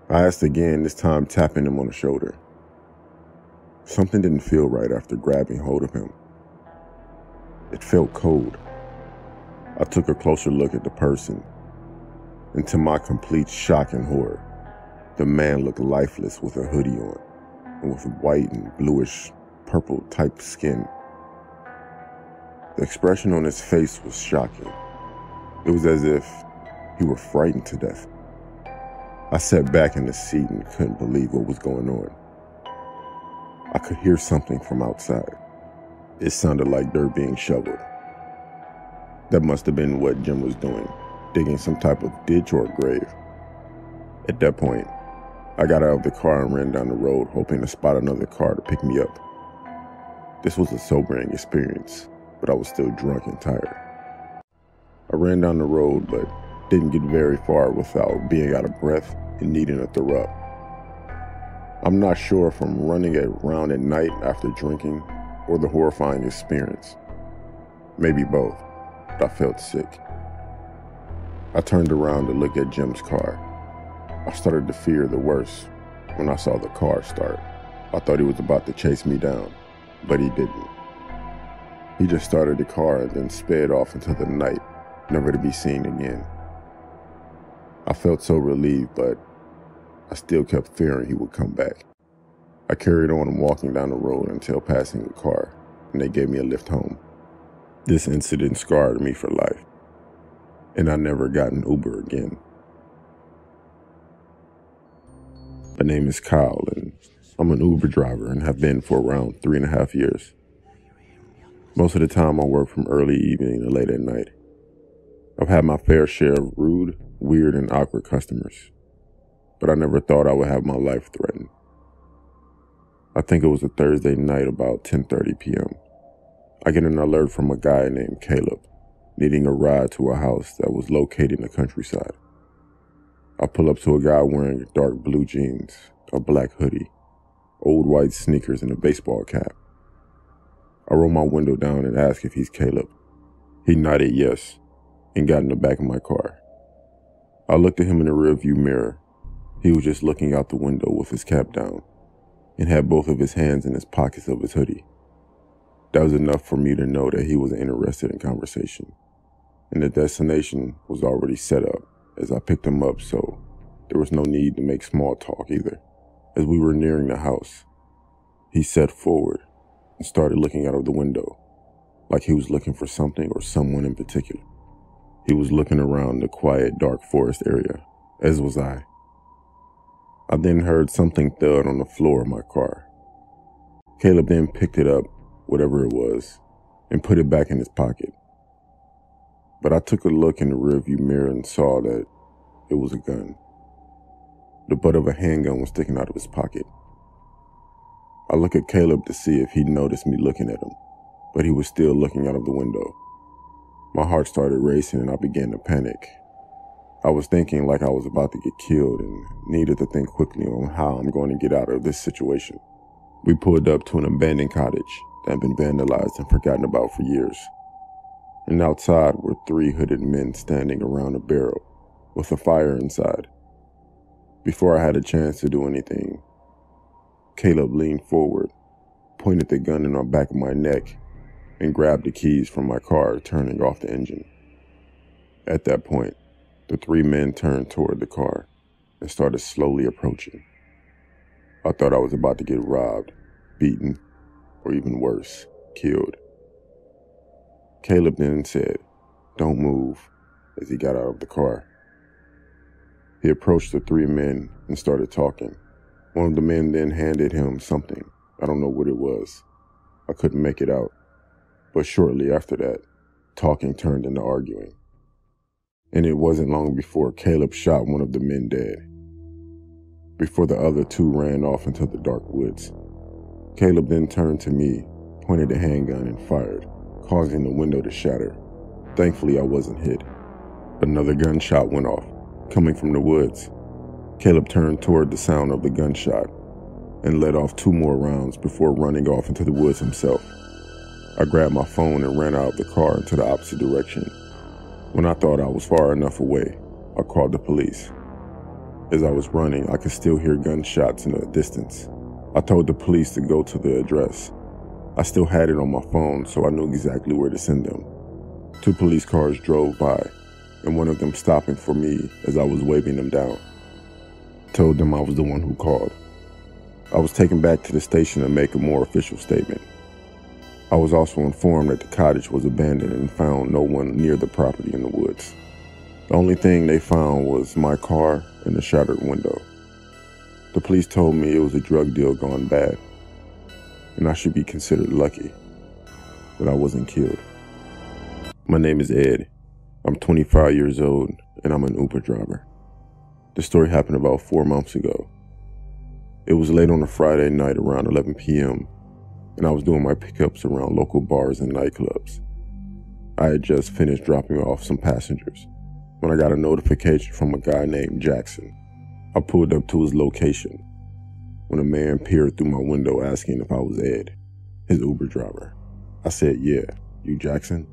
I asked again, this time tapping him on the shoulder. Something didn't feel right after grabbing hold of him. It felt cold. I took a closer look at the person, and to my complete shock and horror, the man looked lifeless with a hoodie on, and with white and bluish purple type skin. The expression on his face was shocking. It was as if he were frightened to death. I sat back in the seat and couldn't believe what was going on. I could hear something from outside. It sounded like dirt being shoveled. That must have been what Jim was doing, digging some type of ditch or a grave. At that point, I got out of the car and ran down the road, hoping to spot another car to pick me up. This was a sobering experience, but I was still drunk and tired. I ran down the road, but didn't get very far without being out of breath and needing to throw up. I'm not sure if I'm running around at night after drinking or the horrifying experience. Maybe both, but I felt sick. I turned around to look at Jim's car. I started to fear the worst when I saw the car start. I thought he was about to chase me down, but he didn't. He just started the car and then sped off into the night, never to be seen again. I felt so relieved, but I still kept fearing he would come back. I carried on walking down the road until passing a car, and they gave me a lift home. This incident scarred me for life, and I never got an Uber again. My name is Kyle, and I'm an Uber driver and have been for around 3.5 years. Most of the time I work from early evening to late at night. I've had my fair share of rude, weird, and awkward customers, but I never thought I would have my life threatened. I think it was a Thursday night about 10:30 p.m. I get an alert from a guy named Caleb, needing a ride to a house that was located in the countryside. I pull up to a guy wearing dark blue jeans, a black hoodie, old white sneakers, and a baseball cap. I roll my window down and ask if he's Caleb. He nodded yes and got in the back of my car. I looked at him in the rearview mirror. He was just looking out the window with his cap down and had both of his hands in his pockets of his hoodie. That was enough for me to know that he wasn't interested in conversation, and the destination was already set up as I picked him up, so there was no need to make small talk either. As we were nearing the house, he sat forward and started looking out of the window, like he was looking for something or someone in particular. He was looking around the quiet, dark forest area, as was I. I then heard something thud on the floor of my car. Caleb then picked it up, whatever it was, and put it back in his pocket. But I took a look in the rearview mirror and saw that it was a gun. The butt of a handgun was sticking out of his pocket. I looked at Caleb to see if he'd noticed me looking at him, but he was still looking out of the window. My heart started racing and I began to panic. I was thinking like I was about to get killed and needed to think quickly on how I'm going to get out of this situation. We pulled up to an abandoned cottage that had been vandalized and forgotten about for years. And outside were 3 hooded men standing around a barrel with a fire inside. Before I had a chance to do anything, Caleb leaned forward, pointed the gun in the back of my neck, and grabbed the keys from my car, turning off the engine. At that point, the 3 men turned toward the car and started slowly approaching. I thought I was about to get robbed, beaten, or even worse, killed. Caleb then said, "Don't move," as he got out of the car. He approached the 3 men and started talking. One of the men then handed him something. I don't know what it was. I couldn't make it out. But shortly after that, talking turned into arguing. And it wasn't long before Caleb shot one of the men dead, before the other 2 ran off into the dark woods. Caleb then turned to me, pointed a handgun, and fired, causing the window to shatter. Thankfully, I wasn't hit. Another gunshot went off, coming from the woods. Caleb turned toward the sound of the gunshot and let off 2 more rounds before running off into the woods himself. I grabbed my phone and ran out of the car into the opposite direction. When I thought I was far enough away, I called the police. As I was running, I could still hear gunshots in the distance. I told the police to go to the address. I still had it on my phone, so I knew exactly where to send them. 2 police cars drove by, and one of them stopping for me as I was waving them down. Told them I was the one who called. I was taken back to the station to make a more official statement. I was also informed that the cottage was abandoned and found no one near the property in the woods. The only thing they found was my car and the shattered window. The police told me it was a drug deal gone bad, and I should be considered lucky that I wasn't killed. My name is Ed. I'm 25 years old, and I'm an Uber driver. The story happened about 4 months ago. It was late on a Friday night around 11 p.m., and I was doing my pickups around local bars and nightclubs. I had just finished dropping off some passengers when I got a notification from a guy named Jackson. I pulled up to his location when a man peered through my window asking if I was Ed, his Uber driver. I said, "Yeah, you Jackson?"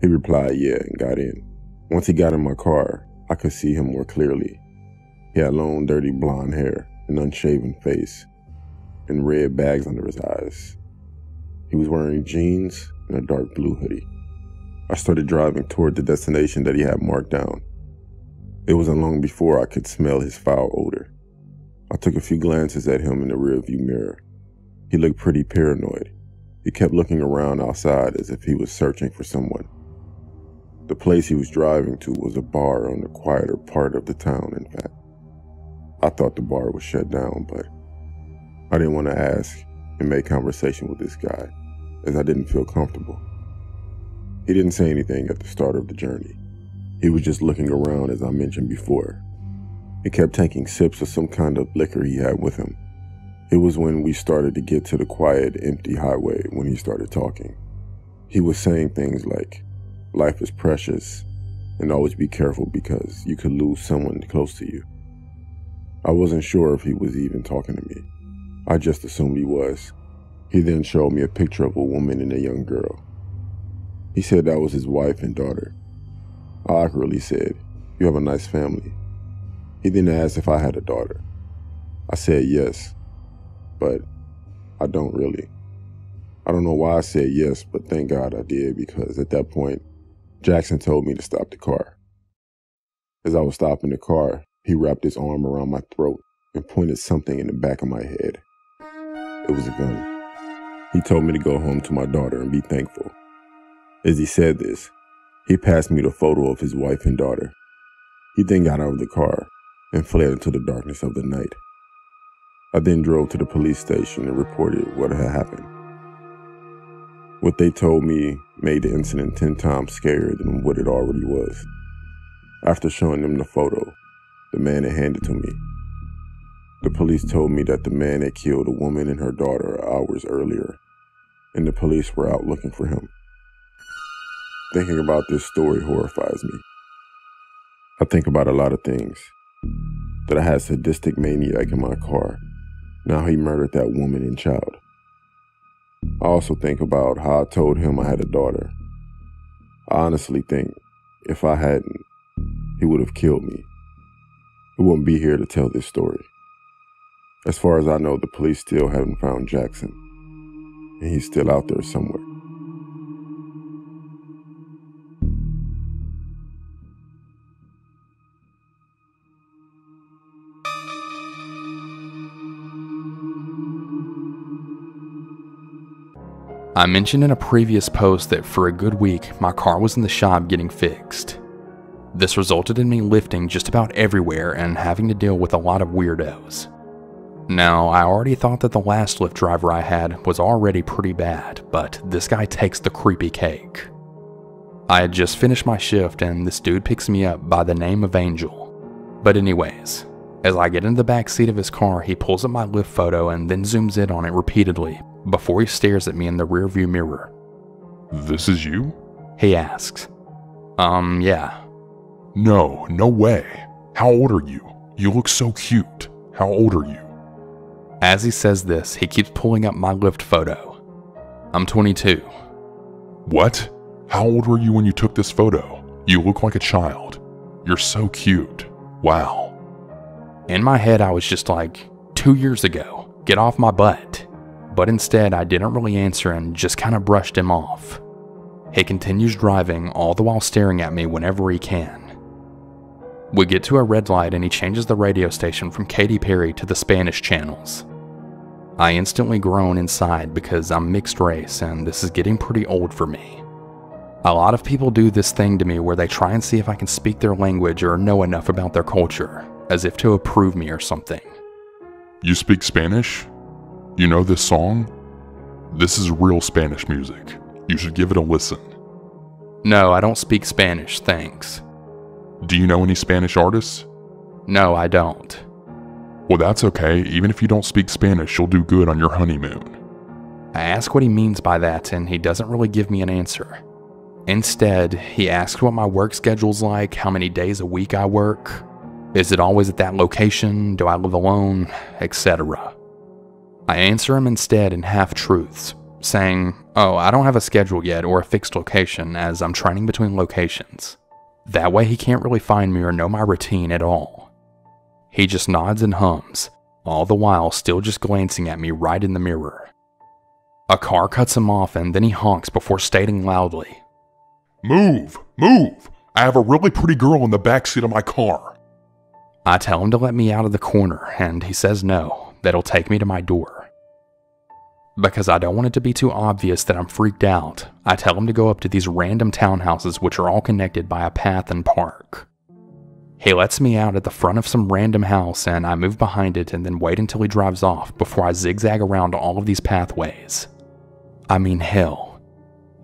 He replied, "Yeah," and got in. Once he got in my car, I could see him more clearly. He had long, dirty blonde hair, an unshaven face, and red bags under his eyes. He was wearing jeans and a dark blue hoodie. I started driving toward the destination that he had marked down. It wasn't long before I could smell his foul odor. I took a few glances at him in the rearview mirror. He looked pretty paranoid. He kept looking around outside as if he was searching for someone. The place he was driving to was a bar on the quieter part of the town, in fact. I thought the bar was shut down, but I didn't want to ask and make conversation with this guy, as I didn't feel comfortable. He didn't say anything at the start of the journey. He was just looking around, as I mentioned before. He kept taking sips of some kind of liquor he had with him. It was when we started to get to the quiet, empty highway when he started talking. He was saying things like, life is precious, and always be careful because you could lose someone close to you. I wasn't sure if he was even talking to me. I just assumed he was. He then showed me a picture of a woman and a young girl. He said that was his wife and daughter. I awkwardly said, "You have a nice family." He then asked if I had a daughter. I said yes, but I don't really. I don't know why I said yes, but thank God I did, because at that point, Jackson told me to stop the car. As I was stopping the car, he wrapped his arm around my throat and pointed something in the back of my head. It was a gun. He told me to go home to my daughter and be thankful. As he said this, he passed me the photo of his wife and daughter. He then got out of the car and fled into the darkness of the night. I then drove to the police station and reported what had happened. What they told me made the incident 10 times scarier than what it already was. After showing them the photo the man had handed to me, the police told me that the man had killed a woman and her daughter hours earlier, and the police were out looking for him. Thinking about this story horrifies me. I think about a lot of things. That I had a sadistic maniac in my car. Now he murdered that woman and child. I also think about how I told him I had a daughter. I honestly think if I hadn't, he would have killed me. He wouldn't be here to tell this story. As far as I know, the police still haven't found Jackson, and he's still out there somewhere. I mentioned in a previous post that for a good week, my car was in the shop getting fixed. This resulted in me lifting just about everywhere and having to deal with a lot of weirdos. Now, I already thought that the last Lyft driver I had was already pretty bad, but this guy takes the creepy cake. I had just finished my shift and this dude picks me up by the name of Angel. But anyways, as I get into the back seat of his car, he pulls up my Lyft photo and then zooms in on it repeatedly before he stares at me in the rearview mirror. "This is you?" He asks. Yeah. No way. How old are you? You look so cute. How old are you? As he says this, he keeps pulling up my Lyft photo. I'm 22. What? How old were you when you took this photo? You look like a child. You're so cute. Wow. In my head, I was just like, 2 years ago, get off my butt. But instead, I didn't really answer and just kind of brushed him off. He continues driving, all the while staring at me whenever he can. We get to a red light and he changes the radio station from Katy Perry to the Spanish channels. I instantly groan inside because I'm mixed race and this is getting pretty old for me. A lot of people do this thing to me where they try and see if I can speak their language or know enough about their culture, as if to approve me or something. You speak Spanish? You know this song? This is real Spanish music. You should give it a listen. No, I don't speak Spanish, thanks. Do you know any Spanish artists? No, I don't. Well, that's okay. Even if you don't speak Spanish, you'll do good on your honeymoon. I ask what he means by that, and he doesn't really give me an answer. Instead, he asks what my work schedule's like, how many days a week I work, is it always at that location, do I live alone, etc. I answer him instead in half-truths, saying, oh, I don't have a schedule yet or a fixed location as I'm training between locations. That way he can't really find me or know my routine at all. He just nods and hums, all the while still just glancing at me right in the mirror. A car cuts him off and then he honks before stating loudly, Move! Move! I have a really pretty girl in the backseat of my car. I tell him to let me out of the corner and he says no, that he'll take me to my door. Because I don't want it to be too obvious that I'm freaked out, I tell him to go up to these random townhouses which are all connected by a path and park. He lets me out at the front of some random house and I move behind it and then wait until he drives off before I zigzag around all of these pathways. I mean, hell.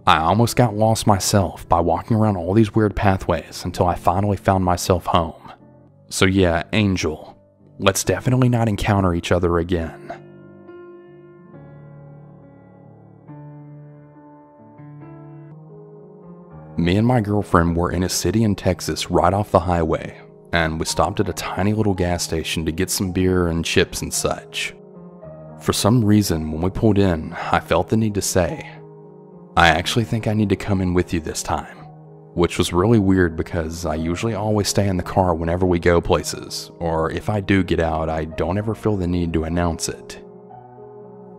I almost got lost myself by walking around all these weird pathways until I finally found myself home. So yeah, Angel, let's definitely not encounter each other again. Me and my girlfriend were in a city in Texas right off the highway, and we stopped at a tiny little gas station to get some beer and chips and such. For some reason, when we pulled in, I felt the need to say, I actually think I need to come in with you this time, which was really weird because I usually always stay in the car whenever we go places, or if I do get out, I don't ever feel the need to announce it.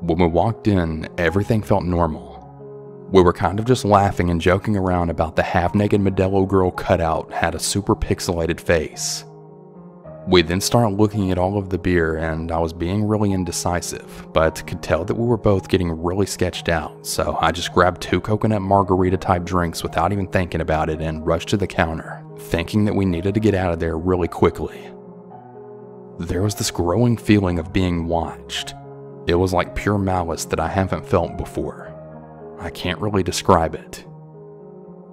When we walked in, everything felt normal. We were kind of just laughing and joking around about the half-naked Modelo girl cutout had a super pixelated face. We then started looking at all of the beer and I was being really indecisive, but could tell that we were both getting really sketched out, so I just grabbed 2 coconut margarita type drinks without even thinking about it and rushed to the counter, thinking that we needed to get out of there really quickly. There was this growing feeling of being watched. It was like pure malice that I haven't felt before. I can't really describe it.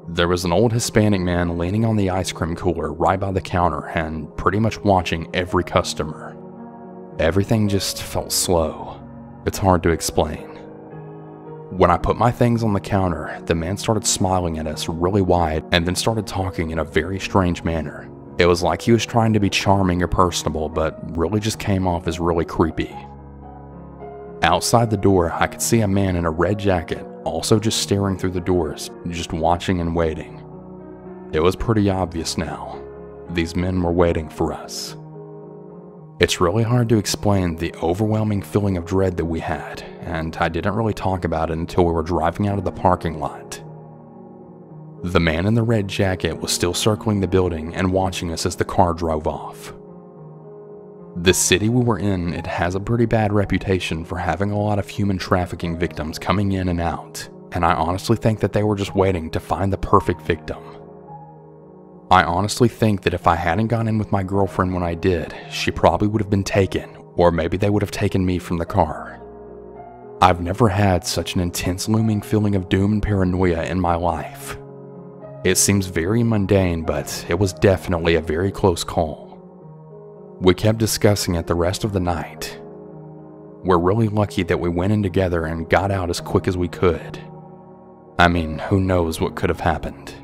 There was an old Hispanic man leaning on the ice cream cooler right by the counter and pretty much watching every customer. Everything just felt slow. It's hard to explain. When I put my things on the counter, the man started smiling at us really wide and then started talking in a very strange manner. It was like he was trying to be charming or personable, but really just came off as really creepy. Outside the door, I could see a man in a red jacket also just staring through the doors, just watching and waiting. It was pretty obvious now. These men were waiting for us. It's really hard to explain the overwhelming feeling of dread that we had, and I didn't really talk about it until we were driving out of the parking lot. The man in the red jacket was still circling the building and watching us as the car drove off. The city we were in, it has a pretty bad reputation for having a lot of human trafficking victims coming in and out, and I honestly think that they were just waiting to find the perfect victim. I honestly think that if I hadn't gone in with my girlfriend when I did, she probably would have been taken, or maybe they would have taken me from the car. I've never had such an intense looming feeling of doom and paranoia in my life. It seems very mundane, but it was definitely a very close call. We kept discussing it the rest of the night. We're really lucky that we went in together and got out as quick as we could. I mean, who knows what could have happened.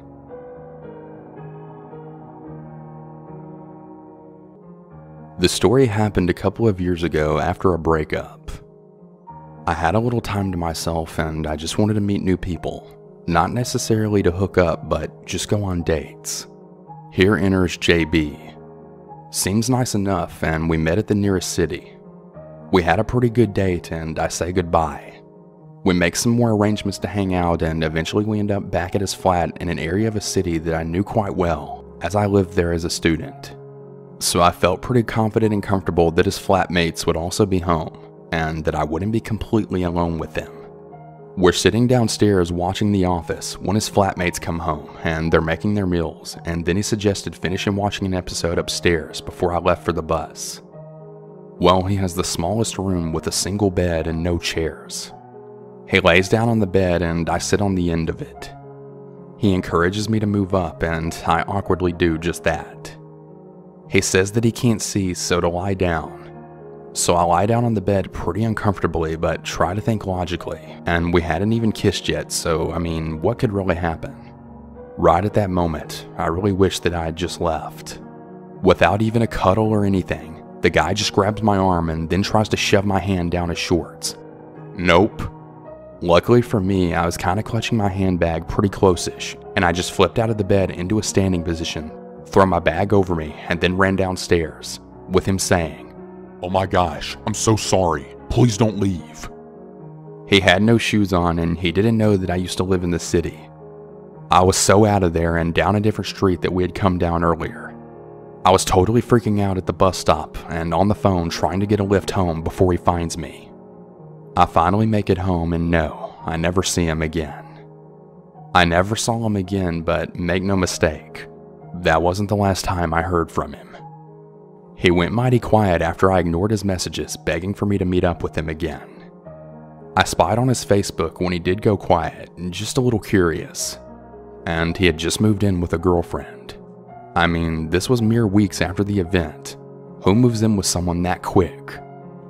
The story happened a couple of years ago after a breakup. I had a little time to myself and I just wanted to meet new people. Not necessarily to hook up, but just go on dates. Here enters JB. Seems nice enough, and we met at the nearest city. We had a pretty good date, and I say goodbye. We make some more arrangements to hang out, and eventually we end up back at his flat in an area of a city that I knew quite well, as I lived there as a student. So I felt pretty confident and comfortable that his flatmates would also be home, and that I wouldn't be completely alone with them. We're sitting downstairs watching The Office when his flatmates come home and they're making their meals, and then he suggested finishing watching an episode upstairs before I left for the bus. Well, he has the smallest room with a single bed and no chairs. He lays down on the bed and I sit on the end of it. He encourages me to move up and I awkwardly do just that. He says that he can't see, so to lie down. So I lie down on the bed pretty uncomfortably, but try to think logically, and we hadn't even kissed yet, so I mean, what could really happen? Right at that moment, I really wished that I had just left. Without even a cuddle or anything, the guy just grabs my arm and then tries to shove my hand down his shorts. Nope. Luckily for me, I was kind of clutching my handbag pretty close-ish, and I just flipped out of the bed into a standing position, threw my bag over me, and then ran downstairs, with him saying, "Oh my gosh, I'm so sorry. Please don't leave." He had no shoes on and he didn't know that I used to live in the city. I was so out of there and down a different street that we had come down earlier. I was totally freaking out at the bus stop and on the phone trying to get a lift home before he finds me. I finally make it home and no, I never see him again. I never saw him again, but make no mistake, that wasn't the last time I heard from him. He went mighty quiet after I ignored his messages begging for me to meet up with him again. I spied on his Facebook when he did go quiet, just a little curious. And he had just moved in with a girlfriend. I mean, this was mere weeks after the event. Who moves in with someone that quick?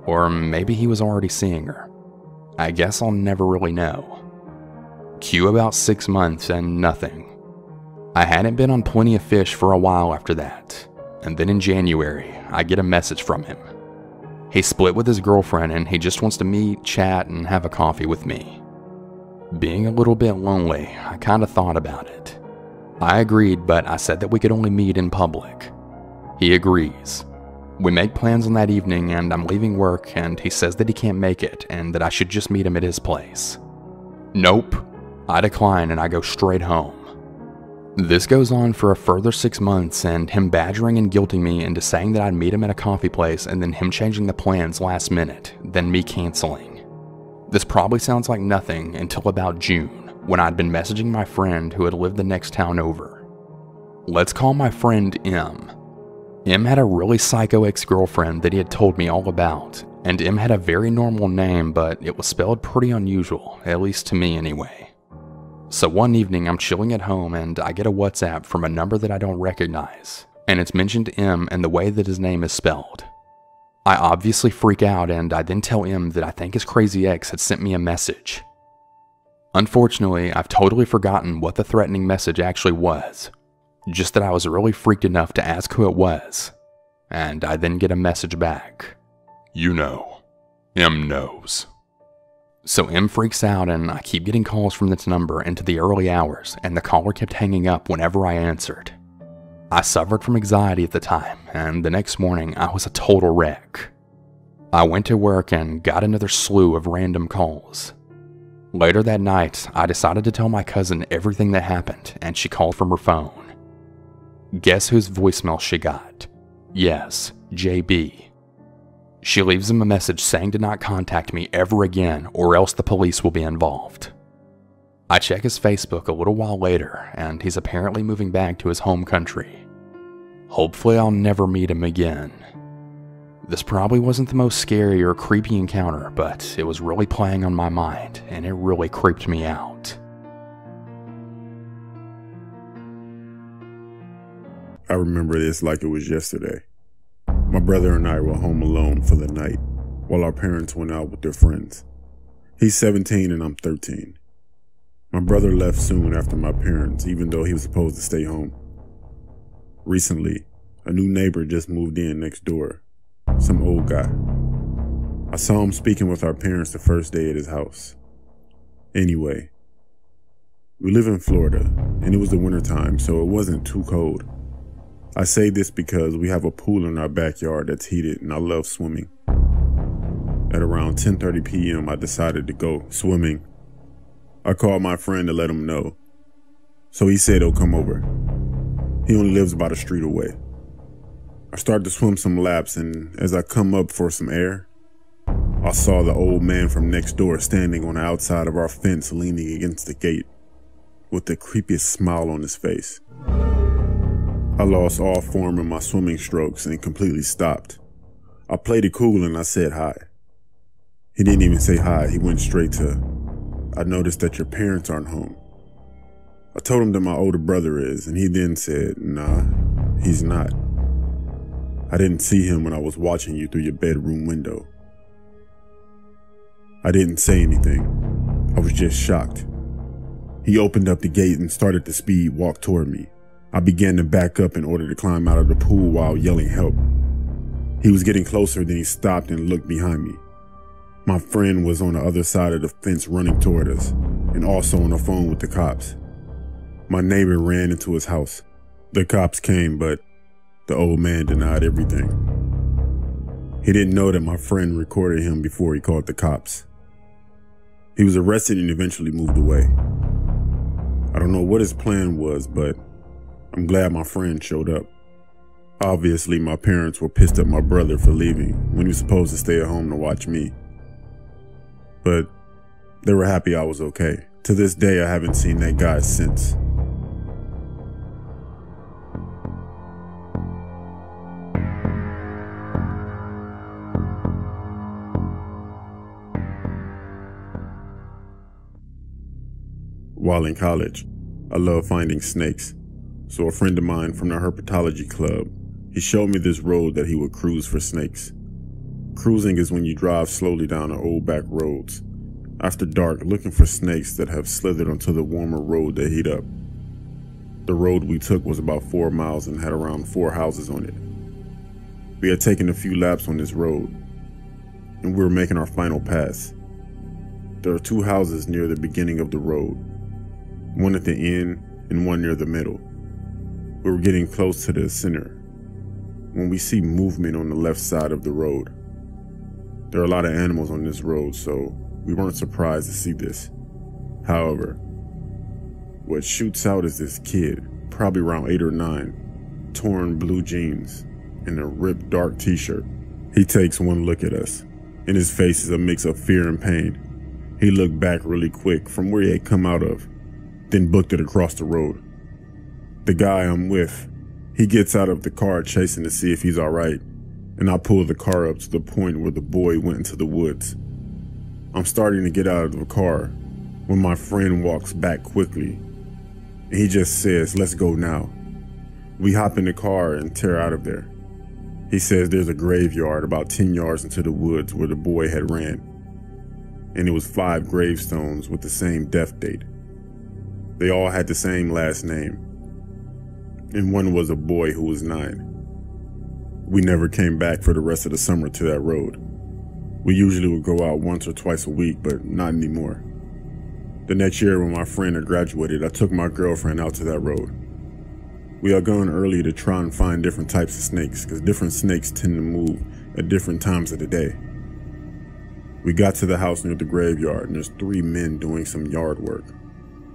Or maybe he was already seeing her. I guess I'll never really know. Cue about 6 months and nothing. I hadn't been on Plenty of Fish for a while after that. And then in January, I get a message from him. He split with his girlfriend and he just wants to meet, chat, and have a coffee with me. Being a little bit lonely, I kind of thought about it. I agreed, but I said that we could only meet in public. He agrees. We make plans on that evening and I'm leaving work and he says that he can't make it and that I should just meet him at his place. Nope. I decline and I go straight home. This goes on for a further 6 months and him badgering and guilting me into saying that I'd meet him at a coffee place and then him changing the plans last minute, then me canceling. This probably sounds like nothing until about June, when I'd been messaging my friend who had lived the next town over. Let's call my friend M. M had a really psycho ex-girlfriend that he had told me all about, and M had a very normal name, but it was spelled pretty unusual, at least to me anyway. So one evening I'm chilling at home and I get a WhatsApp from a number that I don't recognize, and it's mentioned M and the way that his name is spelled. I obviously freak out and I then tell M that I think his crazy ex had sent me a message. Unfortunately, I've totally forgotten what the threatening message actually was, just that I was really freaked enough to ask who it was, and I then get a message back. "You know. M knows." So M freaks out and I keep getting calls from this number into the early hours and the caller kept hanging up whenever I answered. I suffered from anxiety at the time and the next morning I was a total wreck. I went to work and got another slew of random calls. Later that night, I decided to tell my cousin everything that happened and she called from her phone. Guess whose voicemail she got? Yes, JB. She leaves him a message saying to not contact me ever again or else the police will be involved. I check his Facebook a little while later and he's apparently moving back to his home country. Hopefully I'll never meet him again. This probably wasn't the most scary or creepy encounter, but it was really playing on my mind and it really creeped me out. I remember this like it was yesterday. My brother and I were home alone for the night while our parents went out with their friends. He's 17 and I'm 13. My brother left soon after my parents, even though he was supposed to stay home. Recently, a new neighbor just moved in next door, some old guy. I saw him speaking with our parents the first day at his house. Anyway, we live in Florida and it was the wintertime, so it wasn't too cold. I say this because we have a pool in our backyard that's heated and I love swimming. At around 10:30 p.m. I decided to go swimming. I called my friend to let him know. So he said he'll come over. He only lives about a street away. I started to swim some laps and as I come up for some air, I saw the old man from next door standing on the outside of our fence leaning against the gate with the creepiest smile on his face. I lost all form in my swimming strokes and completely stopped. I played it cool and I said hi. He didn't even say hi, he went straight to, "I noticed that your parents aren't home." I told him that my older brother is, and he then said, "Nah, he's not. I didn't see him when I was watching you through your bedroom window." I didn't say anything. I was just shocked. He opened up the gate and started to speed walk toward me. I began to back up in order to climb out of the pool while yelling help. He was getting closer, then he stopped and looked behind me. My friend was on the other side of the fence running toward us, and also on the phone with the cops. My neighbor ran into his house. The cops came, but the old man denied everything. He didn't know that my friend recorded him before he called the cops. He was arrested and eventually moved away. I don't know what his plan was, but I'm glad my friend showed up. Obviously, my parents were pissed at my brother for leaving when he was supposed to stay at home to watch me. But they were happy I was okay. To this day, I haven't seen that guy since. While in college, I love finding snakes, so a friend of mine from the herpetology club, he showed me this road that he would cruise for snakes. Cruising is when you drive slowly down the old back roads, after dark, looking for snakes that have slithered onto the warmer road that heat up. The road we took was about 4 miles and had around 4 houses on it. We had taken a few laps on this road, and we were making our final pass. There are 2 houses near the beginning of the road, one at the end and one near the middle. We were getting close to the center when we see movement on the left side of the road. There are a lot of animals on this road, so we weren't surprised to see this. However, what shoots out is this kid, probably around 8 or 9, torn blue jeans and a ripped dark t-shirt. He takes one look at us. In his face is a mix of fear and pain. He looked back really quick from where he had come out of, then booked it across the road. The guy I'm with, he gets out of the car chasing to see if he's alright, and I pull the car up to the point where the boy went into the woods. I'm starting to get out of the car when my friend walks back quickly, and he just says, "Let's go now." We hop in the car and tear out of there. He says there's a graveyard about 10 yards into the woods where the boy had ran, and it was 5 gravestones with the same death date. They all had the same last name, and one was a boy who was 9. We never came back for the rest of the summer to that road. We usually would go out once or twice a week, but not anymore. The next year when my friend had graduated, I took my girlfriend out to that road. We had gone early to try and find different types of snakes, because different snakes tend to move at different times of the day. We got to the house near the graveyard, and there's 3 men doing some yard work.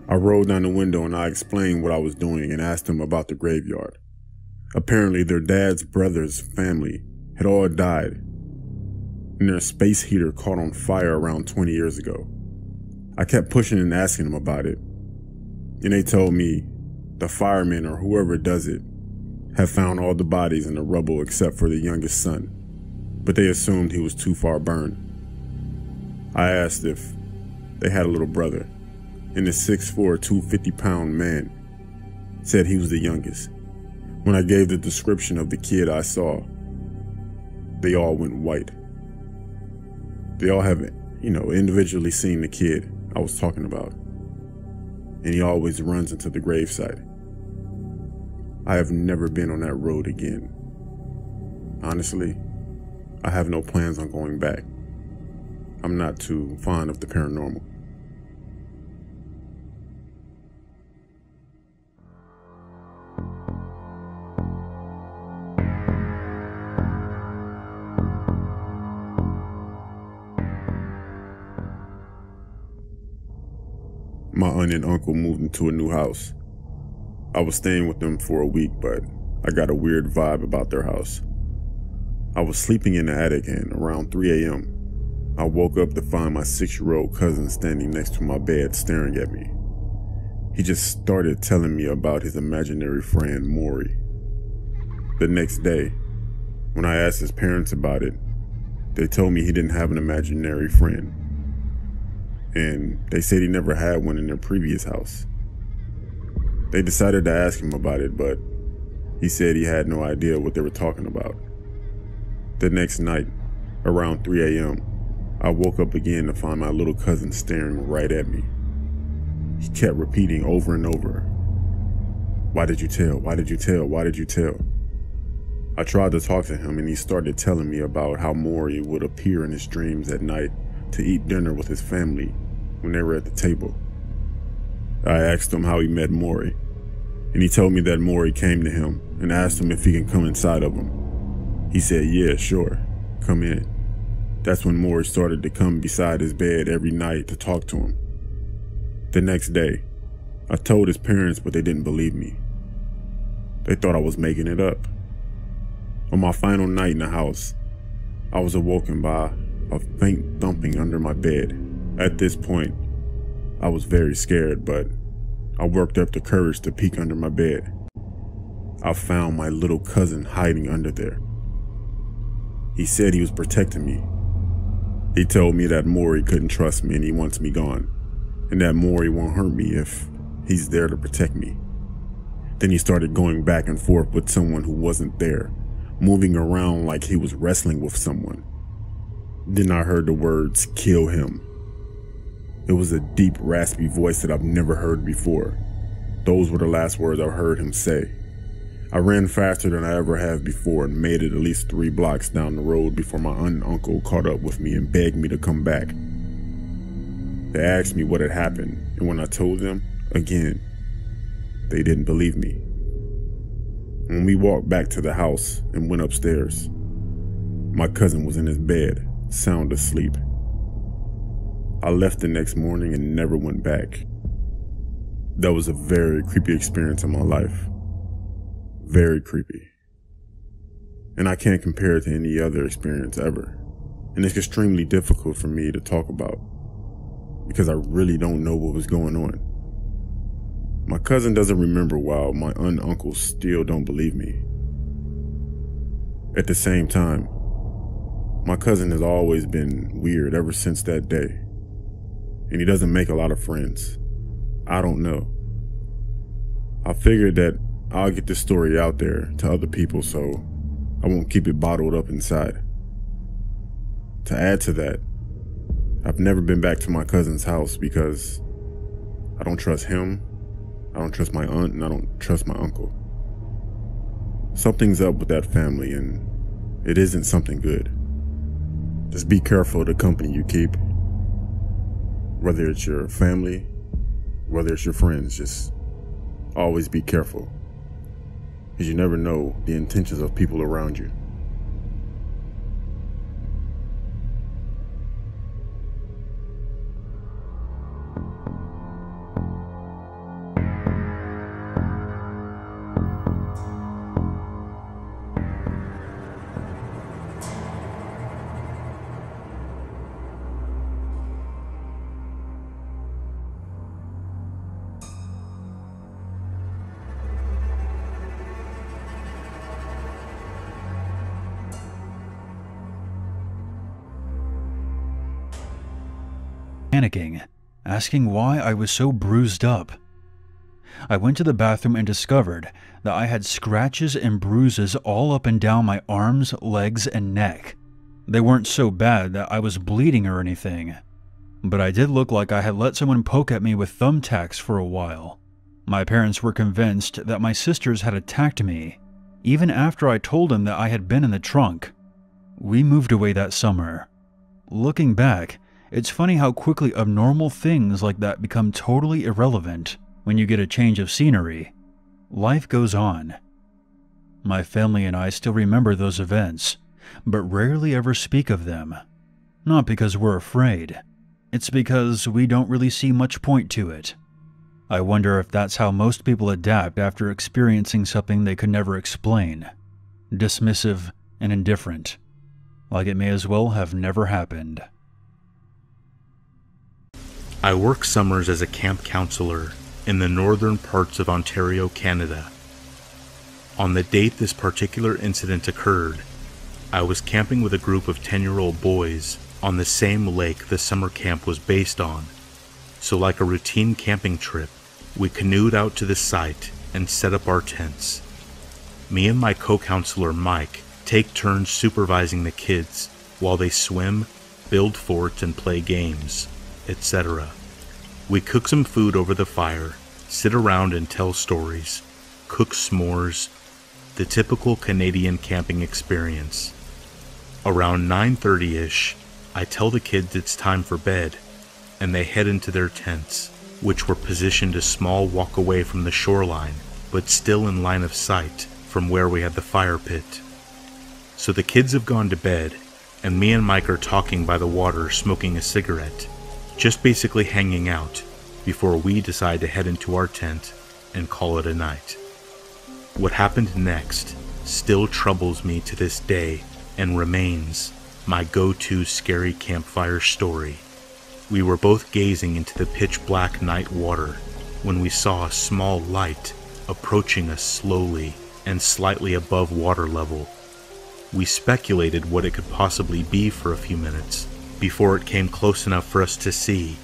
I rolled down the window and I explained what I was doing and asked them about the graveyard. Apparently their dad's brother's family had all died, and their space heater caught on fire around 20 years ago. I kept pushing and asking them about it, and they told me the firemen or whoever does it have found all the bodies in the rubble except for the youngest son, but they assumed he was too far burned. I asked if they had a little brother, and the 6'4", 250-pound man said he was the youngest. When I gave the description of the kid I saw, they all went white. They all have, individually seen the kid I was talking about, and he always runs into the gravesite. I have never been on that road again. Honestly, I have no plans on going back. I'm not too fond of the paranormal. My aunt and uncle moved into a new house. I was staying with them for a week, but I got a weird vibe about their house. I was sleeping in the attic, and around 3 a.m., I woke up to find my 6-year-old cousin standing next to my bed staring at me. He just started telling me about his imaginary friend, Maury. The next day, when I asked his parents about it, they told me he didn't have an imaginary friend, and they said he never had one in their previous house. They decided to ask him about it, but he said he had no idea what they were talking about. The next night, around 3 a.m., I woke up again to find my little cousin staring right at me. He kept repeating over and over, "Why did you tell? Why did you tell? Why did you tell?" I tried to talk to him and he started telling me about how Maury would appear in his dreams at night to eat dinner with his family when they were at the table. I asked him how he met Maury, and he told me that Maury came to him and asked him if he can come inside of him. He said, "Yeah, sure, come in." That's when Maury started to come beside his bed every night to talk to him. The next day, I told his parents, but they didn't believe me. They thought I was making it up. On my final night in the house, I was awoken by a faint thumping under my bed. At this point, I was very scared, but I worked up the courage to peek under my bed. I found my little cousin hiding under there. He said he was protecting me. He told me that Maury couldn't trust me and he wants me gone, and that Maury won't hurt me if he's there to protect me. Then he started going back and forth with someone who wasn't there, moving around like he was wrestling with someone. Then I heard the words, "Kill him." It was a deep, raspy voice that I've never heard before. Those were the last words I heard him say. I ran faster than I ever have before and made it at least 3 blocks down the road before my aunt and uncle caught up with me and begged me to come back. They asked me what had happened, and when I told them, again, they didn't believe me. When we walked back to the house and went upstairs, my cousin was in his bed, sound asleep. I left the next morning and never went back. That was a very creepy experience in my life. Very creepy. And I can't compare it to any other experience ever. And it's extremely difficult for me to talk about because I really don't know what was going on. My cousin doesn't remember while my aunt and uncle still don't believe me. At the same time, my cousin has always been weird ever since that day. And he doesn't make a lot of friends. I don't know. I figured that I'll get this story out there to other people so I won't keep it bottled up inside. To add to that, I've never been back to my cousin's house because I don't trust him, I don't trust my aunt, and I don't trust my uncle. Something's up with that family and it isn't something good. Just be careful of the company you keep. Whether it's your family, whether it's your friends, just always be careful. Because you never know the intentions of people around you. Panicking, asking why I was so bruised up. I went to the bathroom and discovered that I had scratches and bruises all up and down my arms, legs, and neck. They weren't so bad that I was bleeding or anything, but I did look like I had let someone poke at me with thumbtacks for a while. My parents were convinced that my sisters had attacked me, even after I told them that I had been in the trunk. We moved away that summer. Looking back, it's funny how quickly abnormal things like that become totally irrelevant when you get a change of scenery. Life goes on. My family and I still remember those events, but rarely ever speak of them. Not because we're afraid. It's because we don't really see much point to it. I wonder if that's how most people adapt after experiencing something they could never explain. Dismissive and indifferent. Like it may as well have never happened. I work summers as a camp counselor in the northern parts of Ontario, Canada. On the date this particular incident occurred, I was camping with a group of 10-year-old boys on the same lake the summer camp was based on. So like a routine camping trip, we canoed out to the site and set up our tents. Me and my co-counselor Mike take turns supervising the kids while they swim, build forts, and play games, etc. We cook some food over the fire, sit around and tell stories, cook s'mores, the typical Canadian camping experience. Around 9:30-ish, I tell the kids it's time for bed, and they head into their tents, which were positioned a small walk away from the shoreline, but still in line of sight from where we had the fire pit. So the kids have gone to bed, and me and Mike are talking by the water smoking a cigarette, just basically hanging out, before we decide to head into our tent and call it a night. What happened next still troubles me to this day and remains my go-to scary campfire story. We were both gazing into the pitch-black night water when we saw a small light approaching us slowly and slightly above water level. We speculated what it could possibly be for a few minutes before it came close enough for us to see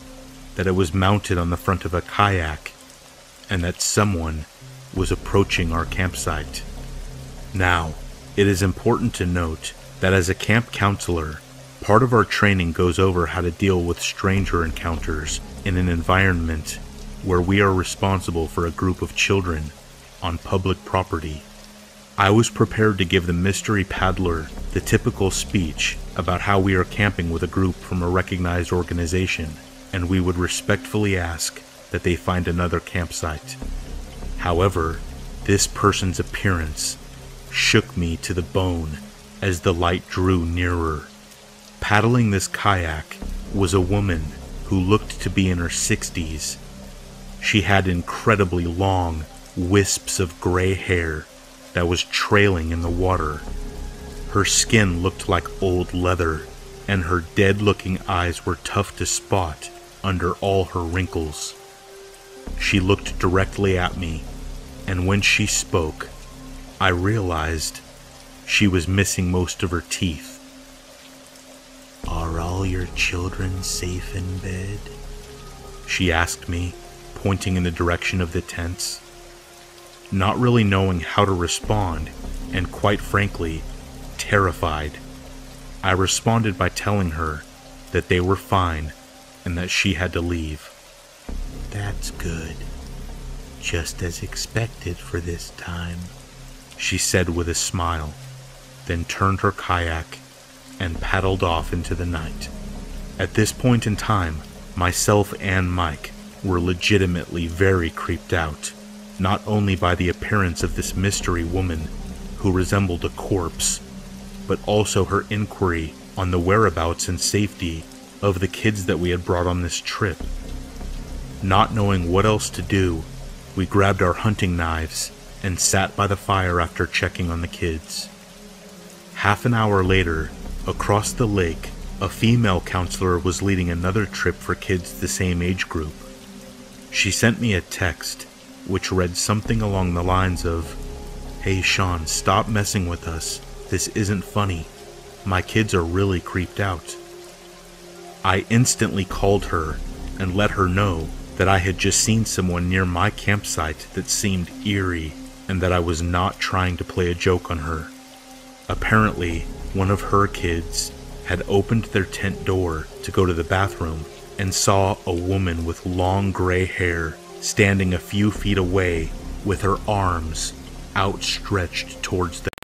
that it was mounted on the front of a kayak and that someone was approaching our campsite. Now, it is important to note that as a camp counselor, part of our training goes over how to deal with stranger encounters in an environment where we are responsible for a group of children on public property. I was prepared to give the mystery paddler the typical speech about how we are camping with a group from a recognized organization, and we would respectfully ask that they find another campsite. However, this person's appearance shook me to the bone as the light drew nearer. Paddling this kayak was a woman who looked to be in her 60s. She had incredibly long wisps of gray hair that was trailing in the water. Her skin looked like old leather, and her dead-looking eyes were tough to spot under all her wrinkles. She looked directly at me, and when she spoke, I realized she was missing most of her teeth. "Are all your children safe in bed?" she asked me, pointing in the direction of the tents. Not really knowing how to respond, and quite frankly, terrified, I responded by telling her that they were fine and that she had to leave. "That's good. Just as expected for this time," she said with a smile, then turned her kayak and paddled off into the night. At this point in time, myself and Mike were legitimately very creeped out, not only by the appearance of this mystery woman who resembled a corpse, but also her inquiry on the whereabouts and safety of the kids that we had brought on this trip. Not knowing what else to do, we grabbed our hunting knives and sat by the fire after checking on the kids. Half an hour later, across the lake, a female counselor was leading another trip for kids the same age group. She sent me a text which read something along the lines of, "Hey Sean, stop messing with us. This isn't funny. My kids are really creeped out." I instantly called her and let her know that I had just seen someone near my campsite that seemed eerie and that I was not trying to play a joke on her. Apparently, one of her kids had opened their tent door to go to the bathroom and saw a woman with long gray hair standing a few feet away with her arms outstretched towards them.